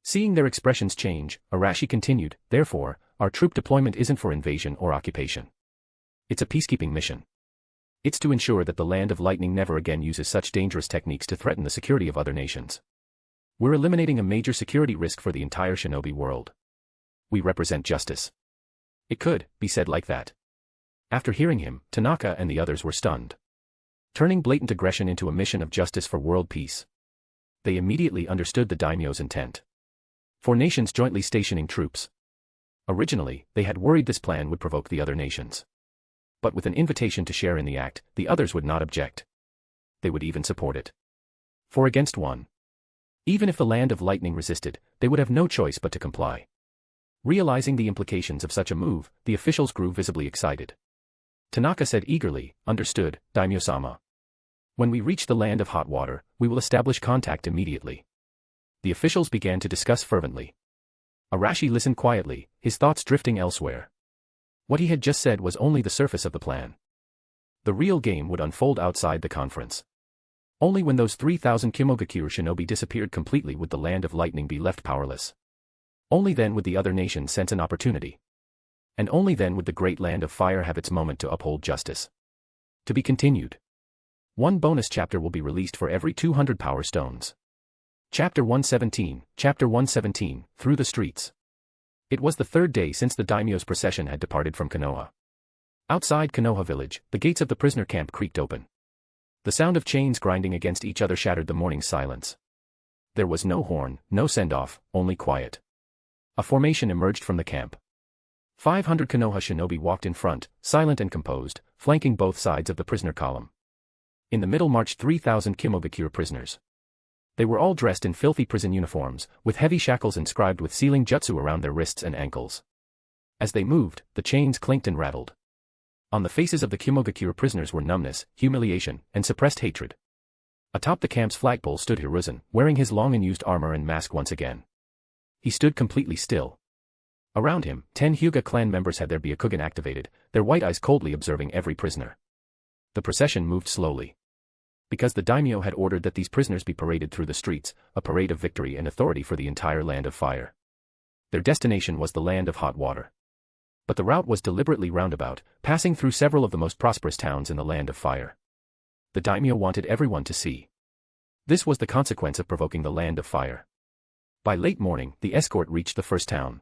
Seeing their expressions change, Arashi continued, therefore, our troop deployment isn't for invasion or occupation. It's a peacekeeping mission. It's to ensure that the Land of Lightning never again uses such dangerous techniques to threaten the security of other nations. We're eliminating a major security risk for the entire shinobi world. We represent justice. It could be said like that. After hearing him, Tanaka and the others were stunned. Turning blatant aggression into a mission of justice for world peace. They immediately understood the daimyo's intent. 4 nations jointly stationing troops. Originally, they had worried this plan would provoke the other nations. But with an invitation to share in the act, the others would not object. They would even support it. 4 against 1. Even if the Land of Lightning resisted, they would have no choice but to comply. Realizing the implications of such a move, the officials grew visibly excited. Tanaka said eagerly, "Understood, Daimyo-sama. When we reach the Land of Hot Water, we will establish contact immediately." The officials began to discuss fervently. Arashi listened quietly, his thoughts drifting elsewhere. What he had just said was only the surface of the plan. The real game would unfold outside the conference. Only when those 3,000 Kimogakure shinobi disappeared completely would the Land of Lightning be left powerless. Only then would the other nations sense an opportunity. And only then would the great Land of Fire have its moment to uphold justice. To be continued. One bonus chapter will be released for every 200 power stones. Chapter 117, Through the Streets. It was the third day since the daimyo's procession had departed from Konoha. Outside Konoha village, the gates of the prisoner camp creaked open. The sound of chains grinding against each other shattered the morning's silence. There was no horn, no send-off, only quiet. A formation emerged from the camp. 500 Konoha shinobi walked in front, silent and composed, flanking both sides of the prisoner column. In the middle marched 3,000 Kimogakure prisoners. They were all dressed in filthy prison uniforms, with heavy shackles inscribed with sealing jutsu around their wrists and ankles. As they moved, the chains clinked and rattled. On the faces of the Kimogakure prisoners were numbness, humiliation, and suppressed hatred. Atop the camp's flagpole stood Hiruzen, wearing his long-unused armor and mask once again. He stood completely still. Around him, 10 Hyuga clan members had their Byakugan activated, their white eyes coldly observing every prisoner. The procession moved slowly. Because the daimyo had ordered that these prisoners be paraded through the streets, a parade of victory and authority for the entire Land of Fire. Their destination was the Land of Hot Water. But the route was deliberately roundabout, passing through several of the most prosperous towns in the Land of Fire. The daimyo wanted everyone to see. This was the consequence of provoking the Land of Fire. By late morning, the escort reached the first town.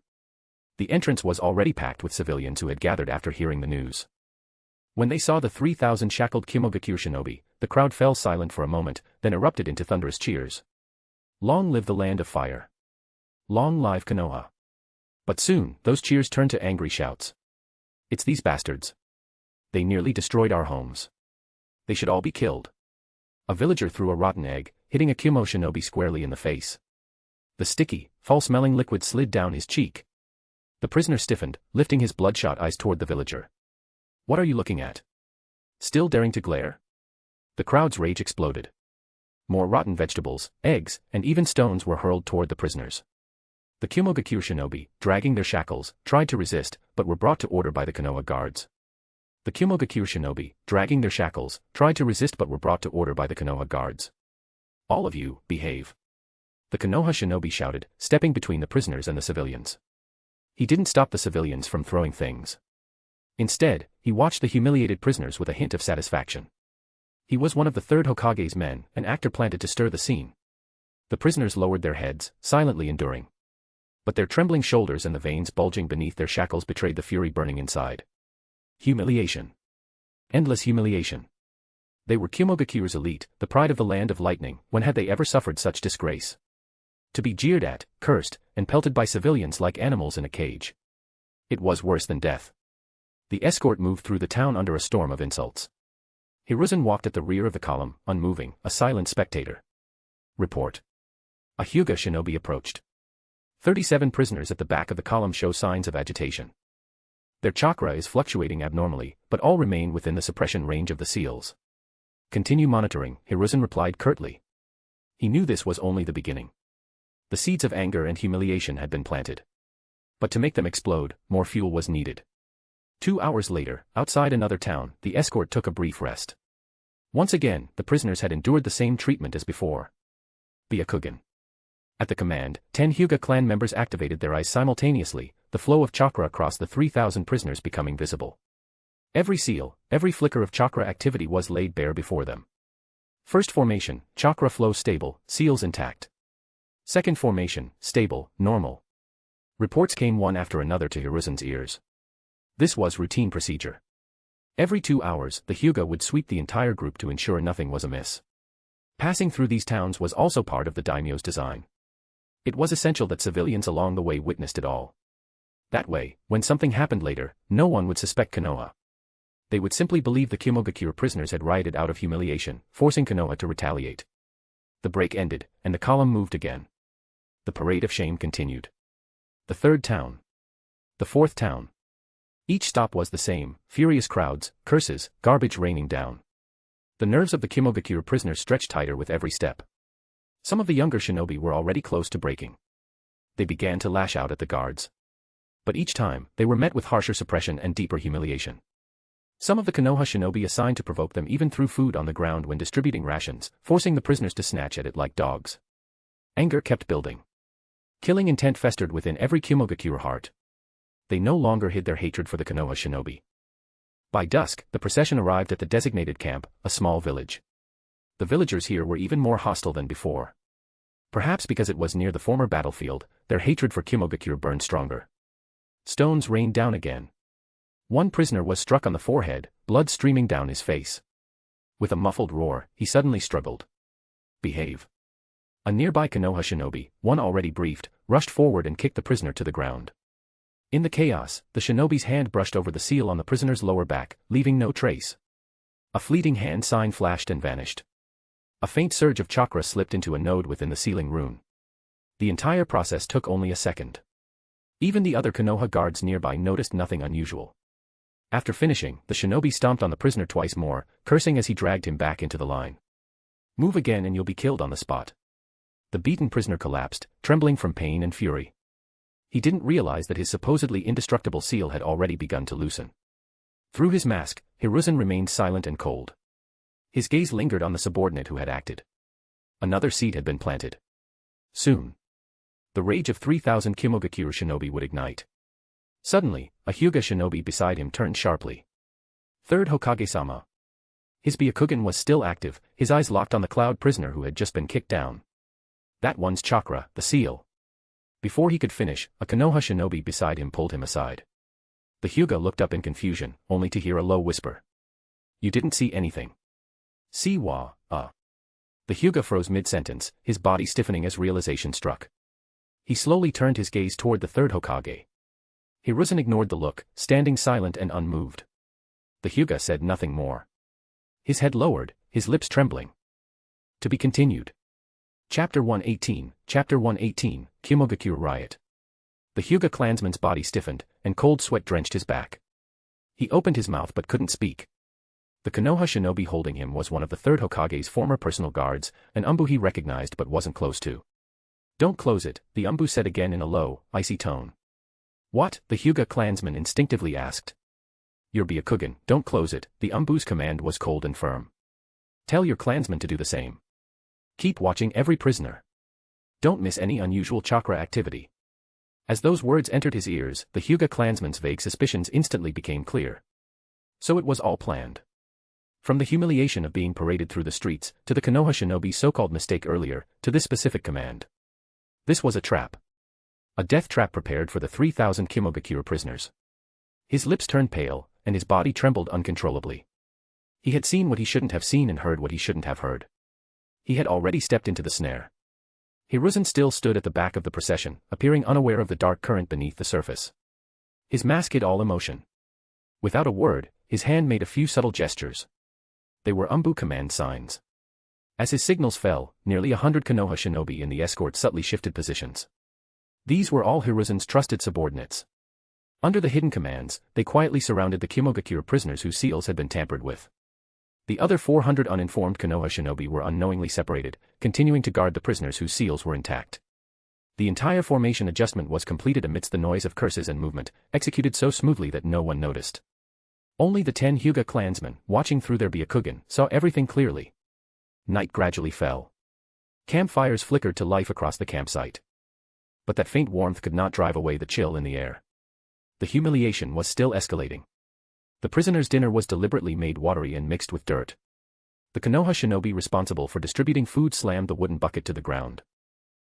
The entrance was already packed with civilians who had gathered after hearing the news. When they saw the 3,000 shackled Kimogakure shinobi, the crowd fell silent for a moment, then erupted into thunderous cheers. Long live the Land of Fire. Long live Konoha. But soon, those cheers turned to angry shouts. It's these bastards. They nearly destroyed our homes. They should all be killed. A villager threw a rotten egg, hitting a Kimo shinobi squarely in the face. The sticky, foul-smelling liquid slid down his cheek. The prisoner stiffened, lifting his bloodshot eyes toward the villager. What are you looking at? Still daring to glare? The crowd's rage exploded. More rotten vegetables, eggs, and even stones were hurled toward the prisoners. The Kimogakure shinobi, dragging their shackles, tried to resist, but were brought to order by the Konoha guards. The Kimogakure shinobi, dragging their shackles, tried to resist but were brought to order by the Konoha guards. All of you, behave. The Konoha shinobi shouted, stepping between the prisoners and the civilians. He didn't stop the civilians from throwing things. Instead, he watched the humiliated prisoners with a hint of satisfaction. He was one of the third Hokage's men, an actor planted to stir the scene. The prisoners lowered their heads, silently enduring. But their trembling shoulders and the veins bulging beneath their shackles betrayed the fury burning inside. Humiliation. Endless humiliation. They were Kimogakure's elite, the pride of the Land of Lightning. When had they ever suffered such disgrace? To be jeered at, cursed, and pelted by civilians like animals in a cage. It was worse than death. The escort moved through the town under a storm of insults. Hiruzen walked at the rear of the column, unmoving, a silent spectator. Report. A Hyuga shinobi approached. 37 prisoners at the back of the column show signs of agitation. Their chakra is fluctuating abnormally, but all remain within the suppression range of the seals. Continue monitoring, Hiruzen replied curtly. He knew this was only the beginning. The seeds of anger and humiliation had been planted. But to make them explode, more fuel was needed. 2 hours later, outside another town, the escort took a brief rest. Once again, the prisoners had endured the same treatment as before. Byakugan. At the command, 10 Hyuga clan members activated their eyes simultaneously, the flow of chakra across the 3,000 prisoners becoming visible. Every seal, every flicker of chakra activity was laid bare before them. First formation, chakra flow stable, seals intact. Second formation, stable, normal. Reports came one after another to Hiruzen's ears. This was routine procedure. Every 2 hours, the Hyuga would sweep the entire group to ensure nothing was amiss. Passing through these towns was also part of the daimyo's design. It was essential that civilians along the way witnessed it all. That way, when something happened later, no one would suspect Konoha. They would simply believe the Kimogakure prisoners had rioted out of humiliation, forcing Konoha to retaliate. The break ended, and the column moved again. The parade of shame continued. The third town. The fourth town. Each stop was the same, furious crowds, curses, garbage raining down. The nerves of the Kimogakure prisoners stretched tighter with every step. Some of the younger shinobi were already close to breaking. They began to lash out at the guards. But each time, they were met with harsher suppression and deeper humiliation. Some of the Konoha shinobi assigned to provoke them even threw food on the ground when distributing rations, forcing the prisoners to snatch at it like dogs. Anger kept building. Killing intent festered within every Kimogakure heart. They no longer hid their hatred for the Konoha shinobi. By dusk, the procession arrived at the designated camp, a small village. The villagers here were even more hostile than before. Perhaps because it was near the former battlefield, their hatred for Kimogakure burned stronger. Stones rained down again. One prisoner was struck on the forehead, blood streaming down his face. With a muffled roar, he suddenly struggled. Behave. A nearby Konoha shinobi, one already briefed, rushed forward and kicked the prisoner to the ground. In the chaos, the shinobi's hand brushed over the seal on the prisoner's lower back, leaving no trace. A fleeting hand sign flashed and vanished. A faint surge of chakra slipped into a node within the sealing rune. The entire process took only a second. Even the other Konoha guards nearby noticed nothing unusual. After finishing, the shinobi stomped on the prisoner twice more, cursing as he dragged him back into the line. Move again and you'll be killed on the spot. The beaten prisoner collapsed, trembling from pain and fury. He didn't realize that his supposedly indestructible seal had already begun to loosen. Through his mask, Hiruzen remained silent and cold. His gaze lingered on the subordinate who had acted. Another seed had been planted. Soon, the rage of 3,000 Kimogakure shinobi would ignite. Suddenly, a Hyuga shinobi beside him turned sharply. Third Hokage-sama. His Byakugan was still active, his eyes locked on the cloud prisoner who had just been kicked down. That one's chakra, the seal. Before he could finish, a Konoha shinobi beside him pulled him aside. The Hyuga looked up in confusion, only to hear a low whisper. You didn't see anything. See wa, The Hyuga froze mid-sentence, his body stiffening as realization struck. He slowly turned his gaze toward the third Hokage. Hiruzen ignored the look, standing silent and unmoved. The Hyuga said nothing more. His head lowered, his lips trembling. To be continued. Chapter 118, Kimogakure Riot. The Hyuga clansman's body stiffened, and cold sweat drenched his back. He opened his mouth but couldn't speak. The Konoha shinobi holding him was one of the third Hokage's former personal guards, an umbu he recognized but wasn't close to. Don't close it, the umbu said again in a low, icy tone. What? The Hyuga clansman instinctively asked. Your Byakugan, don't close it, the umbu's command was cold and firm. Tell your clansman to do the same. Keep watching every prisoner. Don't miss any unusual chakra activity. As those words entered his ears, the Hyuga clansman's vague suspicions instantly became clear. So it was all planned. From the humiliation of being paraded through the streets, to the Konoha shinobi's so-called mistake earlier, to this specific command. This was a trap. A death trap prepared for the 3,000 Kimogakure prisoners. His lips turned pale, and his body trembled uncontrollably. He had seen what he shouldn't have seen and heard what he shouldn't have heard. He had already stepped into the snare. Hiruzen still stood at the back of the procession, appearing unaware of the dark current beneath the surface. His mask hid all emotion. Without a word, his hand made a few subtle gestures. They were umbu command signs. As his signals fell, nearly 100 Konoha shinobi in the escort subtly shifted positions. These were all Hiruzen's trusted subordinates. Under the hidden commands, they quietly surrounded the Kimogakure prisoners whose seals had been tampered with. The other 400 uninformed Konoha shinobi were unknowingly separated, continuing to guard the prisoners whose seals were intact. The entire formation adjustment was completed amidst the noise of curses and movement, executed so smoothly that no one noticed. Only the 10 Hyuga clansmen, watching through their Byakugan, saw everything clearly. Night gradually fell. Campfires flickered to life across the campsite. But that faint warmth could not drive away the chill in the air. The humiliation was still escalating. The prisoner's dinner was deliberately made watery and mixed with dirt. The Konoha shinobi responsible for distributing food slammed the wooden bucket to the ground.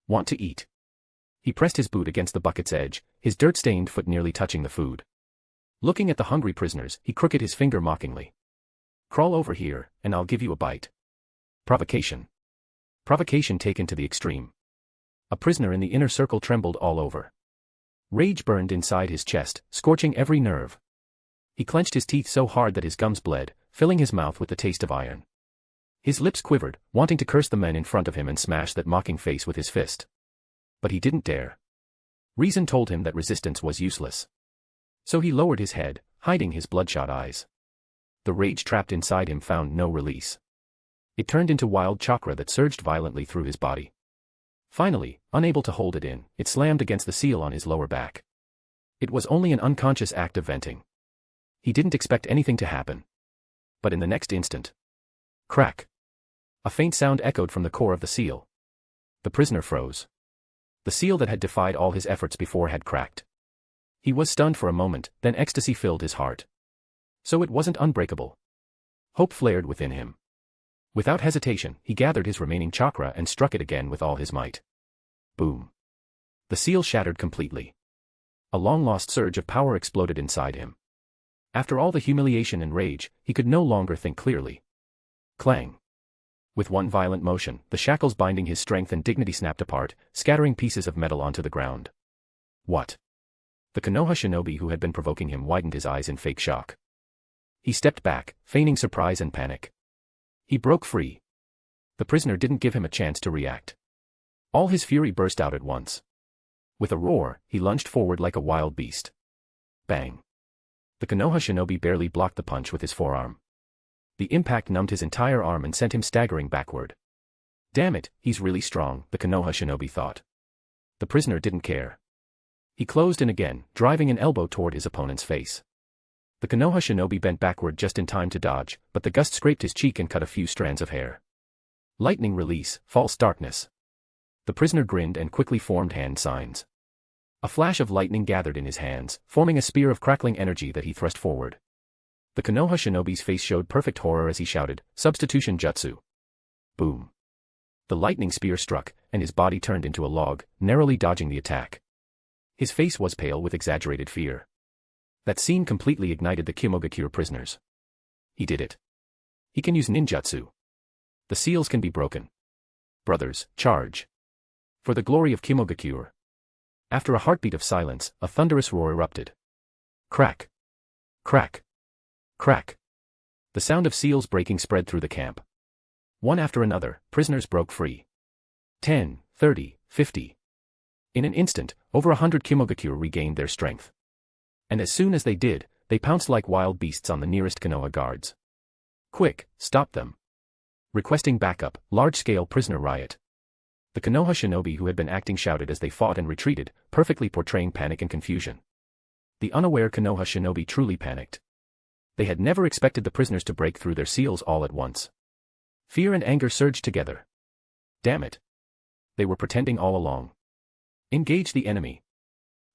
Want to eat? He pressed his boot against the bucket's edge, his dirt-stained foot nearly touching the food. Looking at the hungry prisoners, he crooked his finger mockingly. Crawl over here, and I'll give you a bite. Provocation. Provocation taken to the extreme. A prisoner in the inner circle trembled all over. Rage burned inside his chest, scorching every nerve. He clenched his teeth so hard that his gums bled, filling his mouth with the taste of iron. His lips quivered, wanting to curse the men in front of him and smash that mocking face with his fist. But he didn't dare. Reason told him that resistance was useless. So he lowered his head, hiding his bloodshot eyes. The rage trapped inside him found no release. It turned into wild chakra that surged violently through his body. Finally, unable to hold it in, it slammed against the seal on his lower back. It was only an unconscious act of venting. He didn't expect anything to happen. But in the next instant, crack! A faint sound echoed from the core of the seal. The prisoner froze. The seal that had defied all his efforts before had cracked. He was stunned for a moment, then ecstasy filled his heart. So it wasn't unbreakable. Hope flared within him. Without hesitation, he gathered his remaining chakra and struck it again with all his might. Boom. The seal shattered completely. A long-lost surge of power exploded inside him. After all the humiliation and rage, he could no longer think clearly. Clang. With one violent motion, the shackles binding his strength and dignity snapped apart, scattering pieces of metal onto the ground. What? The Konoha shinobi who had been provoking him widened his eyes in fake shock. He stepped back, feigning surprise and panic. He broke free. The prisoner didn't give him a chance to react. All his fury burst out at once. With a roar, he lunged forward like a wild beast. Bang. The Konoha shinobi barely blocked the punch with his forearm. The impact numbed his entire arm and sent him staggering backward. Damn it, he's really strong, the Konoha shinobi thought. The prisoner didn't care. He closed in again, driving an elbow toward his opponent's face. The Konoha shinobi bent backward just in time to dodge, but the gust scraped his cheek and cut a few strands of hair. Lightning release, false darkness. The prisoner grinned and quickly formed hand signs. A flash of lightning gathered in his hands, forming a spear of crackling energy that he thrust forward. The Konoha shinobi's face showed perfect horror as he shouted, "Substitution jutsu." Boom. The lightning spear struck, and his body turned into a log, narrowly dodging the attack. His face was pale with exaggerated fear. That scene completely ignited the Kimogakure prisoners. He did it. He can use ninjutsu. The seals can be broken. Brothers, charge. For the glory of Kimogakure. After a heartbeat of silence, a thunderous roar erupted. Crack. Crack. Crack. The sound of seals breaking spread through the camp. One after another, prisoners broke free. 10, 30, 50. In an instant, over 100 Kimogakure regained their strength. And as soon as they did, they pounced like wild beasts on the nearest Konoha guards. Quick, stop them. Requesting backup, large-scale prisoner riot. The Konoha shinobi who had been acting shouted as they fought and retreated, perfectly portraying panic and confusion. The unaware Konoha shinobi truly panicked. They had never expected the prisoners to break through their seals all at once. Fear and anger surged together. Damn it. They were pretending all along. Engage the enemy.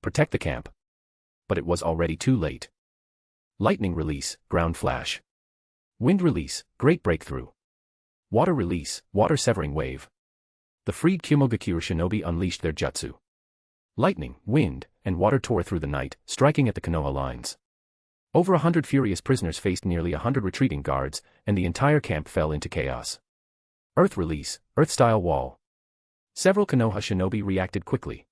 Protect the camp. But it was already too late. Lightning release, ground flash. Wind release, great breakthrough. Water release, water-severing wave. The freed Kimogakure shinobi unleashed their jutsu. Lightning, wind, and water tore through the night, striking at the Konoha lines. Over 100 furious prisoners faced nearly 100 retreating guards, and the entire camp fell into chaos. Earth release, earth-style wall. Several Konoha shinobi reacted quickly.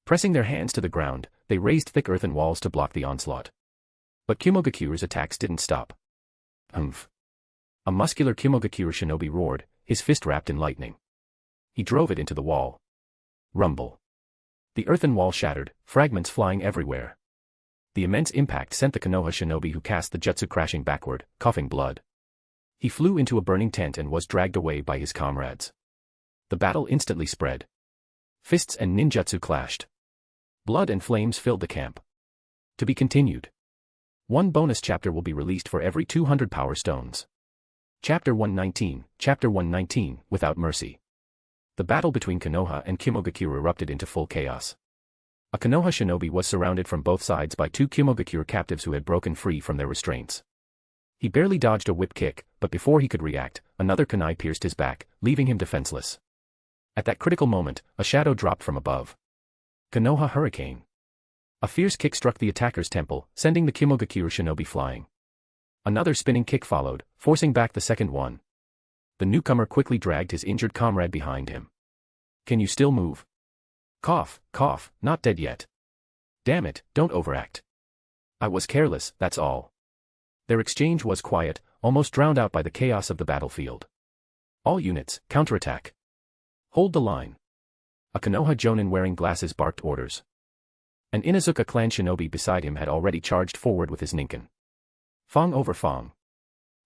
Pressing their hands to the ground, they raised thick earthen walls to block the onslaught. But Kimogakure's attacks didn't stop. Humph. A muscular Kimogakure shinobi roared, his fist wrapped in lightning. He drove it into the wall. Rumble. The earthen wall shattered, fragments flying everywhere. The immense impact sent the Konoha shinobi who cast the jutsu crashing backward, coughing blood. He flew into a burning tent and was dragged away by his comrades. The battle instantly spread. Fists and ninjutsu clashed. Blood and flames filled the camp. To be continued. One bonus chapter will be released for every 200 power stones. Chapter 119, Without Mercy. The battle between Konoha and Kimogakure erupted into full chaos. A Konoha shinobi was surrounded from both sides by two Kimogakure captives who had broken free from their restraints. He barely dodged a whip kick, but before he could react, another kunai pierced his back, leaving him defenseless. At that critical moment, a shadow dropped from above. Konoha Hurricane. A fierce kick struck the attacker's temple, sending the Kimogakure shinobi flying. Another spinning kick followed, forcing back the second one. The newcomer quickly dragged his injured comrade behind him. Can you still move? Cough, cough, not dead yet. Damn it, don't overact. I was careless, that's all. Their exchange was quiet, almost drowned out by the chaos of the battlefield. All units, counterattack. Hold the line. A Konoha Jonin wearing glasses barked orders. An Inuzuka clan shinobi beside him had already charged forward with his Rinnegan. Fong over Fong.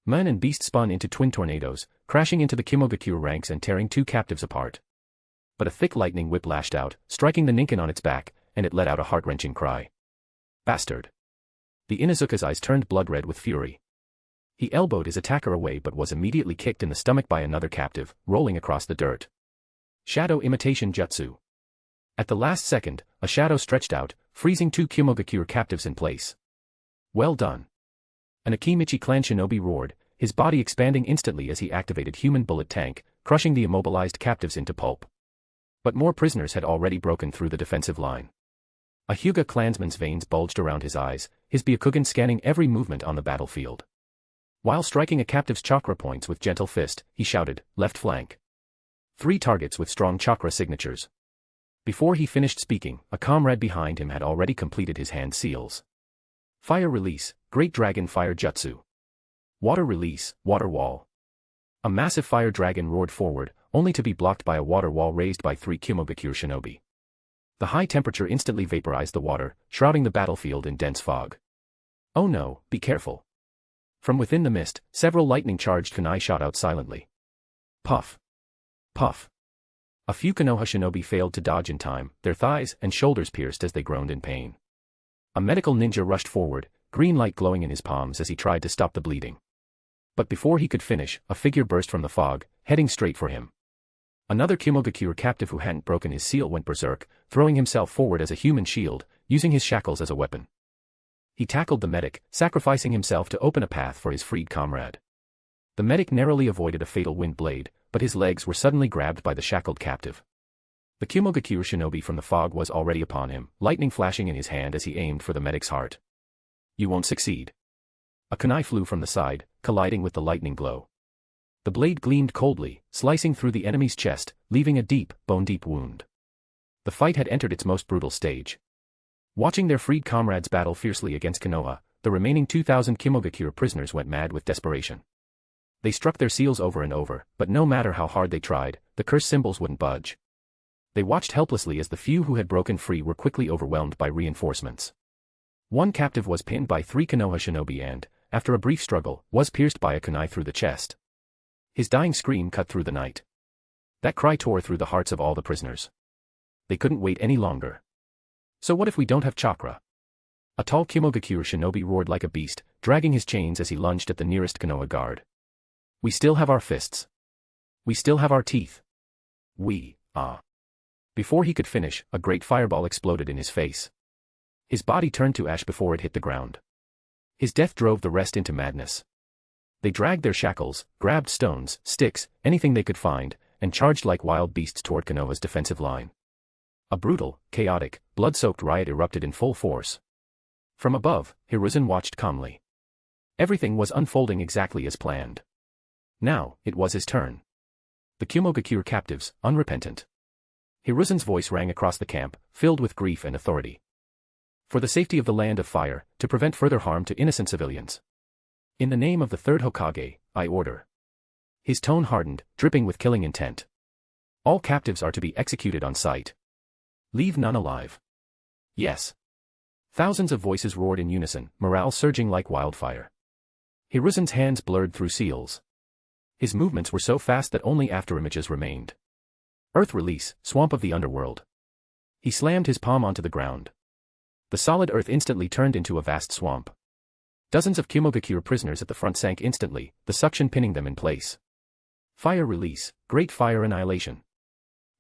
Man and beast spun into twin tornadoes, crashing into the Kimogakure ranks and tearing two captives apart. But a thick lightning whip lashed out, striking the Rinnegan on its back, and it let out a heart-wrenching cry. Bastard. The Inuzuka's eyes turned blood-red with fury. He elbowed his attacker away but was immediately kicked in the stomach by another captive, rolling across the dirt. Shadow imitation jutsu. At the last second, a shadow stretched out, freezing two Kimogakure captives in place. Well done. An Akimichi clan shinobi roared, his body expanding instantly as he activated human bullet tank, crushing the immobilized captives into pulp. But more prisoners had already broken through the defensive line. A Hyuga clansman's veins bulged around his eyes, his Byakugan scanning every movement on the battlefield. While striking a captive's chakra points with gentle fist, he shouted, "Left flank." 3 targets with strong chakra signatures. Before he finished speaking, a comrade behind him had already completed his hand seals. Fire release, Great Dragon Fire Jutsu. Water release, Water Wall. A massive fire dragon roared forward, only to be blocked by a water wall raised by 3 Kimogakure shinobi. The high temperature instantly vaporized the water, shrouding the battlefield in dense fog. Oh no, be careful. From within the mist, several lightning-charged kunai shot out silently. Puff. Puff. A few Konoha shinobi failed to dodge in time, their thighs and shoulders pierced as they groaned in pain. A medical ninja rushed forward, green light glowing in his palms as he tried to stop the bleeding. But before he could finish, a figure burst from the fog, heading straight for him. Another Kimogakure captive who hadn't broken his seal went berserk, throwing himself forward as a human shield, using his shackles as a weapon. He tackled the medic, sacrificing himself to open a path for his freed comrade. The medic narrowly avoided a fatal wind blade, but his legs were suddenly grabbed by the shackled captive. The Kimogakure shinobi from the fog was already upon him, lightning flashing in his hand as he aimed for the medic's heart. You won't succeed. A kunai flew from the side, colliding with the lightning glow. The blade gleamed coldly, slicing through the enemy's chest, leaving a deep, bone-deep wound. The fight had entered its most brutal stage. Watching their freed comrades battle fiercely against Konoha, the remaining 2,000 Kimogakure prisoners went mad with desperation. They struck their seals over and over, but no matter how hard they tried, the curse symbols wouldn't budge. They watched helplessly as the few who had broken free were quickly overwhelmed by reinforcements. One captive was pinned by 3 Konoha shinobi and, after a brief struggle, was pierced by a kunai through the chest. His dying scream cut through the night. That cry tore through the hearts of all the prisoners. They couldn't wait any longer. So what if we don't have chakra? A tall Kimogakure shinobi roared like a beast, dragging his chains as he lunged at the nearest Konoha guard. We still have our fists. We still have our teeth. Before he could finish, a great fireball exploded in his face. His body turned to ash before it hit the ground. His death drove the rest into madness. They dragged their shackles, grabbed stones, sticks, anything they could find, and charged like wild beasts toward Konoha's defensive line. A brutal, chaotic, blood-soaked riot erupted in full force. From above, Hiruzen watched calmly. Everything was unfolding exactly as planned. Now, it was his turn. The Kimogakure captives, unrepentant. Hiruzen's voice rang across the camp, filled with grief and authority. For the safety of the land of fire, to prevent further harm to innocent civilians. In the name of the 3rd Hokage, I order. His tone hardened, dripping with killing intent. All captives are to be executed on sight. Leave none alive. Yes. Thousands of voices roared in unison, morale surging like wildfire. Hiruzen's hands blurred through seals. His movements were so fast that only afterimages remained. Earth release, swamp of the underworld. He slammed his palm onto the ground. The solid earth instantly turned into a vast swamp. Dozens of Kimogakure prisoners at the front sank instantly, the suction pinning them in place. Fire release, great fire annihilation.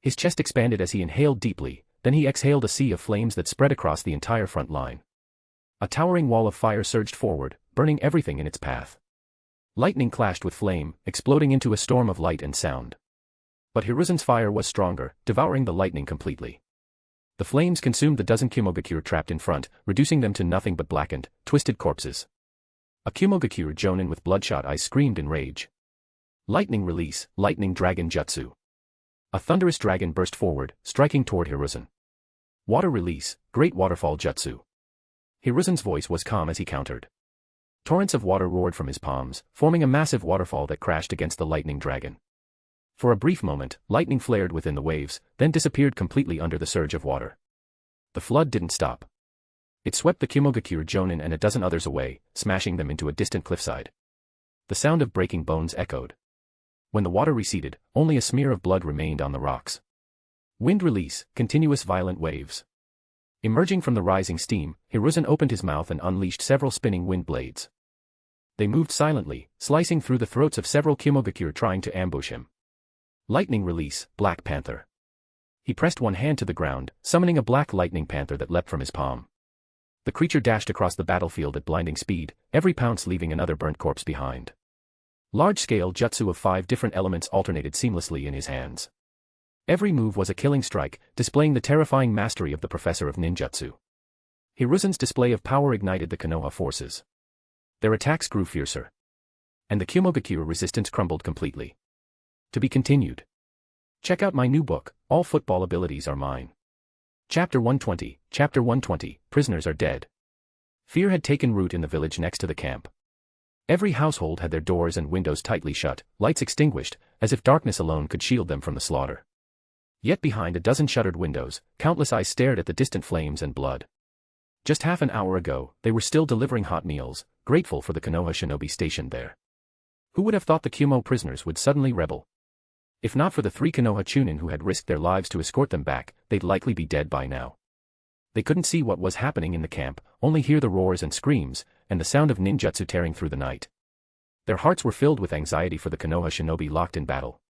His chest expanded as he inhaled deeply, then he exhaled a sea of flames that spread across the entire front line. A towering wall of fire surged forward, burning everything in its path. Lightning clashed with flame, exploding into a storm of light and sound. But Hiruzen's fire was stronger, devouring the lightning completely. The flames consumed the dozen Kimogakure trapped in front, reducing them to nothing but blackened, twisted corpses. A Kimogakure jonin with bloodshot eyes screamed in rage. Lightning release, lightning dragon jutsu. A thunderous dragon burst forward, striking toward Hiruzen. Water release, great waterfall jutsu. Hiruzen's voice was calm as he countered. Torrents of water roared from his palms, forming a massive waterfall that crashed against the lightning dragon. For a brief moment, lightning flared within the waves, then disappeared completely under the surge of water. The flood didn't stop. It swept the Kimogakure Jonin and a dozen others away, smashing them into a distant cliffside. The sound of breaking bones echoed. When the water receded, only a smear of blood remained on the rocks. Wind release, continuous violent waves. Emerging from the rising steam, Hiruzen opened his mouth and unleashed several spinning wind blades. They moved silently, slicing through the throats of several Kimogakure trying to ambush him. Lightning release, Black Panther. He pressed one hand to the ground, summoning a black lightning panther that leapt from his palm. The creature dashed across the battlefield at blinding speed, every pounce leaving another burnt corpse behind. Large-scale jutsu of 5 different elements alternated seamlessly in his hands. Every move was a killing strike, displaying the terrifying mastery of the professor of ninjutsu. Hiruzen's display of power ignited the Konoha forces. Their attacks grew fiercer. And the Kimogakure resistance crumbled completely. To be continued. Check out my new book, All Football Abilities Are Mine. Chapter 120, Prisoners Are Dead. Fear had taken root in the village next to the camp. Every household had their doors and windows tightly shut, lights extinguished, as if darkness alone could shield them from the slaughter. Yet behind a dozen shuttered windows, countless eyes stared at the distant flames and blood. Just half an hour ago, they were still delivering hot meals, grateful for the Konoha shinobi stationed there. Who would have thought the Kumo prisoners would suddenly rebel? If not for the 3 Konoha Chunin who had risked their lives to escort them back, they'd likely be dead by now. They couldn't see what was happening in the camp, only hear the roars and screams, and the sound of ninjutsu tearing through the night. Their hearts were filled with anxiety for the Konoha shinobi locked in battle.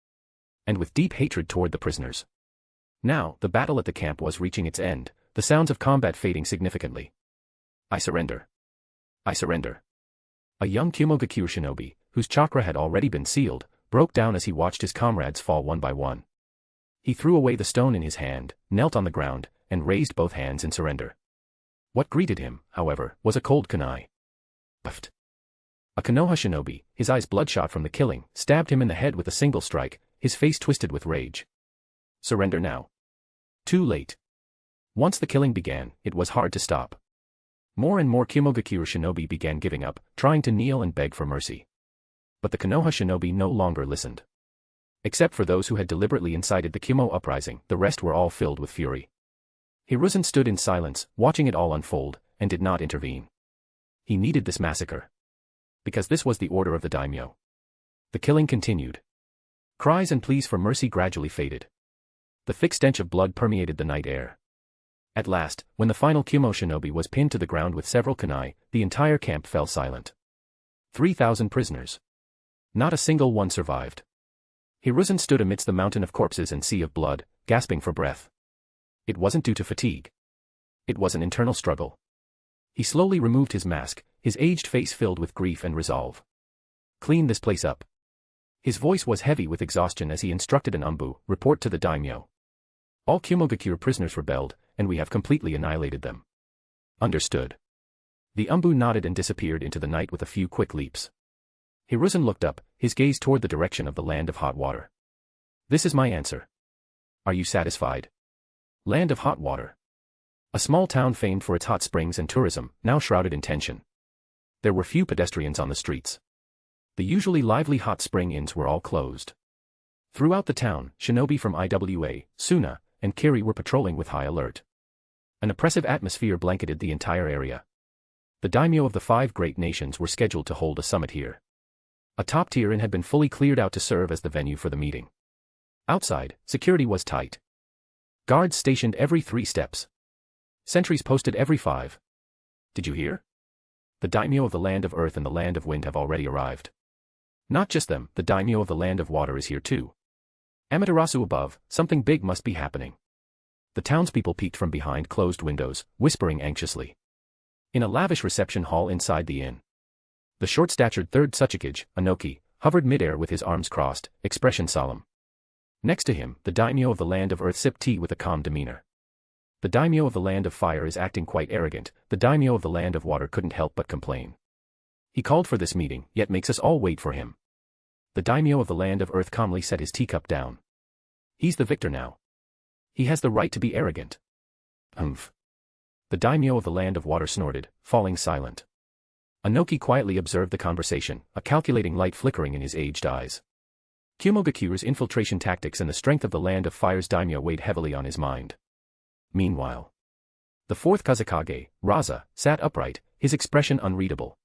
And with deep hatred toward the prisoners. Now, the battle at the camp was reaching its end, the sounds of combat fading significantly. I surrender. I surrender. A young Kimogakure shinobi, whose chakra had already been sealed, broke down as he watched his comrades fall one by one. He threw away the stone in his hand, knelt on the ground, and raised both hands in surrender. What greeted him, however, was a cold kunai. Puffed. A Konoha shinobi, his eyes bloodshot from the killing, stabbed him in the head with a single strike, his face twisted with rage. Surrender now. Too late. Once the killing began, it was hard to stop. More and more Kimogakure shinobi began giving up, trying to kneel and beg for mercy. But the Konoha shinobi no longer listened. Except for those who had deliberately incited the Kumo uprising, the rest were all filled with fury. Hiruzen stood in silence, watching it all unfold, and did not intervene. He needed this massacre. Because this was the order of the Daimyo. The killing continued. Cries and pleas for mercy gradually faded. The thick stench of blood permeated the night air. At last, when the final Kumo shinobi was pinned to the ground with several kunai, the entire camp fell silent. 3,000 prisoners. Not a single one survived. Hiruzen stood amidst the mountain of corpses and sea of blood, gasping for breath. It wasn't due to fatigue. It was an internal struggle. He slowly removed his mask, his aged face filled with grief and resolve. Clean this place up. His voice was heavy with exhaustion as he instructed an umbu, report to the daimyo. All Kimogakure prisoners rebelled, and we have completely annihilated them. Understood. The umbu nodded and disappeared into the night with a few quick leaps. Hiruzen looked up, his gaze toward the direction of the land of hot water. This is my answer. Are you satisfied? Land of hot water. A small town famed for its hot springs and tourism, now shrouded in tension. There were few pedestrians on the streets. The usually lively hot spring inns were all closed. Throughout the town, shinobi from IWA, Suna, and Kiri were patrolling with high alert. An oppressive atmosphere blanketed the entire area. The daimyo of the 5 great nations were scheduled to hold a summit here. A top-tier inn had been fully cleared out to serve as the venue for the meeting. Outside, security was tight. Guards stationed every 3 steps. Sentries posted every 5. Did you hear? The daimyo of the land of earth and the land of wind have already arrived. Not just them, the daimyo of the land of water is here too. Amaterasu above, something big must be happening. The townspeople peeked from behind closed windows, whispering anxiously. In a lavish reception hall inside the inn. The short-statured 3rd Tsuchikage, Anoki, hovered midair with his arms crossed, expression solemn. Next to him, the daimyo of the land of earth sipped tea with a calm demeanor. The daimyo of the land of fire is acting quite arrogant, the daimyo of the land of water couldn't help but complain. He called for this meeting, yet makes us all wait for him. The daimyo of the land of earth calmly set his teacup down. He's the victor now. He has the right to be arrogant. Humph. The daimyo of the land of water snorted, falling silent. Anoki quietly observed the conversation, a calculating light flickering in his aged eyes. Kumogakure's infiltration tactics and the strength of the Land of Fire's daimyo weighed heavily on his mind. Meanwhile, the fourth Kazekage, Raza, sat upright, his expression unreadable.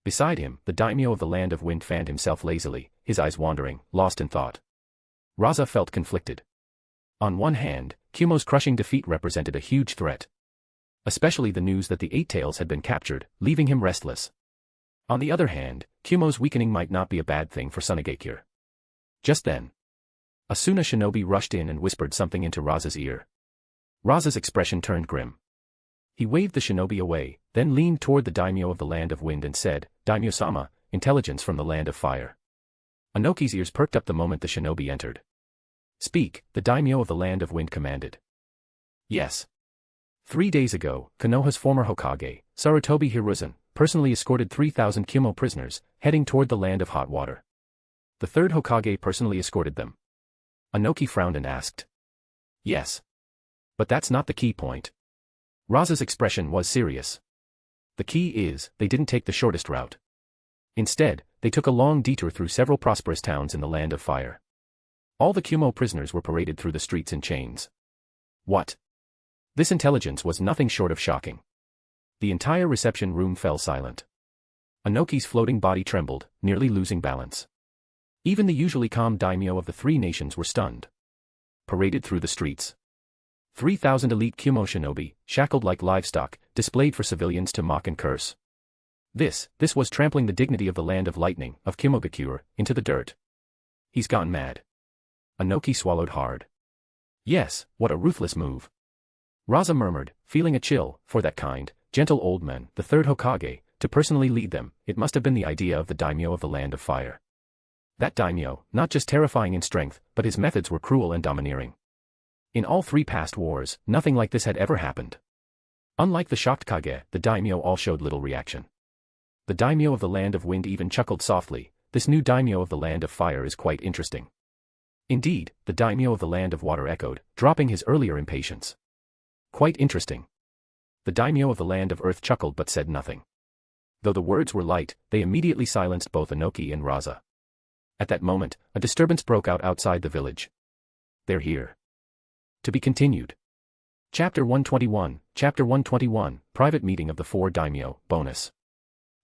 Beside him, the daimyo of the Land of Wind fanned himself lazily, his eyes wandering, lost in thought. Raza felt conflicted. On one hand, Kumo's crushing defeat represented a huge threat. Especially the news that the Eight Tails had been captured, leaving him restless. On the other hand, Kumo's weakening might not be a bad thing for Tsunegakure. Just then, Asuna shinobi rushed in and whispered something into Raza's ear. Raza's expression turned grim. He waved the shinobi away, then leaned toward the daimyo of the Land of Wind and said, "Daimyo-sama, intelligence from the Land of Fire." Anoki's ears perked up the moment the shinobi entered. "Speak," the daimyo of the Land of Wind commanded. "Yes." 3 days ago, Konoha's former Hokage, Sarutobi Hiruzen, personally escorted 3,000 Kumo prisoners, heading toward the Land of Hot Water. The third Hokage personally escorted them. Anoki frowned and asked. "Yes. But that's not the key point." Raza's expression was serious. "The key is, they didn't take the shortest route. Instead, they took a long detour through several prosperous towns in the Land of Fire. All the Kumo prisoners were paraded through the streets in chains." "What?" This intelligence was nothing short of shocking. The entire reception room fell silent. Anoki's floating body trembled, nearly losing balance. Even the usually calm daimyo of the three nations were stunned. Paraded through the streets. 3,000 elite Kumo shinobi, shackled like livestock, displayed for civilians to mock and curse. This was trampling the dignity of the Land of Lightning, of Kumogakure, into the dirt. "He's gone mad." Anoki swallowed hard. "Yes, what a ruthless move." Raza murmured, feeling a chill, for that kind, gentle old man, the third Hokage, to personally lead them, it must have been the idea of the daimyo of the Land of Fire. That daimyo, not just terrifying in strength, but his methods were cruel and domineering. In all 3 past wars, nothing like this had ever happened. Unlike the shocked Kage, the daimyo all showed little reaction. The daimyo of the Land of Wind even chuckled softly. "This new daimyo of the Land of Fire is quite interesting." Indeed, the daimyo of the Land of Water echoed, dropping his earlier impatience. "Quite interesting." The daimyo of the Land of Earth chuckled but said nothing. Though the words were light, they immediately silenced both Anoki and Raza. At that moment, a disturbance broke out outside the village. "They're here." To be continued. Chapter 121, Private Meeting of the Four Daimyo, Bonus.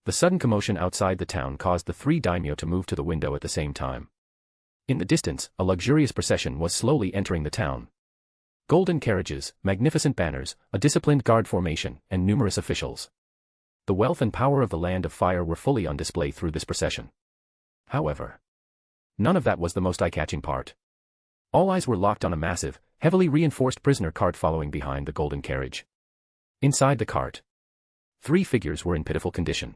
The sudden commotion outside the town caused the 3 daimyo to move to the window at the same time. In the distance, a luxurious procession was slowly entering the town. Golden carriages, magnificent banners, a disciplined guard formation, and numerous officials. The wealth and power of the Land of Fire were fully on display through this procession. However, none of that was the most eye-catching part. All eyes were locked on a massive, heavily reinforced prisoner cart following behind the golden carriage. Inside the cart, 3 figures were in pitiful condition.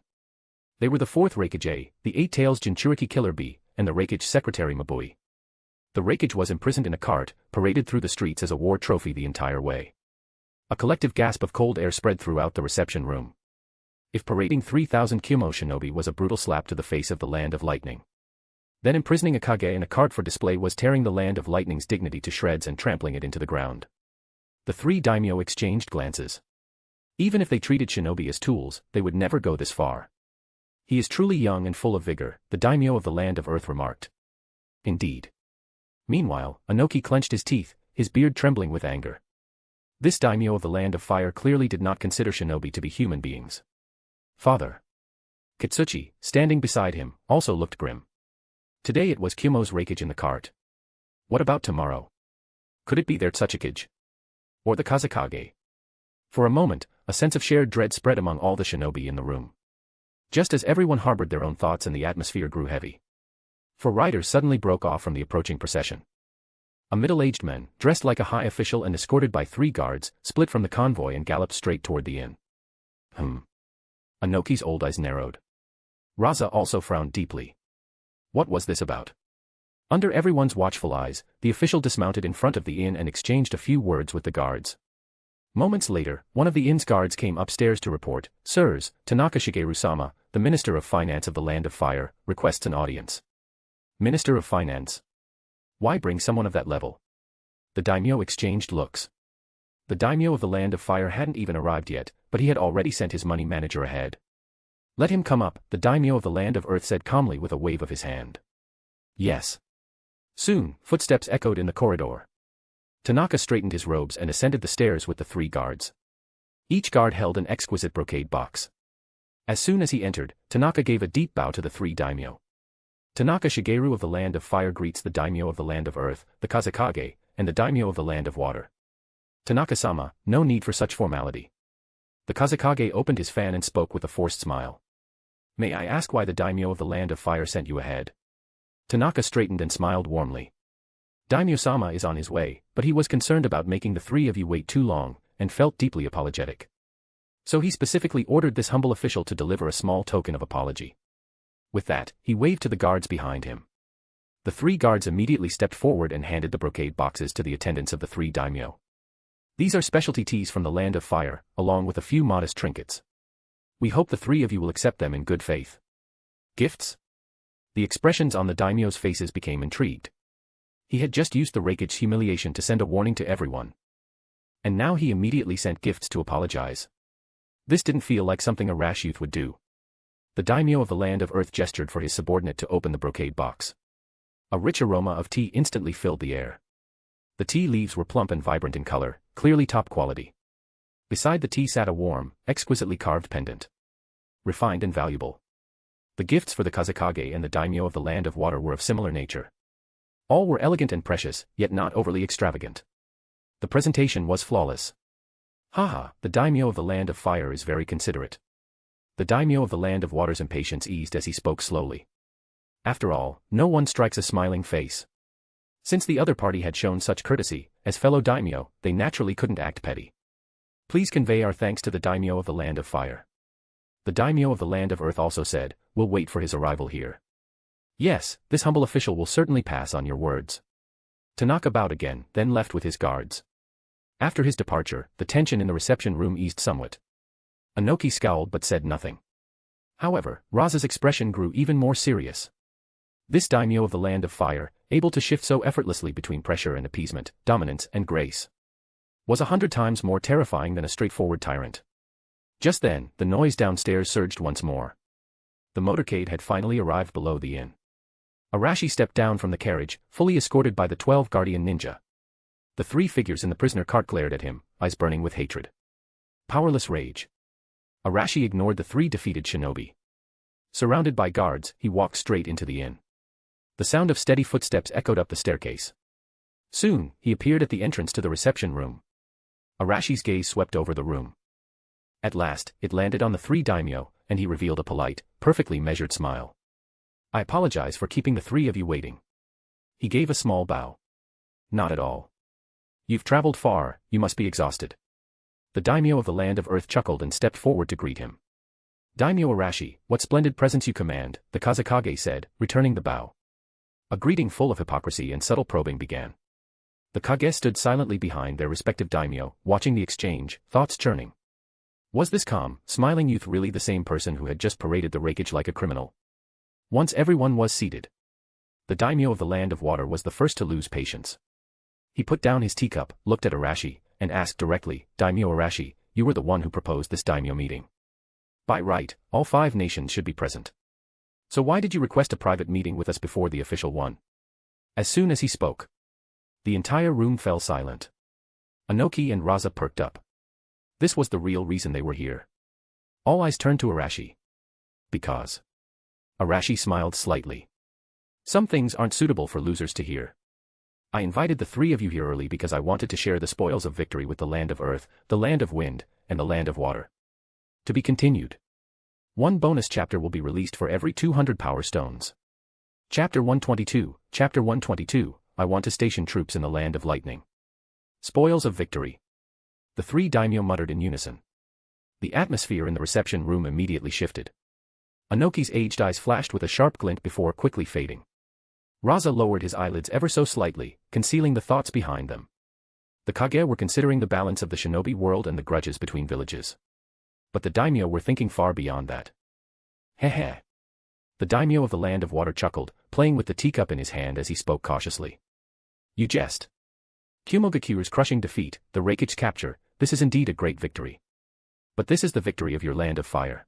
They were the 4th Reikage, the 8 Tails Jinchuriki Killer Bee, and the Reikage secretary Mabui. The Reikage was imprisoned in a cart, paraded through the streets as a war trophy the entire way. A collective gasp of cold air spread throughout the reception room. If parading 3,000 Kumo shinobi was a brutal slap to the face of the Land of Lightning, then imprisoning a Kage in a cart for display was tearing the Land of Lightning's dignity to shreds and trampling it into the ground. The 3 daimyo exchanged glances. Even if they treated shinobi as tools, they would never go this far. "He is truly young and full of vigor," the daimyo of the Land of Earth remarked. Indeed. Meanwhile, Anoki clenched his teeth, his beard trembling with anger. This daimyo of the Land of Fire clearly did not consider shinobi to be human beings. "Father." Kitsuchi, standing beside him, also looked grim. Today it was Kumo's Reikage in the cart. What about tomorrow? Could it be their Tsuchikage? Or the Kazekage? For a moment, a sense of shared dread spread among all the shinobi in the room. Just as everyone harbored their own thoughts and the atmosphere grew heavy. 4 riders suddenly broke off from the approaching procession. A middle-aged man, dressed like a high official and escorted by 3 guards, split from the convoy and galloped straight toward the inn. Anoki's old eyes narrowed. Raza also frowned deeply. What was this about? Under everyone's watchful eyes, the official dismounted in front of the inn and exchanged a few words with the guards. Moments later, one of the inn's guards came upstairs to report, "Sirs, Tanaka Shigeru-sama, the Minister of Finance of the Land of Fire, requests an audience." Minister of Finance? Why bring someone of that level? The daimyo exchanged looks. The daimyo of the Land of Fire hadn't even arrived yet, but he had already sent his money manager ahead. "Let him come up," the daimyo of the Land of Earth said calmly with a wave of his hand. "Yes." Soon, footsteps echoed in the corridor. Tanaka straightened his robes and ascended the stairs with the 3 guards. Each guard held an exquisite brocade box. As soon as he entered, Tanaka gave a deep bow to the 3 daimyo. Tanaka Shigeru of the Land of Fire greets the daimyo of the Land of Earth, the Kazekage, and the daimyo of the Land of Water. Tanaka-sama, no need for such formality. The Kazekage opened his fan and spoke with a forced smile. May I ask why the daimyo of the Land of Fire sent you ahead? Tanaka straightened and smiled warmly. Daimyo-sama is on his way, but he was concerned about making the 3 of you wait too long, and felt deeply apologetic. So he specifically ordered this humble official to deliver a small token of apology. With that, he waved to the guards behind him. The 3 guards immediately stepped forward and handed the brocade boxes to the attendants of the 3 daimyo. These are specialty teas from the Land of Fire, along with a few modest trinkets. We hope the 3 of you will accept them in good faith. Gifts? The expressions on the daimyo's faces became intrigued. He had just used the rakish humiliation to send a warning to everyone. And now he immediately sent gifts to apologize. This didn't feel like something a rash youth would do. The daimyo of the Land of Earth gestured for his subordinate to open the brocade box. A rich aroma of tea instantly filled the air. The tea leaves were plump and vibrant in color, clearly top quality. Beside the tea sat a warm, exquisitely carved pendant. Refined and valuable. The gifts for the Kazekage and the daimyo of the Land of Water were of similar nature. All were elegant and precious, yet not overly extravagant. The presentation was flawless. Haha, the daimyo of the Land of Fire is very considerate. The daimyo of the Land of Water's impatience eased as he spoke slowly. After all, no one strikes a smiling face. Since the other party had shown such courtesy, as fellow daimyo, they naturally couldn't act petty. Please convey our thanks to the daimyo of the Land of Fire. The daimyo of the Land of Earth also said, we'll wait for his arrival here. Yes, this humble official will certainly pass on your words. Tanaka bowed again, then left with his guards. After his departure, the tension in the reception room eased somewhat. Anoki scowled but said nothing. However, Raza's expression grew even more serious. This daimyo of the Land of Fire, able to shift so effortlessly between pressure and appeasement, dominance and grace, was 100 times more terrifying than a straightforward tyrant. Just then, the noise downstairs surged once more. The motorcade had finally arrived below the inn. Arashi stepped down from the carriage, fully escorted by the 12 guardian ninja. The 3 figures in the prisoner cart glared at him, eyes burning with hatred. Powerless rage. Arashi ignored the 3 defeated shinobi. Surrounded by guards, he walked straight into the inn. The sound of steady footsteps echoed up the staircase. Soon, he appeared at the entrance to the reception room. Arashi's gaze swept over the room. At last, it landed on the 3 daimyo, and he revealed a polite, perfectly measured smile. I apologize for keeping the 3 of you waiting. He gave a small bow. Not at all. You've traveled far, you must be exhausted. The daimyo of the Land of Earth chuckled and stepped forward to greet him. Daimyo Arashi, what splendid presence you command, the Kazekage said, returning the bow. A greeting full of hypocrisy and subtle probing began. The Kage stood silently behind their respective daimyo, watching the exchange, thoughts churning. Was this calm, smiling youth really the same person who had just paraded the rakish like a criminal? Once everyone was seated, the daimyo of the Land of Water was the first to lose patience. He put down his teacup, looked at Arashi, and asked directly, Daimyo Arashi, you were the one who proposed this daimyo meeting. By right, all 5 nations should be present. So why did you request a private meeting with us before the official one? As soon as he spoke, the entire room fell silent. Anoki and Raza perked up. This was the real reason they were here. All eyes turned to Arashi. Because. Arashi smiled slightly. Some things aren't suitable for losers to hear. I invited the 3 of you here early because I wanted to share the spoils of victory with the Land of Earth, the Land of Wind, and the Land of Water. To be continued. 1 bonus chapter will be released for every 200 power stones. Chapter 122, Chapter 122, I want to station troops in the Land of Lightning. Spoils of victory. The 3 daimyo muttered in unison. The atmosphere in the reception room immediately shifted. Anoki's aged eyes flashed with a sharp glint before quickly fading. Raza lowered his eyelids ever so slightly, concealing the thoughts behind them. The Kage were considering the balance of the shinobi world and the grudges between villages. But the daimyo were thinking far beyond that. Heh. The daimyo of the Land of Water chuckled, playing with the teacup in his hand as he spoke cautiously. You jest. Kumogakure's crushing defeat, the rakish capture, this is indeed a great victory. But this is the victory of your Land of Fire.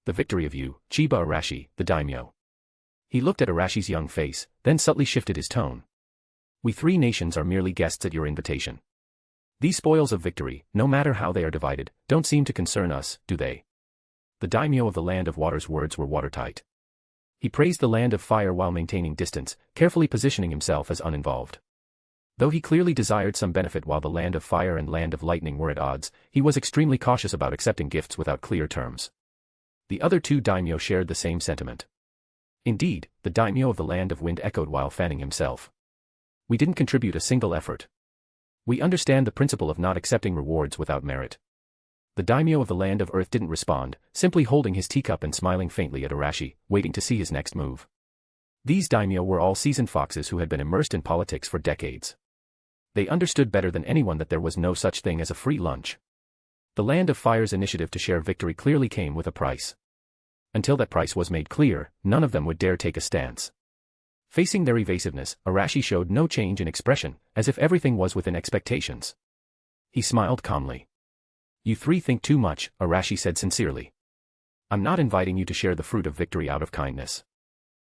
The victory of you, Chiba Arashi, the daimyo. He looked at Arashi's young face, then subtly shifted his tone. We three nations are merely guests at your invitation. These spoils of victory, no matter how they are divided, don't seem to concern us, do they? The daimyo of the Land of Water's words were watertight. He praised the Land of Fire while maintaining distance, carefully positioning himself as uninvolved. Though he clearly desired some benefit while the Land of Fire and Land of Lightning were at odds, he was extremely cautious about accepting gifts without clear terms. The other two daimyo shared the same sentiment. Indeed, the daimyo of the Land of Wind echoed while fanning himself. We didn't contribute a single effort. We understand the principle of not accepting rewards without merit. The daimyo of the Land of Earth didn't respond, simply holding his teacup and smiling faintly at Arashi, waiting to see his next move. These daimyo were all seasoned foxes who had been immersed in politics for decades. They understood better than anyone that there was no such thing as a free lunch. The Land of Fire's initiative to share victory clearly came with a price. Until that price was made clear, none of them would dare take a stance. Facing their evasiveness, Arashi showed no change in expression, as if everything was within expectations. He smiled calmly. You three think too much, Arashi said sincerely. I'm not inviting you to share the fruit of victory out of kindness.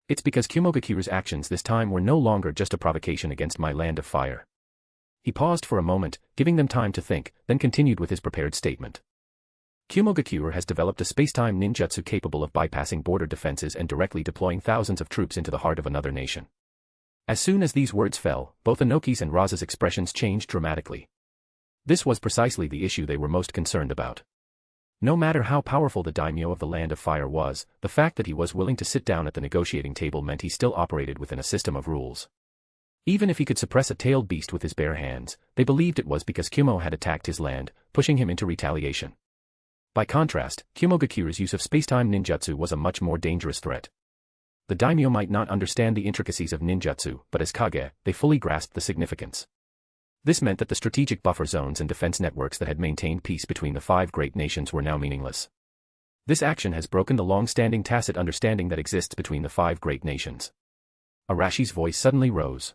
It's because Kumogakuru's actions this time were no longer just a provocation against my Land of Fire. He paused for a moment, giving them time to think, then continued with his prepared statement. Kumogakure has developed a space-time ninjutsu capable of bypassing border defenses and directly deploying thousands of troops into the heart of another nation. As soon as these words fell, both Inoki's and Raza's expressions changed dramatically. This was precisely the issue they were most concerned about. No matter how powerful the daimyo of the Land of Fire was, the fact that he was willing to sit down at the negotiating table meant he still operated within a system of rules. Even if he could suppress a tailed beast with his bare hands, they believed it was because Kumo had attacked his land, pushing him into retaliation. By contrast, Kumogakure's use of space-time ninjutsu was a much more dangerous threat. The daimyo might not understand the intricacies of ninjutsu, but as Kage, they fully grasped the significance. This meant that the strategic buffer zones and defense networks that had maintained peace between the five great nations were now meaningless. This action has broken the long-standing tacit understanding that exists between the five great nations. Arashi's voice suddenly rose.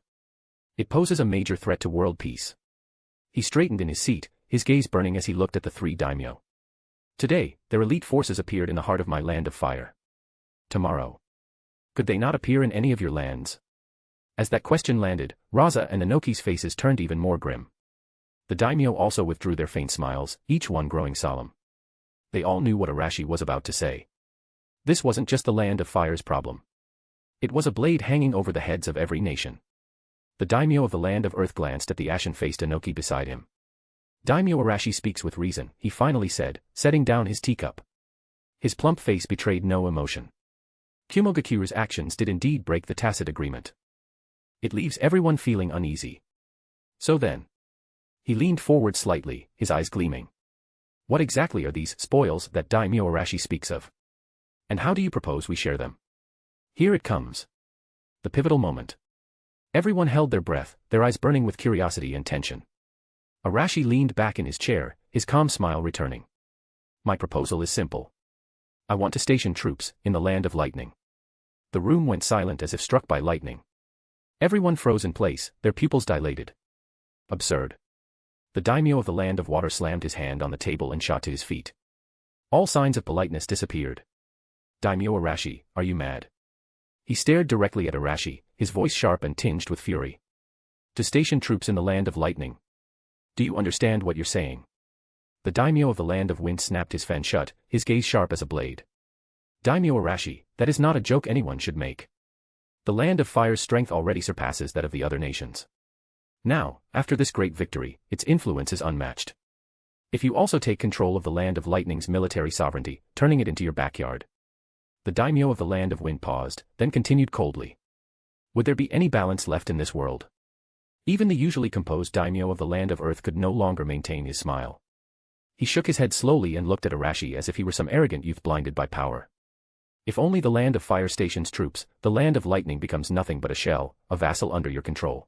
It poses a major threat to world peace. He straightened in his seat, his gaze burning as he looked at the three daimyo. Today, their elite forces appeared in the heart of my Land of Fire. Tomorrow. Could they not appear in any of your lands? As that question landed, Raza and Inoki's faces turned even more grim. The daimyo also withdrew their faint smiles, each one growing solemn. They all knew what Arashi was about to say. This wasn't just the Land of Fire's problem. It was a blade hanging over the heads of every nation. The daimyo of the Land of Earth glanced at the ashen-faced Inoki beside him. Daimyo Arashi speaks with reason, he finally said, setting down his teacup. His plump face betrayed no emotion. Kumogakure's actions did indeed break the tacit agreement. It leaves everyone feeling uneasy. So then. He leaned forward slightly, his eyes gleaming. What exactly are these spoils that Daimyo Arashi speaks of? And how do you propose we share them? Here it comes. The pivotal moment. Everyone held their breath, their eyes burning with curiosity and tension. Arashi leaned back in his chair, his calm smile returning. My proposal is simple. I want to station troops in the Land of Lightning. The room went silent as if struck by lightning. Everyone froze in place, their pupils dilated. Absurd. The daimyo of the Land of Water slammed his hand on the table and shot to his feet. All signs of politeness disappeared. Daimyo Arashi, are you mad? He stared directly at Arashi, his voice sharp and tinged with fury. To station troops in the Land of Lightning. Do you understand what you're saying? The daimyo of the Land of Wind snapped his fan shut, his gaze sharp as a blade. Daimyo Arashi, that is not a joke anyone should make. The Land of Fire's strength already surpasses that of the other nations. Now, after this great victory, its influence is unmatched. If you also take control of the Land of Lightning's military sovereignty, turning it into your backyard. The daimyo of the Land of Wind paused, then continued coldly. Would there be any balance left in this world? Even the usually composed daimyo of the Land of Earth could no longer maintain his smile. He shook his head slowly and looked at Arashi as if he were some arrogant youth blinded by power. If only the Land of Fire stations troops, the Land of Lightning becomes nothing but a shell, a vassal under your control.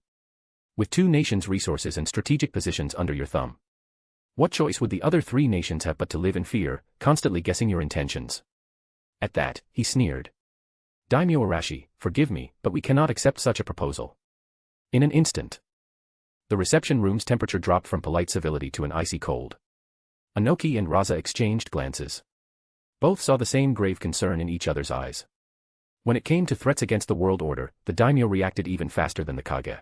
With two nations' resources and strategic positions under your thumb. What choice would the other three nations have but to live in fear, constantly guessing your intentions? At that, he sneered. Daimyo Arashi, forgive me, but we cannot accept such a proposal. In an instant. The reception room's temperature dropped from polite civility to an icy cold. Inoki and Raza exchanged glances. Both saw the same grave concern in each other's eyes. When it came to threats against the world order, the daimyo reacted even faster than the kage.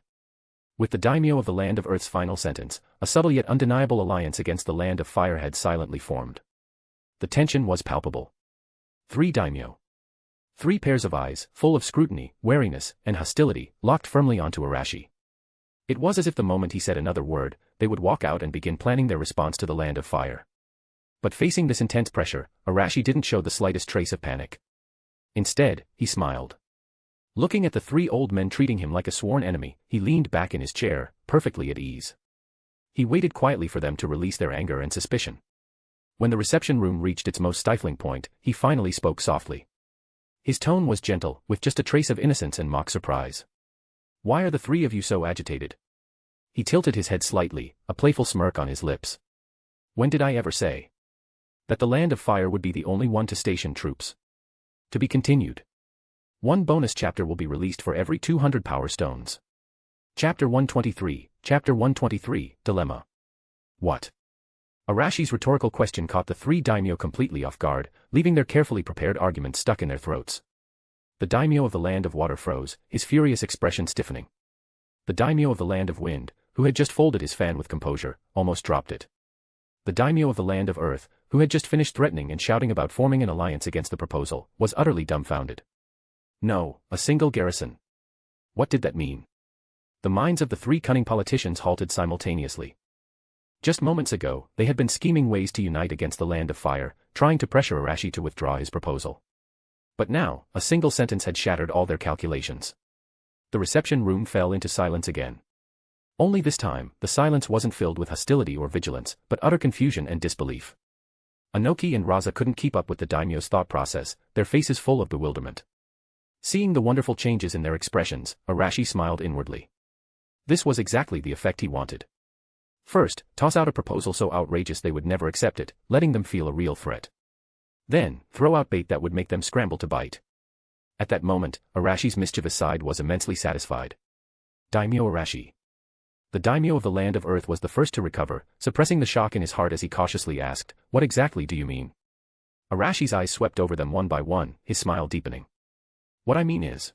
With the daimyo of the Land of Earth's final sentence, a subtle yet undeniable alliance against the Land of Fire had silently formed. The tension was palpable. 3 daimyo. 3 pairs of eyes, full of scrutiny, wariness, and hostility, locked firmly onto Arashi. It was as if the moment he said another word, they would walk out and begin planning their response to the Land of Fire. But facing this intense pressure, Arashi didn't show the slightest trace of panic. Instead, he smiled. Looking at the 3 old men treating him like a sworn enemy, he leaned back in his chair, perfectly at ease. He waited quietly for them to release their anger and suspicion. When the reception room reached its most stifling point, he finally spoke softly. His tone was gentle, with just a trace of innocence and mock surprise. "Why are the 3 of you so agitated?" He tilted his head slightly, a playful smirk on his lips. "When did I ever say that the Land of Fire would be the only one to station troops?" To be continued. 1 bonus chapter will be released for every 200 power stones. Chapter 123, Chapter 123, Dilemma. What? Arashi's rhetorical question caught the 3 daimyo completely off guard, leaving their carefully prepared arguments stuck in their throats. The daimyo of the Land of Water froze, his furious expression stiffening. The daimyo of the Land of Wind, who had just folded his fan with composure, almost dropped it. The daimyo of the Land of Earth, who had just finished threatening and shouting about forming an alliance against the proposal, was utterly dumbfounded. No, a single garrison. What did that mean? The minds of the 3 cunning politicians halted simultaneously. Just moments ago, they had been scheming ways to unite against the Land of Fire, trying to pressure Arashi to withdraw his proposal. But now, a single sentence had shattered all their calculations. The reception room fell into silence again. Only this time, the silence wasn't filled with hostility or vigilance, but utter confusion and disbelief. Anoki and Raza couldn't keep up with the daimyo's thought process, their faces full of bewilderment. Seeing the wonderful changes in their expressions, Arashi smiled inwardly. This was exactly the effect he wanted. First, toss out a proposal so outrageous they would never accept it, letting them feel a real threat. Then, throw out bait that would make them scramble to bite. At that moment, Arashi's mischievous side was immensely satisfied. Daimyo Arashi. The daimyo of the Land of Earth was the first to recover, suppressing the shock in his heart as he cautiously asked, "What exactly do you mean?" Arashi's eyes swept over them one by one, his smile deepening. "What I mean is,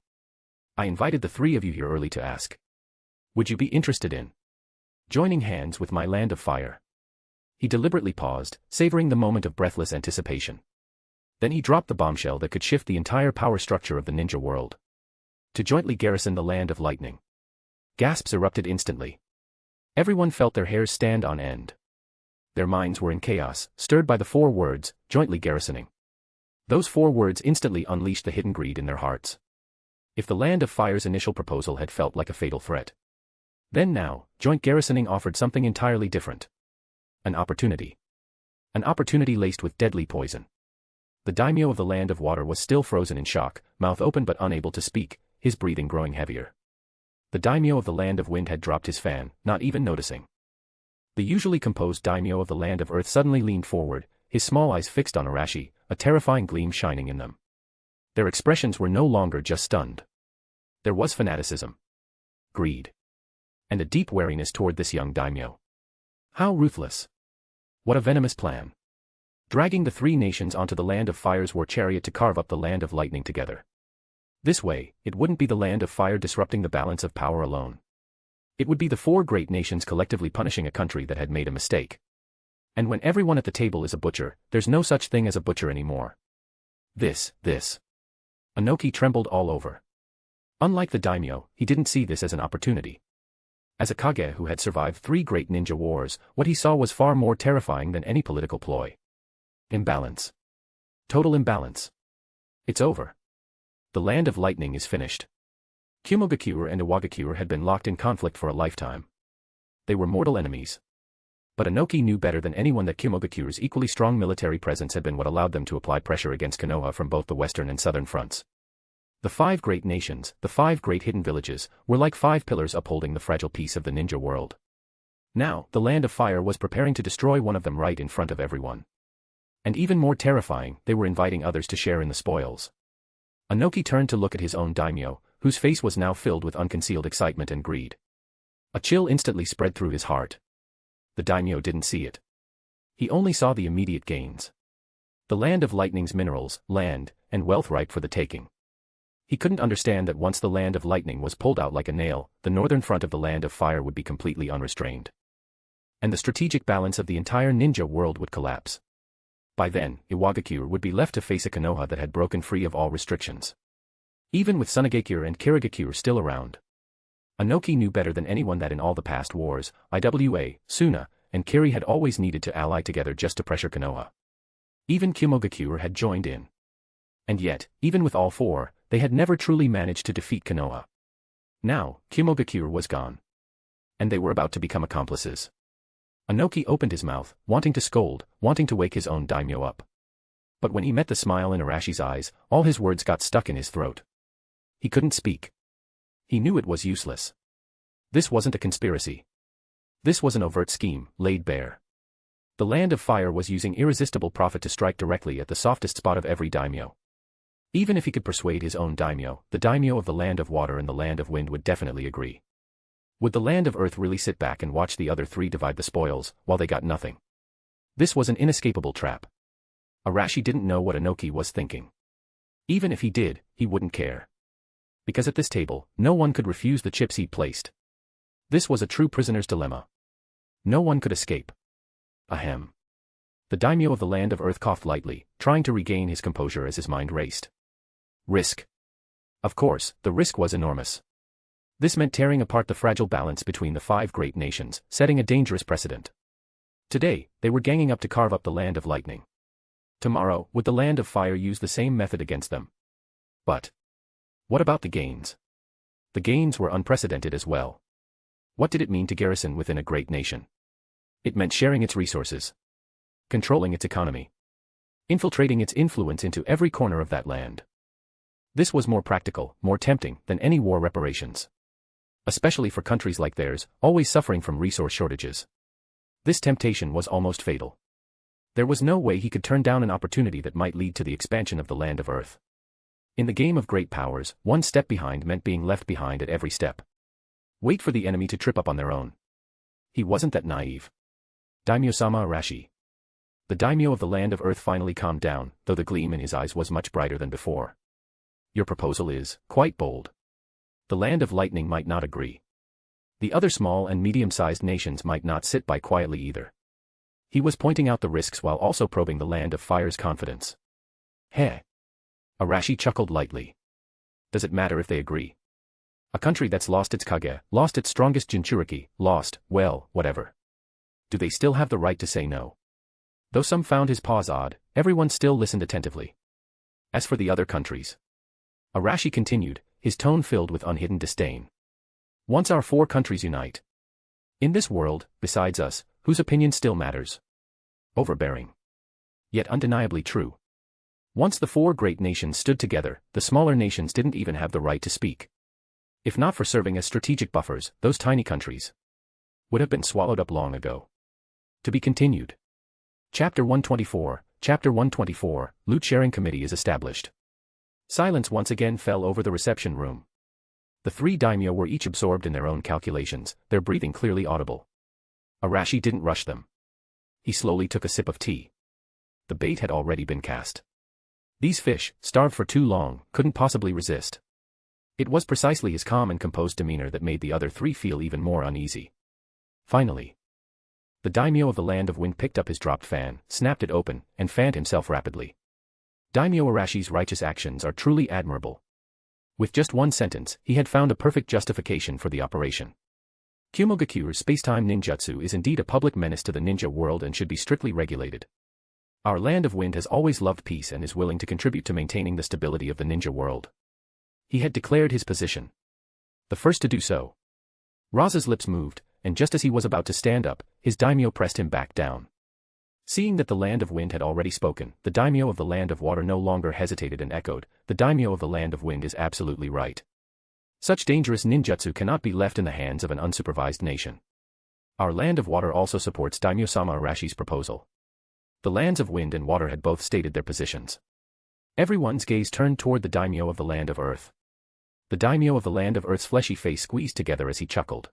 I invited the 3 of you here early to ask. Would you be interested in joining hands with my Land of Fire?" He deliberately paused, savoring the moment of breathless anticipation. Then he dropped the bombshell that could shift the entire power structure of the ninja world. To jointly garrison the Land of Lightning. Gasps erupted instantly. Everyone felt their hairs stand on end. Their minds were in chaos, stirred by the 4 words, jointly garrisoning. Those 4 words instantly unleashed the hidden greed in their hearts. If the Land of Fire's initial proposal had felt like a fatal threat, then now, joint garrisoning offered something entirely different. An opportunity. An opportunity laced with deadly poison. The daimyo of the Land of Water was still frozen in shock, mouth open but unable to speak, his breathing growing heavier. The daimyo of the Land of Wind had dropped his fan, not even noticing. The usually composed daimyo of the Land of Earth suddenly leaned forward, his small eyes fixed on Arashi, a terrifying gleam shining in them. Their expressions were no longer just stunned. There was fanaticism, greed, and a deep wariness toward this young daimyo. How ruthless! What a venomous plan! Dragging the 3 nations onto the Land of Fire's war chariot to carve up the Land of Lightning together. This way, it wouldn't be the Land of Fire disrupting the balance of power alone. It would be the 4 great nations collectively punishing a country that had made a mistake. And when everyone at the table is a butcher, there's no such thing as a butcher anymore. This. Anoki trembled all over. Unlike the daimyo, he didn't see this as an opportunity. As a kage who had survived 3 great ninja wars, what he saw was far more terrifying than any political ploy. Imbalance. Total imbalance. It's over. The Land of Lightning is finished. Kumogakure and Iwagakure had been locked in conflict for a lifetime. They were mortal enemies. But Anoki knew better than anyone that Kumogakure's equally strong military presence had been what allowed them to apply pressure against Konoha from both the western and southern fronts. The 5 great nations, the 5 great hidden villages, were like 5 pillars upholding the fragile peace of the ninja world. Now, the Land of Fire was preparing to destroy one of them right in front of everyone. And even more terrifying, they were inviting others to share in the spoils. Anoki turned to look at his own daimyo, whose face was now filled with unconcealed excitement and greed. A chill instantly spread through his heart. The daimyo didn't see it. He only saw the immediate gains. The Land of Lightning's minerals, land, and wealth ripe for the taking. He couldn't understand that once the land of lightning was pulled out like a nail, the northern front of the land of fire would be completely unrestrained. And the strategic balance of the entire ninja world would collapse. By then, Iwagakure would be left to face a Konoha that had broken free of all restrictions. Even with Tsunagakure and Kirigakure still around. Inoki knew better than anyone that in all the past wars, Iwa, Suna, and Kiri had always needed to ally together just to pressure Konoha. Even Kimogakure had joined in. And yet, even with all four, they had never truly managed to defeat Konoha. Now, Kimogakure was gone. And they were about to become accomplices. Inoki opened his mouth, wanting to scold, wanting to wake his own daimyo up. But when he met the smile in Arashi's eyes, all his words got stuck in his throat. He couldn't speak. He knew it was useless. This wasn't a conspiracy. This was an overt scheme, laid bare. The land of fire was using irresistible profit to strike directly at the softest spot of every daimyo. Even if he could persuade his own daimyo, the daimyo of the land of water and the land of wind would definitely agree. Would the land of earth really sit back and watch the other three divide the spoils, while they got nothing? This was an inescapable trap. Arashi didn't know what Inoki was thinking. Even if he did, he wouldn't care. Because at this table, no one could refuse the chips he'd placed. This was a true prisoner's dilemma. No one could escape. Ahem. The daimyo of the land of earth coughed lightly, trying to regain his composure as his mind raced. Risk. Of course, the risk was enormous. This meant tearing apart the fragile balance between the five great nations, setting a dangerous precedent. Today, they were ganging up to carve up the land of lightning. Tomorrow, would the land of fire use the same method against them? But what about the gains? The gains were unprecedented as well. What did it mean to garrison within a great nation? It meant sharing its resources, controlling its economy, infiltrating its influence into every corner of that land. This was more practical, more tempting than any war reparations. Especially for countries like theirs, always suffering from resource shortages. This temptation was almost fatal. There was no way he could turn down an opportunity that might lead to the expansion of the land of earth. In the game of great powers, one step behind meant being left behind at every step. Wait for the enemy to trip up on their own. He wasn't that naive. Daimyo-sama Arashi. The daimyo of the land of earth finally calmed down, though the gleam in his eyes was much brighter than before. Your proposal is quite bold. The land of lightning might not agree. The other small and medium-sized nations might not sit by quietly either. He was pointing out the risks while also probing the land of fire's confidence. Heh. Arashi chuckled lightly. Does it matter if they agree? A country that's lost its kage, lost its strongest jinchuriki, lost, well, whatever. Do they still have the right to say no? Though some found his pause odd, everyone still listened attentively. As for the other countries, Arashi continued, his tone filled with unhidden disdain. Once our four countries unite. In this world, besides us, whose opinion still matters? Overbearing. Yet undeniably true. Once the four great nations stood together, the smaller nations didn't even have the right to speak. If not for serving as strategic buffers, those tiny countries would have been swallowed up long ago. To be continued. Chapter 124, Chapter 124, Loot Sharing Committee is established. Silence once again fell over the reception room. The three daimyo were each absorbed in their own calculations, their breathing clearly audible. Arashi didn't rush them. He slowly took a sip of tea. The bait had already been cast. These fish, starved for too long, couldn't possibly resist. It was precisely his calm and composed demeanor that made the other three feel even more uneasy. Finally, the daimyo of the land of wind picked up his dropped fan, snapped it open, and fanned himself rapidly. Daimyo Arashi's righteous actions are truly admirable. With just one sentence, he had found a perfect justification for the operation. Kumogakure's spacetime ninjutsu is indeed a public menace to the ninja world and should be strictly regulated. Our land of wind has always loved peace and is willing to contribute to maintaining the stability of the ninja world. He had declared his position. The first to do so. Raza's lips moved, and just as he was about to stand up, his daimyo pressed him back down. Seeing that the land of wind had already spoken, the daimyo of the land of water no longer hesitated and echoed, the daimyo of the land of wind is absolutely right. Such dangerous ninjutsu cannot be left in the hands of an unsupervised nation. Our land of water also supports Daimyo-sama Arashi's proposal. The lands of wind and water had both stated their positions. Everyone's gaze turned toward the daimyo of the land of earth. The daimyo of the land of earth's fleshy face squeezed together as he chuckled.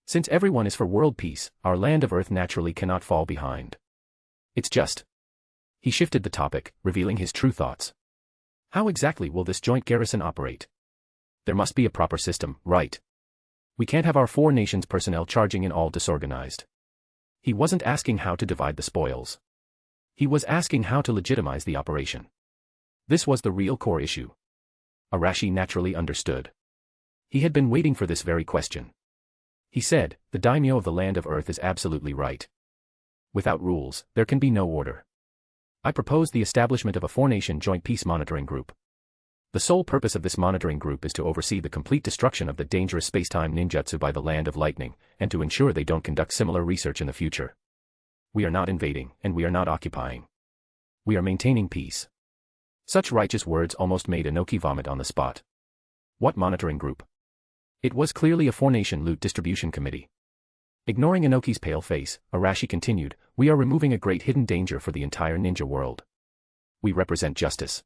Since everyone is for world peace, our land of earth naturally cannot fall behind. It's just. He shifted the topic, revealing his true thoughts. How exactly will this joint garrison operate? There must be a proper system, right? We can't have our 4 nations' personnel charging in all disorganized. He wasn't asking how to divide the spoils. He was asking how to legitimize the operation. This was the real core issue. Arashi naturally understood. He had been waiting for this very question. He said, the daimyo of the land of Earth is absolutely right. Without rules, there can be no order. I propose the establishment of a 4-nation joint peace monitoring group. The sole purpose of this monitoring group is to oversee the complete destruction of the dangerous space-time ninjutsu by the Land of Lightning, and to ensure they don't conduct similar research in the future. We are not invading, and we are not occupying. We are maintaining peace. Such righteous words almost made Inoki vomit on the spot. What monitoring group? It was clearly a 4-nation loot distribution committee. Ignoring Inoki's pale face, Arashi continued, we are removing a great hidden danger for the entire ninja world. We represent justice.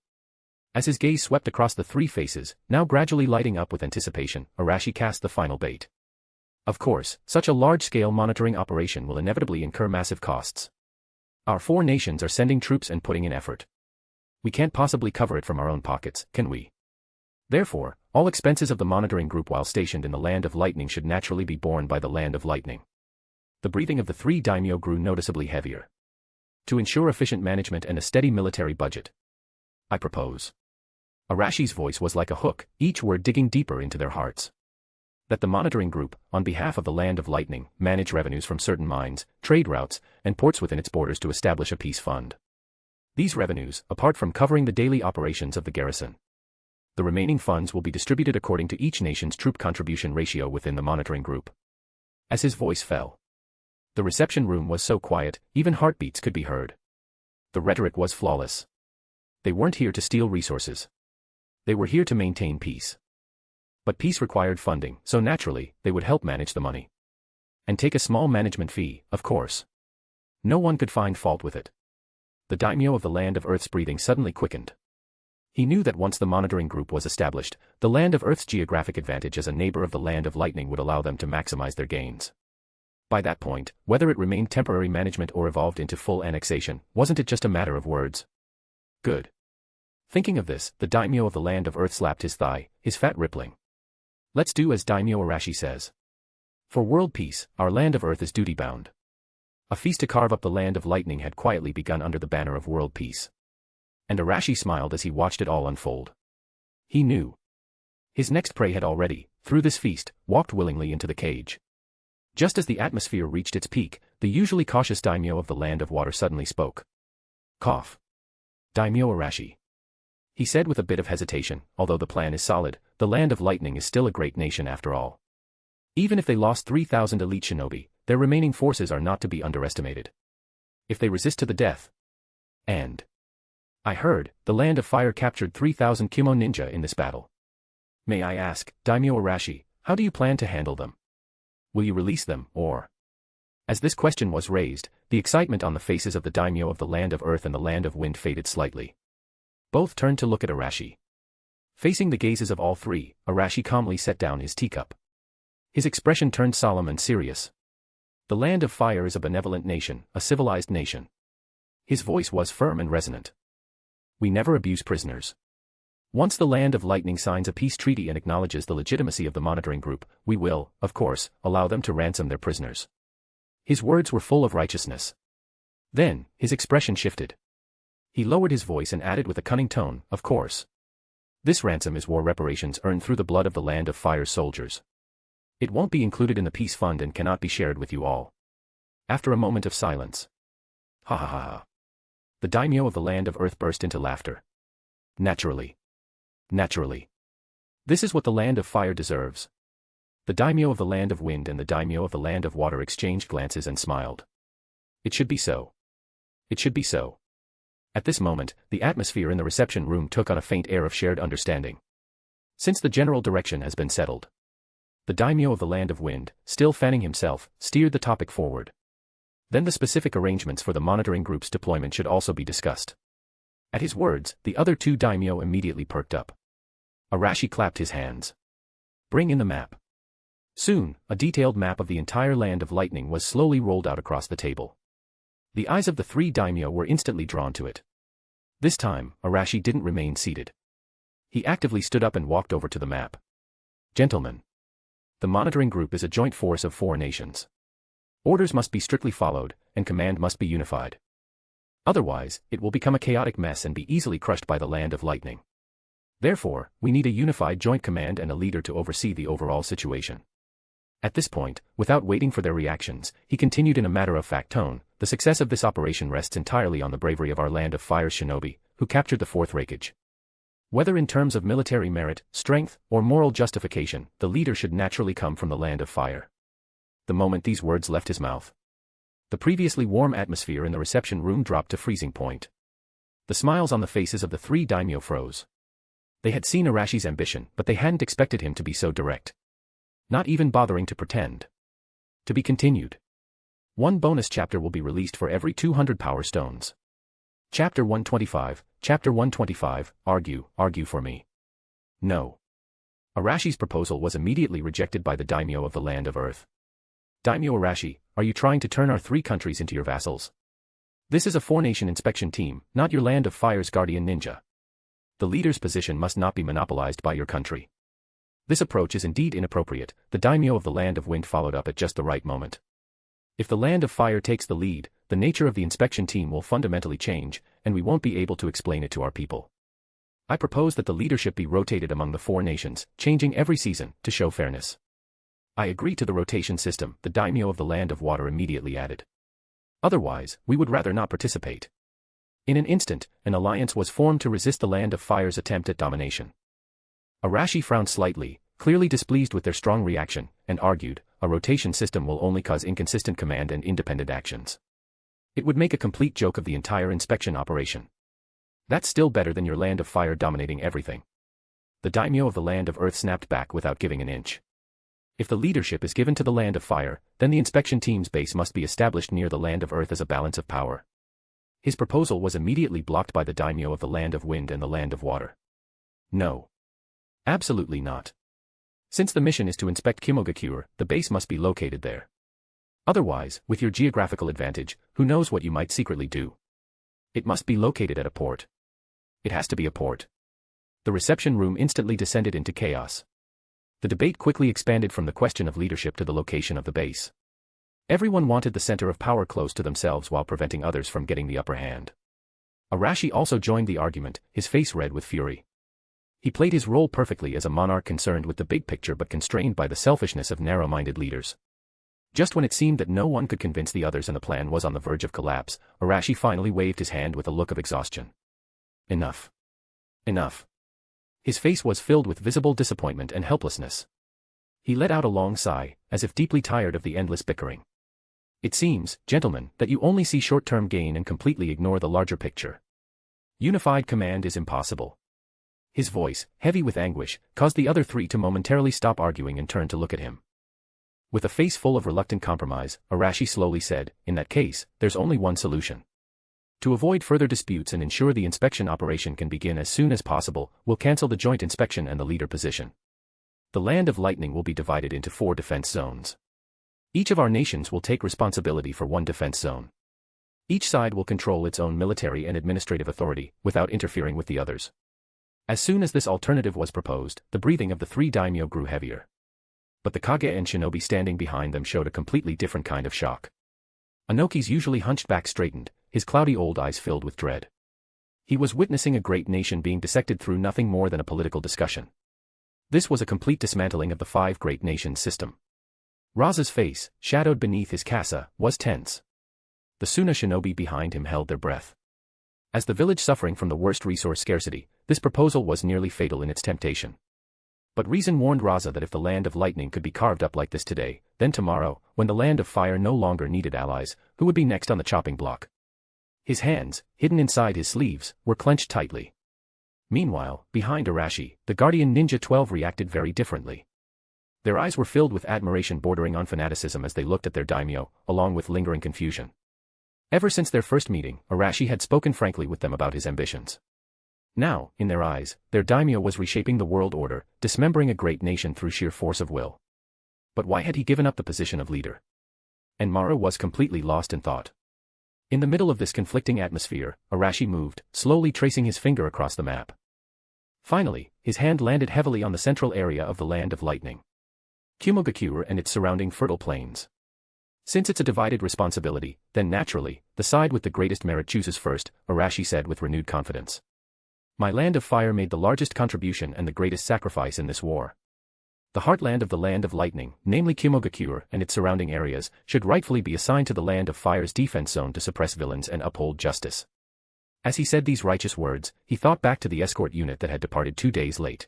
As his gaze swept across the 3 faces, now gradually lighting up with anticipation, Arashi cast the final bait. Of course, such a large-scale monitoring operation will inevitably incur massive costs. Our 4 nations are sending troops and putting in effort. We can't possibly cover it from our own pockets, can we? Therefore, all expenses of the monitoring group while stationed in the Land of Lightning should naturally be borne by the Land of Lightning. The breathing of the 3 daimyo grew noticeably heavier. To ensure efficient management and a steady military budget, I propose. Arashi's voice was like a hook, each word digging deeper into their hearts. That the monitoring group, on behalf of the Land of Lightning, manage revenues from certain mines, trade routes, and ports within its borders to establish a peace fund. These revenues, apart from covering the daily operations of the garrison. The remaining funds will be distributed according to each nation's troop contribution ratio within the monitoring group. As his voice fell, the reception room was so quiet, even heartbeats could be heard. The rhetoric was flawless. They weren't here to steal resources. They were here to maintain peace. But peace required funding, so naturally, they would help manage the money. And take a small management fee, of course. No one could find fault with it. The daimyo of the Land of Earth's breathing suddenly quickened. He knew that once the monitoring group was established, the Land of Earth's geographic advantage as a neighbor of the Land of Lightning would allow them to maximize their gains. By that point, whether it remained temporary management or evolved into full annexation, wasn't it just a matter of words? Good. Thinking of this, the daimyo of the Land of Earth slapped his thigh, his fat rippling. Let's do as Daimyo Arashi says. For world peace, our Land of Earth is duty-bound. A feast to carve up the Land of Lightning had quietly begun under the banner of world peace. And Arashi smiled as he watched it all unfold. He knew. His next prey had already, through this feast, walked willingly into the cage. Just as the atmosphere reached its peak, the usually cautious daimyo of the Land of Water suddenly spoke. Cough. Daimyo Arashi. He said with a bit of hesitation, although the plan is solid, the Land of Lightning is still a great nation after all. Even if they lost 3,000 elite shinobi, their remaining forces are not to be underestimated. If they resist to the death. And I heard, the Land of Fire captured 3,000 Kimo ninja in this battle. May I ask, Daimyo Arashi, how do you plan to handle them? Will you release them, or? As this question was raised, the excitement on the faces of the daimyo of the Land of Earth and the Land of Wind faded slightly. Both turned to look at Arashi. Facing the gazes of all 3, Arashi calmly set down his teacup. His expression turned solemn and serious. The Land of Fire is a benevolent nation, a civilized nation. His voice was firm and resonant. We never abuse prisoners. Once the Land of Lightning signs a peace treaty and acknowledges the legitimacy of the monitoring group, we will, of course, allow them to ransom their prisoners. His words were full of righteousness. Then, his expression shifted. He lowered his voice and added with a cunning tone, of course. This ransom is war reparations earned through the blood of the Land of Fire's soldiers. It won't be included in the peace fund and cannot be shared with you all. After a moment of silence. Ha ha ha ha. The daimyo of the Land of Earth burst into laughter. Naturally. Naturally. This is what the Land of Fire deserves. The daimyo of the Land of Wind and the daimyo of the Land of Water exchanged glances and smiled. It should be so. It should be so. At this moment, the atmosphere in the reception room took on a faint air of shared understanding. Since the general direction has been settled. The daimyo of the Land of Wind, still fanning himself, steered the topic forward. Then the specific arrangements for the monitoring group's deployment should also be discussed. At his words, the other 2 daimyo immediately perked up. Arashi clapped his hands. Bring in the map. Soon, a detailed map of the entire Land of Lightning was slowly rolled out across the table. The eyes of the 3 daimyo were instantly drawn to it. This time, Arashi didn't remain seated. He actively stood up and walked over to the map. Gentlemen. The monitoring group is a joint force of 4 nations. Orders must be strictly followed, and command must be unified. Otherwise, it will become a chaotic mess and be easily crushed by the Land of Lightning. Therefore, we need a unified joint command and a leader to oversee the overall situation. At this point, without waiting for their reactions, he continued in a matter-of-fact tone, the success of this operation rests entirely on the bravery of our Land of Fire's shinobi, who captured the 4th Reikage. Whether in terms of military merit, strength, or moral justification, the leader should naturally come from the Land of Fire. The moment these words left his mouth, the previously warm atmosphere in the reception room dropped to freezing point. The smiles on the faces of the 3 daimyo froze. They had seen Arashi's ambition, but they hadn't expected him to be so direct. Not even bothering to pretend. To be continued. 1 bonus chapter will be released for every 200 power stones. Chapter 125, Chapter 125, Argue for me. No. Arashi's proposal was immediately rejected by the daimyo of the Land of Earth. Daimyo Arashi, are you trying to turn our 3 countries into your vassals? This is a 4-nation inspection team, not your Land of Fire's guardian ninja. The leader's position must not be monopolized by your country. This approach is indeed inappropriate, the daimyo of the Land of Wind followed up at just the right moment. If the Land of Fire takes the lead, the nature of the inspection team will fundamentally change, and we won't be able to explain it to our people. I propose that the leadership be rotated among the 4 nations, changing every season, to show fairness. I agree to the rotation system, the daimyo of the Land of Water immediately added. Otherwise, we would rather not participate. In an instant, an alliance was formed to resist the Land of Fire's attempt at domination. Arashi frowned slightly, clearly displeased with their strong reaction, and argued, a rotation system will only cause inconsistent command and independent actions. It would make a complete joke of the entire inspection operation. That's still better than your Land of Fire dominating everything. The daimyo of the Land of Earth snapped back without giving an inch. If the leadership is given to the Land of Fire, then the inspection team's base must be established near the Land of Earth as a balance of power. His proposal was immediately blocked by the daimyo of the Land of Wind and the Land of Water. No. Absolutely not. Since the mission is to inspect Kimogakure, the base must be located there. Otherwise, with your geographical advantage, who knows what you might secretly do? It must be located at a port. It has to be a port. The reception room instantly descended into chaos. The debate quickly expanded from the question of leadership to the location of the base. Everyone wanted the center of power close to themselves while preventing others from getting the upper hand. Arashi also joined the argument, his face red with fury. He played his role perfectly as a monarch concerned with the big picture but constrained by the selfishness of narrow-minded leaders. Just when it seemed that no one could convince the others and the plan was on the verge of collapse, Arashi finally waved his hand with a look of exhaustion. Enough. Enough. His face was filled with visible disappointment and helplessness. He let out a long sigh, as if deeply tired of the endless bickering. It seems, gentlemen, that you only see short-term gain and completely ignore the larger picture. Unified command is impossible. His voice, heavy with anguish, caused the other 3 to momentarily stop arguing and turn to look at him. With a face full of reluctant compromise, Arashi slowly said, in that case, there's only one solution. To avoid further disputes and ensure the inspection operation can begin as soon as possible, we'll cancel the joint inspection and the leader position. The Land of Lightning will be divided into 4 defense zones. Each of our nations will take responsibility for 1 defense zone. Each side will control its own military and administrative authority, without interfering with the others. As soon as this alternative was proposed, the breathing of the 3 daimyo grew heavier. But the Kage and shinobi standing behind them showed a completely different kind of shock. Anoki's usually hunched back straightened, his cloudy old eyes filled with dread. He was witnessing a great nation being dissected through nothing more than a political discussion. This was a complete dismantling of the 5 great nations system. Raza's face, shadowed beneath his kasa, was tense. The Suna shinobi behind him held their breath. As the village suffering from the worst resource scarcity, this proposal was nearly fatal in its temptation. But reason warned Raza that if the Land of Lightning could be carved up like this today, then tomorrow, when the Land of Fire no longer needed allies, who would be next on the chopping block? His hands, hidden inside his sleeves, were clenched tightly. Meanwhile, behind Arashi, the Guardian Ninja 12 reacted very differently. Their eyes were filled with admiration bordering on fanaticism as they looked at their daimyo, along with lingering confusion. Ever since their first meeting, Arashi had spoken frankly with them about his ambitions. Now, in their eyes, their daimyo was reshaping the world order, dismembering a great nation through sheer force of will. But why had he given up the position of leader? And Mara was completely lost in thought. In the middle of this conflicting atmosphere, Arashi moved, slowly tracing his finger across the map. Finally, his hand landed heavily on the central area of the Land of Lightning. Kumogakure and its surrounding fertile plains. Since it's a divided responsibility, then naturally, the side with the greatest merit chooses first, Arashi said with renewed confidence. My Land of Fire made the largest contribution and the greatest sacrifice in this war. The heartland of the Land of Lightning, namely Kumogakure and its surrounding areas, should rightfully be assigned to the Land of Fire's defense zone to suppress villains and uphold justice. As he said these righteous words, he thought back to the escort unit that had departed 2 days late.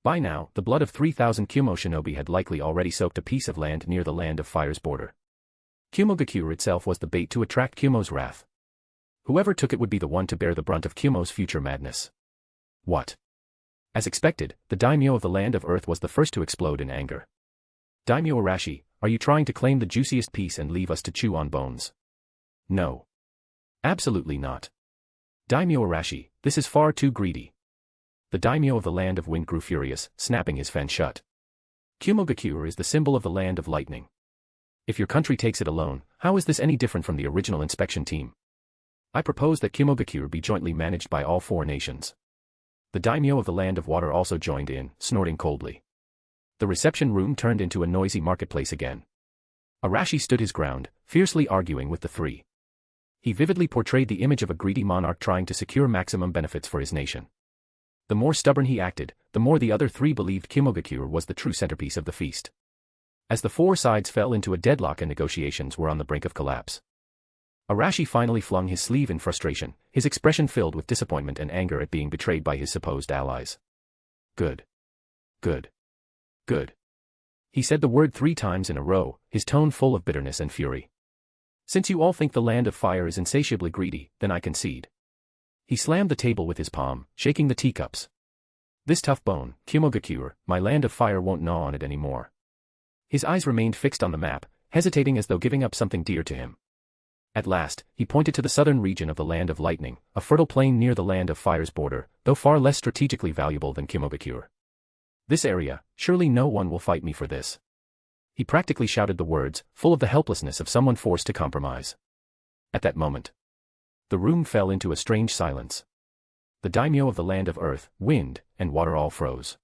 By now, the blood of 3,000 Kumo shinobi had likely already soaked a piece of land near the Land of Fire's border. Kumogakure itself was the bait to attract Kumo's wrath. Whoever took it would be the one to bear the brunt of Kumo's future madness. What? As expected, the Daimyo of the Land of Earth was the first to explode in anger. Daimyo Arashi, are you trying to claim the juiciest piece and leave us to chew on bones? No. Absolutely not. Daimyo Arashi, this is far too greedy. The Daimyo of the Land of Wind grew furious, snapping his fan shut. Kumogakure is the symbol of the Land of Lightning. If your country takes it alone, how is this any different from the original inspection team? I propose that Kumogakure be jointly managed by all 4 nations. The Daimyo of the Land of Water also joined in, snorting coldly. The reception room turned into a noisy marketplace again. Arashi stood his ground, fiercely arguing with the 3. He vividly portrayed the image of a greedy monarch trying to secure maximum benefits for his nation. The more stubborn he acted, the more the other 3 believed Kumogakure was the true centerpiece of the feast. As the 4 sides fell into a deadlock and negotiations were on the brink of collapse, Arashi finally flung his sleeve in frustration, his expression filled with disappointment and anger at being betrayed by his supposed allies. Good. Good. Good. He said the word 3 times in a row, his tone full of bitterness and fury. Since you all think the Land of Fire is insatiably greedy, then I concede. He slammed the table with his palm, shaking the teacups. This tough bone, Kumogakure, my Land of Fire won't gnaw on it anymore. His eyes remained fixed on the map, hesitating as though giving up something dear to him. At last, he pointed to the southern region of the Land of Lightning, a fertile plain near the Land of Fire's border, though far less strategically valuable than Kumogakure. This area, surely no one will fight me for this. He practically shouted the words, full of the helplessness of someone forced to compromise. At that moment, the room fell into a strange silence. The Daimyo of the Land of Earth, Wind, and Water all froze.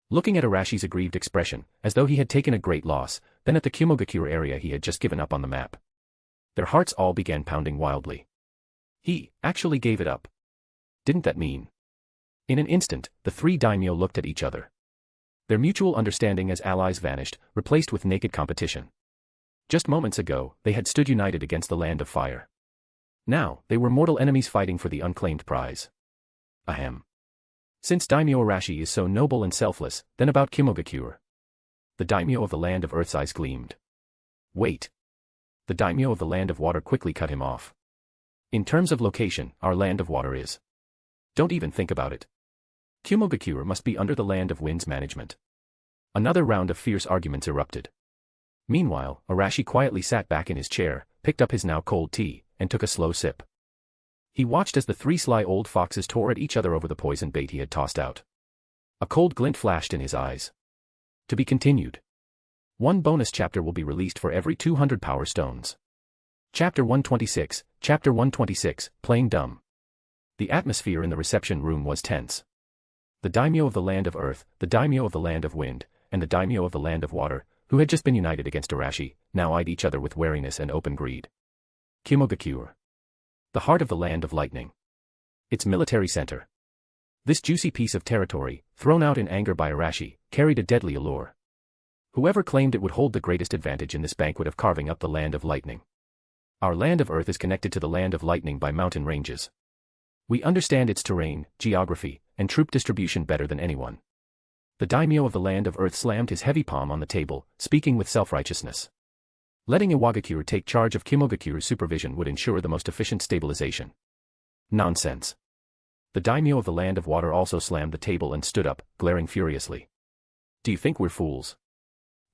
Looking at Arashi's aggrieved expression, as though he had taken a great loss, then at the Kumogakure area he had just given up on the map. Their hearts all began pounding wildly. He actually gave it up. Didn't that mean? In an instant, the 3 daimyo looked at each other. Their mutual understanding as allies vanished, replaced with naked competition. Just moments ago, they had stood united against the Land of Fire. Now, they were mortal enemies fighting for the unclaimed prize. Ahem. Since Daimyo Arashi is so noble and selfless, then about Kumogakure. The Daimyo of the Land of Earth's eyes gleamed. Wait. The Daimyo of the Land of Water quickly cut him off. In terms of location, our Land of Water is. Don't even think about it. Kumogakure must be under the Land of Wind's management. Another round of fierce arguments erupted. Meanwhile, Arashi quietly sat back in his chair, picked up his now cold tea, and took a slow sip. He watched as the 3 sly old foxes tore at each other over the poison bait he had tossed out. A cold glint flashed in his eyes. To be continued. 1 bonus chapter will be released for every 200 power stones. Chapter 126, Chapter 126, Playing Dumb. The atmosphere in the reception room was tense. The Daimyo of the Land of Earth, the Daimyo of the Land of Wind, and the Daimyo of the Land of Water, who had just been united against Arashi, now eyed each other with wariness and open greed. Kumogakure. The heart of the Land of Lightning. Its military center. This juicy piece of territory, thrown out in anger by Arashi, carried a deadly allure. Whoever claimed it would hold the greatest advantage in this banquet of carving up the Land of Lightning. Our Land of Earth is connected to the Land of Lightning by mountain ranges. We understand its terrain, geography, and troop distribution better than anyone. The Daimyo of the Land of Earth slammed his heavy palm on the table, speaking with self-righteousness. Letting Iwagakure take charge of Kumogakure's supervision would ensure the most efficient stabilization. Nonsense. The Daimyo of the Land of Water also slammed the table and stood up, glaring furiously. Do you think we're fools?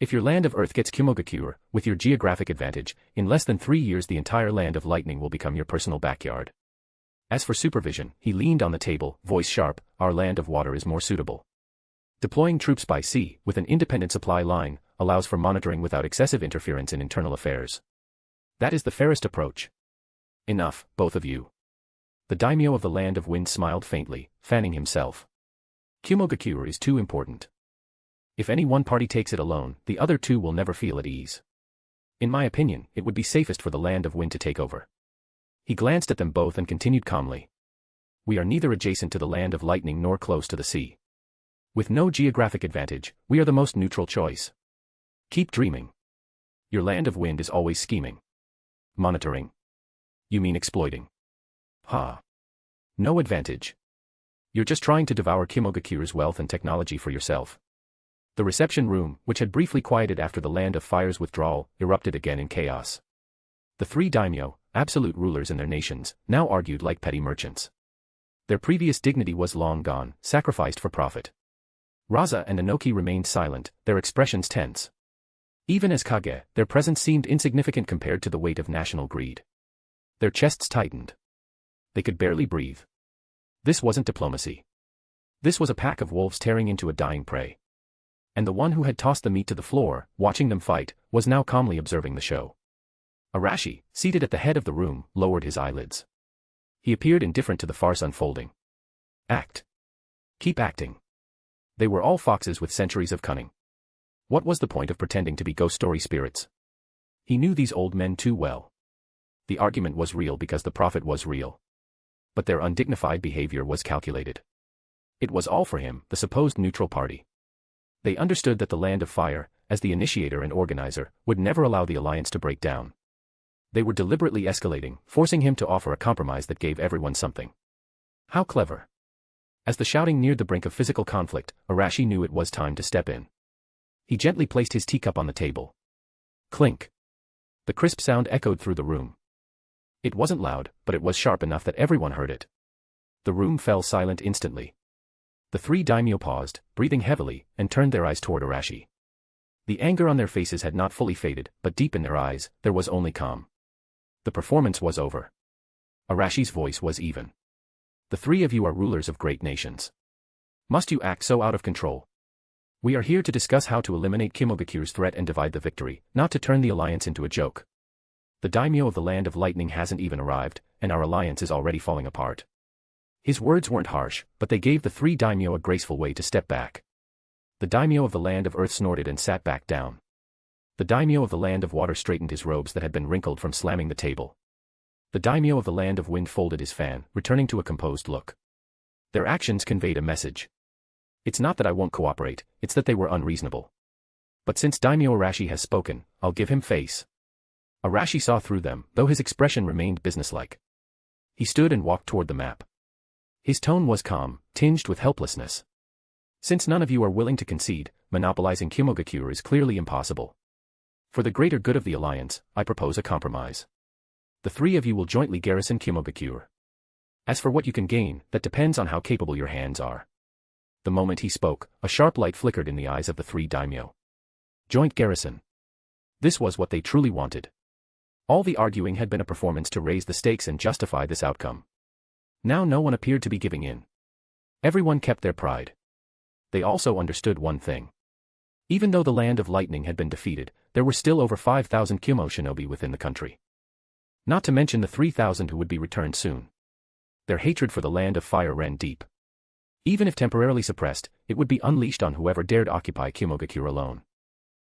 If your Land of Earth gets Kumogakure, with your geographic advantage, in less than 3 years the entire Land of Lightning will become your personal backyard. As for supervision, he leaned on the table, voice sharp, our Land of Water is more suitable. Deploying troops by sea, with an independent supply line, allows for monitoring without excessive interference in internal affairs. That is the fairest approach. Enough, both of you. The Daimyo of the Land of Wind smiled faintly, fanning himself. Kumogakure is too important. If any one party takes it alone, the other two will never feel at ease. In my opinion, it would be safest for the Land of Wind to take over. He glanced at them both and continued calmly. We are neither adjacent to the Land of Lightning nor close to the sea. With no geographic advantage, we are the most neutral choice. Keep dreaming. Your Land of Wind is always scheming. Monitoring. You mean exploiting? Ha. No advantage. You're just trying to devour Kimogakure's wealth and technology for yourself. The reception room, which had briefly quieted after the Land of Fire's withdrawal, erupted again in chaos. The three daimyo, absolute rulers in their nations, now argued like petty merchants. Their previous dignity was long gone, sacrificed for profit. Raza and Inoki remained silent, their expressions tense. Even as Kage, their presence seemed insignificant compared to the weight of national greed. Their chests tightened. They could barely breathe. This wasn't diplomacy. This was a pack of wolves tearing into a dying prey. And the one who had tossed the meat to the floor, watching them fight, was now calmly observing the show. Arashi, seated at the head of the room, lowered his eyelids. He appeared indifferent to the farce unfolding. Act. Keep acting. They were all foxes with centuries of cunning. What was the point of pretending to be ghost story spirits? He knew these old men too well. The argument was real because the profit was real. But their undignified behavior was calculated. It was all for him, the supposed neutral party. They understood that the Land of Fire, as the initiator and organizer, would never allow the alliance to break down. They were deliberately escalating, forcing him to offer a compromise that gave everyone something. How clever. As the shouting neared the brink of physical conflict, Arashi knew it was time to step in. He gently placed his teacup on the table. Clink. The crisp sound echoed through the room. It wasn't loud, but it was sharp enough that everyone heard it. The room fell silent instantly. The three daimyo paused, breathing heavily, and turned their eyes toward Arashi. The anger on their faces had not fully faded, but deep in their eyes, there was only calm. The performance was over. Arashi's voice was even. The three of you are rulers of great nations. Must you act so out of control? We are here to discuss how to eliminate Kimogakure's threat and divide the victory, not to turn the alliance into a joke. The daimyo of the Land of Lightning hasn't even arrived, and our alliance is already falling apart. His words weren't harsh, but they gave the three daimyo a graceful way to step back. The daimyo of the Land of Earth snorted and sat back down. The daimyo of the Land of Water straightened his robes that had been wrinkled from slamming the table. The daimyo of the Land of Wind folded his fan, returning to a composed look. Their actions conveyed a message. It's not that I won't cooperate, it's that they were unreasonable. But since Daimyo Arashi has spoken, I'll give him face. Arashi saw through them, though his expression remained businesslike. He stood and walked toward the map. His tone was calm, tinged with helplessness. Since none of you are willing to concede, monopolizing Kimogakure is clearly impossible. For the greater good of the alliance, I propose a compromise. The three of you will jointly garrison Kimogakure. As for what you can gain, that depends on how capable your hands are. The moment he spoke, a sharp light flickered in the eyes of the three daimyo. Joint garrison. This was what they truly wanted. All the arguing had been a performance to raise the stakes and justify this outcome. Now no one appeared to be giving in. Everyone kept their pride. They also understood one thing. Even though the Land of Lightning had been defeated, there were still over 5,000 Kyumo shinobi within the country. Not to mention the 3,000 who would be returned soon. Their hatred for the Land of Fire ran deep. Even if temporarily suppressed, it would be unleashed on whoever dared occupy Kimogakure alone.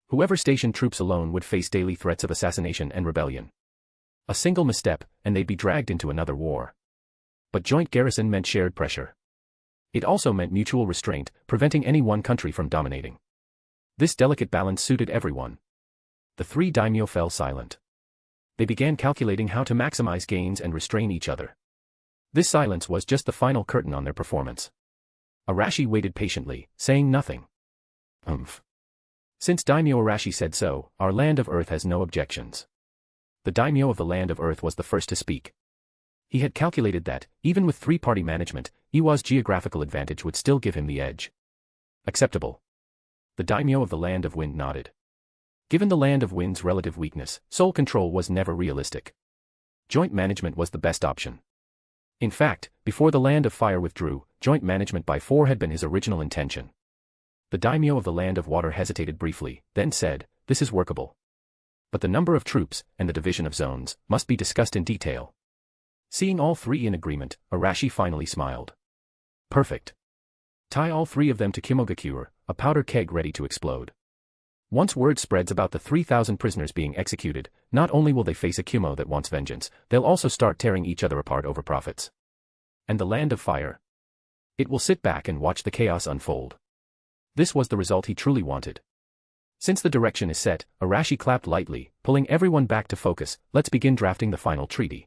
Whoever stationed troops alone would face daily threats of assassination and rebellion. A single misstep, and they'd be dragged into another war. But joint garrison meant shared pressure. It also meant mutual restraint, preventing any one country from dominating. This delicate balance suited everyone. The three daimyo fell silent. They began calculating how to maximize gains and restrain each other. This silence was just the final curtain on their performance. Arashi waited patiently, saying nothing. Since Daimyo Arashi said so, our Land of Earth has no objections. The daimyo of the Land of Earth was the first to speak. He had calculated that, even with three-party management, Iwa's geographical advantage would still give him the edge. Acceptable. The daimyo of the Land of Wind nodded. Given the Land of Wind's relative weakness, sole control was never realistic. Joint management was the best option. In fact, before the Land of Fire withdrew, joint management by four had been his original intention. The daimyo of the Land of Water hesitated briefly, then said, "This is workable. But the number of troops, and the division of zones, must be discussed in detail." Seeing all three in agreement, Arashi finally smiled. Perfect. Tie all 3 of them to Kimogakure, a powder keg ready to explode. Once word spreads about the 3,000 prisoners being executed, not only will they face a Kumo that wants vengeance, they'll also start tearing each other apart over profits. And the Land of Fire? It will sit back and watch the chaos unfold. This was the result he truly wanted. Since the direction is set, Arashi clapped lightly, pulling everyone back to focus. Let's begin drafting the final treaty.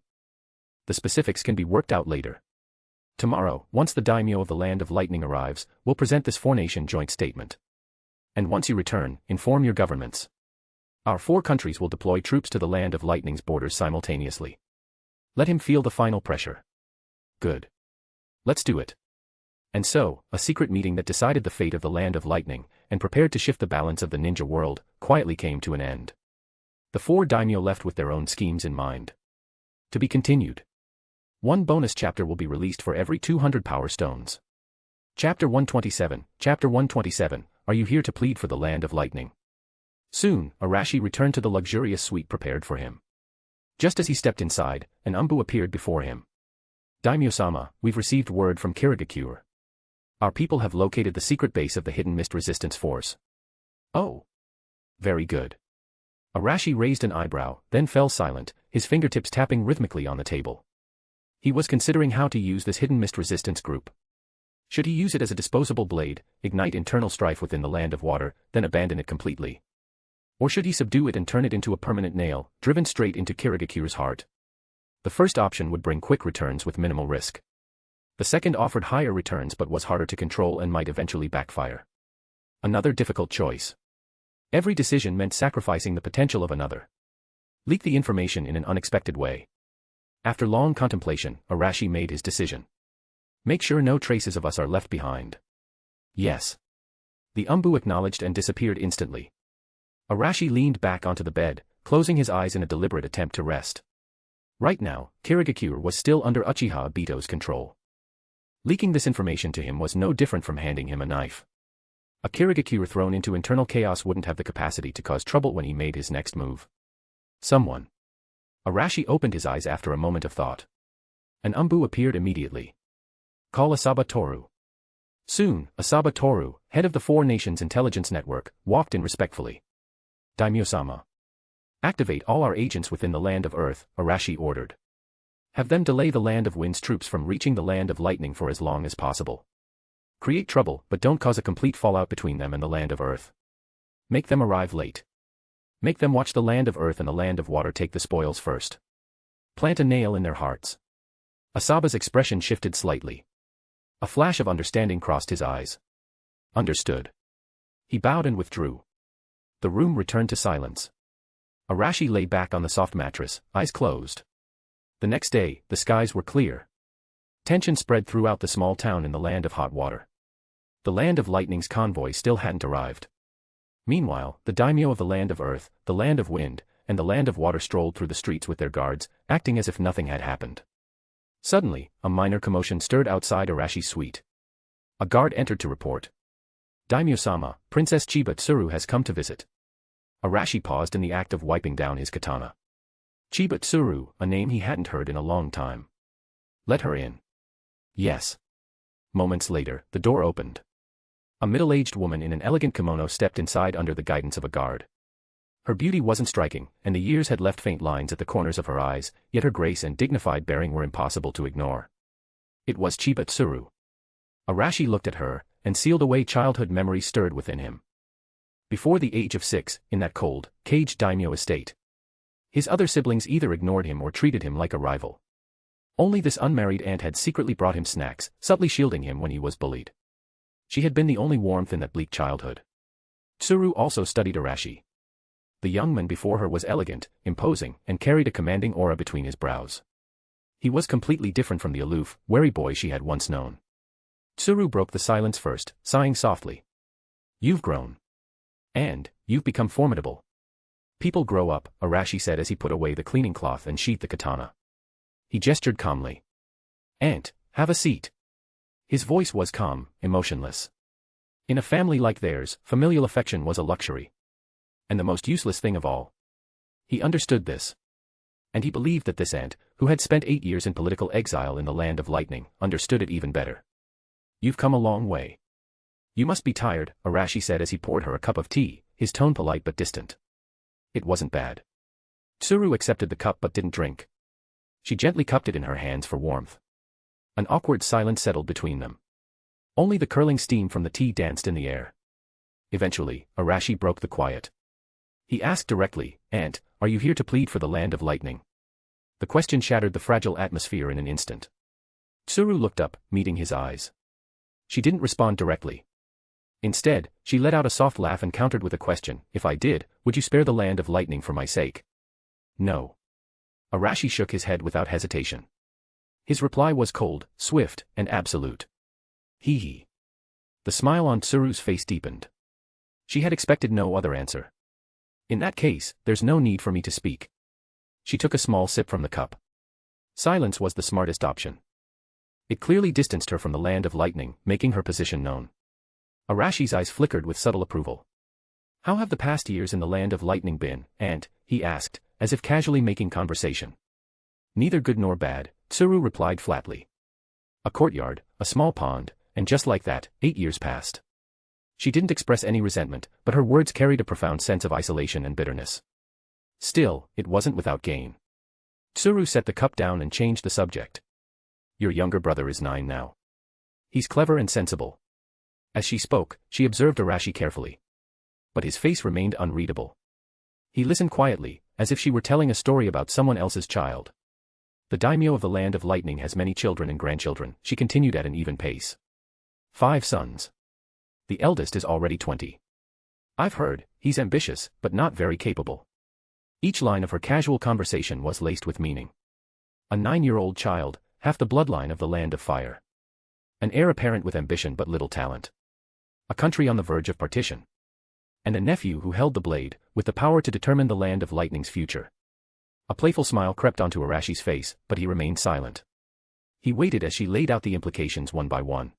The specifics can be worked out later. Tomorrow, once the Daimyo of the Land of Lightning arrives, we'll present this 4-nation joint statement. And once you return, inform your governments. Our 4 countries will deploy troops to the Land of Lightning's borders simultaneously. Let him feel the final pressure. Good. Let's do it. And so, a secret meeting that decided the fate of the Land of Lightning, and prepared to shift the balance of the ninja world, quietly came to an end. The 4 daimyo left with their own schemes in mind. To be continued. 1 bonus chapter will be released for every 200 power stones. Chapter 127, Chapter 127, Are you here to plead for the Land of Lightning? Soon, Arashi returned to the luxurious suite prepared for him. Just as he stepped inside, an umbu appeared before him. Daimyo-sama, we've received word from Kirigakure. Our people have located the secret base of the Hidden Mist Resistance Force. Oh. Very good. Arashi raised an eyebrow, then fell silent, his fingertips tapping rhythmically on the table. He was considering how to use this Hidden Mist Resistance group. Should he use it as a disposable blade, ignite internal strife within the Land of Water, then abandon it completely? Or should he subdue it and turn it into a permanent nail, driven straight into Kirigakure's heart? The first option would bring quick returns with minimal risk. The second offered higher returns but was harder to control and might eventually backfire. Another difficult choice. Every decision meant sacrificing the potential of another. Leak the information in an unexpected way. After long contemplation, Arashi made his decision. Make sure no traces of us are left behind. Yes. The umbu acknowledged and disappeared instantly. Arashi leaned back onto the bed, closing his eyes in a deliberate attempt to rest. Right now, Kirigakure was still under Uchiha Obito's control. Leaking this information to him was no different from handing him a knife. A Kirigakure thrown into internal chaos wouldn't have the capacity to cause trouble when he made his next move. Someone. Arashi opened his eyes after a moment of thought. An umbu appeared immediately. Call Asaba Toru. Soon, Asaba Toru, head of the 4 Nations Intelligence Network, walked in respectfully. Daimyo-sama. Activate all our agents within the Land of Earth, Arashi ordered. Have them delay the Land of Wind's troops from reaching the Land of Lightning for as long as possible. Create trouble, but don't cause a complete fallout between them and the Land of Earth. Make them arrive late. Make them watch the Land of Earth and the Land of Water take the spoils first. Plant a nail in their hearts. Asaba's expression shifted slightly. A flash of understanding crossed his eyes. Understood. He bowed and withdrew. The room returned to silence. Arashi lay back on the soft mattress, eyes closed. The next day, the skies were clear. Tension spread throughout the small town in the Land of Hot Water. The Land of Lightning's convoy still hadn't arrived. Meanwhile, the daimyo of the Land of Earth, the Land of Wind, and the Land of Water strolled through the streets with their guards, acting as if nothing had happened. Suddenly, a minor commotion stirred outside Arashi's suite. A guard entered to report. Daimyo-sama, Princess Chiba Tsuru has come to visit. Arashi paused in the act of wiping down his katana. Chiba Tsuru, a name he hadn't heard in a long time. Let her in. Yes. Moments later, the door opened. A middle-aged woman in an elegant kimono stepped inside under the guidance of a guard. Her beauty wasn't striking, and the years had left faint lines at the corners of her eyes, yet her grace and dignified bearing were impossible to ignore. It was Chiba Tsuru. Arashi looked at her, and sealed away childhood memories stirred within him. Before the age of 6, in that cold, caged daimyo estate. His other siblings either ignored him or treated him like a rival. Only this unmarried aunt had secretly brought him snacks, subtly shielding him when he was bullied. She had been the only warmth in that bleak childhood. Tsuru also studied Arashi. The young man before her was elegant, imposing, and carried a commanding aura between his brows. He was completely different from the aloof, wary boy she had once known. Tsuru broke the silence first, sighing softly. You've grown. And, you've become formidable. People grow up, Arashi said as he put away the cleaning cloth and sheathed the katana. He gestured calmly. Aunt, have a seat. His voice was calm, emotionless. In a family like theirs, familial affection was a luxury. And the most useless thing of all. He understood this. And he believed that this aunt, who had spent 8 years in political exile in the Land of Lightning, understood it even better. You've come a long way. You must be tired, Arashi said as he poured her a cup of tea, his tone polite but distant. It wasn't bad. Tsuru accepted the cup but didn't drink. She gently cupped it in her hands for warmth. An awkward silence settled between them. Only the curling steam from the tea danced in the air. Eventually, Arashi broke the quiet. He asked directly, "Aunt, are you here to plead for the land of lightning?" The question shattered the fragile atmosphere in an instant. Tsuru looked up, meeting his eyes. She didn't respond directly. Instead, she let out a soft laugh and countered with a question, "If I did, would you spare the land of lightning for my sake?" No. Arashi shook his head without hesitation. His reply was cold, swift, and absolute. Hee hee. The smile on Tsuru's face deepened. She had expected no other answer. In that case, there's no need for me to speak. She took a small sip from the cup. Silence was the smartest option. It clearly distanced her from the land of lightning, making her position known. Arashi's eyes flickered with subtle approval. "How have the past years in the land of lightning been, Aunt?" he asked, as if casually making conversation. "Neither good nor bad," Tsuru replied flatly. "A courtyard, a small pond, and just like that, 8 years passed." She didn't express any resentment, but her words carried a profound sense of isolation and bitterness. Still, it wasn't without gain. Tsuru set the cup down and changed the subject. "Your younger brother is 9 now. He's clever and sensible." As she spoke, she observed Arashi carefully. But his face remained unreadable. He listened quietly, as if she were telling a story about someone else's child. "The daimyo of the land of lightning has many children and grandchildren," she continued at an even pace. 5 sons. The eldest is already 20. I've heard, he's ambitious, but not very capable." Each line of her casual conversation was laced with meaning. A 9-year-old child, half the bloodline of the land of fire. An heir apparent with ambition but little talent. A country on the verge of partition. And a nephew who held the blade, with the power to determine the land of lightning's future. A playful smile crept onto Arashi's face, but he remained silent. He waited as she laid out the implications one by one.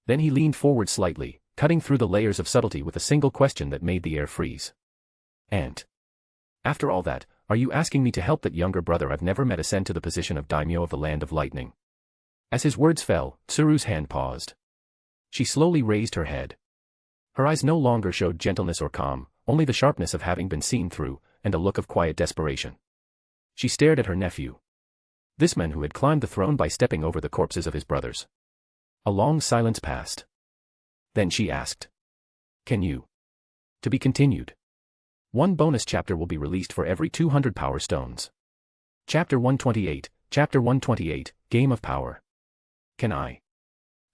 Then he leaned forward slightly, cutting through the layers of subtlety with a single question that made the air freeze. "Aunt. After all that, are you asking me to help that younger brother I've never met ascend to the position of daimyo of the land of lightning?" As his words fell, Tsuru's hand paused. She slowly raised her head. Her eyes no longer showed gentleness or calm, only the sharpness of having been seen through, and a look of quiet desperation. She stared at her nephew. This man who had climbed the throne by stepping over the corpses of his brothers. A long silence passed. Then she asked. "Can you?" To be continued. One bonus chapter will be released for every 200 power stones. Chapter 128, Chapter 128, Game of Power. "Can I?"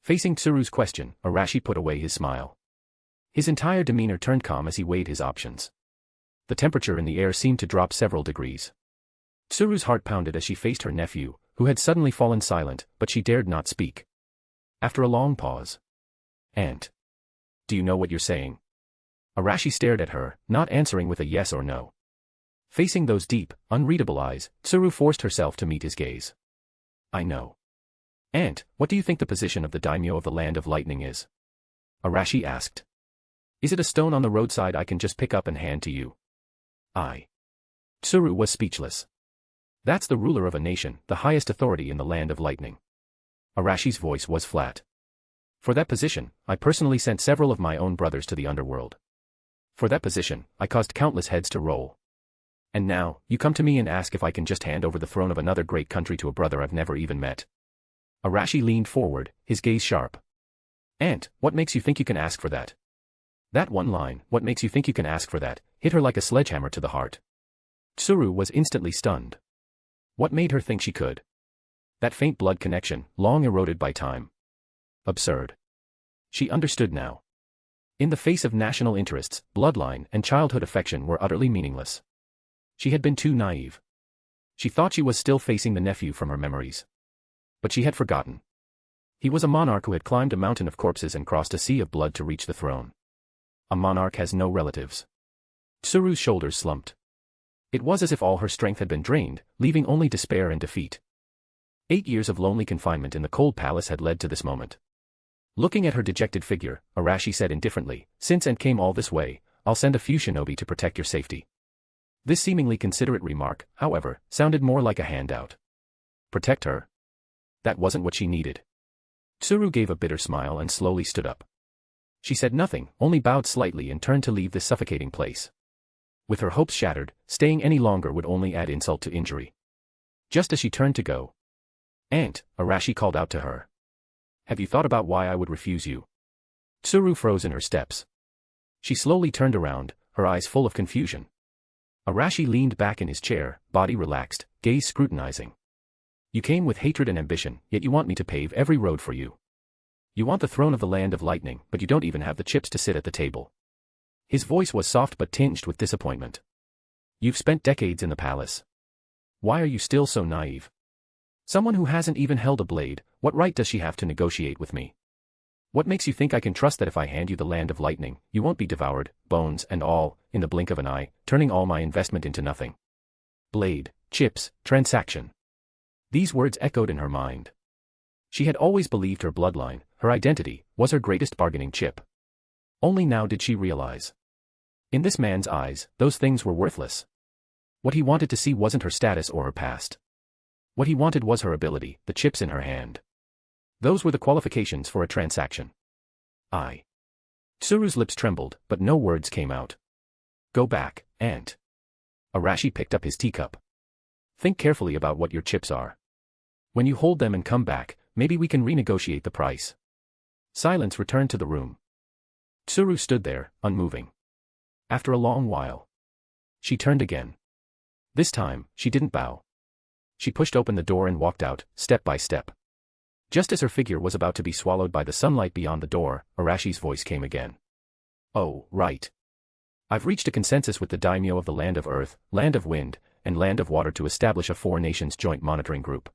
Facing Tsuru's question, Arashi put away his smile. His entire demeanor turned calm as he weighed his options. The temperature in the air seemed to drop several degrees. Tsuru's heart pounded as she faced her nephew, who had suddenly fallen silent, but she dared not speak. After a long pause. "Aunt. Do you know what you're saying?" Arashi stared at her, not answering with a yes or no. Facing those deep, unreadable eyes, Tsuru forced herself to meet his gaze. "I know." "Aunt, what do you think the position of the daimyo of the land of lightning is?" Arashi asked. "Is it a stone on the roadside I can just pick up and hand to you?" Tsuru was speechless. "That's the ruler of a nation, the highest authority in the land of lightning." Arashi's voice was flat. "For that position, I personally sent several of my own brothers to the underworld. For that position, I caused countless heads to roll. And now, you come to me and ask if I can just hand over the throne of another great country to a brother I've never even met." Arashi leaned forward, his gaze sharp. "Aunt, what makes you think you can ask for that?" That one line, "What makes you think you can ask for that?" hit her like a sledgehammer to the heart. Tsuru was instantly stunned. What made her think she could? That faint blood connection, long eroded by time. Absurd. She understood now. In the face of national interests, bloodline, and childhood affection were utterly meaningless. She had been too naive. She thought she was still facing the nephew from her memories. But she had forgotten. He was a monarch who had climbed a mountain of corpses and crossed a sea of blood to reach the throne. A monarch has no relatives. Tsuru's shoulders slumped. It was as if all her strength had been drained, leaving only despair and defeat. 8 years of lonely confinement in the cold palace had led to this moment. Looking at her dejected figure, Arashi said indifferently, "Since Aunt came all this way, I'll send a few shinobi to protect your safety." This seemingly considerate remark, however, sounded more like a handout. Protect her? That wasn't what she needed. Tsuru gave a bitter smile and slowly stood up. She said nothing, only bowed slightly and turned to leave this suffocating place. With her hopes shattered, staying any longer would only add insult to injury. Just as she turned to go, "Aunt," Arashi called out to her. "Have you thought about why I would refuse you?" Tsuru froze in her steps. She slowly turned around, her eyes full of confusion. Arashi leaned back in his chair, body relaxed, gaze scrutinizing. "You came with hatred and ambition, yet you want me to pave every road for you. You want the throne of the Land of Lightning, but you don't even have the chips to sit at the table." His voice was soft but tinged with disappointment. "You've spent decades in the palace. Why are you still so naive? Someone who hasn't even held a blade, what right does she have to negotiate with me? What makes you think I can trust that if I hand you the Land of Lightning, you won't be devoured, bones and all, in the blink of an eye, turning all my investment into nothing? Blade, chips, transaction." These words echoed in her mind. She had always believed her bloodline, her identity, was her greatest bargaining chip. Only now did she realize. In this man's eyes, those things were worthless. What he wanted to see wasn't her status or her past. What he wanted was her ability, the chips in her hand. Those were the qualifications for a transaction. Tsuru's lips trembled, but no words came out. "Go back, Aunt." Arashi picked up his teacup. "Think carefully about what your chips are. When you hold them and come back, maybe we can renegotiate the price." Silence returned to the room. Tsuru stood there, unmoving. After a long while, she turned again. This time, she didn't bow. She pushed open the door and walked out, step by step. Just as her figure was about to be swallowed by the sunlight beyond the door, Arashi's voice came again. "Oh, right. I've reached a consensus with the Daimyo of the Land of Earth, Land of Wind, and Land of Water to establish a four-nations joint monitoring group.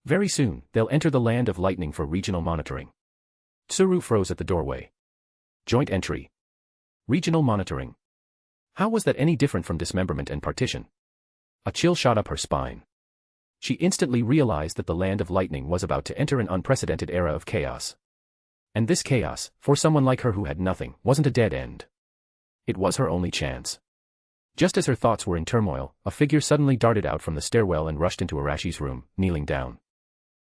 Very soon, they'll enter the Land of Lightning for regional monitoring." Tsuru froze at the doorway. Joint entry. Regional monitoring. How was that any different from dismemberment and partition? A chill shot up her spine. She instantly realized that the Land of Lightning was about to enter an unprecedented era of chaos. And this chaos, for someone like her who had nothing, wasn't a dead end. It was her only chance. Just as her thoughts were in turmoil, a figure suddenly darted out from the stairwell and rushed into Arashi's room, kneeling down.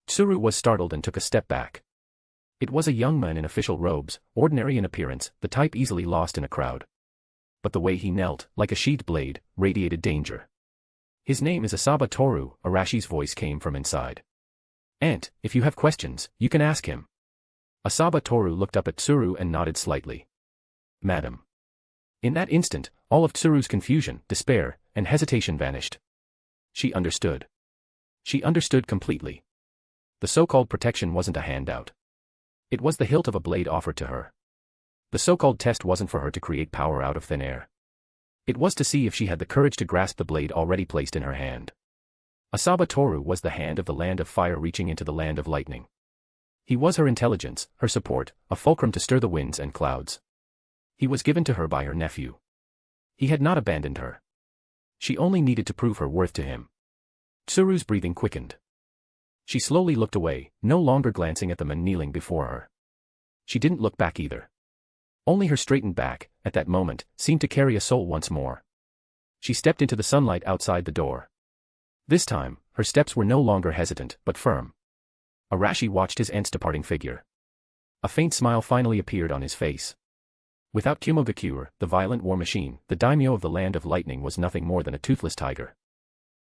Tsuru was startled and took a step back. It was a young man in official robes, ordinary in appearance, the type easily lost in a crowd. But the way he knelt, like a sheathed blade, radiated danger. "His name is Asaba Toru," Arashi's voice came from inside. "Aunt, if you have questions, you can ask him." Asaba Toru looked up at Tsuru and nodded slightly. "Madam." In that instant, all of Tsuru's confusion, despair, and hesitation vanished. She understood. She understood completely. The so-called protection wasn't a handout. It was the hilt of a blade offered to her. The so-called test wasn't for her to create power out of thin air. It was to see if she had the courage to grasp the blade already placed in her hand. Asaba Toru was the hand of the Land of Fire reaching into the Land of Lightning. He was her intelligence, her support, a fulcrum to stir the winds and clouds. He was given to her by her nephew. He had not abandoned her. She only needed to prove her worth to him. Tsuru's breathing quickened. She slowly looked away, no longer glancing at the man kneeling before her. She didn't look back either. Only her straightened back, at that moment, seemed to carry a soul once more. She stepped into the sunlight outside the door. This time, her steps were no longer hesitant, but firm. Arashi watched his aunt's departing figure. A faint smile finally appeared on his face. Without Kumogakure, the violent war machine, the daimyo of the Land of Lightning was nothing more than a toothless tiger.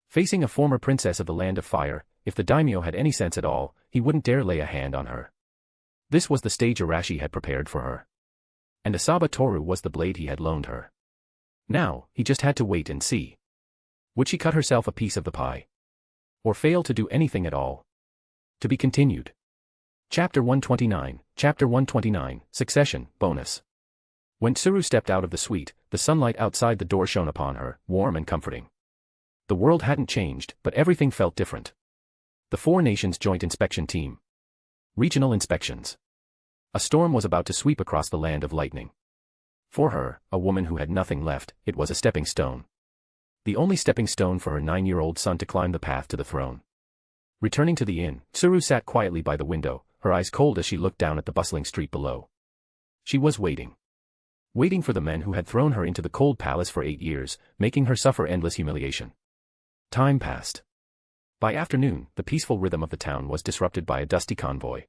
Facing a former princess of the Land of Fire, if the daimyo had any sense at all, he wouldn't dare lay a hand on her. This was the stage Arashi had prepared for her. And Asaba Toru was the blade he had loaned her. Now, he just had to wait and see. Would she cut herself a piece of the pie? Or fail to do anything at all? To be continued. Chapter 129, Succession, Bonus. When Tsuru stepped out of the suite, the sunlight outside the door shone upon her, warm and comforting. The world hadn't changed, but everything felt different. The Four Nations Joint Inspection Team. Regional inspections. A storm was about to sweep across the Land of Lightning. For her, a woman who had nothing left, it was a stepping stone. The only stepping stone for her 9-year-old son to climb the path to the throne. Returning to the inn, Tsuru sat quietly by the window, her eyes cold as she looked down at the bustling street below. She was waiting. Waiting for the men who had thrown her into the cold palace for 8 years, making her suffer endless humiliation. Time passed. By afternoon, the peaceful rhythm of the town was disrupted by a dusty convoy.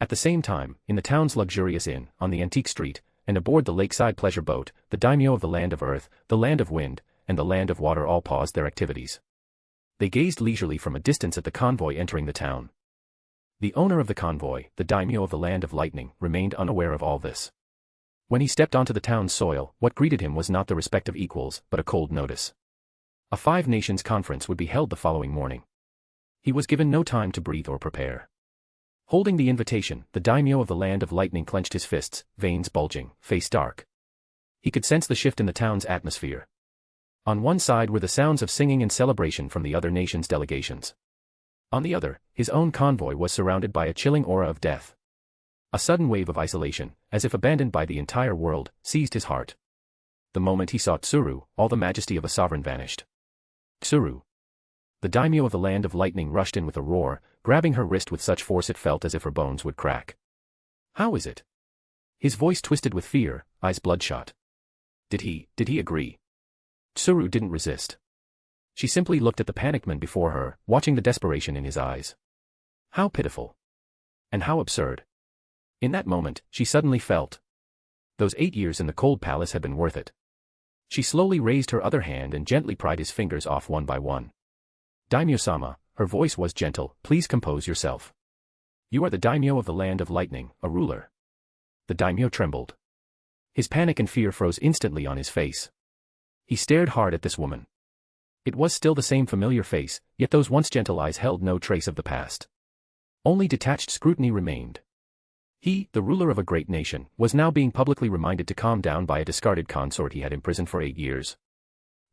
At the same time, in the town's luxurious inn, on the antique street, and aboard the lakeside pleasure boat, the daimyo of the land of earth, the land of wind, and the land of water all paused their activities. They gazed leisurely from a distance at the convoy entering the town. The owner of the convoy, the daimyo of the land of lightning, remained unaware of all this. When he stepped onto the town's soil, what greeted him was not the respect of equals, but a cold notice. A five-nations conference would be held the following morning. He was given no time to breathe or prepare. Holding the invitation, the daimyo of the land of lightning clenched his fists, veins bulging, face dark. He could sense the shift in the town's atmosphere. On one side were the sounds of singing and celebration from the other nations' delegations. On the other, his own convoy was surrounded by a chilling aura of death. A sudden wave of isolation, as if abandoned by the entire world, seized his heart. The moment he saw Tsuru, all the majesty of a sovereign vanished. Tsuru. The daimyo of the land of lightning rushed in with a roar, grabbing her wrist with such force it felt as if her bones would crack. How is it? His voice twisted with fear, eyes bloodshot. Did he agree? Tsuru didn't resist. She simply looked at the panicked man before her, watching the desperation in his eyes. How pitiful. And how absurd. In that moment, she suddenly felt. Those 8 years in the cold palace had been worth it. She slowly raised her other hand and gently pried his fingers off one by one. Daimyo-sama, her voice was gentle, please compose yourself. You are the daimyo of the land of lightning, a ruler. The daimyo trembled. His panic and fear froze instantly on his face. He stared hard at this woman. It was still the same familiar face, yet those once gentle eyes held no trace of the past. Only detached scrutiny remained. He, the ruler of a great nation, was now being publicly reminded to calm down by a discarded consort he had imprisoned for 8 years.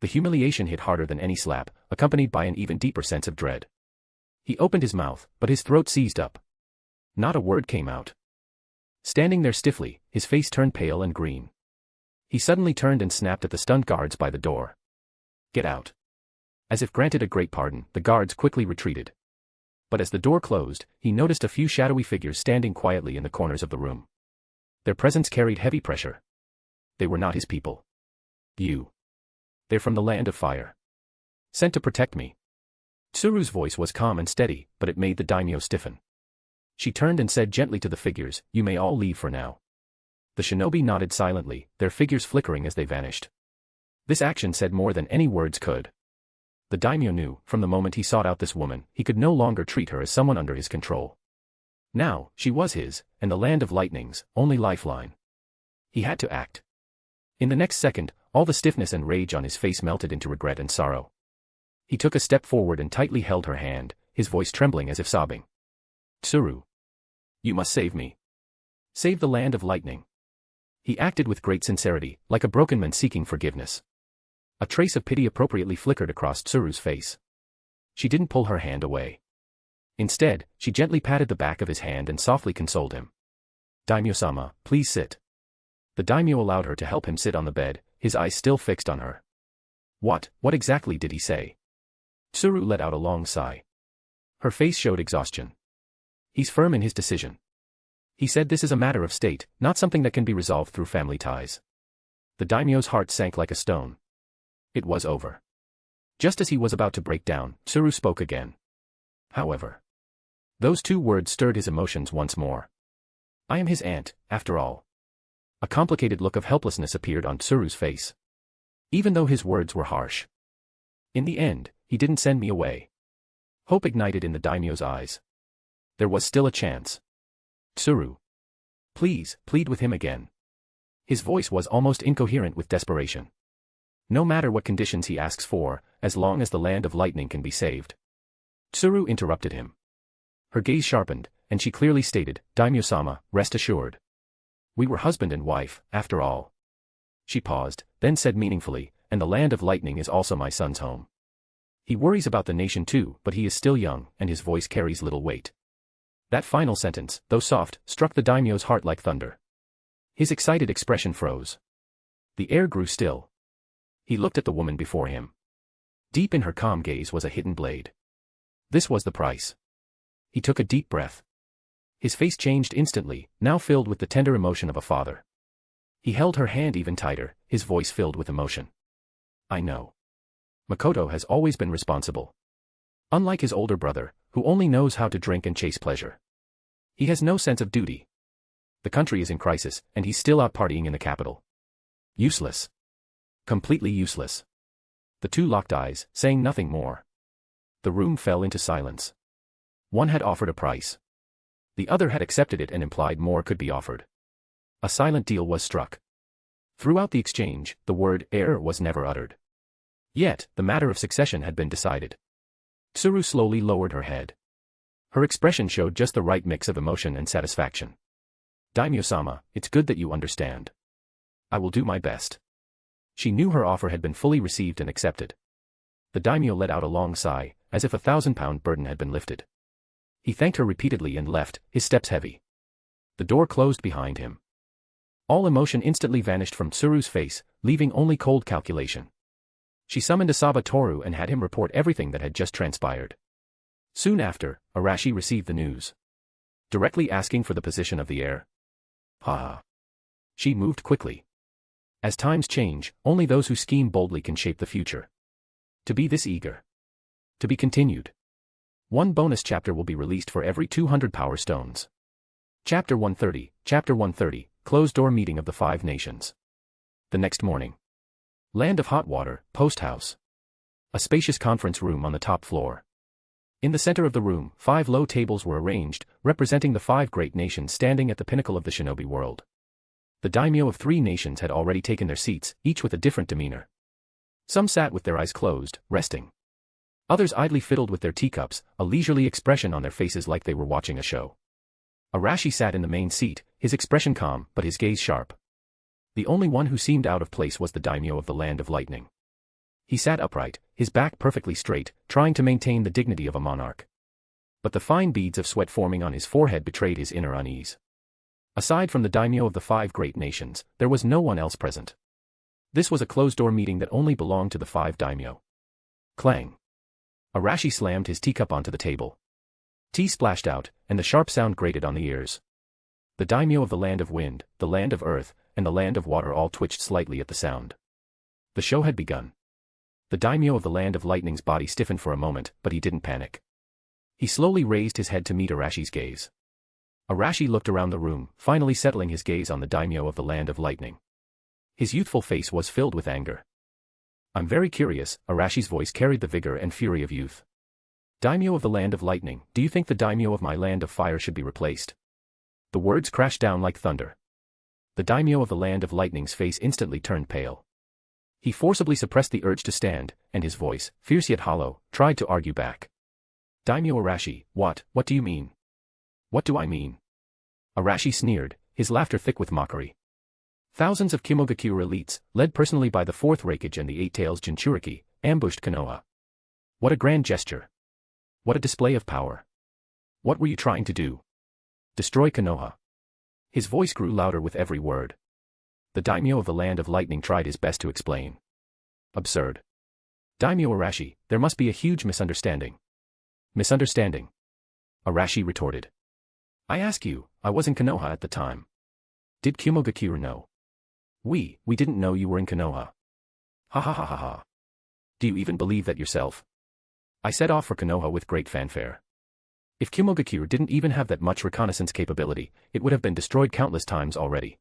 The humiliation hit harder than any slap, accompanied by an even deeper sense of dread. He opened his mouth, but his throat seized up. Not a word came out. Standing there stiffly, his face turned pale and green. He suddenly turned and snapped at the stunned guards by the door. Get out. As if granted a great pardon, the guards quickly retreated. But as the door closed, he noticed a few shadowy figures standing quietly in the corners of the room. Their presence carried heavy pressure. They were not his people. They're from the land of fire. Sent to protect me. Tsuru's voice was calm and steady, but it made the daimyo stiffen. She turned and said gently to the figures, you may all leave for now. The shinobi nodded silently, their figures flickering as they vanished. This action said more than any words could. The daimyo knew, from the moment he sought out this woman, he could no longer treat her as someone under his control. Now, she was his, and the land of lightning's, only lifeline. He had to act. In the next second, all the stiffness and rage on his face melted into regret and sorrow. He took a step forward and tightly held her hand, his voice trembling as if sobbing. Tsuru. You must save me. Save the land of lightning. He acted with great sincerity, like a broken man seeking forgiveness. A trace of pity appropriately flickered across Tsuru's face. She didn't pull her hand away. Instead, she gently patted the back of his hand and softly consoled him. Daimyo-sama, please sit. The daimyo allowed her to help him sit on the bed, his eyes still fixed on her. What exactly did he say? Tsuru let out a long sigh. Her face showed exhaustion. He's firm in his decision. He said this is a matter of state, not something that can be resolved through family ties. The daimyo's heart sank like a stone. It was over. Just as he was about to break down, Tsuru spoke again. However. Those 2 words stirred his emotions once more. I am his aunt, after all. A complicated look of helplessness appeared on Tsuru's face. Even though his words were harsh. In the end, he didn't send me away. Hope ignited in the daimyo's eyes. There was still a chance. Tsuru. Please, plead with him again. His voice was almost incoherent with desperation. No matter what conditions he asks for, as long as the land of lightning can be saved. Tsuru interrupted him. Her gaze sharpened, and she clearly stated, Daimyo-sama, rest assured. We were husband and wife, after all. She paused, then said meaningfully, and the land of lightning is also my son's home. He worries about the nation too, but he is still young, and his voice carries little weight. That final sentence, though soft, struck the daimyo's heart like thunder. His excited expression froze. The air grew still. He looked at the woman before him. Deep in her calm gaze was a hidden blade. This was the price. He took a deep breath. His face changed instantly, now filled with the tender emotion of a father. He held her hand even tighter, his voice filled with emotion. I know. Makoto has always been responsible. Unlike his older brother, who only knows how to drink and chase pleasure. He has no sense of duty. The country is in crisis, and he's still out partying in the capital. Useless. Completely useless. The two locked eyes, saying nothing more. The room fell into silence. One had offered a price. The other had accepted it and implied more could be offered. A silent deal was struck. Throughout the exchange, the word heir was never uttered. Yet, the matter of succession had been decided. Tsuru slowly lowered her head. Her expression showed just the right mix of emotion and satisfaction. Daimyo-sama, it's good that you understand. I will do my best. She knew her offer had been fully received and accepted. The daimyo let out a long sigh, as if a 1,000-pound burden had been lifted. He thanked her repeatedly and left, his steps heavy. The door closed behind him. All emotion instantly vanished from Tsuru's face, leaving only cold calculation. She summoned Asaba Toru and had him report everything that had just transpired. Soon after, Arashi received the news. Directly asking for the position of the heir. Ha! She moved quickly. As times change, only those who scheme boldly can shape the future. To be this eager. To be continued. One bonus chapter will be released for every 200 power stones. Chapter 130, Closed Door Meeting of the Five Nations. The next morning. Land of Hot Water, Post House. A spacious conference room on the top floor. In the center of the room, 5 low tables were arranged, representing the 5 great nations standing at the pinnacle of the shinobi world. The daimyo of 3 nations had already taken their seats, each with a different demeanor. Some sat with their eyes closed, resting. Others idly fiddled with their teacups, a leisurely expression on their faces like they were watching a show. Arashi sat in the main seat, his expression calm, but his gaze sharp. The only one who seemed out of place was the daimyo of the Land of Lightning. He sat upright, his back perfectly straight, trying to maintain the dignity of a monarch. But the fine beads of sweat forming on his forehead betrayed his inner unease. Aside from the daimyo of the 5 great nations, there was no one else present. This was a closed-door meeting that only belonged to the 5 daimyo. Clang. Arashi slammed his teacup onto the table. Tea splashed out, and the sharp sound grated on the ears. The daimyo of the Land of Wind, the Land of Earth, and the Land of Water all twitched slightly at the sound. The show had begun. The daimyo of the Land of Lightning's body stiffened for a moment, but he didn't panic. He slowly raised his head to meet Arashi's gaze. Arashi looked around the room, finally settling his gaze on the daimyo of the Land of Lightning. His youthful face was filled with anger. I'm very curious, Arashi's voice carried the vigor and fury of youth. Daimyo of the Land of Lightning, do you think the daimyo of my Land of Fire should be replaced? The words crashed down like thunder. The daimyo of the Land of Lightning's face instantly turned pale. He forcibly suppressed the urge to stand, and his voice, fierce yet hollow, tried to argue back. Daimyo Arashi, what do you mean? What do I mean? Arashi sneered, his laughter thick with mockery. Thousands of Kimogakure elites, led personally by the 4th Reikage and the 8 Tails Jinchuriki, ambushed Konoha. What a grand gesture. What a display of power. What were you trying to do? Destroy Konoha. His voice grew louder with every word. The daimyo of the Land of Lightning tried his best to explain. Absurd. Daimyo Arashi, there must be a huge misunderstanding. Misunderstanding? Arashi retorted. I ask you, I was in Konoha at the time. Did Kimogakure know? We didn't know you were in Konoha. Ha ha ha ha ha. Do you even believe that yourself? I set off for Konoha with great fanfare. If Kimogakure didn't even have that much reconnaissance capability, it would have been destroyed countless times already.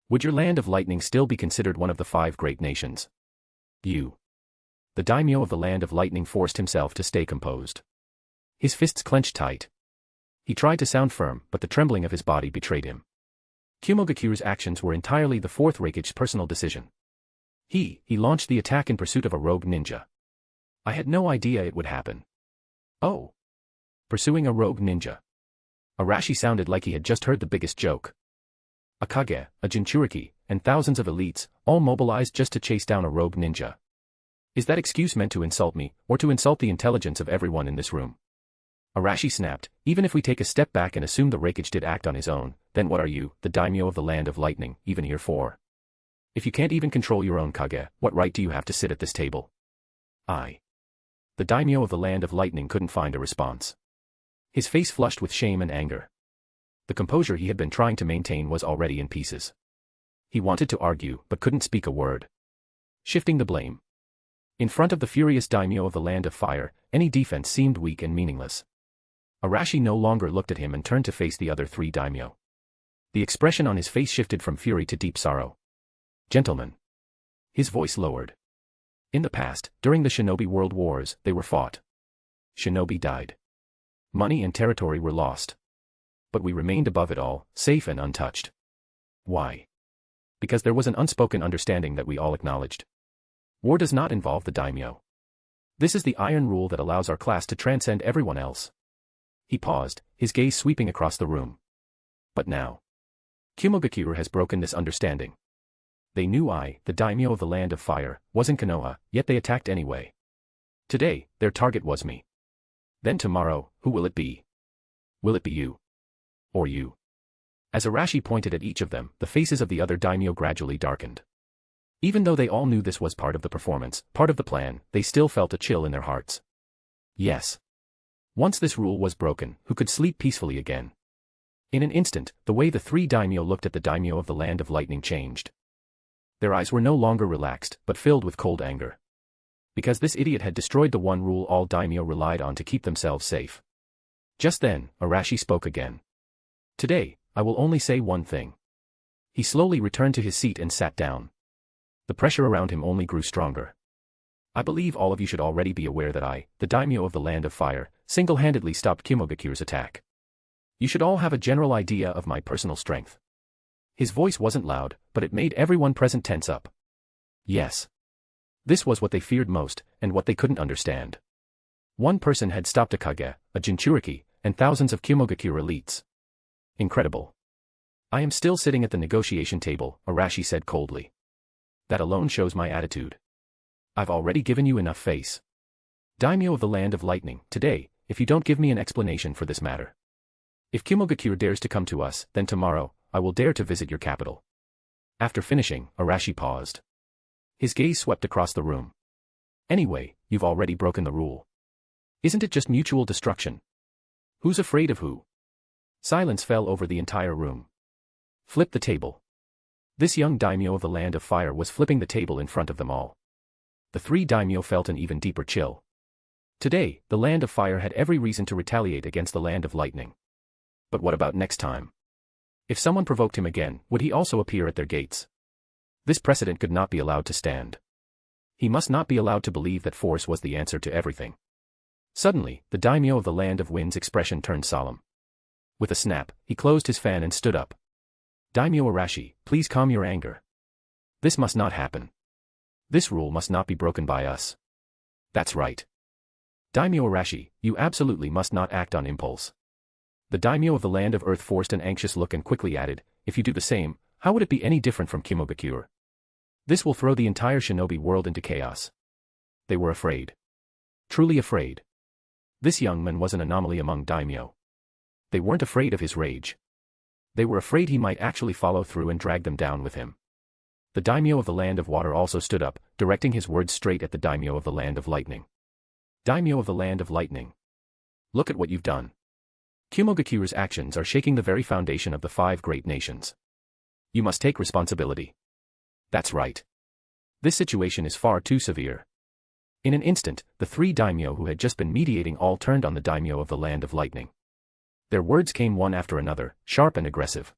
Would your Land of Lightning still be considered one of the 5 great nations? You. The daimyo of the Land of Lightning forced himself to stay composed. His fists clenched tight. He tried to sound firm, but the trembling of his body betrayed him. Kimogakure's actions were entirely the 4th Reikage's personal decision. He launched the attack in pursuit of a rogue ninja. I had no idea it would happen. Oh. Pursuing a rogue ninja. Arashi sounded like he had just heard the biggest joke. A Kage, a Jinchuriki, and thousands of elites, all mobilized just to chase down a rogue ninja. Is that excuse meant to insult me, or to insult the intelligence of everyone in this room? Arashi snapped, even if we take a step back and assume the Reikage did act on his own, then what are you, the daimyo of the Land of Lightning, even here for? If you can't even control your own Kage, what right do you have to sit at this table? The daimyo of the Land of Lightning couldn't find a response. His face flushed with shame and anger. The composure he had been trying to maintain was already in pieces. He wanted to argue, but couldn't speak a word. Shifting the blame. In front of the furious daimyo of the Land of Fire, any defense seemed weak and meaningless. Arashi no longer looked at him and turned to face the other three daimyo. The expression on his face shifted from fury to deep sorrow. Gentlemen. His voice lowered. In the past, during the shinobi world wars, they were fought. Shinobi died. Money and territory were lost. But we remained above it all, safe and untouched. Why? Because there was an unspoken understanding that we all acknowledged. War does not involve the daimyo. This is the iron rule that allows our class to transcend everyone else. He paused, his gaze sweeping across the room. But now, Kumogakure has broken this understanding. They knew I, the daimyo of the Land of Fire, was in Konoha, yet they attacked anyway. Today, their target was me. Then tomorrow, who will it be? Will it be you? Or you? As Arashi pointed at each of them, the faces of the other daimyo gradually darkened. Even though they all knew this was part of the performance, part of the plan, they still felt a chill in their hearts. Yes. Once this rule was broken, who could sleep peacefully again? In an instant, the way the three daimyo looked at the daimyo of the Land of Lightning changed. Their eyes were no longer relaxed, but filled with cold anger. Because this idiot had destroyed the one rule all daimyo relied on to keep themselves safe. Just then, Arashi spoke again. Today, I will only say one thing. He slowly returned to his seat and sat down. The pressure around him only grew stronger. I believe all of you should already be aware that I, the daimyo of the Land of Fire, single-handedly stopped Kumogakure's attack. You should all have a general idea of my personal strength. His voice wasn't loud, but it made everyone present tense up. Yes. This was what they feared most, and what they couldn't understand. One person had stopped a Kage, a Jinchuriki, and thousands of Kumogakure elites. Incredible. I am still sitting at the negotiation table, Arashi said coldly. That alone shows my attitude. I've already given you enough face. Daimyo of the Land of Lightning, today, if you don't give me an explanation for this matter. If Kumogakure dares to come to us, then tomorrow, I will dare to visit your capital. After finishing, Arashi paused. His gaze swept across the room. Anyway, you've already broken the rule. Isn't it just mutual destruction? Who's afraid of who? Silence fell over the entire room. Flip the table. This young daimyo of the Land of Fire was flipping the table in front of them all. The three daimyo felt an even deeper chill. Today, the Land of Fire had every reason to retaliate against the Land of Lightning. But what about next time? If someone provoked him again, would he also appear at their gates? This precedent could not be allowed to stand. He must not be allowed to believe that force was the answer to everything. Suddenly, the daimyo of the Land of Wind's expression turned solemn. With a snap, he closed his fan and stood up. Daimyo Arashi, please calm your anger. This must not happen. This rule must not be broken by us. That's right. Daimyo Arashi, you absolutely must not act on impulse. The daimyo of the Land of Earth forced an anxious look and quickly added, if you do the same, how would it be any different from Kumogakure? This will throw the entire shinobi world into chaos. They were afraid. Truly afraid. This young man was an anomaly among daimyo. They weren't afraid of his rage. They were afraid he might actually follow through and drag them down with him. The daimyo of the Land of Water also stood up, directing his words straight at the daimyo of the Land of Lightning. Daimyo of the Land of Lightning. Look at what you've done. Kumogakure's actions are shaking the very foundation of the 5 great nations. You must take responsibility. That's right. This situation is far too severe. In an instant, the 3 daimyo who had just been mediating all turned on the daimyo of the Land of Lightning. Their words came one after another, sharp and aggressive.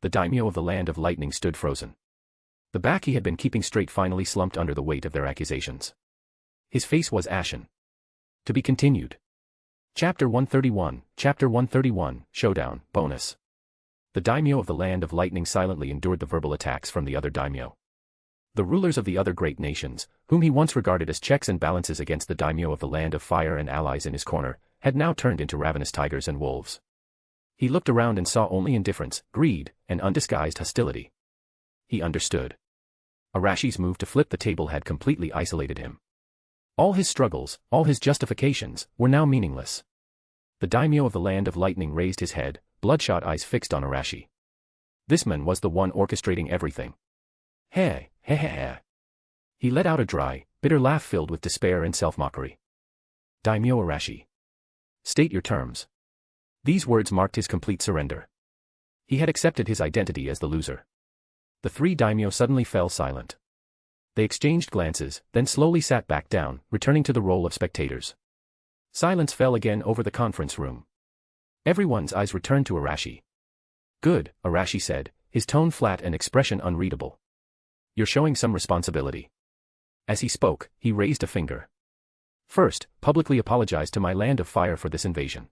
The daimyo of the Land of Lightning stood frozen. The back he had been keeping straight finally slumped under the weight of their accusations. His face was ashen. To be continued. Chapter 131, Showdown, Bonus. The daimyo of the Land of Lightning silently endured the verbal attacks from the other daimyo. The rulers of the other great nations, whom he once regarded as checks and balances against the daimyo of the Land of Fire and allies in his corner, had now turned into ravenous tigers and wolves. He looked around and saw only indifference, greed, and undisguised hostility. He understood. Arashi's move to flip the table had completely isolated him. All his struggles, all his justifications, were now meaningless. The daimyo of the Land of Lightning raised his head, bloodshot eyes fixed on Arashi. This man was the one orchestrating everything. He. He let out a dry, bitter laugh filled with despair and self-mockery. Daimyo Arashi. State your terms. These words marked his complete surrender. He had accepted his identity as the loser. The 3 daimyo suddenly fell silent. They exchanged glances, then slowly sat back down, returning to the role of spectators. Silence fell again over the conference room. Everyone's eyes returned to Arashi. Good, Arashi said, his tone flat and expression unreadable. You're showing some responsibility. As he spoke, he raised a finger. First, publicly apologize to my Land of Fire for this invasion.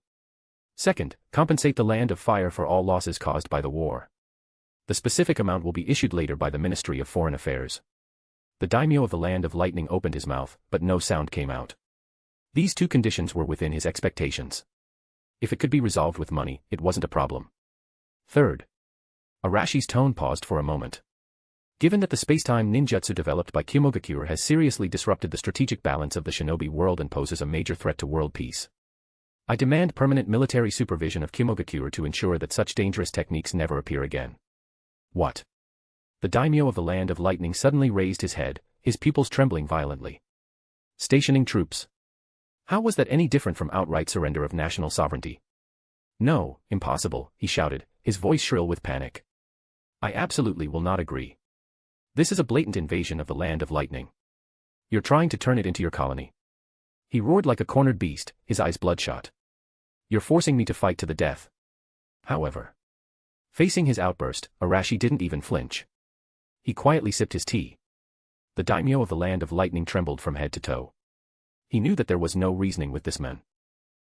Second, compensate the Land of Fire for all losses caused by the war. The specific amount will be issued later by the Ministry of Foreign Affairs. The daimyo of the Land of Lightning opened his mouth, but no sound came out. These two conditions were within his expectations. If it could be resolved with money, it wasn't a problem. Third. Arashi's tone paused for a moment. Given that the space-time ninjutsu developed by Kimogakure has seriously disrupted the strategic balance of the shinobi world and poses a major threat to world peace, I demand permanent military supervision of Kimogakure to ensure that such dangerous techniques never appear again. What? The daimyo of the Land of Lightning suddenly raised his head, his pupils trembling violently. Stationing troops. How was that any different from outright surrender of national sovereignty? No, impossible, he shouted, his voice shrill with panic. I absolutely will not agree. This is a blatant invasion of the Land of Lightning. You're trying to turn it into your colony. He roared like a cornered beast, his eyes bloodshot. You're forcing me to fight to the death. However, facing his outburst, Arashi didn't even flinch. He quietly sipped his tea. The daimyo of the Land of Lightning trembled from head to toe. He knew that there was no reasoning with this man.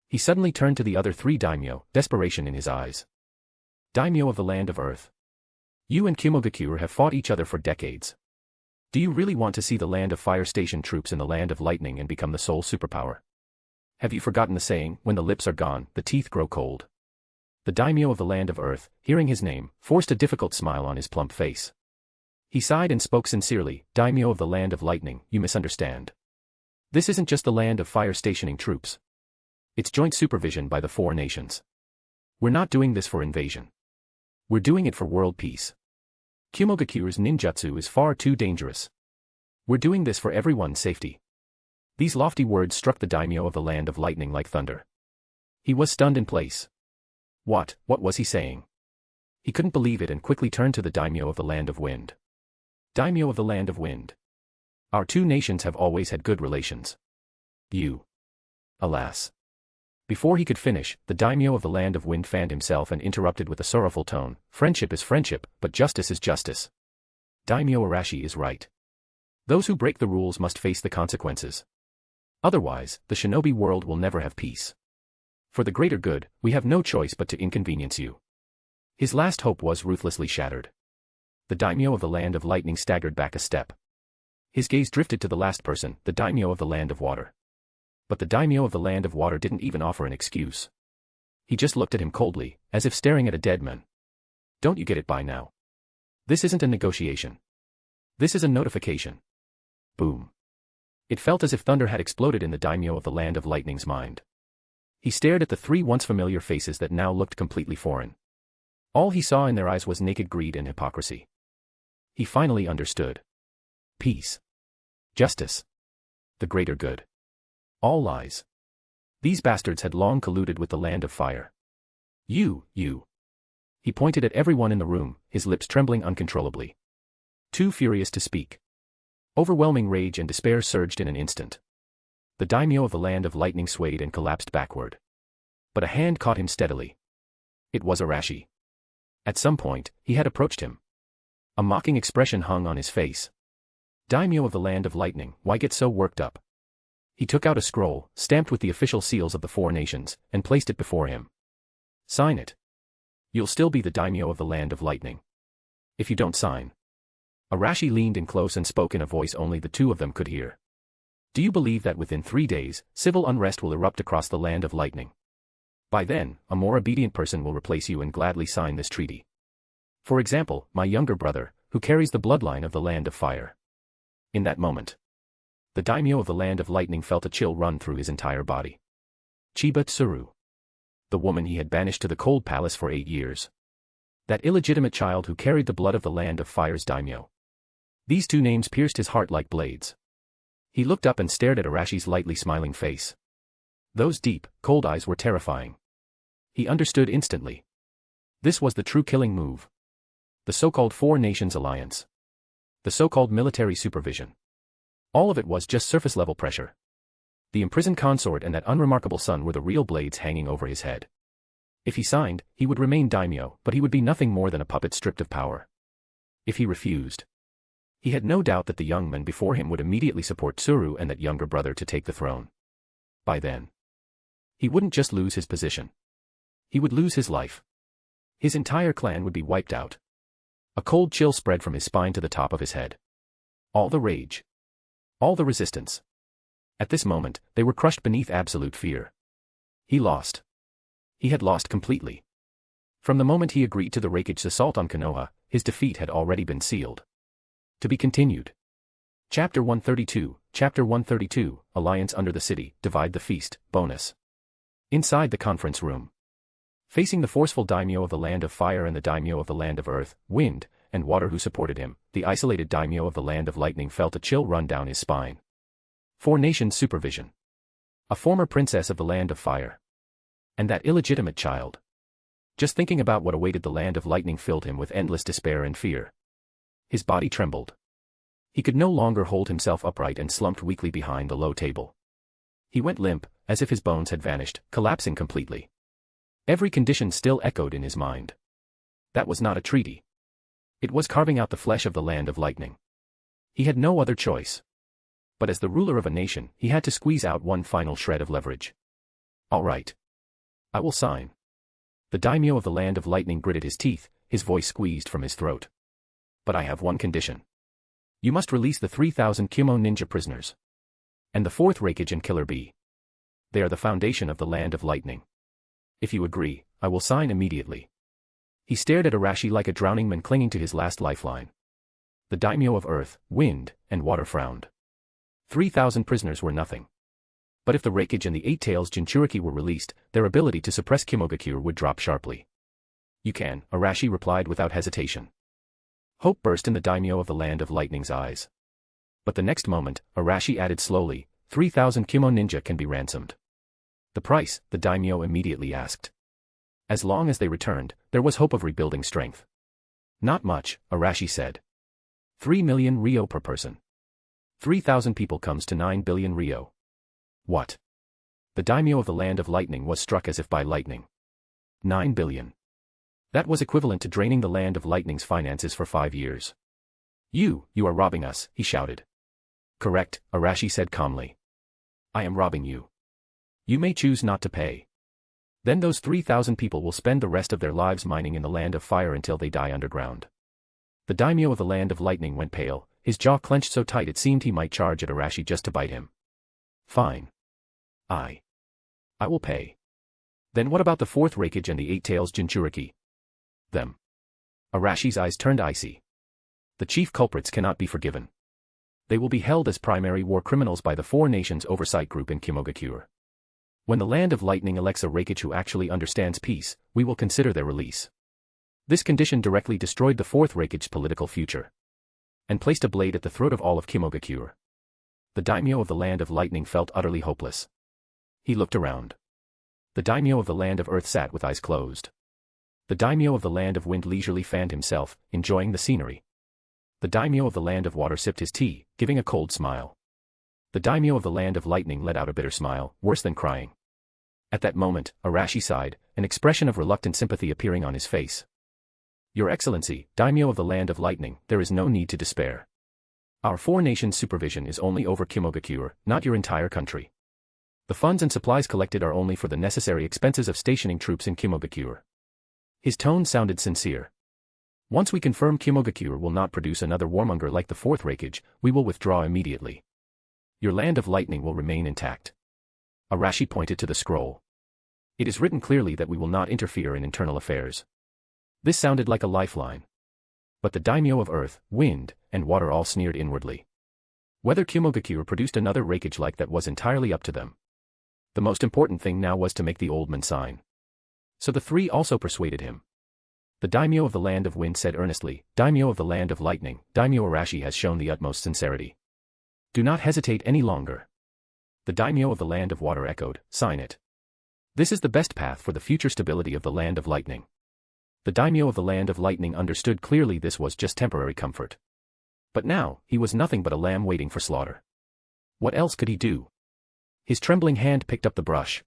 He suddenly turned to the other three daimyo, desperation in his eyes. Daimyo of the Land of Earth. You and Kimogakure have fought each other for decades. Do you really want to see the Land of Fire station troops in the Land of Lightning and become the sole superpower? Have you forgotten the saying, when the lips are gone, the teeth grow cold? The daimyo of the Land of Earth, hearing his name, forced a difficult smile on his plump face. He sighed and spoke sincerely, Daimyo of the Land of Lightning, you misunderstand. This isn't just the Land of Fire stationing troops. It's joint supervision by the four nations. We're not doing this for invasion. We're doing it for world peace. Kimogakure's ninjutsu is far too dangerous. We're doing this for everyone's safety. These lofty words struck the daimyo of the Land of Lightning like thunder. He was stunned in place. What was he saying? He couldn't believe it and quickly turned to the daimyo of the Land of Wind. Daimyo of the Land of Wind. Our two nations have always had good relations. You. Alas. Before he could finish, the daimyo of the Land of Wind fanned himself and interrupted with a sorrowful tone, friendship is friendship, but justice is justice. Daimyo Arashi is right. Those who break the rules must face the consequences. Otherwise, the shinobi world will never have peace. For the greater good, we have no choice but to inconvenience you. His last hope was ruthlessly shattered. The daimyo of the Land of Lightning staggered back a step. His gaze drifted to the last person, the daimyo of the Land of Water. But the daimyo of the Land of Water didn't even offer an excuse. He just looked at him coldly, as if staring at a dead man. Don't you get it by now? This isn't a negotiation. This is a notification. Boom. It felt as if thunder had exploded in the daimyo of the Land of Lightning's mind. He stared at the three once familiar faces that now looked completely foreign. All he saw in their eyes was naked greed and hypocrisy. He finally understood. Peace. Justice. The greater good. All lies. These bastards had long colluded with the Land of Fire. You. He pointed at everyone in the room, his lips trembling uncontrollably. Too furious to speak. Overwhelming rage and despair surged in an instant. The daimyo of the Land of Lightning swayed and collapsed backward. But a hand caught him steadily. It was Arashi. At some point, he had approached him. A mocking expression hung on his face. Daimyo of the Land of Lightning, why get so worked up? He took out a scroll, stamped with the official seals of the four nations, and placed it before him. Sign it. You'll still be the daimyo of the Land of Lightning. If you don't sign. Arashi leaned in close and spoke in a voice only the two of them could hear. Do you believe that within 3 days, civil unrest will erupt across the Land of Lightning? By then, a more obedient person will replace you and gladly sign this treaty. For example, my younger brother, who carries the bloodline of the Land of Fire. In that moment, the daimyo of the Land of Lightning felt a chill run through his entire body. Chiba Tsuru. The woman he had banished to the cold palace for 8 years. That illegitimate child who carried the blood of the Land of Fire's daimyo. These two names pierced his heart like blades. He looked up and stared at Arashi's lightly smiling face. Those deep, cold eyes were terrifying. He understood instantly. This was the true killing move. The so-called Four Nations Alliance. The so-called military supervision. All of it was just surface-level pressure. The imprisoned consort and that unremarkable son were the real blades hanging over his head. If he signed, he would remain daimyo, but he would be nothing more than a puppet stripped of power. If he refused, he had no doubt that the young men before him would immediately support Tsuru and that younger brother to take the throne. By then, he wouldn't just lose his position. He would lose his life. His entire clan would be wiped out. A cold chill spread from his spine to the top of his head. All the rage. All the resistance. At this moment, they were crushed beneath absolute fear. He lost. He had lost completely. From the moment he agreed to the Raikage's assault on Konoha, his defeat had already been sealed. To be continued. Chapter 132, Chapter 132, Alliance Under the City, Divide the Feast, Bonus. Inside the conference room. Facing the forceful daimyo of the Land of Fire and the daimyo of the Land of Earth, Wind, and Water who supported him, the isolated daimyo of the Land of Lightning felt a chill run down his spine. 4 nations supervision. A former princess of the Land of Fire. And that illegitimate child. Just thinking about what awaited the Land of Lightning filled him with endless despair and fear. His body trembled. He could no longer hold himself upright and slumped weakly behind the low table. He went limp, as if his bones had vanished, collapsing completely. Every condition still echoed in his mind. That was not a treaty. It was carving out the flesh of the Land of Lightning. He had no other choice. But as the ruler of a nation, he had to squeeze out one final shred of leverage. All right. I will sign. The daimyo of the Land of Lightning gritted his teeth, his voice squeezed from his throat. But I have one condition. You must release the 3,000 Kumo ninja prisoners. And the 4th Raikage and Killer Bee. They are the foundation of the Land of Lightning. If you agree, I will sign immediately. He stared at Arashi like a drowning man clinging to his last lifeline. The daimyo of Earth, Wind, and Water frowned. 3,000 prisoners were nothing. But if the Raikage and the 8 Tails Jinchuriki were released, their ability to suppress Kimogakure would drop sharply. You can, Arashi replied without hesitation. Hope burst in the daimyo of the Land of Lightning's eyes. But the next moment, Arashi added slowly, 3,000 Kumo ninja can be ransomed. The price, the daimyo immediately asked. As long as they returned, there was hope of rebuilding strength. Not much, Arashi said. 3 million ryo per person. 3,000 people comes to 9 billion ryo. What? The daimyo of the Land of Lightning was struck as if by lightning. 9 billion. That was equivalent to draining the Land of Lightning's finances for 5 years. You are robbing us, he shouted. Correct, Arashi said calmly. I am robbing you. You may choose not to pay. Then those 3,000 people will spend the rest of their lives mining in the Land of Fire until they die underground. The daimyo of the Land of Lightning went pale, his jaw clenched so tight it seemed he might charge at Arashi just to bite him. Fine. I will pay. Then what about the 4th Raikage and the 8 Tails Jinchuriki? Them. Arashi's eyes turned icy. The chief culprits cannot be forgiven. They will be held as primary war criminals by the 4 Nations Oversight Group in Kimogakure. When the Land of Lightning elects a Raikage who actually understands peace, we will consider their release. This condition directly destroyed the 4th Raikage's political future. And placed a blade at the throat of all of Kimogakure. The daimyo of the Land of Lightning felt utterly hopeless. He looked around. The daimyo of the Land of Earth sat with eyes closed. The daimyo of the Land of Wind leisurely fanned himself, enjoying the scenery. The daimyo of the Land of Water sipped his tea, giving a cold smile. The daimyo of the Land of Lightning let out a bitter smile, worse than crying. At that moment, Arashi sighed, an expression of reluctant sympathy appearing on his face. Your Excellency, daimyo of the Land of Lightning, there is no need to despair. Our 4 nations supervision is only over Kimogakure, not your entire country. The funds and supplies collected are only for the necessary expenses of stationing troops in Kimogakure. His tone sounded sincere. Once we confirm Kimogakure will not produce another warmonger like the 4th Raikage, we will withdraw immediately. Your Land of Lightning will remain intact. Arashi pointed to the scroll. It is written clearly that we will not interfere in internal affairs. This sounded like a lifeline. But the daimyo of Earth, Wind, and Water all sneered inwardly. Whether Kimogakure produced another Raikage like that was entirely up to them. The most important thing now was to make the old man sign. So the 3 also persuaded him. The daimyo of the Land of Wind said earnestly, Daimyo of the Land of Lightning, Daimyo Arashi has shown the utmost sincerity. Do not hesitate any longer. The daimyo of the Land of Water echoed, sign it. This is the best path for the future stability of the Land of Lightning. The daimyo of the Land of Lightning understood clearly this was just temporary comfort. But now, he was nothing but a lamb waiting for slaughter. What else could he do? His trembling hand picked up the brush.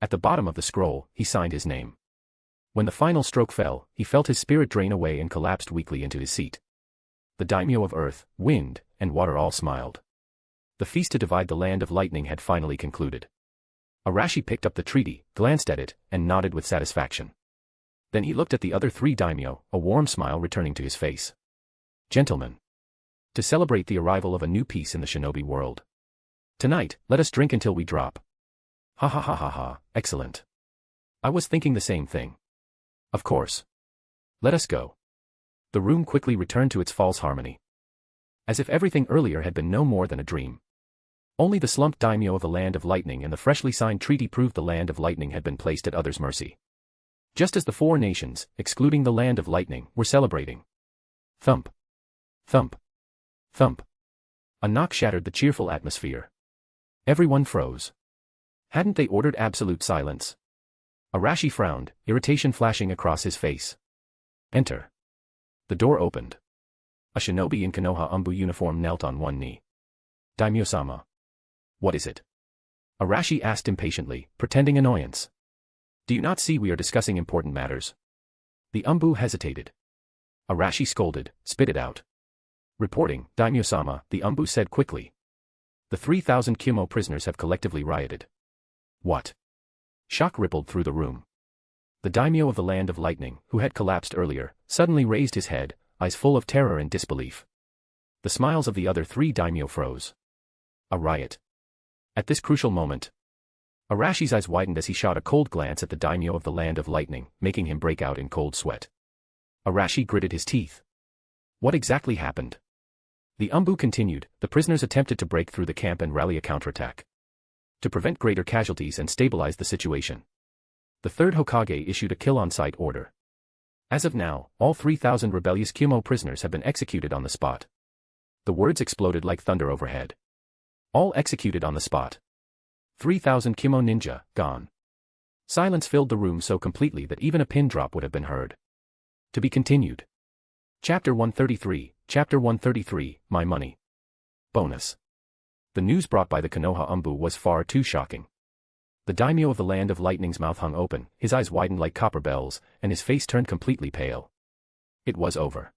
At the bottom of the scroll, he signed his name. When the final stroke fell, he felt his spirit drain away and collapsed weakly into his seat. The daimyo of earth, wind, and water all smiled. The feast to divide the land of lightning had finally concluded. Arashi picked up the treaty, glanced at it, and nodded with satisfaction. Then he looked at the other 3 daimyo, a warm smile returning to his face. Gentlemen. To celebrate the arrival of a new peace in the shinobi world. Tonight, let us drink until we drop. Ha ha ha ha ha, excellent. I was thinking the same thing. Of course. Let us go. The room quickly returned to its false harmony. As if everything earlier had been no more than a dream. Only the slumped daimyo of the land of lightning and the freshly signed treaty proved the land of lightning had been placed at others' mercy. Just as the 4 nations, excluding the land of lightning, were celebrating. Thump. Thump. Thump. A knock shattered the cheerful atmosphere. Everyone froze. Hadn't they ordered absolute silence? Arashi frowned, irritation flashing across his face. Enter. The door opened. A shinobi in Konoha Umbu uniform knelt on one knee. Daimyo-sama. What is it? Arashi asked impatiently, pretending annoyance. Do you not see we are discussing important matters? The Umbu hesitated. Arashi scolded, spit it out. Reporting, Daimyo-sama, the Umbu said quickly. The 3,000 Kyumo prisoners have collectively rioted. What? Shock rippled through the room. The daimyo of the land of lightning, who had collapsed earlier, suddenly raised his head, eyes full of terror and disbelief. The smiles of the other 3 daimyo froze. A riot. At this crucial moment, Arashi's eyes widened as he shot a cold glance at the daimyo of the land of lightning, making him break out in cold sweat. Arashi gritted his teeth. What exactly happened? The Umbu continued, the prisoners attempted to break through the camp and rally a counterattack. To prevent greater casualties and stabilize the situation, the 3rd Hokage issued a kill-on-sight order. As of now, all 3,000 rebellious Kyumo prisoners have been executed on the spot. The words exploded like thunder overhead. All executed on the spot. 3,000 Kyumo ninja, gone. Silence filled the room so completely that even a pin drop would have been heard. To be continued. Chapter 133, My Money. Bonus. The news brought by the Konoha Umbu was far too shocking. The daimyo of the land of lightning's mouth hung open, his eyes widened like copper bells, and his face turned completely pale. It was over.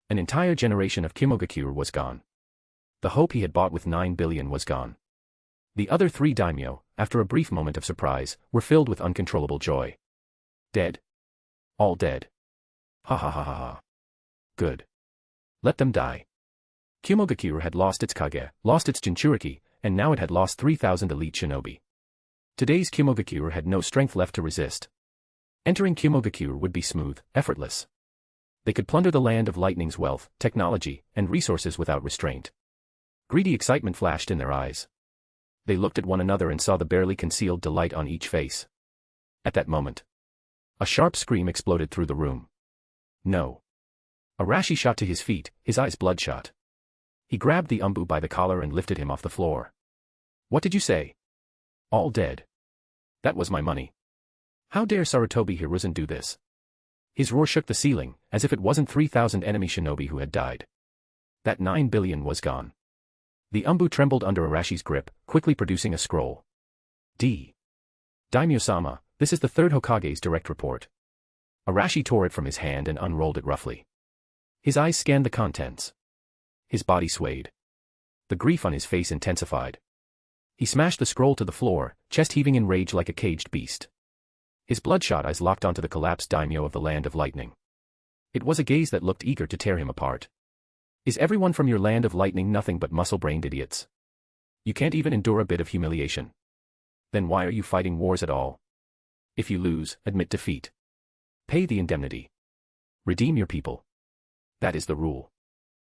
An entire generation of Kimogakure was gone. The hope he had bought with 9 billion was gone. The other 3 daimyo, after a brief moment of surprise, were filled with uncontrollable joy. Dead? All dead. Ha ha ha ha ha. Good. Let them die. Kimogakure had lost its Kage, lost its Jinchuriki, and now it had lost 3,000 elite shinobi. Today's Kimogakure had no strength left to resist. Entering Kimogakure would be smooth, effortless. They could plunder the land of lightning's wealth, technology, and resources without restraint. Greedy excitement flashed in their eyes. They looked at one another and saw the barely concealed delight on each face. At that moment, a sharp scream exploded through the room. No. Arashi shot to his feet, his eyes bloodshot. He grabbed the Umbu by the collar and lifted him off the floor. What did you say? All dead. That was my money. How dare Sarutobi Hiruzen do this? His roar shook the ceiling, as if it wasn't 3,000 enemy shinobi who had died. That 9 billion was gone. The Umbu trembled under Arashi's grip, quickly producing a scroll. Daimyo-sama, this is the 3rd Hokage's direct report. Arashi tore it from his hand and unrolled it roughly. His eyes scanned the contents. His body swayed. The grief on his face intensified. He smashed the scroll to the floor, chest heaving in rage like a caged beast. His bloodshot eyes locked onto the collapsed daimyo of the land of lightning. It was a gaze that looked eager to tear him apart. Is everyone from your land of lightning nothing but muscle-brained idiots? You can't even endure a bit of humiliation. Then why are you fighting wars at all? If you lose, admit defeat. Pay the indemnity. Redeem your people. That is the rule.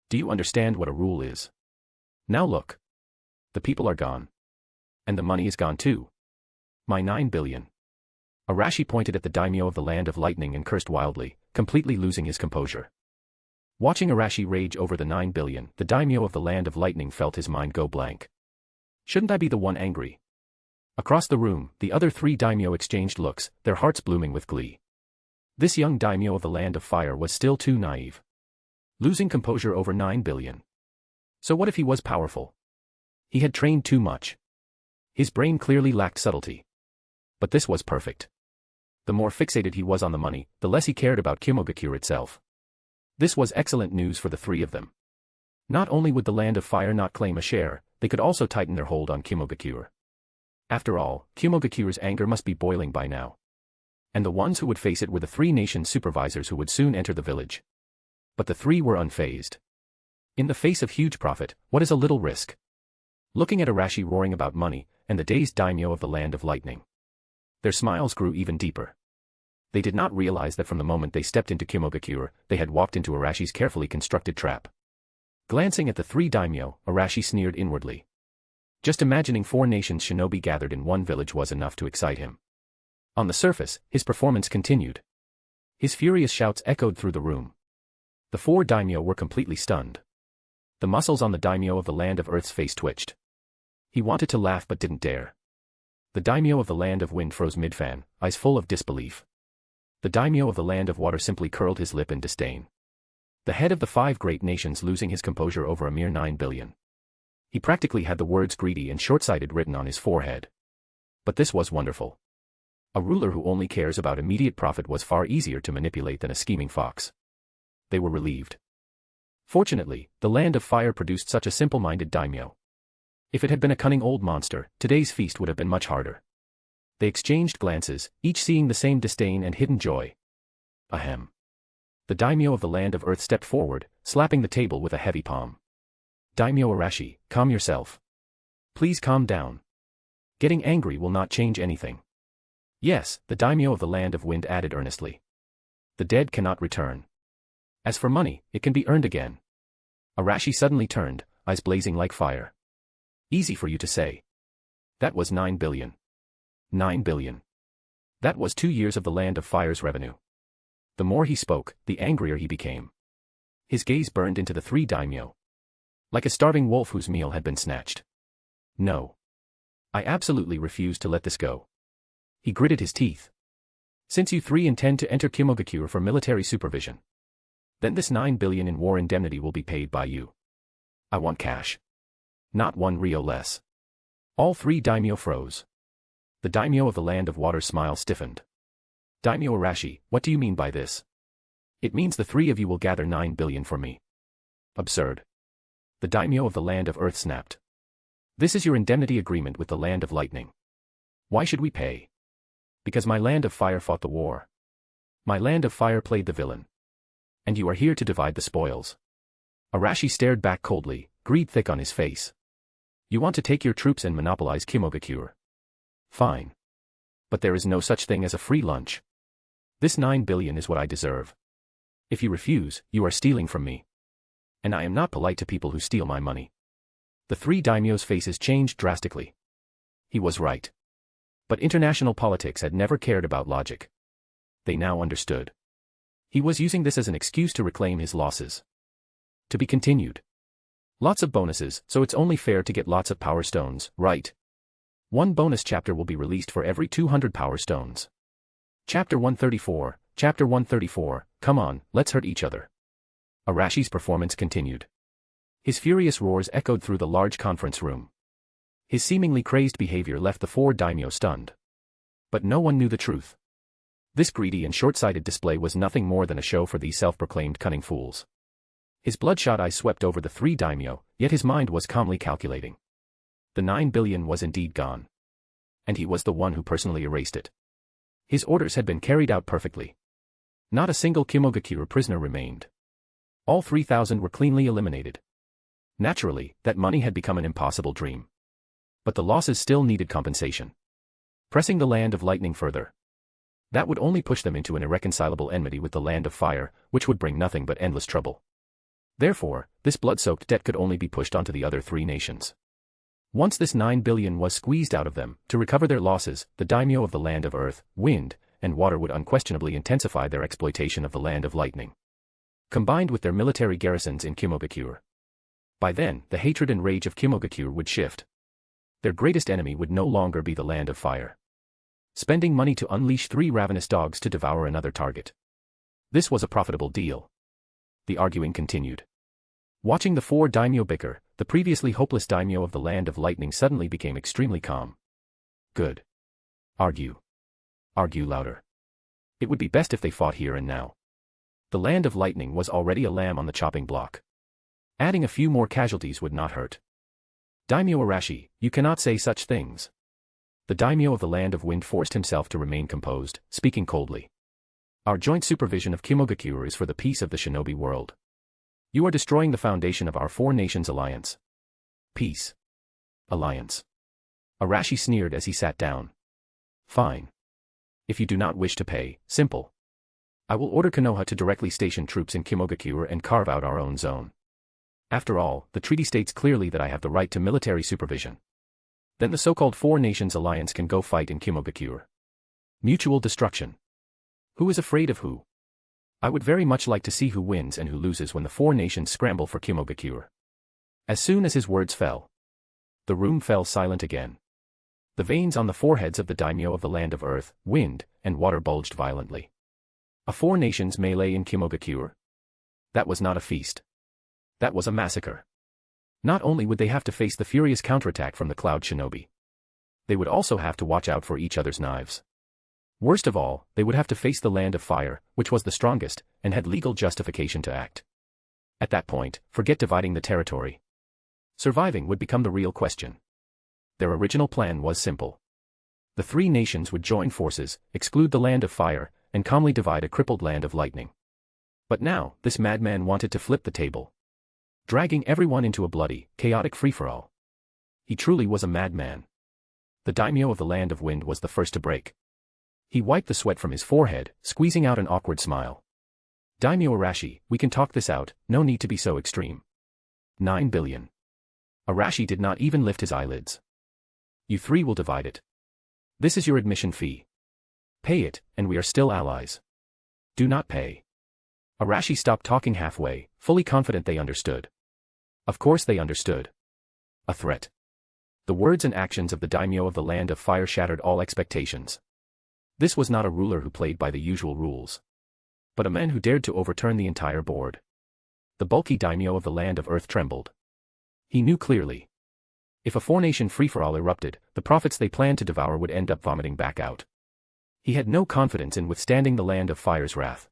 Do you understand what a rule is? Now look. The people are gone. And the money is gone too. My 9 billion. Arashi pointed at the daimyo of the land of lightning and cursed wildly, completely losing his composure. Watching Arashi rage over the 9 billion, the daimyo of the land of lightning felt his mind go blank. Shouldn't I be the one angry? Across the room, the other 3 daimyo exchanged looks, their hearts blooming with glee. This young daimyo of the land of fire was still too naive. Losing composure over 9 billion. So what if he was powerful? He had trained too much. His brain clearly lacked subtlety. But this was perfect. The more fixated he was on the money, the less he cared about Kimogakure itself. This was excellent news for the three of them. Not only would the Land of Fire not claim a share, they could also tighten their hold on Kimogakure. After all, Kimogakure's anger must be boiling by now. And the ones who would face it were the three nation supervisors who would soon enter the village. But the three were unfazed. In the face of huge profit, what is a little risk? Looking at Arashi roaring about money, and the dazed daimyo of the Land of Lightning. Their smiles grew even deeper. They did not realize that from the moment they stepped into Kimogakure, they had walked into Arashi's carefully constructed trap. Glancing at the three daimyo, Arashi sneered inwardly. Just imagining 4 nations shinobi gathered in one village was enough to excite him. On the surface, his performance continued. His furious shouts echoed through the room. The 4 daimyo were completely stunned. The muscles on the daimyo of the Land of Earth's face twitched. He wanted to laugh but didn't dare. The daimyo of the Land of Wind froze mid-fan, eyes full of disbelief. The daimyo of the Land of Water simply curled his lip in disdain. The head of the 5 great nations losing his composure over a mere 9 billion. He practically had the words greedy and short-sighted written on his forehead. But this was wonderful. A ruler who only cares about immediate profit was far easier to manipulate than a scheming fox. They were relieved. Fortunately, the Land of Fire produced such a simple-minded daimyo. If it had been a cunning old monster, today's feast would have been much harder. They exchanged glances, each seeing the same disdain and hidden joy. Ahem. The daimyo of the Land of Earth stepped forward, slapping the table with a heavy palm. Daimyo Arashi, calm yourself. Please calm down. Getting angry will not change anything. Yes, the daimyo of the Land of Wind added earnestly. The dead cannot return. As for money, it can be earned again. Arashi suddenly turned, eyes blazing like fire. Easy for you to say. That was 9 billion. 9 billion. That was 2 years of the Land of Fire's revenue. The more he spoke, the angrier he became. His gaze burned into the 3 daimyo. Like a starving wolf whose meal had been snatched. No. I absolutely refuse to let this go. He gritted his teeth. Since you 3 intend to enter Kimogakure for military supervision, then this 9 billion in war indemnity will be paid by you. I want cash. Not 1 ryo less. All 3 daimyo froze. The daimyo of the Land of Water smile stiffened. Daimyo Arashi, what do you mean by this? It means the 3 of you will gather 9 billion for me. Absurd. The daimyo of the Land of Earth snapped. This is your indemnity agreement with the Land of Lightning. Why should we pay? Because my Land of Fire fought the war. My Land of Fire played the villain. And you are here to divide the spoils. Arashi stared back coldly, greed thick on his face. You want to take your troops and monopolize Kimogakure. Fine. But there is no such thing as a free lunch. This 9 billion is what I deserve. If you refuse, you are stealing from me. And I am not polite to people who steal my money. The 3 daimyo's faces changed drastically. He was right. But international politics had never cared about logic. They now understood. He was using this as an excuse to reclaim his losses. To be continued. Lots of bonuses, so it's only fair to get lots of power stones, right? 1 bonus chapter will be released for every 200 power stones. Chapter 134, Chapter 134, come on, let's hurt each other. Arashi's performance continued. His furious roars echoed through the large conference room. His seemingly crazed behavior left the 4 daimyo stunned. But no one knew the truth. This greedy and short-sighted display was nothing more than a show for these self-proclaimed cunning fools. His bloodshot eyes swept over the 3 daimyo, yet his mind was calmly calculating. The 9 billion was indeed gone. And he was the one who personally erased it. His orders had been carried out perfectly. Not a single Kimogakure prisoner remained. All 3,000 were cleanly eliminated. Naturally, that money had become an impossible dream. But the losses still needed compensation. Pressing the Land of Lightning further. That would only push them into an irreconcilable enmity with the Land of Fire, which would bring nothing but endless trouble. Therefore, this blood-soaked debt could only be pushed onto the other 3 nations. Once this 9 billion was squeezed out of them, to recover their losses, the daimyo of the Land of Earth, Wind, and Water would unquestionably intensify their exploitation of the Land of Lightning. Combined with their military garrisons in Kimogakure. By then, the hatred and rage of Kimogakure would shift. Their greatest enemy would no longer be the Land of Fire. Spending money to unleash 3 ravenous dogs to devour another target. This was a profitable deal. The arguing continued. Watching the 4 daimyo bicker, the previously hopeless daimyo of the Land of Lightning suddenly became extremely calm. Good. Argue. Argue louder. It would be best if they fought here and now. The land of lightning was already a lamb on the chopping block. Adding a few more casualties would not hurt. Daimyo Arashi, you cannot say such things. The daimyo of the land of wind forced himself to remain composed, speaking coldly. Our joint supervision of Kimogakure is for the peace of the shinobi world. You are destroying the foundation of our four nations alliance. Peace. Alliance. Arashi sneered as he sat down. Fine. If you do not wish to pay, simple. I will order Konoha to directly station troops in Kimogakure and carve out our own zone. After all, the treaty states clearly that I have the right to military supervision. Then the so-called Four Nations Alliance can go fight in Kimogakure. Mutual destruction. Who is afraid of who? I would very much like to see who wins and who loses when the four nations scramble for Kimogakure. As soon as his words fell, the room fell silent again. The veins on the foreheads of the daimyo of the land of earth, wind, and water bulged violently. A four nations melee in Kimogakure? That was not a feast. That was a massacre. Not only would they have to face the furious counterattack from the cloud shinobi, they would also have to watch out for each other's knives. Worst of all, they would have to face the land of fire, which was the strongest, and had legal justification to act. At that point, forget dividing the territory. Surviving would become the real question. Their original plan was simple. The three nations would join forces, exclude the land of fire, and calmly divide a crippled land of lightning. But now, this madman wanted to flip the table, dragging everyone into a bloody, chaotic free-for-all. He truly was a madman. The daimyo of the land of wind was the first to break. He wiped the sweat from his forehead, squeezing out an awkward smile. Daimyo Arashi, we can talk this out, no need to be so extreme. 9 billion. Arashi did not even lift his eyelids. You three will divide it. This is your admission fee. Pay it, and we are still allies. Do not pay. Arashi stopped talking halfway, fully confident they understood. Of course they understood. A threat. The words and actions of the daimyo of the land of fire shattered all expectations. This was not a ruler who played by the usual rules, but a man who dared to overturn the entire board. The bulky daimyo of the land of earth trembled. He knew clearly. If a four-nation free-for-all erupted, the profits they planned to devour would end up vomiting back out. He had no confidence in withstanding the land of fire's wrath.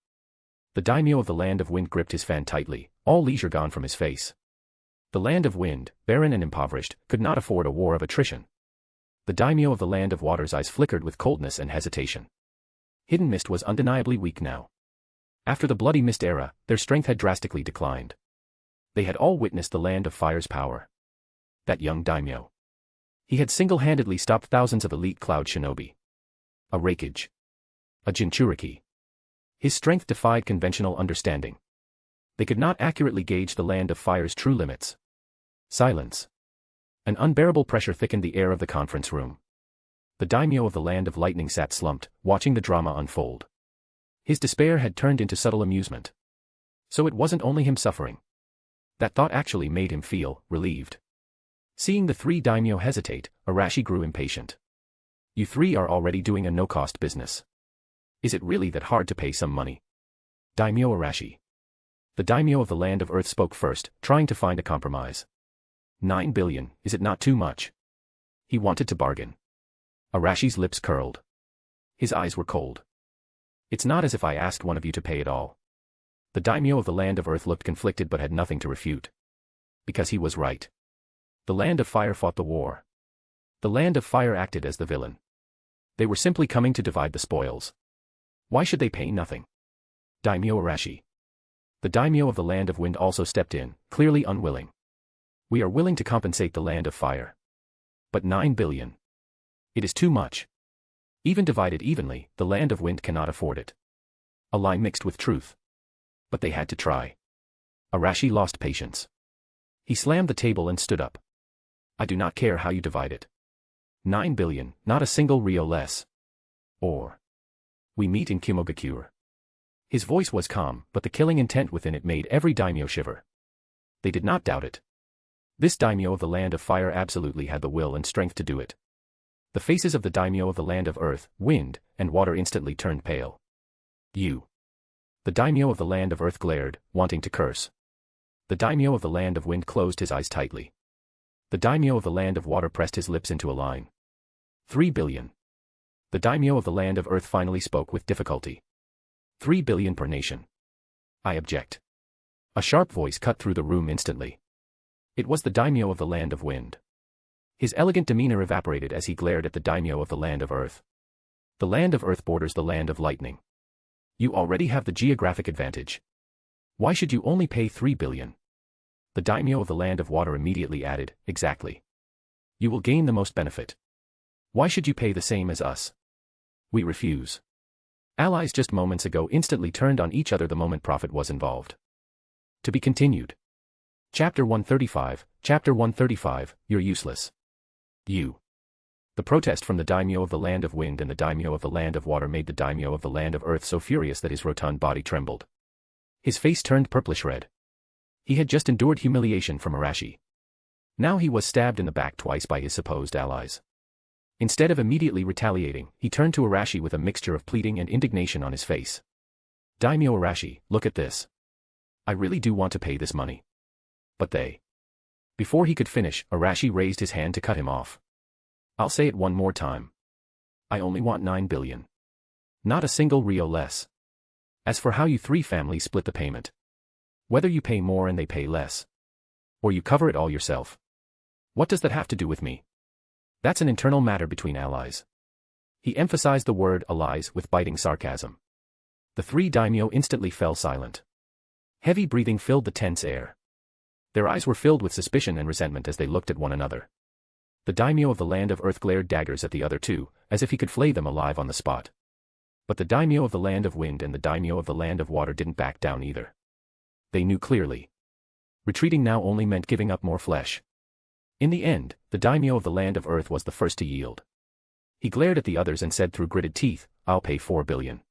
The daimyo of the land of wind gripped his fan tightly, all leisure gone from his face. The land of wind, barren and impoverished, could not afford a war of attrition. The daimyo of the land of water's eyes flickered with coldness and hesitation. Hidden Mist was undeniably weak now. After the Bloody Mist era, their strength had drastically declined. They had all witnessed the land of fire's power. That young daimyo. He had single-handedly stopped thousands of elite cloud shinobi. A Reikage. A Jinchuriki. His strength defied conventional understanding. They could not accurately gauge the land of fire's true limits. Silence. An unbearable pressure thickened the air of the conference room. The daimyo of the land of lightning sat slumped, watching the drama unfold. His despair had turned into subtle amusement. So it wasn't only him suffering. That thought actually made him feel relieved. Seeing the three daimyo hesitate, Arashi grew impatient. You three are already doing a no-cost business. Is it really that hard to pay some money? Daimyo Arashi. The daimyo of the land of earth spoke first, trying to find a compromise. 9 billion, is it not too much? He wanted to bargain. Arashi's lips curled. His eyes were cold. It's not as if I asked one of you to pay it all. The daimyo of the land of earth looked conflicted but had nothing to refute. Because he was right. The land of fire fought the war. The land of fire acted as the villain. They were simply coming to divide the spoils. Why should they pay nothing? Daimyo Arashi. The daimyo of the land of wind also stepped in, clearly unwilling. We are willing to compensate the land of fire. But 9 billion. It is too much. Even divided evenly, the land of wind cannot afford it. A lie mixed with truth. But they had to try. Arashi lost patience. He slammed the table and stood up. I do not care how you divide it. 9 billion, not a single ryo less. Or we meet in Kimogakure. His voice was calm, but the killing intent within it made every daimyo shiver. They did not doubt it. This daimyo of the land of fire absolutely had the will and strength to do it. The faces of the daimyo of the land of earth, wind, and water instantly turned pale. You. The daimyo of the land of earth glared, wanting to curse. The daimyo of the land of wind closed his eyes tightly. The daimyo of the land of water pressed his lips into a line. 3 billion. The daimyo of the land of earth finally spoke with difficulty. 3 billion per nation. I object. A sharp voice cut through the room instantly. It was the daimyo of the land of wind. His elegant demeanor evaporated as he glared at the daimyo of the land of earth. The land of earth borders the land of lightning. You already have the geographic advantage. Why should you only pay 3 billion? The daimyo of the land of water immediately added, exactly. You will gain the most benefit. Why should you pay the same as us? We refuse. Allies just moments ago instantly turned on each other the moment profit was involved. To be continued. Chapter 135, Chapter 135, You're useless. You. The protest from the daimyo of the land of wind and the daimyo of the land of water made the daimyo of the land of earth so furious that his rotund body trembled. His face turned purplish red. He had just endured humiliation from Arashi. Now he was stabbed in the back twice by his supposed allies. Instead of immediately retaliating, he turned to Arashi with a mixture of pleading and indignation on his face. Daimyo Arashi, look at this. I really do want to pay this money. But they. Before he could finish, Arashi raised his hand to cut him off. I'll say it one more time. I only want 9 billion. Not a single Rio less. As for how you three families split the payment. Whether you pay more and they pay less. Or you cover it all yourself. What does that have to do with me? That's an internal matter between allies. He emphasized the word allies with biting sarcasm. The three daimyo instantly fell silent. Heavy breathing filled the tense air. Their eyes were filled with suspicion and resentment as they looked at one another. The daimyo of the land of earth glared daggers at the other two, as if he could flay them alive on the spot. But the daimyo of the land of wind and the daimyo of the land of water didn't back down either. They knew clearly. Retreating now only meant giving up more flesh. In the end, the daimyo of the land of earth was the first to yield. He glared at the others and said through gritted teeth, I'll pay 4 billion.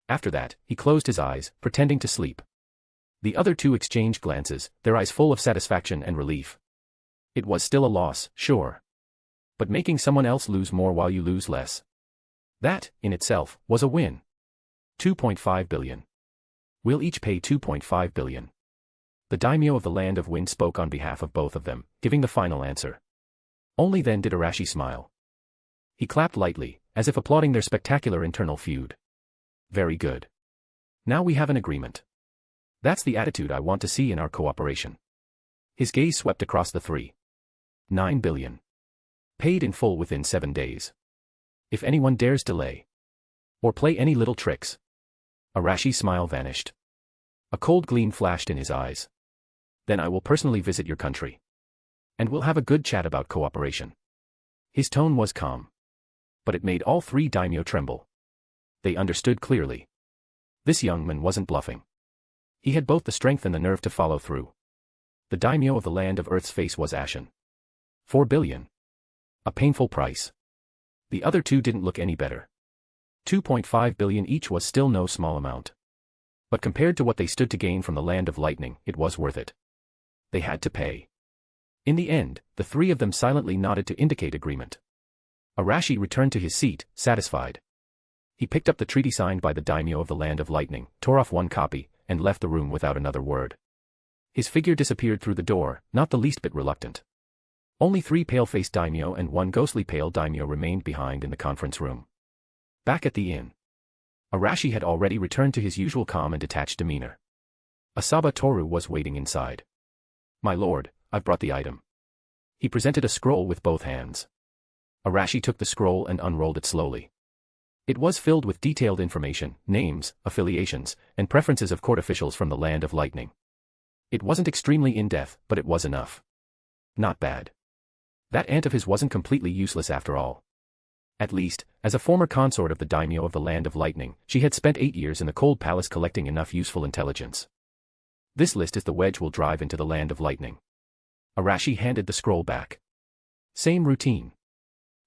After that, he closed his eyes, pretending to sleep. The other two exchanged glances, their eyes full of satisfaction and relief. It was still a loss, sure. But making someone else lose more while you lose less. That, in itself, was a win. 2.5 billion. We'll each pay 2.5 billion. The daimyo of the land of wind spoke on behalf of both of them, giving the final answer. Only then did Arashi smile. He clapped lightly, as if applauding their spectacular internal feud. Very good. Now we have an agreement. That's the attitude I want to see in our cooperation. His gaze swept across the three. 9 billion. Paid in full within 7 days. If anyone dares delay. Or play any little tricks. Arashi's smile vanished. A cold gleam flashed in his eyes. Then I will personally visit your country. And we'll have a good chat about cooperation. His tone was calm. But it made all three daimyo tremble. They understood clearly. This young man wasn't bluffing. He had both the strength and the nerve to follow through. The daimyo of the land of earth's face was ashen. 4 billion. A painful price. The other two didn't look any better. 2.5 billion each was still no small amount. But compared to what they stood to gain from the land of lightning, it was worth it. They had to pay. In the end, the three of them silently nodded to indicate agreement. Arashi returned to his seat, satisfied. He picked up the treaty signed by the daimyo of the land of lightning, tore off one copy, and left the room without another word. His figure disappeared through the door, not the least bit reluctant. Only 3 pale-faced daimyo and 1 ghostly pale daimyo remained behind in the conference room. Back at the inn. Arashi had already returned to his usual calm and detached demeanor. Asaba Toru was waiting inside. My lord, I've brought the item. He presented a scroll with both hands. Arashi took the scroll and unrolled it slowly. It was filled with detailed information, names, affiliations, and preferences of court officials from the land of lightning. It wasn't extremely in-depth, but it was enough. Not bad. That aunt of his wasn't completely useless after all. At least, as a former consort of the daimyo of the land of lightning, she had spent 8 years in the cold palace collecting enough useful intelligence. This list is the wedge we'll drive into the land of lightning. Arashi handed the scroll back. Same routine.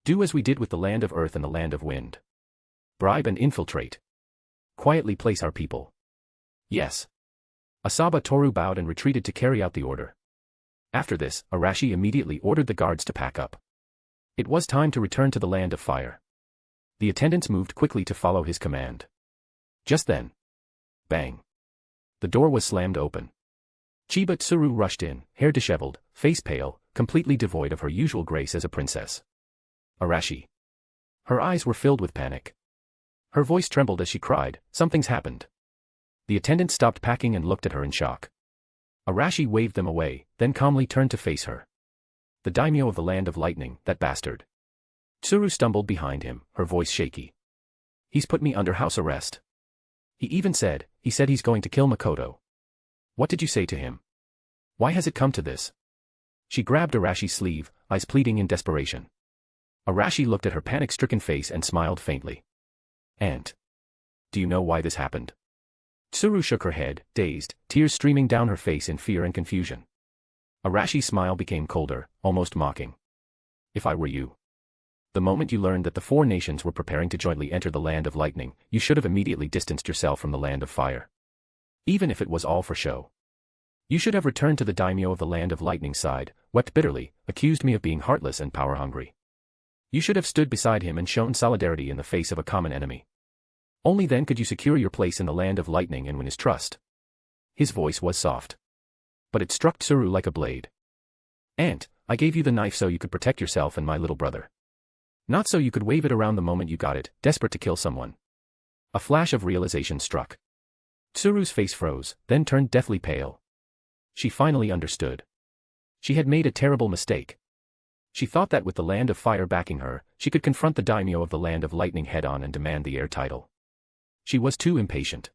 Do as we did with the land of earth and the land of wind. Bribe and infiltrate. Quietly place our people. Yes. Asaba Toru bowed and retreated to carry out the order. After this, Arashi immediately ordered the guards to pack up. It was time to return to the land of fire. The attendants moved quickly to follow his command. Just then. Bang. The door was slammed open. Chiba Tsuru rushed in, hair disheveled, face pale, completely devoid of her usual grace as a princess. Arashi. Her eyes were filled with panic. Her voice trembled as she cried, something's happened. The attendant stopped packing and looked at her in shock. Arashi waved them away, then calmly turned to face her. The daimyo of the land of lightning, that bastard. Tsuru stumbled behind him, her voice shaky. He's put me under house arrest. He said he's going to kill Makoto. What did you say to him? Why has it come to this? She grabbed Arashi's sleeve, eyes pleading in desperation. Arashi looked at her panic-stricken face and smiled faintly. Aunt. Do you know why this happened? Tsuru shook her head, dazed, tears streaming down her face in fear and confusion. Arashi's smile became colder, almost mocking. If I were you. The moment you learned that the four nations were preparing to jointly enter the land of lightning, you should have immediately distanced yourself from the land of fire. Even if it was all for show. You should have returned to the daimyo of the land of lightning side, wept bitterly, accused me of being heartless and power-hungry. You should have stood beside him and shown solidarity in the face of a common enemy. Only then could you secure your place in the land of lightning and win his trust. His voice was soft. But it struck Tsuru like a blade. Aunt, I gave you the knife so you could protect yourself and my little brother. Not so you could wave it around the moment you got it, desperate to kill someone. A flash of realization struck. Tsuru's face froze, then turned deathly pale. She finally understood. She had made a terrible mistake. She thought that with the land of fire backing her, she could confront the daimyo of the land of lightning head-on and demand the heir title. She was too impatient.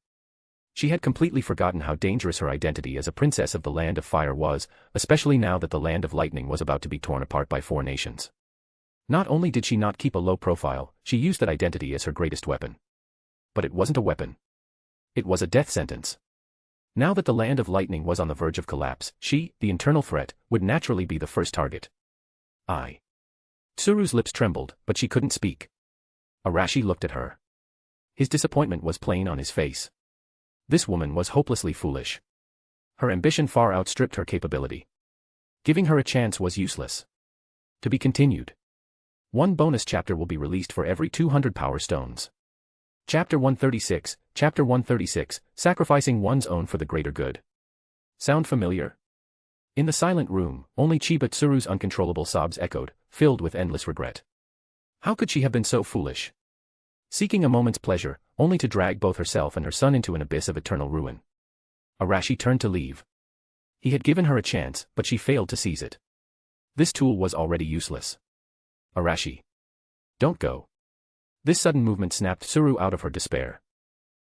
She had completely forgotten how dangerous her identity as a princess of the land of fire was, especially now that the land of lightning was about to be torn apart by four nations. Not only did she not keep a low profile, she used that identity as her greatest weapon. But it wasn't a weapon. It was a death sentence. Now that the land of lightning was on the verge of collapse, she, the internal threat, would naturally be the first target. Tsuru's lips trembled, but she couldn't speak. Arashi looked at her. His disappointment was plain on his face. This woman was hopelessly foolish. Her ambition far outstripped her capability. Giving her a chance was useless. To be continued. One bonus chapter will be released for every 200 power stones. Chapter 136, Chapter 136, Sacrificing One's Own for the Greater Good. Sound familiar? In the silent room, only Chiba Tsuru's uncontrollable sobs echoed, filled with endless regret. How could she have been so foolish? Seeking a moment's pleasure, only to drag both herself and her son into an abyss of eternal ruin. Arashi turned to leave. He had given her a chance, but she failed to seize it. This tool was already useless. Arashi. Don't go. This sudden movement snapped Tsuru out of her despair.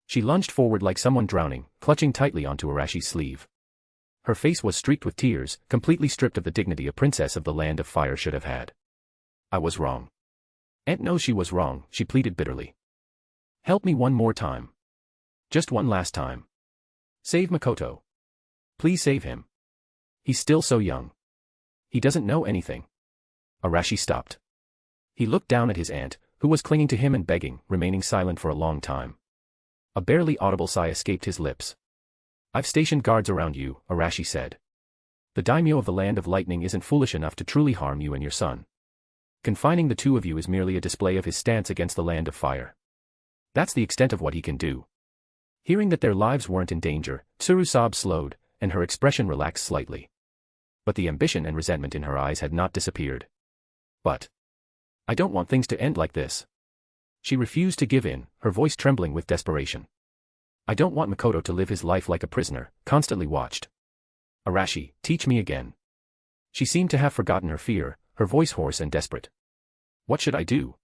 She lunged forward like someone drowning, clutching tightly onto Arashi's sleeve. Her face was streaked with tears, completely stripped of the dignity a princess of the land of fire should have had. I was wrong. Aunt knows she was wrong, she pleaded bitterly. Help me one more time. Just one last time. Save Makoto. Please save him. He's still so young. He doesn't know anything. Arashi stopped. He looked down at his aunt, who was clinging to him and begging, remaining silent for a long time. A barely audible sigh escaped his lips. I've stationed guards around you, Arashi said. The daimyo of the land of lightning isn't foolish enough to truly harm you and your son. Confining the two of you is merely a display of his stance against the land of fire. That's the extent of what he can do. Hearing that their lives weren't in danger, Tsuru's sobs slowed, and her expression relaxed slightly. But the ambition and resentment in her eyes had not disappeared. But I don't want things to end like this. She refused to give in, her voice trembling with desperation. I don't want Makoto to live his life like a prisoner, constantly watched. Arashi, teach me again. She seemed to have forgotten her fear, her voice hoarse and desperate. What should I do?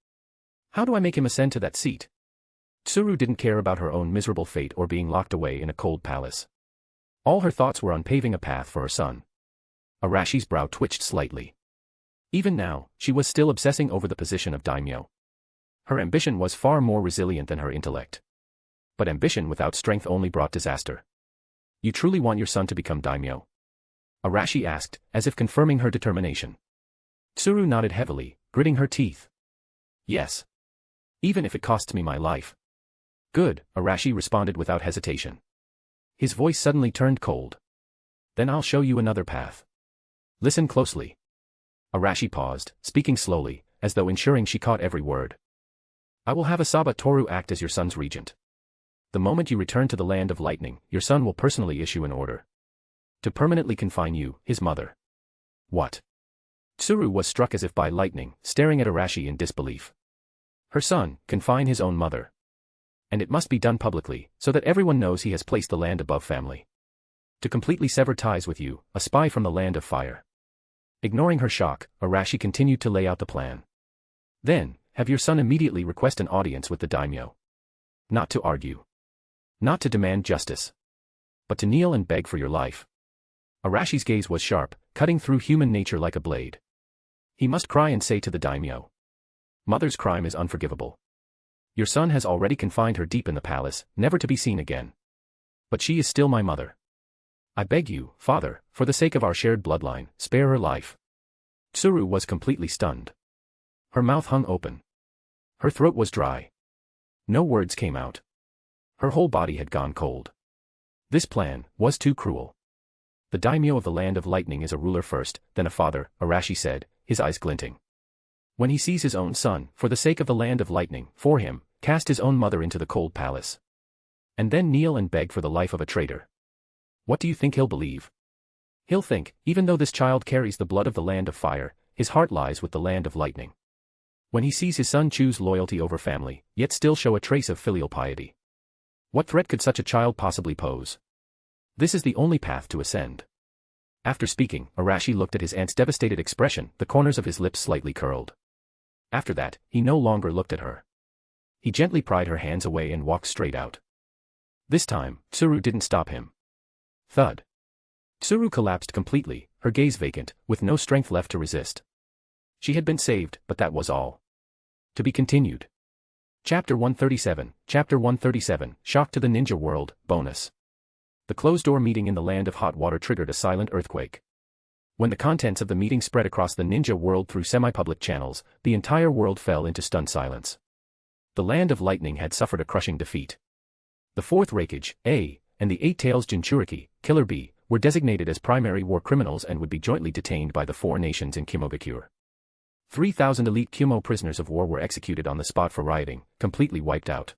How do I make him ascend to that seat? Tsuru didn't care about her own miserable fate or being locked away in a cold palace. All her thoughts were on paving a path for her son. Arashi's brow twitched slightly. Even now, she was still obsessing over the position of daimyo. Her ambition was far more resilient than her intellect. But ambition without strength only brought disaster. You truly want your son to become daimyo? Arashi asked, as if confirming her determination. Tsuru nodded heavily, gritting her teeth. Yes. Even if it costs me my life. Good, Arashi responded without hesitation. His voice suddenly turned cold. Then I'll show you another path. Listen closely. Arashi paused, speaking slowly, as though ensuring she caught every word. I will have Asaba Toru act as your son's regent. The moment you return to the land of lightning, your son will personally issue an order. To permanently confine you, his mother. What? Tsuru was struck as if by lightning, staring at Arashi in disbelief. Her son, confine his own mother. And it must be done publicly, so that everyone knows he has placed the land above family. To completely sever ties with you, a spy from the land of fire. Ignoring her shock, Arashi continued to lay out the plan. Then, have your son immediately request an audience with the daimyo. Not to argue. Not to demand justice. But to kneel and beg for your life. Arashi's gaze was sharp, cutting through human nature like a blade. He must cry and say to the daimyo. Mother's crime is unforgivable. Your son has already confined her deep in the palace, never to be seen again. But she is still my mother. I beg you, father, for the sake of our shared bloodline, spare her life. Tsuru was completely stunned. Her mouth hung open. Her throat was dry. No words came out. Her whole body had gone cold. This plan was too cruel. The daimyo of the land of lightning is a ruler first, then a father, Arashi said, his eyes glinting. When he sees his own son, for the sake of the land of lightning, for him, cast his own mother into the cold palace. And then kneel and beg for the life of a traitor. What do you think he'll believe? He'll think, even though this child carries the blood of the land of fire, his heart lies with the land of lightning. When he sees his son choose loyalty over family, yet still show a trace of filial piety. What threat could such a child possibly pose? This is the only path to ascend. After speaking, Arashi looked at his aunt's devastated expression, the corners of his lips slightly curled. After that, he no longer looked at her. He gently pried her hands away and walked straight out. This time, Tsuru didn't stop him. Thud. Tsuru collapsed completely, her gaze vacant, with no strength left to resist. She had been saved, but that was all. To be continued. Chapter 137, Shock to the Ninja World, Bonus. The closed-door meeting in the land of hot water triggered a silent earthquake. When the contents of the meeting spread across the ninja world through semi-public channels, the entire world fell into stunned silence. The land of lightning had suffered a crushing defeat. The fourth Raikage, A, and the 8 Tails Jinchuriki, Killer B, were designated as primary war criminals and would be jointly detained by the 4 nations in Kimogakure. 3,000 elite Kumo prisoners of war were executed on the spot for rioting, completely wiped out.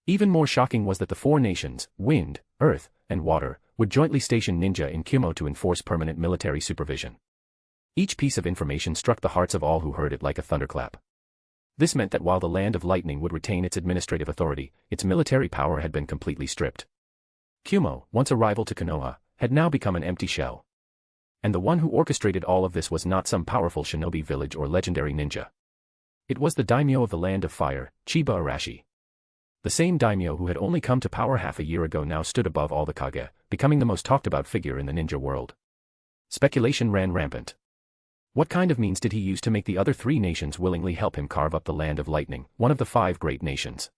Even more shocking was that the 4 nations, Wind, Earth, and Water, would jointly station ninja in Kumo to enforce permanent military supervision. Each piece of information struck the hearts of all who heard it like a thunderclap. This meant that while the land of lightning would retain its administrative authority, its military power had been completely stripped. Kumo, once a rival to Konoha, had now become an empty shell. And the one who orchestrated all of this was not some powerful shinobi village or legendary ninja. It was the daimyo of the land of fire, Chiba Arashi. The same daimyo who had only come to power half a year ago now stood above all the kage, becoming the most talked about figure in the ninja world. Speculation ran rampant. What kind of means did he use to make the other 3 nations willingly help him carve up the land of lightning, one of the 5 great nations?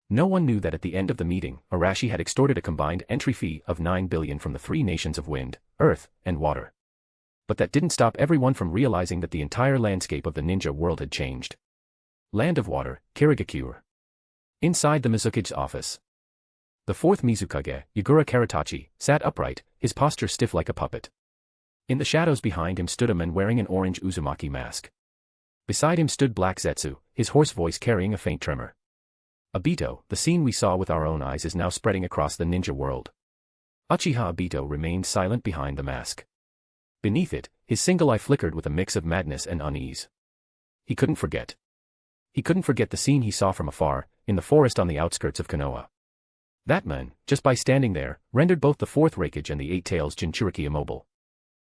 No one knew that at the end of the meeting, Arashi had extorted a combined entry fee of 9 billion from the 3 nations of Wind, Earth, and Water. But that didn't stop everyone from realizing that the entire landscape of the ninja world had changed. Land of Water, Kirigakure. Inside the Mizukage's office. The 4th Mizukage, Yagura Karatachi, sat upright, his posture stiff like a puppet. In the shadows behind him stood a man wearing an orange Uzumaki mask. Beside him stood Black Zetsu, his hoarse voice carrying a faint tremor. Obito, the scene we saw with our own eyes is now spreading across the ninja world. Uchiha Obito remained silent behind the mask. Beneath it, his single eye flickered with a mix of madness and unease. He couldn't forget. He couldn't forget the scene he saw from afar, in the forest on the outskirts of Konoha. That man, just by standing there, rendered both the 4th Raikage and the 8 Tails Jinchuriki immobile.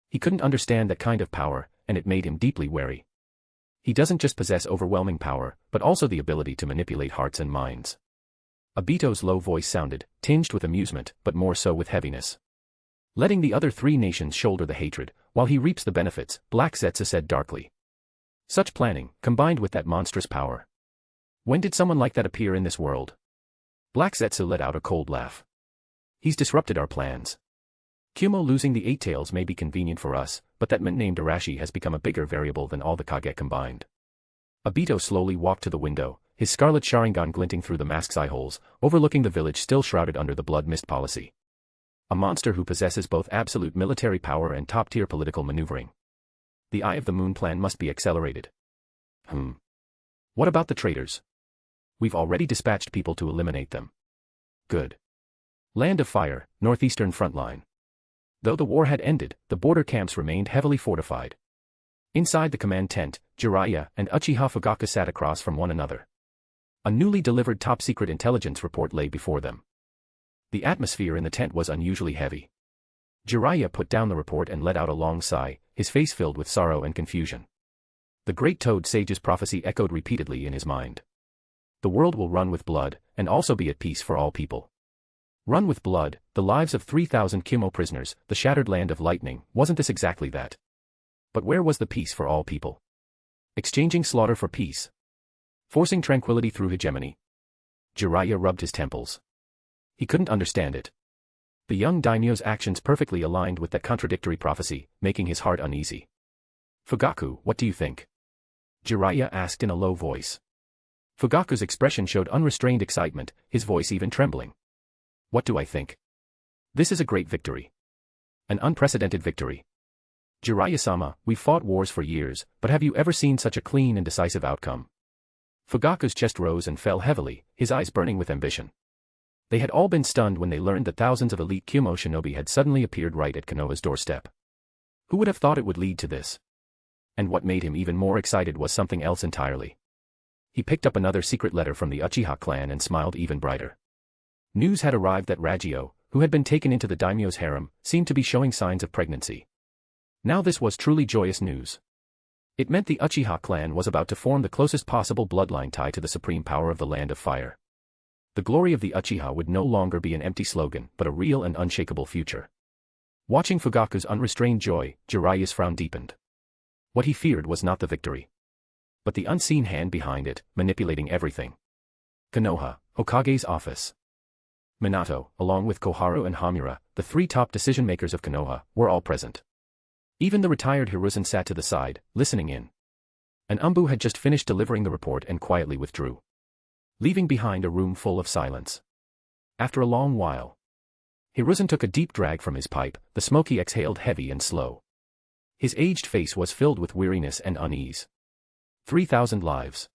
He couldn't understand that kind of power, and it made him deeply wary. He doesn't just possess overwhelming power, but also the ability to manipulate hearts and minds. Obito's low voice sounded, tinged with amusement, but more so with heaviness. Letting the other 3 nations shoulder the hatred, while he reaps the benefits, Black Zetsu said darkly. Such planning, combined with that monstrous power. When did someone like that appear in this world? Black Zetsu let out a cold laugh. He's disrupted our plans. Kumo losing the 8 Tails may be convenient for us, but that man named Arashi has become a bigger variable than all the kage combined. Obito slowly walked to the window, his scarlet Sharingan glinting through the mask's eye holes, overlooking the village still shrouded under the blood mist policy. A monster who possesses both absolute military power and top-tier political maneuvering. The Eye of the Moon plan must be accelerated. What about the traitors? We've already dispatched people to eliminate them. Good. Land of Fire, Northeastern Frontline. Though the war had ended, the border camps remained heavily fortified. Inside the command tent, Jiraiya and Uchiha Fugaku sat across from one another. A newly delivered top-secret intelligence report lay before them. The atmosphere in the tent was unusually heavy. Jiraiya put down the report and let out a long sigh, his face filled with sorrow and confusion. The great Toad Sage's prophecy echoed repeatedly in his mind. The world will run with blood, and also be at peace for all people. Run with blood, the lives of 3,000 Kimo prisoners, the shattered land of lightning, wasn't this exactly that? But where was the peace for all people? Exchanging slaughter for peace. Forcing tranquility through hegemony. Jiraiya rubbed his temples. He couldn't understand it. The young daimyo's actions perfectly aligned with that contradictory prophecy, making his heart uneasy. Fugaku, what do you think? Jiraiya asked in a low voice. Fugaku's expression showed unrestrained excitement, his voice even trembling. What do I think? This is a great victory. An unprecedented victory. Jiraiya-sama, we've fought wars for years, but have you ever seen such a clean and decisive outcome? Fugaku's chest rose and fell heavily, his eyes burning with ambition. They had all been stunned when they learned that thousands of elite Kimo shinobi had suddenly appeared right at Konoha's doorstep. Who would have thought it would lead to this? And what made him even more excited was something else entirely. He picked up another secret letter from the Uchiha clan and smiled even brighter. News had arrived that Ragio, who had been taken into the daimyo's harem, seemed to be showing signs of pregnancy. Now this was truly joyous news. It meant the Uchiha clan was about to form the closest possible bloodline tie to the supreme power of the Land of Fire. The glory of the Uchiha would no longer be an empty slogan, but a real and unshakable future. Watching Fugaku's unrestrained joy, Jiraiya's frown deepened. What he feared was not the victory, but the unseen hand behind it, manipulating everything. Konoha, Hokage's office. Minato, along with Koharu and Hamura, the three top decision-makers of Konoha, were all present. Even the retired Hiruzen sat to the side, listening in. An Umbu had just finished delivering the report and quietly withdrew, leaving behind a room full of silence. After a long while, Hiruzen took a deep drag from his pipe, the smoke he exhaled heavy and slow. His aged face was filled with weariness and unease. 3,000 lives.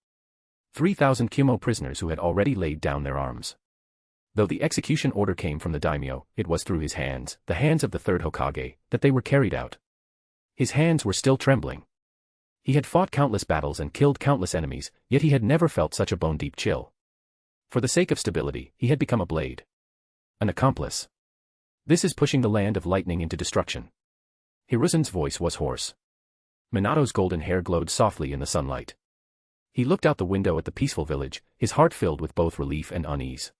3,000 Kimo prisoners who had already laid down their arms. Though the execution order came from the daimyo, it was through his hands, the hands of the third Hokage, that they were carried out. His hands were still trembling. He had fought countless battles and killed countless enemies, yet he had never felt such a bone-deep chill. For the sake of stability, he had become a blade. An accomplice. This is pushing the land of lightning into destruction. Hiruzen's voice was hoarse. Minato's golden hair glowed softly in the sunlight. He looked out the window at the peaceful village, his heart filled with both relief and unease.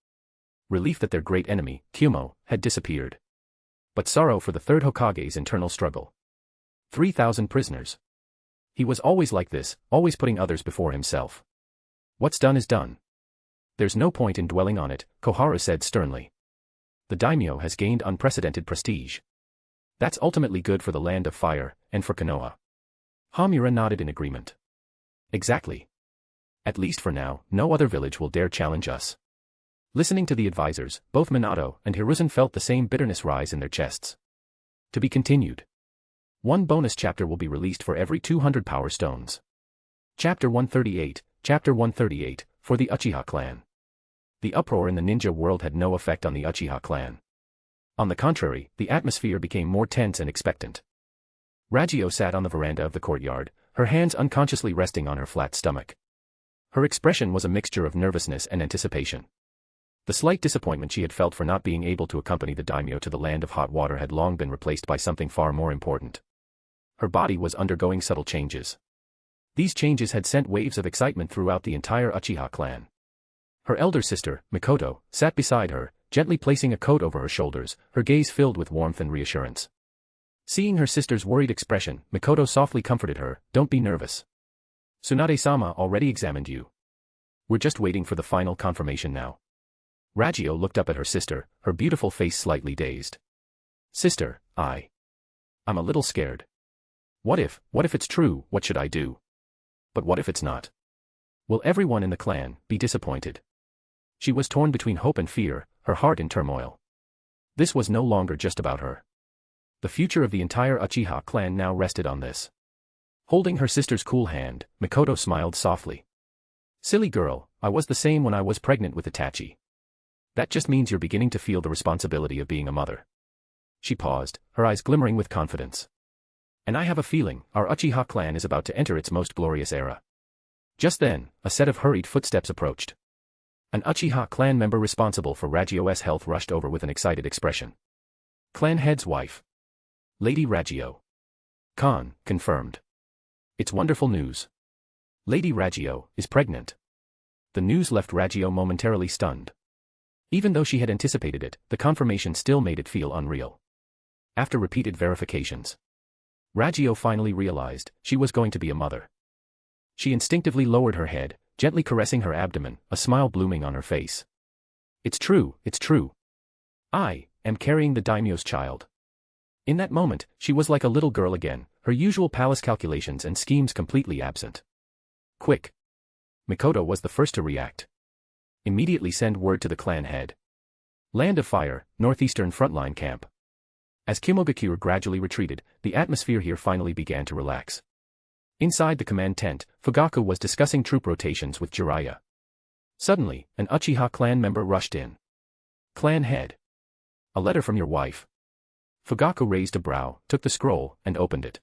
Relief that their great enemy, Kyumo, had disappeared. But sorrow for the third Hokage's internal struggle. 3,000 prisoners. He was always like this, always putting others before himself. What's done is done. There's no point in dwelling on it, Koharu said sternly. The daimyo has gained unprecedented prestige. That's ultimately good for the Land of Fire, and for Konoha. Hamura nodded in agreement. Exactly. At least for now, no other village will dare challenge us. Listening to the advisors, both Minato and Hiruzen felt the same bitterness rise in their chests. To be continued. One bonus chapter will be released for every 200 power stones. Chapter 138, for the Uchiha clan. The uproar in the ninja world had no effect on the Uchiha clan. On the contrary, the atmosphere became more tense and expectant. Ragio sat on the veranda of the courtyard, her hands unconsciously resting on her flat stomach. Her expression was a mixture of nervousness and anticipation. The slight disappointment she had felt for not being able to accompany the daimyo to the Land of Hot Water had long been replaced by something far more important. Her body was undergoing subtle changes. These changes had sent waves of excitement throughout the entire Uchiha clan. Her elder sister, Mikoto, sat beside her, gently placing a coat over her shoulders, her gaze filled with warmth and reassurance. Seeing her sister's worried expression, Mikoto softly comforted her, "Don't be nervous. Tsunade-sama already examined you. We're just waiting for the final confirmation now." Ragio looked up at her sister, her beautiful face slightly dazed. "Sister, I'm a little scared. What if it's true, what should I do? But what if it's not? Will everyone in the clan be disappointed?" She was torn between hope and fear, her heart in turmoil. This was no longer just about her. The future of the entire Uchiha clan now rested on this. Holding her sister's cool hand, Mikoto smiled softly. "Silly girl, I was the same when I was pregnant with Itachi. That just means you're beginning to feel the responsibility of being a mother." She paused, her eyes glimmering with confidence. "And I have a feeling, our Uchiha clan is about to enter its most glorious era." Just then, a set of hurried footsteps approached. An Uchiha clan member responsible for Ragio's health rushed over with an excited expression. Clan head's wife. Lady Ragio. Khan, confirmed. It's wonderful news. Lady Ragio is pregnant. The news left Ragio momentarily stunned. Even though she had anticipated it, the confirmation still made it feel unreal. After repeated verifications, Ragio finally realized she was going to be a mother. She instinctively lowered her head, gently caressing her abdomen, a smile blooming on her face. It's true, it's true. I am carrying the daimyo's child. In that moment, she was like a little girl again, her usual palace calculations and schemes completely absent. Quick. Mikoto was the first to react. Immediately send word to the clan head. Land of Fire, northeastern frontline camp. As Kimogakure gradually retreated, the atmosphere here finally began to relax. Inside the command tent, Fugaku was discussing troop rotations with Jiraiya. Suddenly, an Uchiha clan member rushed in. Clan head. A letter from your wife. Fugaku raised a brow, took the scroll, and opened it.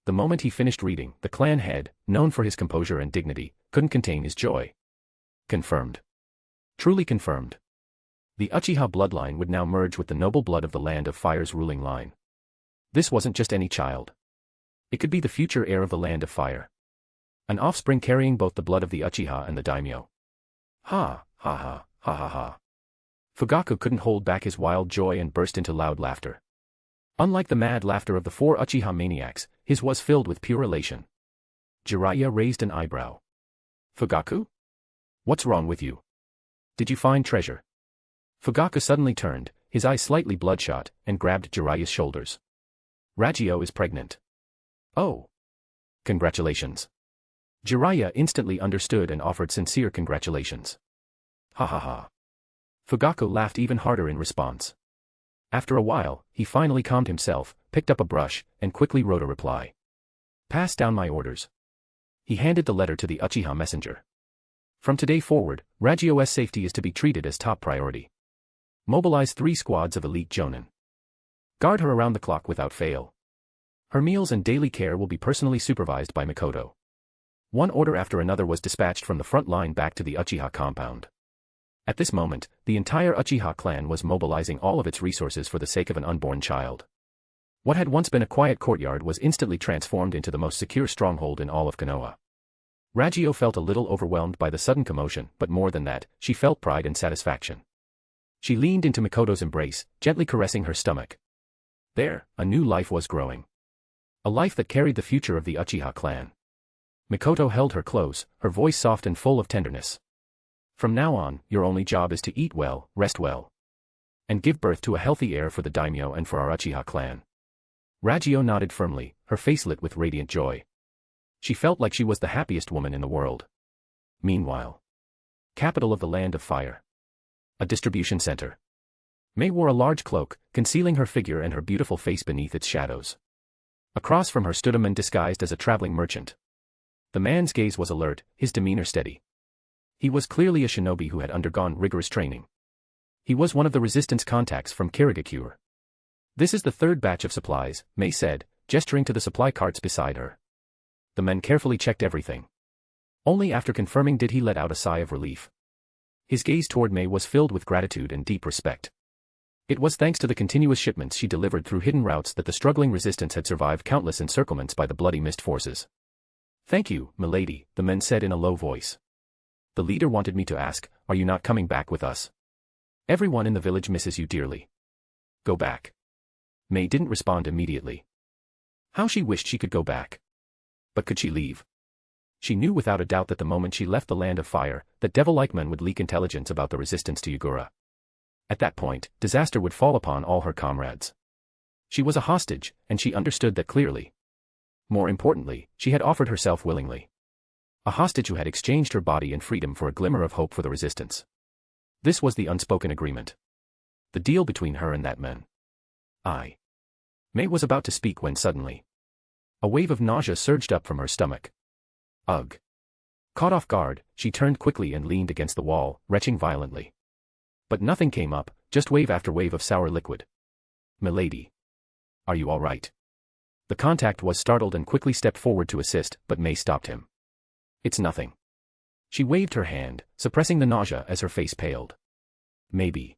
The moment he finished reading, the clan head, known for his composure and dignity, couldn't contain his joy. Confirmed. Truly confirmed. The Uchiha bloodline would now merge with the noble blood of the Land of Fire's ruling line. This wasn't just any child. It could be the future heir of the Land of Fire. An offspring carrying both the blood of the Uchiha and the Daimyo. Ha, ha ha, ha ha ha. Fugaku couldn't hold back his wild joy and burst into loud laughter. Unlike the mad laughter of the four Uchiha maniacs, his was filled with pure elation. Jiraiya raised an eyebrow. Fugaku? What's wrong with you? Did you find treasure? Fugaku suddenly turned, his eyes slightly bloodshot, and grabbed Jiraiya's shoulders. Ragio is pregnant. Oh. Congratulations. Jiraiya instantly understood and offered sincere congratulations. Ha ha ha. Fugaku laughed even harder in response. After a while, he finally calmed himself, picked up a brush, and quickly wrote a reply. Pass down my orders. He handed the letter to the Uchiha messenger. From today forward, Ragio's safety is to be treated as top priority. Mobilize 3 squads of elite jonin. Guard her around the clock without fail. Her meals and daily care will be personally supervised by Mikoto. One order after another was dispatched from the front line back to the Uchiha compound. At this moment, the entire Uchiha clan was mobilizing all of its resources for the sake of an unborn child. What had once been a quiet courtyard was instantly transformed into the most secure stronghold in all of Konoha. Ragio felt a little overwhelmed by the sudden commotion, but more than that, she felt pride and satisfaction. She leaned into Mikoto's embrace, gently caressing her stomach. There, a new life was growing. A life that carried the future of the Uchiha clan. Mikoto held her close, her voice soft and full of tenderness. From now on, your only job is to eat well, rest well, and give birth to a healthy heir for the daimyo and for our Uchiha clan. Ragio nodded firmly, her face lit with radiant joy. She felt like she was the happiest woman in the world. Meanwhile, capital of the Land of Fire. A distribution center. Mei wore a large cloak, concealing her figure and her beautiful face beneath its shadows. Across from her stood a man disguised as a traveling merchant. The man's gaze was alert, his demeanor steady. He was clearly a shinobi who had undergone rigorous training. He was one of the resistance contacts from Kirigakure. This is the 3rd batch of supplies, Mei said, gesturing to the supply carts beside her. The man carefully checked everything. Only after confirming did he let out a sigh of relief. His gaze toward Mei was filled with gratitude and deep respect. It was thanks to the continuous shipments she delivered through hidden routes that the struggling resistance had survived countless encirclements by the bloody mist forces. Thank you, milady, the man said in a low voice. The leader wanted me to ask, are you not coming back with us? Everyone in the village misses you dearly. Go back. Mei didn't respond immediately. How she wished she could go back. But could she leave? She knew without a doubt that the moment she left the Land of Fire, that devil-like men would leak intelligence about the resistance to Yugura. At that point, disaster would fall upon all her comrades. She was a hostage, and she understood that clearly. More importantly, she had offered herself willingly. A hostage who had exchanged her body and freedom for a glimmer of hope for the resistance. This was the unspoken agreement. The deal between her and that man. Mei was about to speak when suddenly, a wave of nausea surged up from her stomach. Ugh. Caught off guard, she turned quickly and leaned against the wall, retching violently. But nothing came up, just wave after wave of sour liquid. Milady. Are you all right? The contact was startled and quickly stepped forward to assist, but Mei stopped him. It's nothing. She waved her hand, suppressing the nausea as her face paled. Maybe.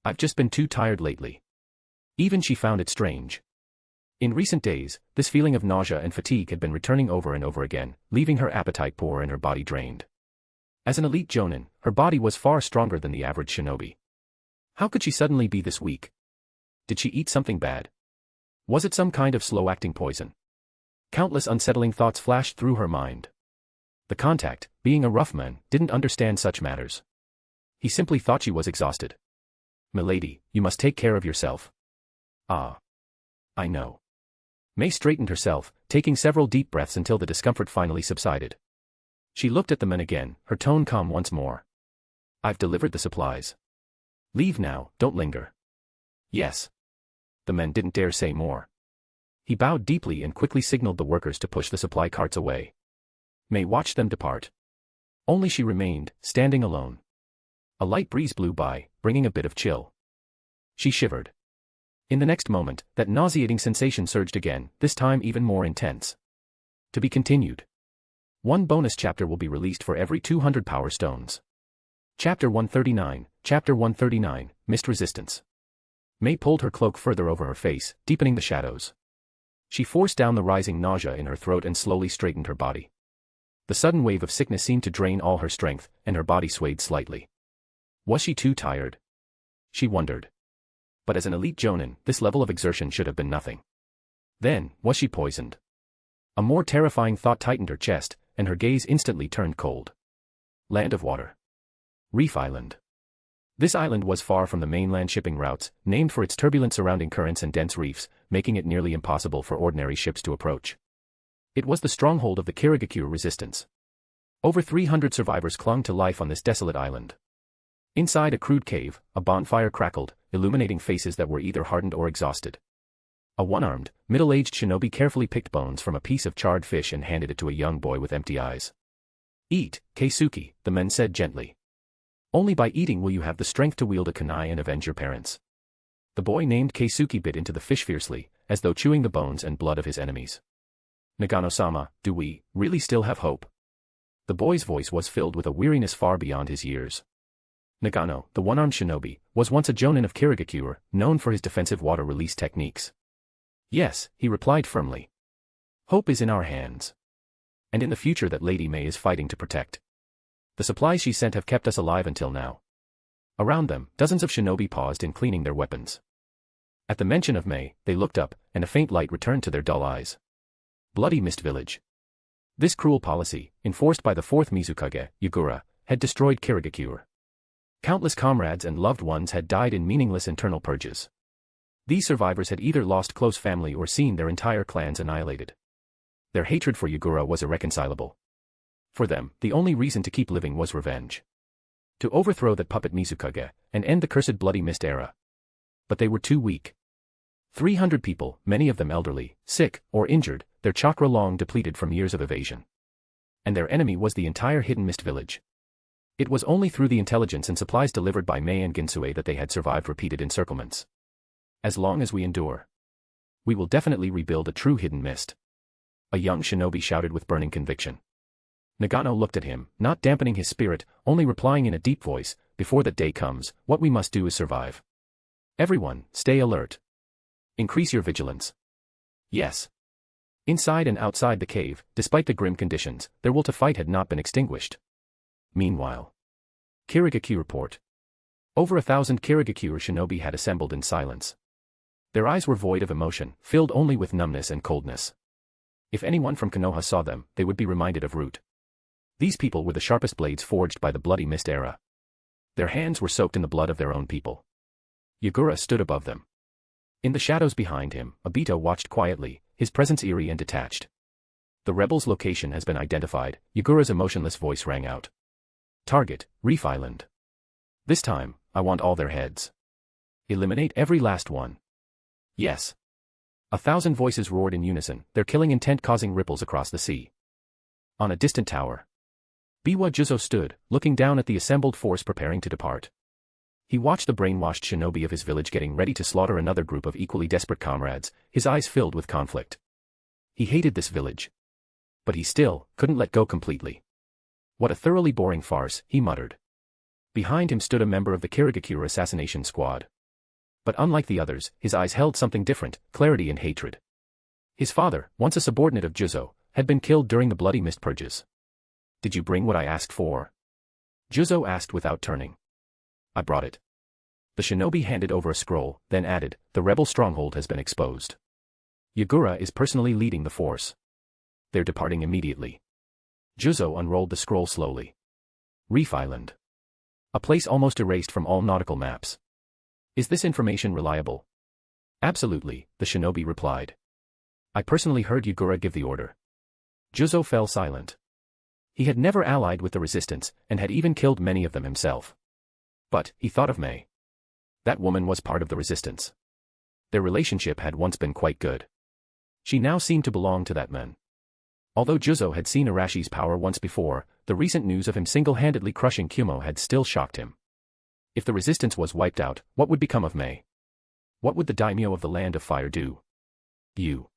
I've just been too tired lately. Even she found it strange. In recent days, this feeling of nausea and fatigue had been returning over and over again, leaving her appetite poor and her body drained. As an elite jonin, her body was far stronger than the average shinobi. How could she suddenly be this weak? Did she eat something bad? Was it some kind of slow-acting poison? Countless unsettling thoughts flashed through her mind. The contact, being a rough man, didn't understand such matters. He simply thought she was exhausted. "Milady, you must take care of yourself." "Ah. I know." May straightened herself, taking several deep breaths until the discomfort finally subsided. She looked at the men again, her tone calm once more. "I've delivered the supplies. Leave now, don't linger." "Yes." The men didn't dare say more. He bowed deeply and quickly signaled the workers to push the supply carts away. May watched them depart. Only she remained, standing alone. A light breeze blew by, bringing a bit of chill. She shivered. In the next moment, that nauseating sensation surged again, this time even more intense. To be continued. One bonus chapter will be released for every 200 power stones. Chapter 139, Chapter 139, Mist Resistance. May pulled her cloak further over her face, deepening the shadows. She forced down the rising nausea in her throat and slowly straightened her body. The sudden wave of sickness seemed to drain all her strength, and her body swayed slightly. Was she too tired? She wondered. But as an elite jonin, this level of exertion should have been nothing. Then, was she poisoned? A more terrifying thought tightened her chest, and her gaze instantly turned cold. Land of Water. Reef Island. This island was far from the mainland shipping routes, named for its turbulent surrounding currents and dense reefs, making it nearly impossible for ordinary ships to approach. It was the stronghold of the Kirigakure resistance. Over 300 survivors clung to life on this desolate island. Inside a crude cave, a bonfire crackled, illuminating faces that were either hardened or exhausted. A one-armed, middle-aged shinobi carefully picked bones from a piece of charred fish and handed it to a young boy with empty eyes. "Eat, Keisuke," the men said gently. "Only by eating will you have the strength to wield a kunai and avenge your parents." The boy named Keisuke bit into the fish fiercely, as though chewing the bones and blood of his enemies. "Nagano-sama, do we really still have hope?" The boy's voice was filled with a weariness far beyond his years. Nagano, the one-armed shinobi, was once a jonin of Kirigakure, known for his defensive water release techniques. "Yes," he replied firmly. "Hope is in our hands. And in the future that Lady May is fighting to protect. The supplies she sent have kept us alive until now." Around them, dozens of shinobi paused in cleaning their weapons. At the mention of May, they looked up, and a faint light returned to their dull eyes. Bloody Mist Village. This cruel policy, enforced by the fourth Mizukage, Yagura, had destroyed Kirigakure. Countless comrades and loved ones had died in meaningless internal purges. These survivors had either lost close family or seen their entire clans annihilated. Their hatred for Yagura was irreconcilable. For them, the only reason to keep living was revenge. To overthrow that puppet Mizukage, and end the cursed Bloody Mist era. But they were too weak. 300 people, many of them elderly, sick, or injured, their chakra long depleted from years of evasion. And their enemy was the entire Hidden Mist Village. It was only through the intelligence and supplies delivered by Mei and Ginsue that they had survived repeated encirclements. As long as we endure, we will definitely rebuild a true Hidden Mist. A young shinobi shouted with burning conviction. Nagano looked at him, not dampening his spirit, only replying in a deep voice, "Before that day comes, what we must do is survive. Everyone, stay alert. Increase your vigilance." Yes. Inside and outside the cave, despite the grim conditions, their will to fight had not been extinguished. Meanwhile, Kirigakure report. Over 1,000 Kirigakure shinobi had assembled in silence. Their eyes were void of emotion, filled only with numbness and coldness. If anyone from Konoha saw them, they would be reminded of Root. These people were the sharpest blades forged by the Bloody Mist era. Their hands were soaked in the blood of their own people. Yagura stood above them. In the shadows behind him, Obito watched quietly, his presence eerie and detached. "The rebels' location has been identified," Yagura's emotionless voice rang out. "Target, Reef Island. This time, I want all their heads. Eliminate every last one." "Yes." 1,000 voices roared in unison, their killing intent causing ripples across the sea. On a distant tower, Biwa Juzo stood, looking down at the assembled force preparing to depart. He watched the brainwashed shinobi of his village getting ready to slaughter another group of equally desperate comrades, his eyes filled with conflict. He hated this village. But he still couldn't let go completely. What a thoroughly boring farce, he muttered. Behind him stood a member of the Kirigakure assassination squad. But unlike the others, his eyes held something different, clarity and hatred. His father, once a subordinate of Juzo, had been killed during the bloody mist purges. Did you bring what I asked for? Juzo asked without turning. I brought it. The shinobi handed over a scroll, then added, the rebel stronghold has been exposed. Yagura is personally leading the force. They're departing immediately. Juzo unrolled the scroll slowly. Reef Island. A place almost erased from all nautical maps. Is this information reliable? Absolutely, the shinobi replied. I personally heard Yagura give the order. Juzo fell silent. He had never allied with the resistance, and had even killed many of them himself. But, he thought of Mei. That woman was part of the resistance. Their relationship had once been quite good. She now seemed to belong to that man. Although Juzo had seen Arashi's power once before, the recent news of him single-handedly crushing Kumo had still shocked him. If the resistance was wiped out, what would become of Mei? What would the daimyo of the Land of Fire do? You.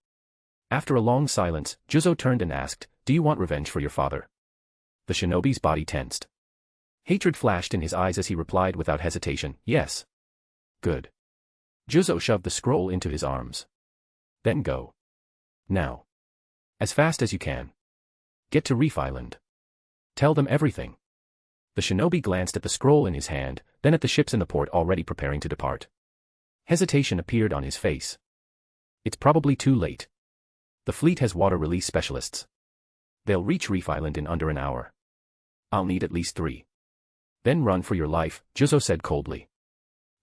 After a long silence, Juzo turned and asked, do you want revenge for your father? The shinobi's body tensed. Hatred flashed in his eyes as he replied without hesitation, yes. Good. Juzo shoved the scroll into his arms. Then go. Now. As fast as you can. Get to Reef Island. Tell them everything. The shinobi glanced at the scroll in his hand, then at the ships in the port already preparing to depart. Hesitation appeared on his face. It's probably too late. The fleet has water release specialists. They'll reach Reef Island in under an hour. I'll need at least 3. Then run for your life, Juzo said coldly.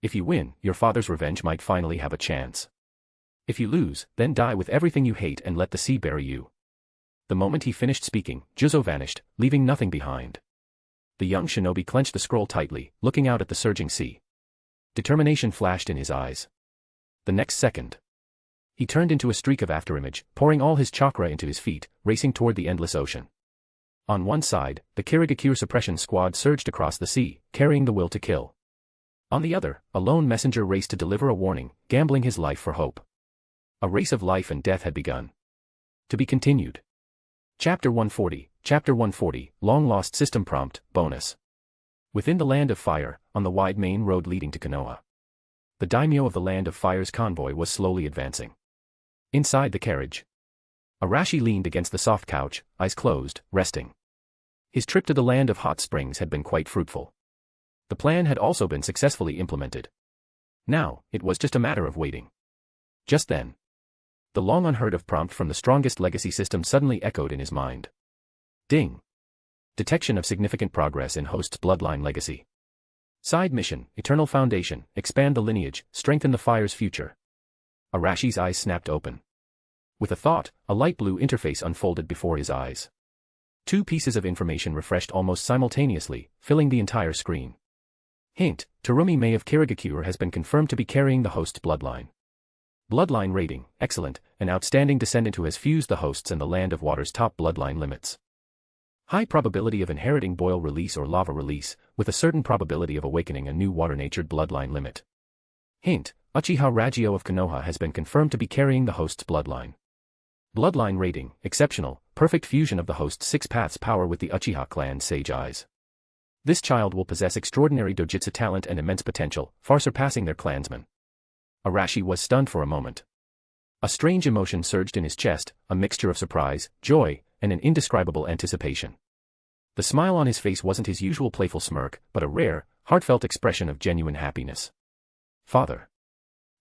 If you win, your father's revenge might finally have a chance. If you lose, then die with everything you hate and let the sea bury you. The moment he finished speaking, Juzo vanished, leaving nothing behind. The young shinobi clenched the scroll tightly, looking out at the surging sea. Determination flashed in his eyes. The next second, he turned into a streak of afterimage, pouring all his chakra into his feet, racing toward the endless ocean. On one side, the Kirigakure suppression squad surged across the sea, carrying the will to kill. On the other, a lone messenger raced to deliver a warning, gambling his life for hope. A race of life and death had begun. To be continued. Chapter 140, Long Lost System Prompt, Bonus. Within the Land of Fire, on the wide main road leading to Konoha. The daimyo of the Land of Fire's convoy was slowly advancing. Inside the carriage, Arashi leaned against the soft couch, eyes closed, resting. His trip to the Land of Hot Springs had been quite fruitful. The plan had also been successfully implemented. Now, it was just a matter of waiting. Just then, the long unheard of prompt from the strongest legacy system suddenly echoed in his mind. Ding. Detection of significant progress in host's bloodline legacy. Side mission, Eternal Foundation, expand the lineage, strengthen the fire's future. Arashi's eyes snapped open. With a thought, a light blue interface unfolded before his eyes. 2 pieces of information refreshed almost simultaneously, filling the entire screen. Hint, Terumi Mei of Kirigakure has been confirmed to be carrying the host's bloodline. Bloodline rating, excellent, an outstanding descendant who has fused the hosts and the Land of Water's top bloodline limits. High probability of inheriting boil release or lava release, with a certain probability of awakening a new water-natured bloodline limit. Hint, Uchiha Ragyo of Konoha has been confirmed to be carrying the host's bloodline. Bloodline rating, exceptional, perfect fusion of the host's 6 paths power with the Uchiha clan's sage eyes. This child will possess extraordinary dojutsu talent and immense potential, far surpassing their clansmen. Arashi was stunned for a moment. A strange emotion surged in his chest, a mixture of surprise, joy, and an indescribable anticipation. The smile on his face wasn't his usual playful smirk, but a rare, heartfelt expression of genuine happiness. Father.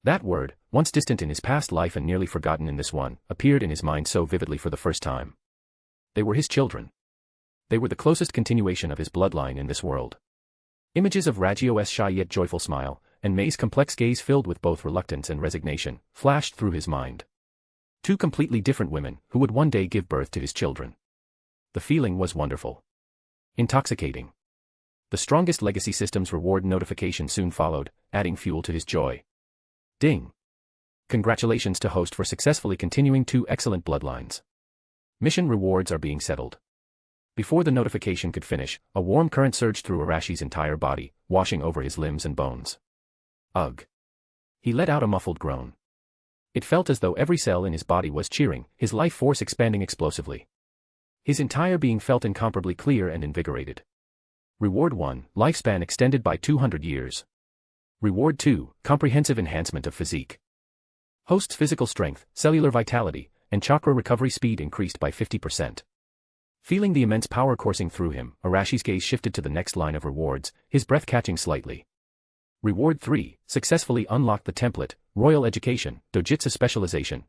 That word, once distant in his past life and nearly forgotten in this one, appeared in his mind so vividly for the first time. They were his children. They were the closest continuation of his bloodline in this world. Images of Ragyo's shy yet joyful smile, and Mei's complex gaze filled with both reluctance and resignation, flashed through his mind. 2 completely different women, who would one day give birth to his children. The feeling was wonderful. Intoxicating. The strongest legacy system's reward notification soon followed, adding fuel to his joy. Ding. Congratulations to host for successfully continuing 2 excellent bloodlines. Mission rewards are being settled. Before the notification could finish, a warm current surged through Arashi's entire body, washing over his limbs and bones. Ugh. He let out a muffled groan. It felt as though every cell in his body was cheering, his life force expanding explosively. His entire being felt incomparably clear and invigorated. Reward 1, lifespan extended by 200 years. Reward 2, comprehensive enhancement of physique. Host's physical strength, cellular vitality, and chakra recovery speed increased by 50%. Feeling the immense power coursing through him, Arashi's gaze shifted to the next line of rewards, his breath catching slightly. Reward 3, successfully unlocked the template, Royal Education, Dojutsu Specialization.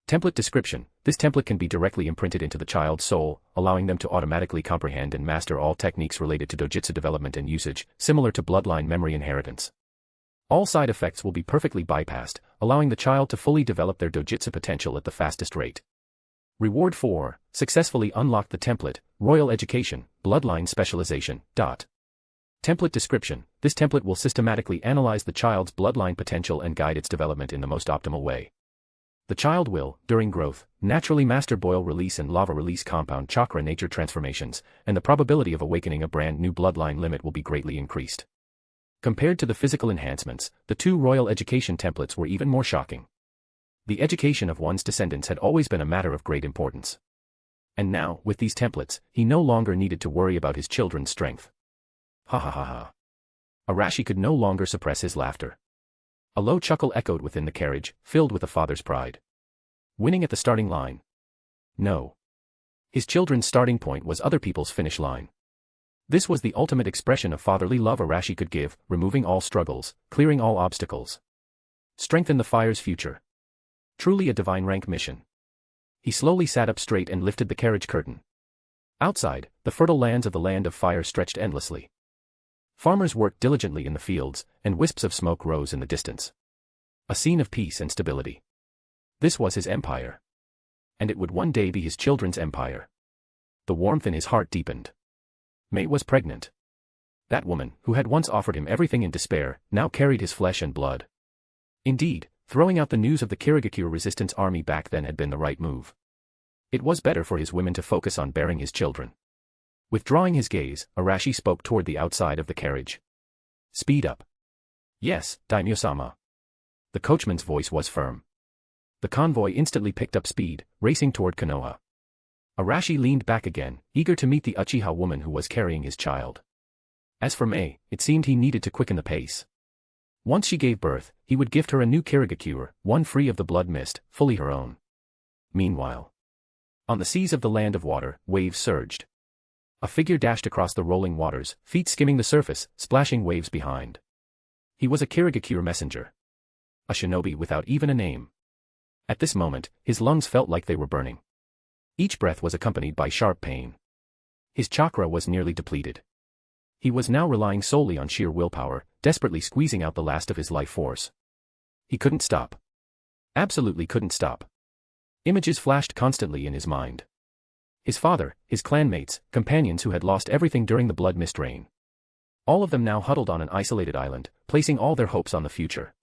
Template description: this template can be directly imprinted into the child's soul, allowing them to automatically comprehend and master all techniques related to dojutsu development and usage, similar to bloodline memory inheritance. All side effects will be perfectly bypassed, allowing the child to fully develop their dojutsu potential at the fastest rate. Reward 4, successfully unlocked the template, Royal Education, Bloodline Specialization. Template description: this template will systematically analyze the child's bloodline potential and guide its development in the most optimal way. The child will, during growth, naturally master boil release and lava release compound chakra nature transformations, and the probability of awakening a brand new bloodline limit will be greatly increased. Compared to the physical enhancements, the 2 Royal Education templates were even more shocking. The education of one's descendants had always been a matter of great importance. And now, with these templates, he no longer needed to worry about his children's strength. Ha ha ha ha. Arashi could no longer suppress his laughter. A low chuckle echoed within the carriage, filled with a father's pride. Winning at the starting line? No. His children's starting point was other people's finish line. This was the ultimate expression of fatherly love Arashi could give, removing all struggles, clearing all obstacles. Strengthen the fire's future. Truly a divine rank mission. He slowly sat up straight and lifted the carriage curtain. Outside, the fertile lands of the Land of Fire stretched endlessly. Farmers worked diligently in the fields, and wisps of smoke rose in the distance. A scene of peace and stability. This was his empire. And it would one day be his children's empire. The warmth in his heart deepened. Mei was pregnant. That woman, who had once offered him everything in despair, now carried his flesh and blood. Indeed, throwing out the news of the Kirigakure resistance army back then had been the right move. It was better for his women to focus on bearing his children. Withdrawing his gaze, Arashi spoke toward the outside of the carriage. Speed up. Yes, Daimyo-sama. The coachman's voice was firm. The convoy instantly picked up speed, racing toward Konoha. Arashi leaned back again, eager to meet the Uchiha woman who was carrying his child. As for Mei, it seemed he needed to quicken the pace. Once she gave birth, he would gift her a new Kirigakure, one free of the blood mist, fully her own. Meanwhile, on the seas of the Land of Water, waves surged. A figure dashed across the rolling waters, feet skimming the surface, splashing waves behind. He was a Kirigakure messenger. A shinobi without even a name. At this moment, his lungs felt like they were burning. Each breath was accompanied by sharp pain. His chakra was nearly depleted. He was now relying solely on sheer willpower, desperately squeezing out the last of his life force. He couldn't stop. Absolutely couldn't stop. Images flashed constantly in his mind. His father, his clanmates, companions who had lost everything during the blood mist rain. All of them now huddled on an isolated island, placing all their hopes on the future.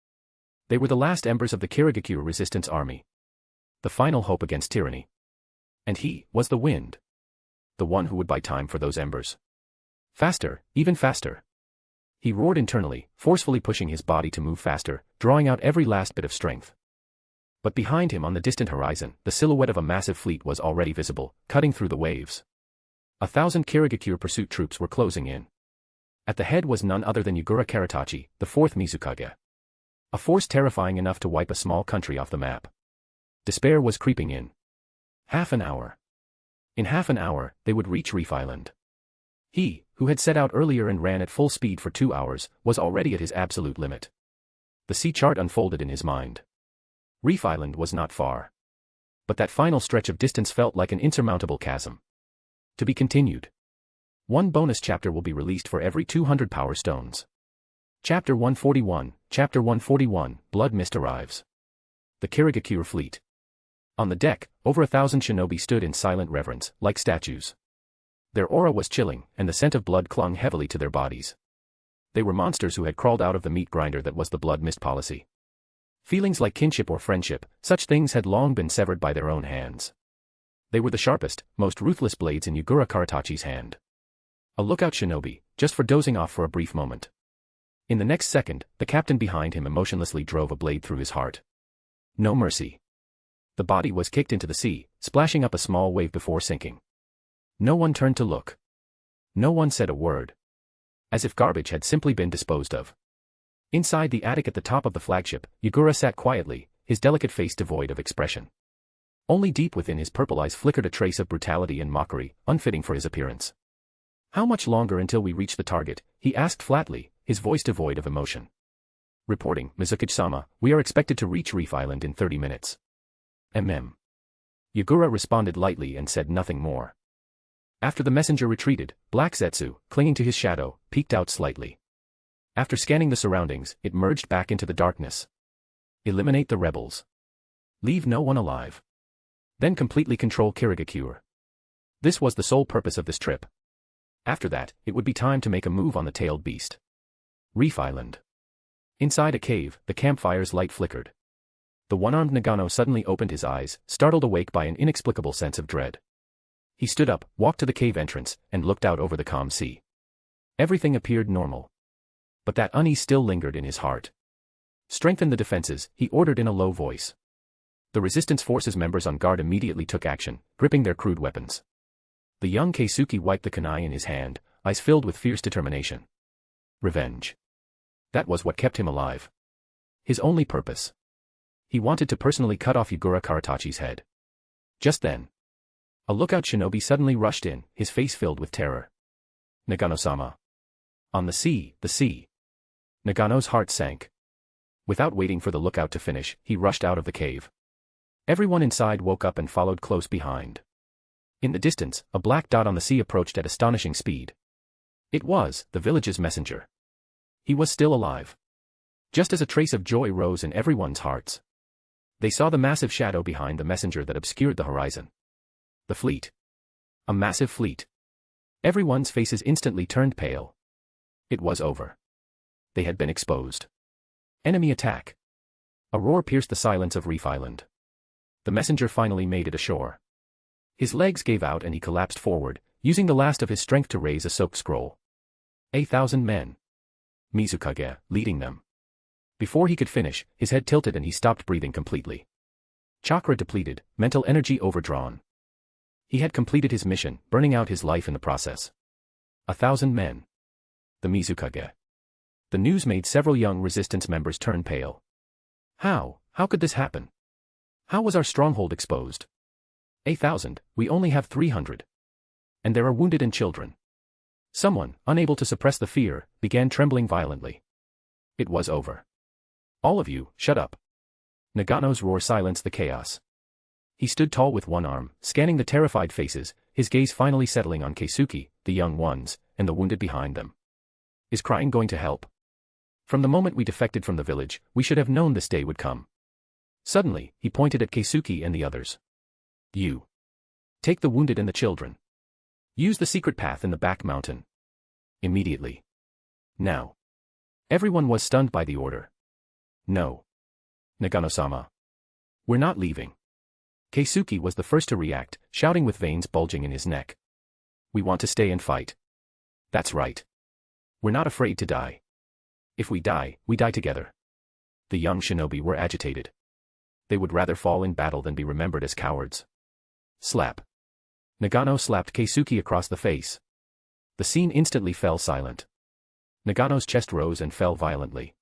They were the last embers of the Kirigakure resistance army. The final hope against tyranny. And he was the wind. The one who would buy time for those embers. Faster, even faster. He roared internally, forcefully pushing his body to move faster, drawing out every last bit of strength. But behind him on the distant horizon, the silhouette of a massive fleet was already visible, cutting through the waves. 1,000 Kirigakure pursuit troops were closing in. At the head was none other than Yugura Karatachi, the 4th Mizukage. A force terrifying enough to wipe a small country off the map. Despair was creeping in. Half an hour. In half an hour, they would reach Reef Island. He, who had set out earlier and ran at full speed for 2 hours, was already at his absolute limit. The sea chart unfolded in his mind. Reef Island was not far. But that final stretch of distance felt like an insurmountable chasm. To be continued. One bonus chapter will be released for every 200 power stones. Chapter 141, Chapter 141, Blood Mist arrives. The Kirigakure fleet. On the deck, over 1,000 shinobi stood in silent reverence, like statues. Their aura was chilling, and the scent of blood clung heavily to their bodies. They were monsters who had crawled out of the meat grinder that was the blood mist policy. Feelings like kinship or friendship, such things had long been severed by their own hands. They were the sharpest, most ruthless blades in Yugura Karatachi's hand. A lookout shinobi, just for dozing off for a brief moment. In the next second, the captain behind him emotionlessly drove a blade through his heart. No mercy. The body was kicked into the sea, splashing up a small wave before sinking. No one turned to look. No one said a word. As if garbage had simply been disposed of. Inside the attic at the top of the flagship, Yagura sat quietly, his delicate face devoid of expression. Only deep within his purple eyes flickered a trace of brutality and mockery, unfitting for his appearance. "How much longer until we reach the target?" he asked flatly, his voice devoid of emotion. "Reporting, Mizuki-sama, we are expected to reach Reef Island in 30 minutes. Yagura responded lightly and said nothing more. After the messenger retreated, Black Zetsu, clinging to his shadow, peeked out slightly. After scanning the surroundings, it merged back into the darkness. Eliminate the rebels. Leave no one alive. Then completely control Kirigakure. This was the sole purpose of this trip. After that, it would be time to make a move on the tailed beast. Reef Island. Inside a cave, the campfire's light flickered. The one-armed Nagano suddenly opened his eyes, startled awake by an inexplicable sense of dread. He stood up, walked to the cave entrance, and looked out over the calm sea. Everything appeared normal. But that unease still lingered in his heart. "Strengthen the defenses," he ordered in a low voice. The resistance forces members on guard immediately took action, gripping their crude weapons. The young Keisuke wiped the kunai in his hand, eyes filled with fierce determination. Revenge. That was what kept him alive. His only purpose. He wanted to personally cut off Yagura Karatachi's head. Just then, a lookout shinobi suddenly rushed in, his face filled with terror. "Nagano-sama." "On the sea, the sea." Nagano's heart sank. Without waiting for the lookout to finish, he rushed out of the cave. Everyone inside woke up and followed close behind. In the distance, a black dot on the sea approached at astonishing speed. It was the village's messenger. He was still alive. Just as a trace of joy rose in everyone's hearts. They saw the massive shadow behind the messenger that obscured the horizon. The fleet. A massive fleet. Everyone's faces instantly turned pale. It was over. They had been exposed. Enemy attack. A roar pierced the silence of Reef Island. The messenger finally made it ashore. His legs gave out and he collapsed forward, using the last of his strength to raise a soaked scroll. 1,000 men. Mizukage, leading them. Before he could finish, his head tilted and he stopped breathing completely. Chakra depleted, mental energy overdrawn. He had completed his mission, burning out his life in the process. 1,000 men. The Mizukage. The news made several young resistance members turn pale. How could this happen? How was our stronghold exposed? 1,000, we only have 300. And there are wounded and children. Someone, unable to suppress the fear, began trembling violently. It was over. "All of you, shut up." Nagano's roar silenced the chaos. He stood tall with one arm, scanning the terrified faces, his gaze finally settling on Keisuke, the young ones, and the wounded behind them. "Is crying going to help? From the moment we defected from the village, we should have known this day would come." Suddenly, he pointed at Keisuke and the others. "You. Take the wounded and the children. Use the secret path in the back mountain. Immediately. Now." Everyone was stunned by the order. "No. Nagano-sama. We're not leaving." Keisuke was the first to react, shouting with veins bulging in his neck. "We want to stay and fight." "That's right. We're not afraid to die. If we die, we die together." The young shinobi were agitated. They would rather fall in battle than be remembered as cowards. Slap. Nagano slapped Keisuke across the face. The scene instantly fell silent. Nagano's chest rose and fell violently.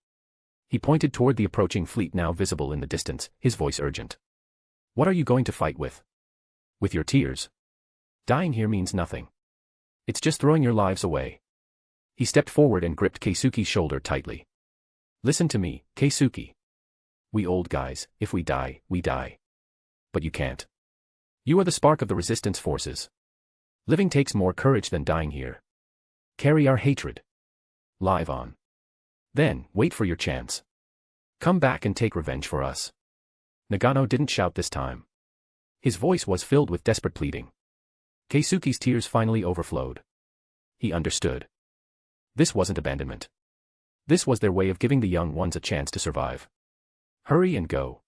He pointed toward the approaching fleet now visible in the distance, his voice urgent. "What are you going to fight with? With your tears? Dying here means nothing. It's just throwing your lives away." He stepped forward and gripped Keisuke's shoulder tightly. "Listen to me, Keisuke. We old guys, if we die, we die. But you can't. You are the spark of the resistance forces. Living takes more courage than dying here. Carry our hatred. Live on. Then, wait for your chance. Come back and take revenge for us." Nagano didn't shout this time. His voice was filled with desperate pleading. Keisuke's tears finally overflowed. He understood. This wasn't abandonment. This was their way of giving the young ones a chance to survive. "Hurry and go."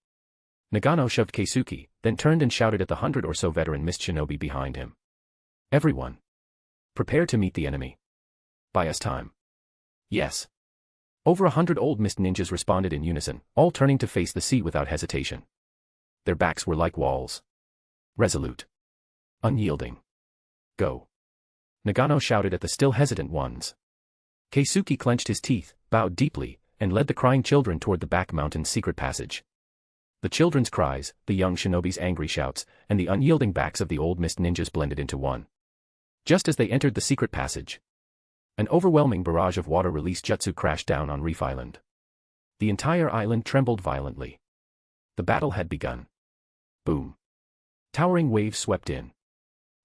Nagano shoved Keisuke, then turned and shouted at the 100 or so veteran mist shinobi behind him. "Everyone. Prepare to meet the enemy. Buy us time." "Yes." Over 100 old mist ninjas responded in unison, all turning to face the sea without hesitation. Their backs were like walls. Resolute. Unyielding. Go. Nagano shouted at the still hesitant ones. Keisuke clenched his teeth, bowed deeply, and led the crying children toward the back mountain's secret passage. The children's cries, the young shinobi's angry shouts, and the unyielding backs of the old mist ninjas blended into one. Just as they entered the secret passage, an overwhelming barrage of water release jutsu crashed down on Reef Island. The entire island trembled violently. The battle had begun. Boom. Towering waves swept in.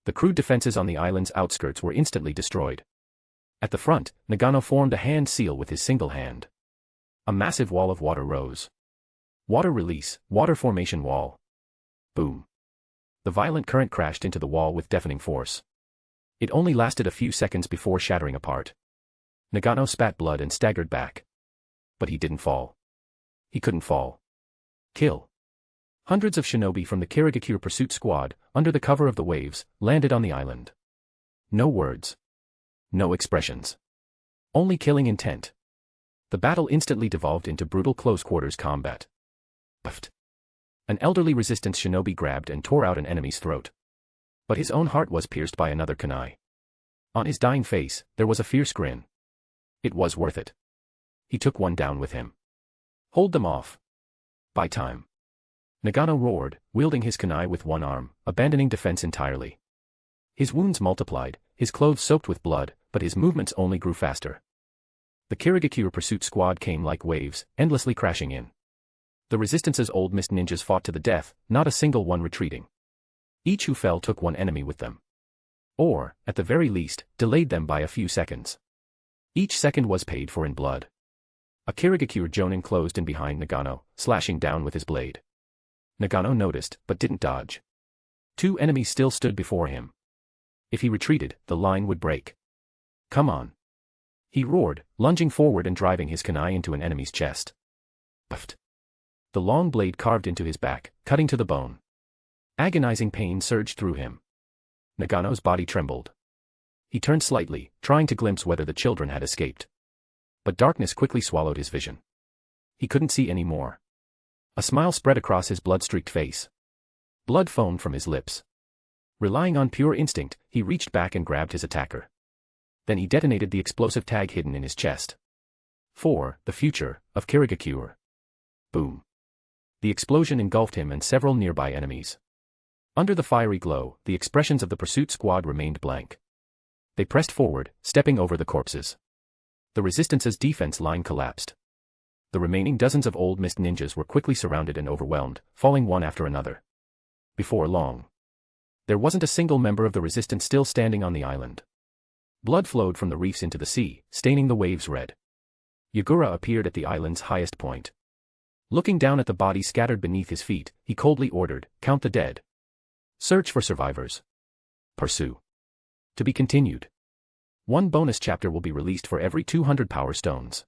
The crude defenses on the island's outskirts were instantly destroyed. At the front, Nagano formed a hand seal with his single hand. A massive wall of water rose. Water release, water formation wall. Boom. The violent current crashed into the wall with deafening force. It only lasted a few seconds before shattering apart. Nagano spat blood and staggered back. But he didn't fall. He couldn't fall. Kill. Hundreds of shinobi from the Kirigakure pursuit squad, under the cover of the waves, landed on the island. No words. No expressions. Only killing intent. The battle instantly devolved into brutal close-quarters combat. Puffed. An elderly resistance shinobi grabbed and tore out an enemy's throat. But his own heart was pierced by another kunai. On his dying face, there was a fierce grin. It was worth it. He took one down with him. Hold them off. By time. Nagano roared, wielding his kunai with one arm, abandoning defense entirely. His wounds multiplied, his clothes soaked with blood, but his movements only grew faster. The Kirigakure pursuit squad came like waves, endlessly crashing in. The Resistance's old mist ninjas fought to the death, not a single one retreating. Each who fell took one enemy with them. Or, at the very least, delayed them by a few seconds. Each second was paid for in blood. A Kirigakure jonin closed in behind Nagano, slashing down with his blade. Nagano noticed, but didn't dodge. Two enemies still stood before him. If he retreated, the line would break. Come on. He roared, lunging forward and driving his kunai into an enemy's chest. Puffed. The long blade carved into his back, cutting to the bone. Agonizing pain surged through him. Nagano's body trembled. He turned slightly, trying to glimpse whether the children had escaped. But darkness quickly swallowed his vision. He couldn't see any more. A smile spread across his blood-streaked face. Blood foamed from his lips. Relying on pure instinct, he reached back and grabbed his attacker. Then he detonated the explosive tag hidden in his chest. For the future of Kirigakure. Boom. The explosion engulfed him and several nearby enemies. Under the fiery glow, the expressions of the pursuit squad remained blank. They pressed forward, stepping over the corpses. The Resistance's defense line collapsed. The remaining dozens of old mist ninjas were quickly surrounded and overwhelmed, falling one after another. Before long, there wasn't a single member of the Resistance still standing on the island. Blood flowed from the reefs into the sea, staining the waves red. Yagura appeared at the island's highest point. Looking down at the bodies scattered beneath his feet, he coldly ordered, "Count the dead. Search for survivors. Pursue." To be continued. One bonus chapter will be released for every 200 power stones.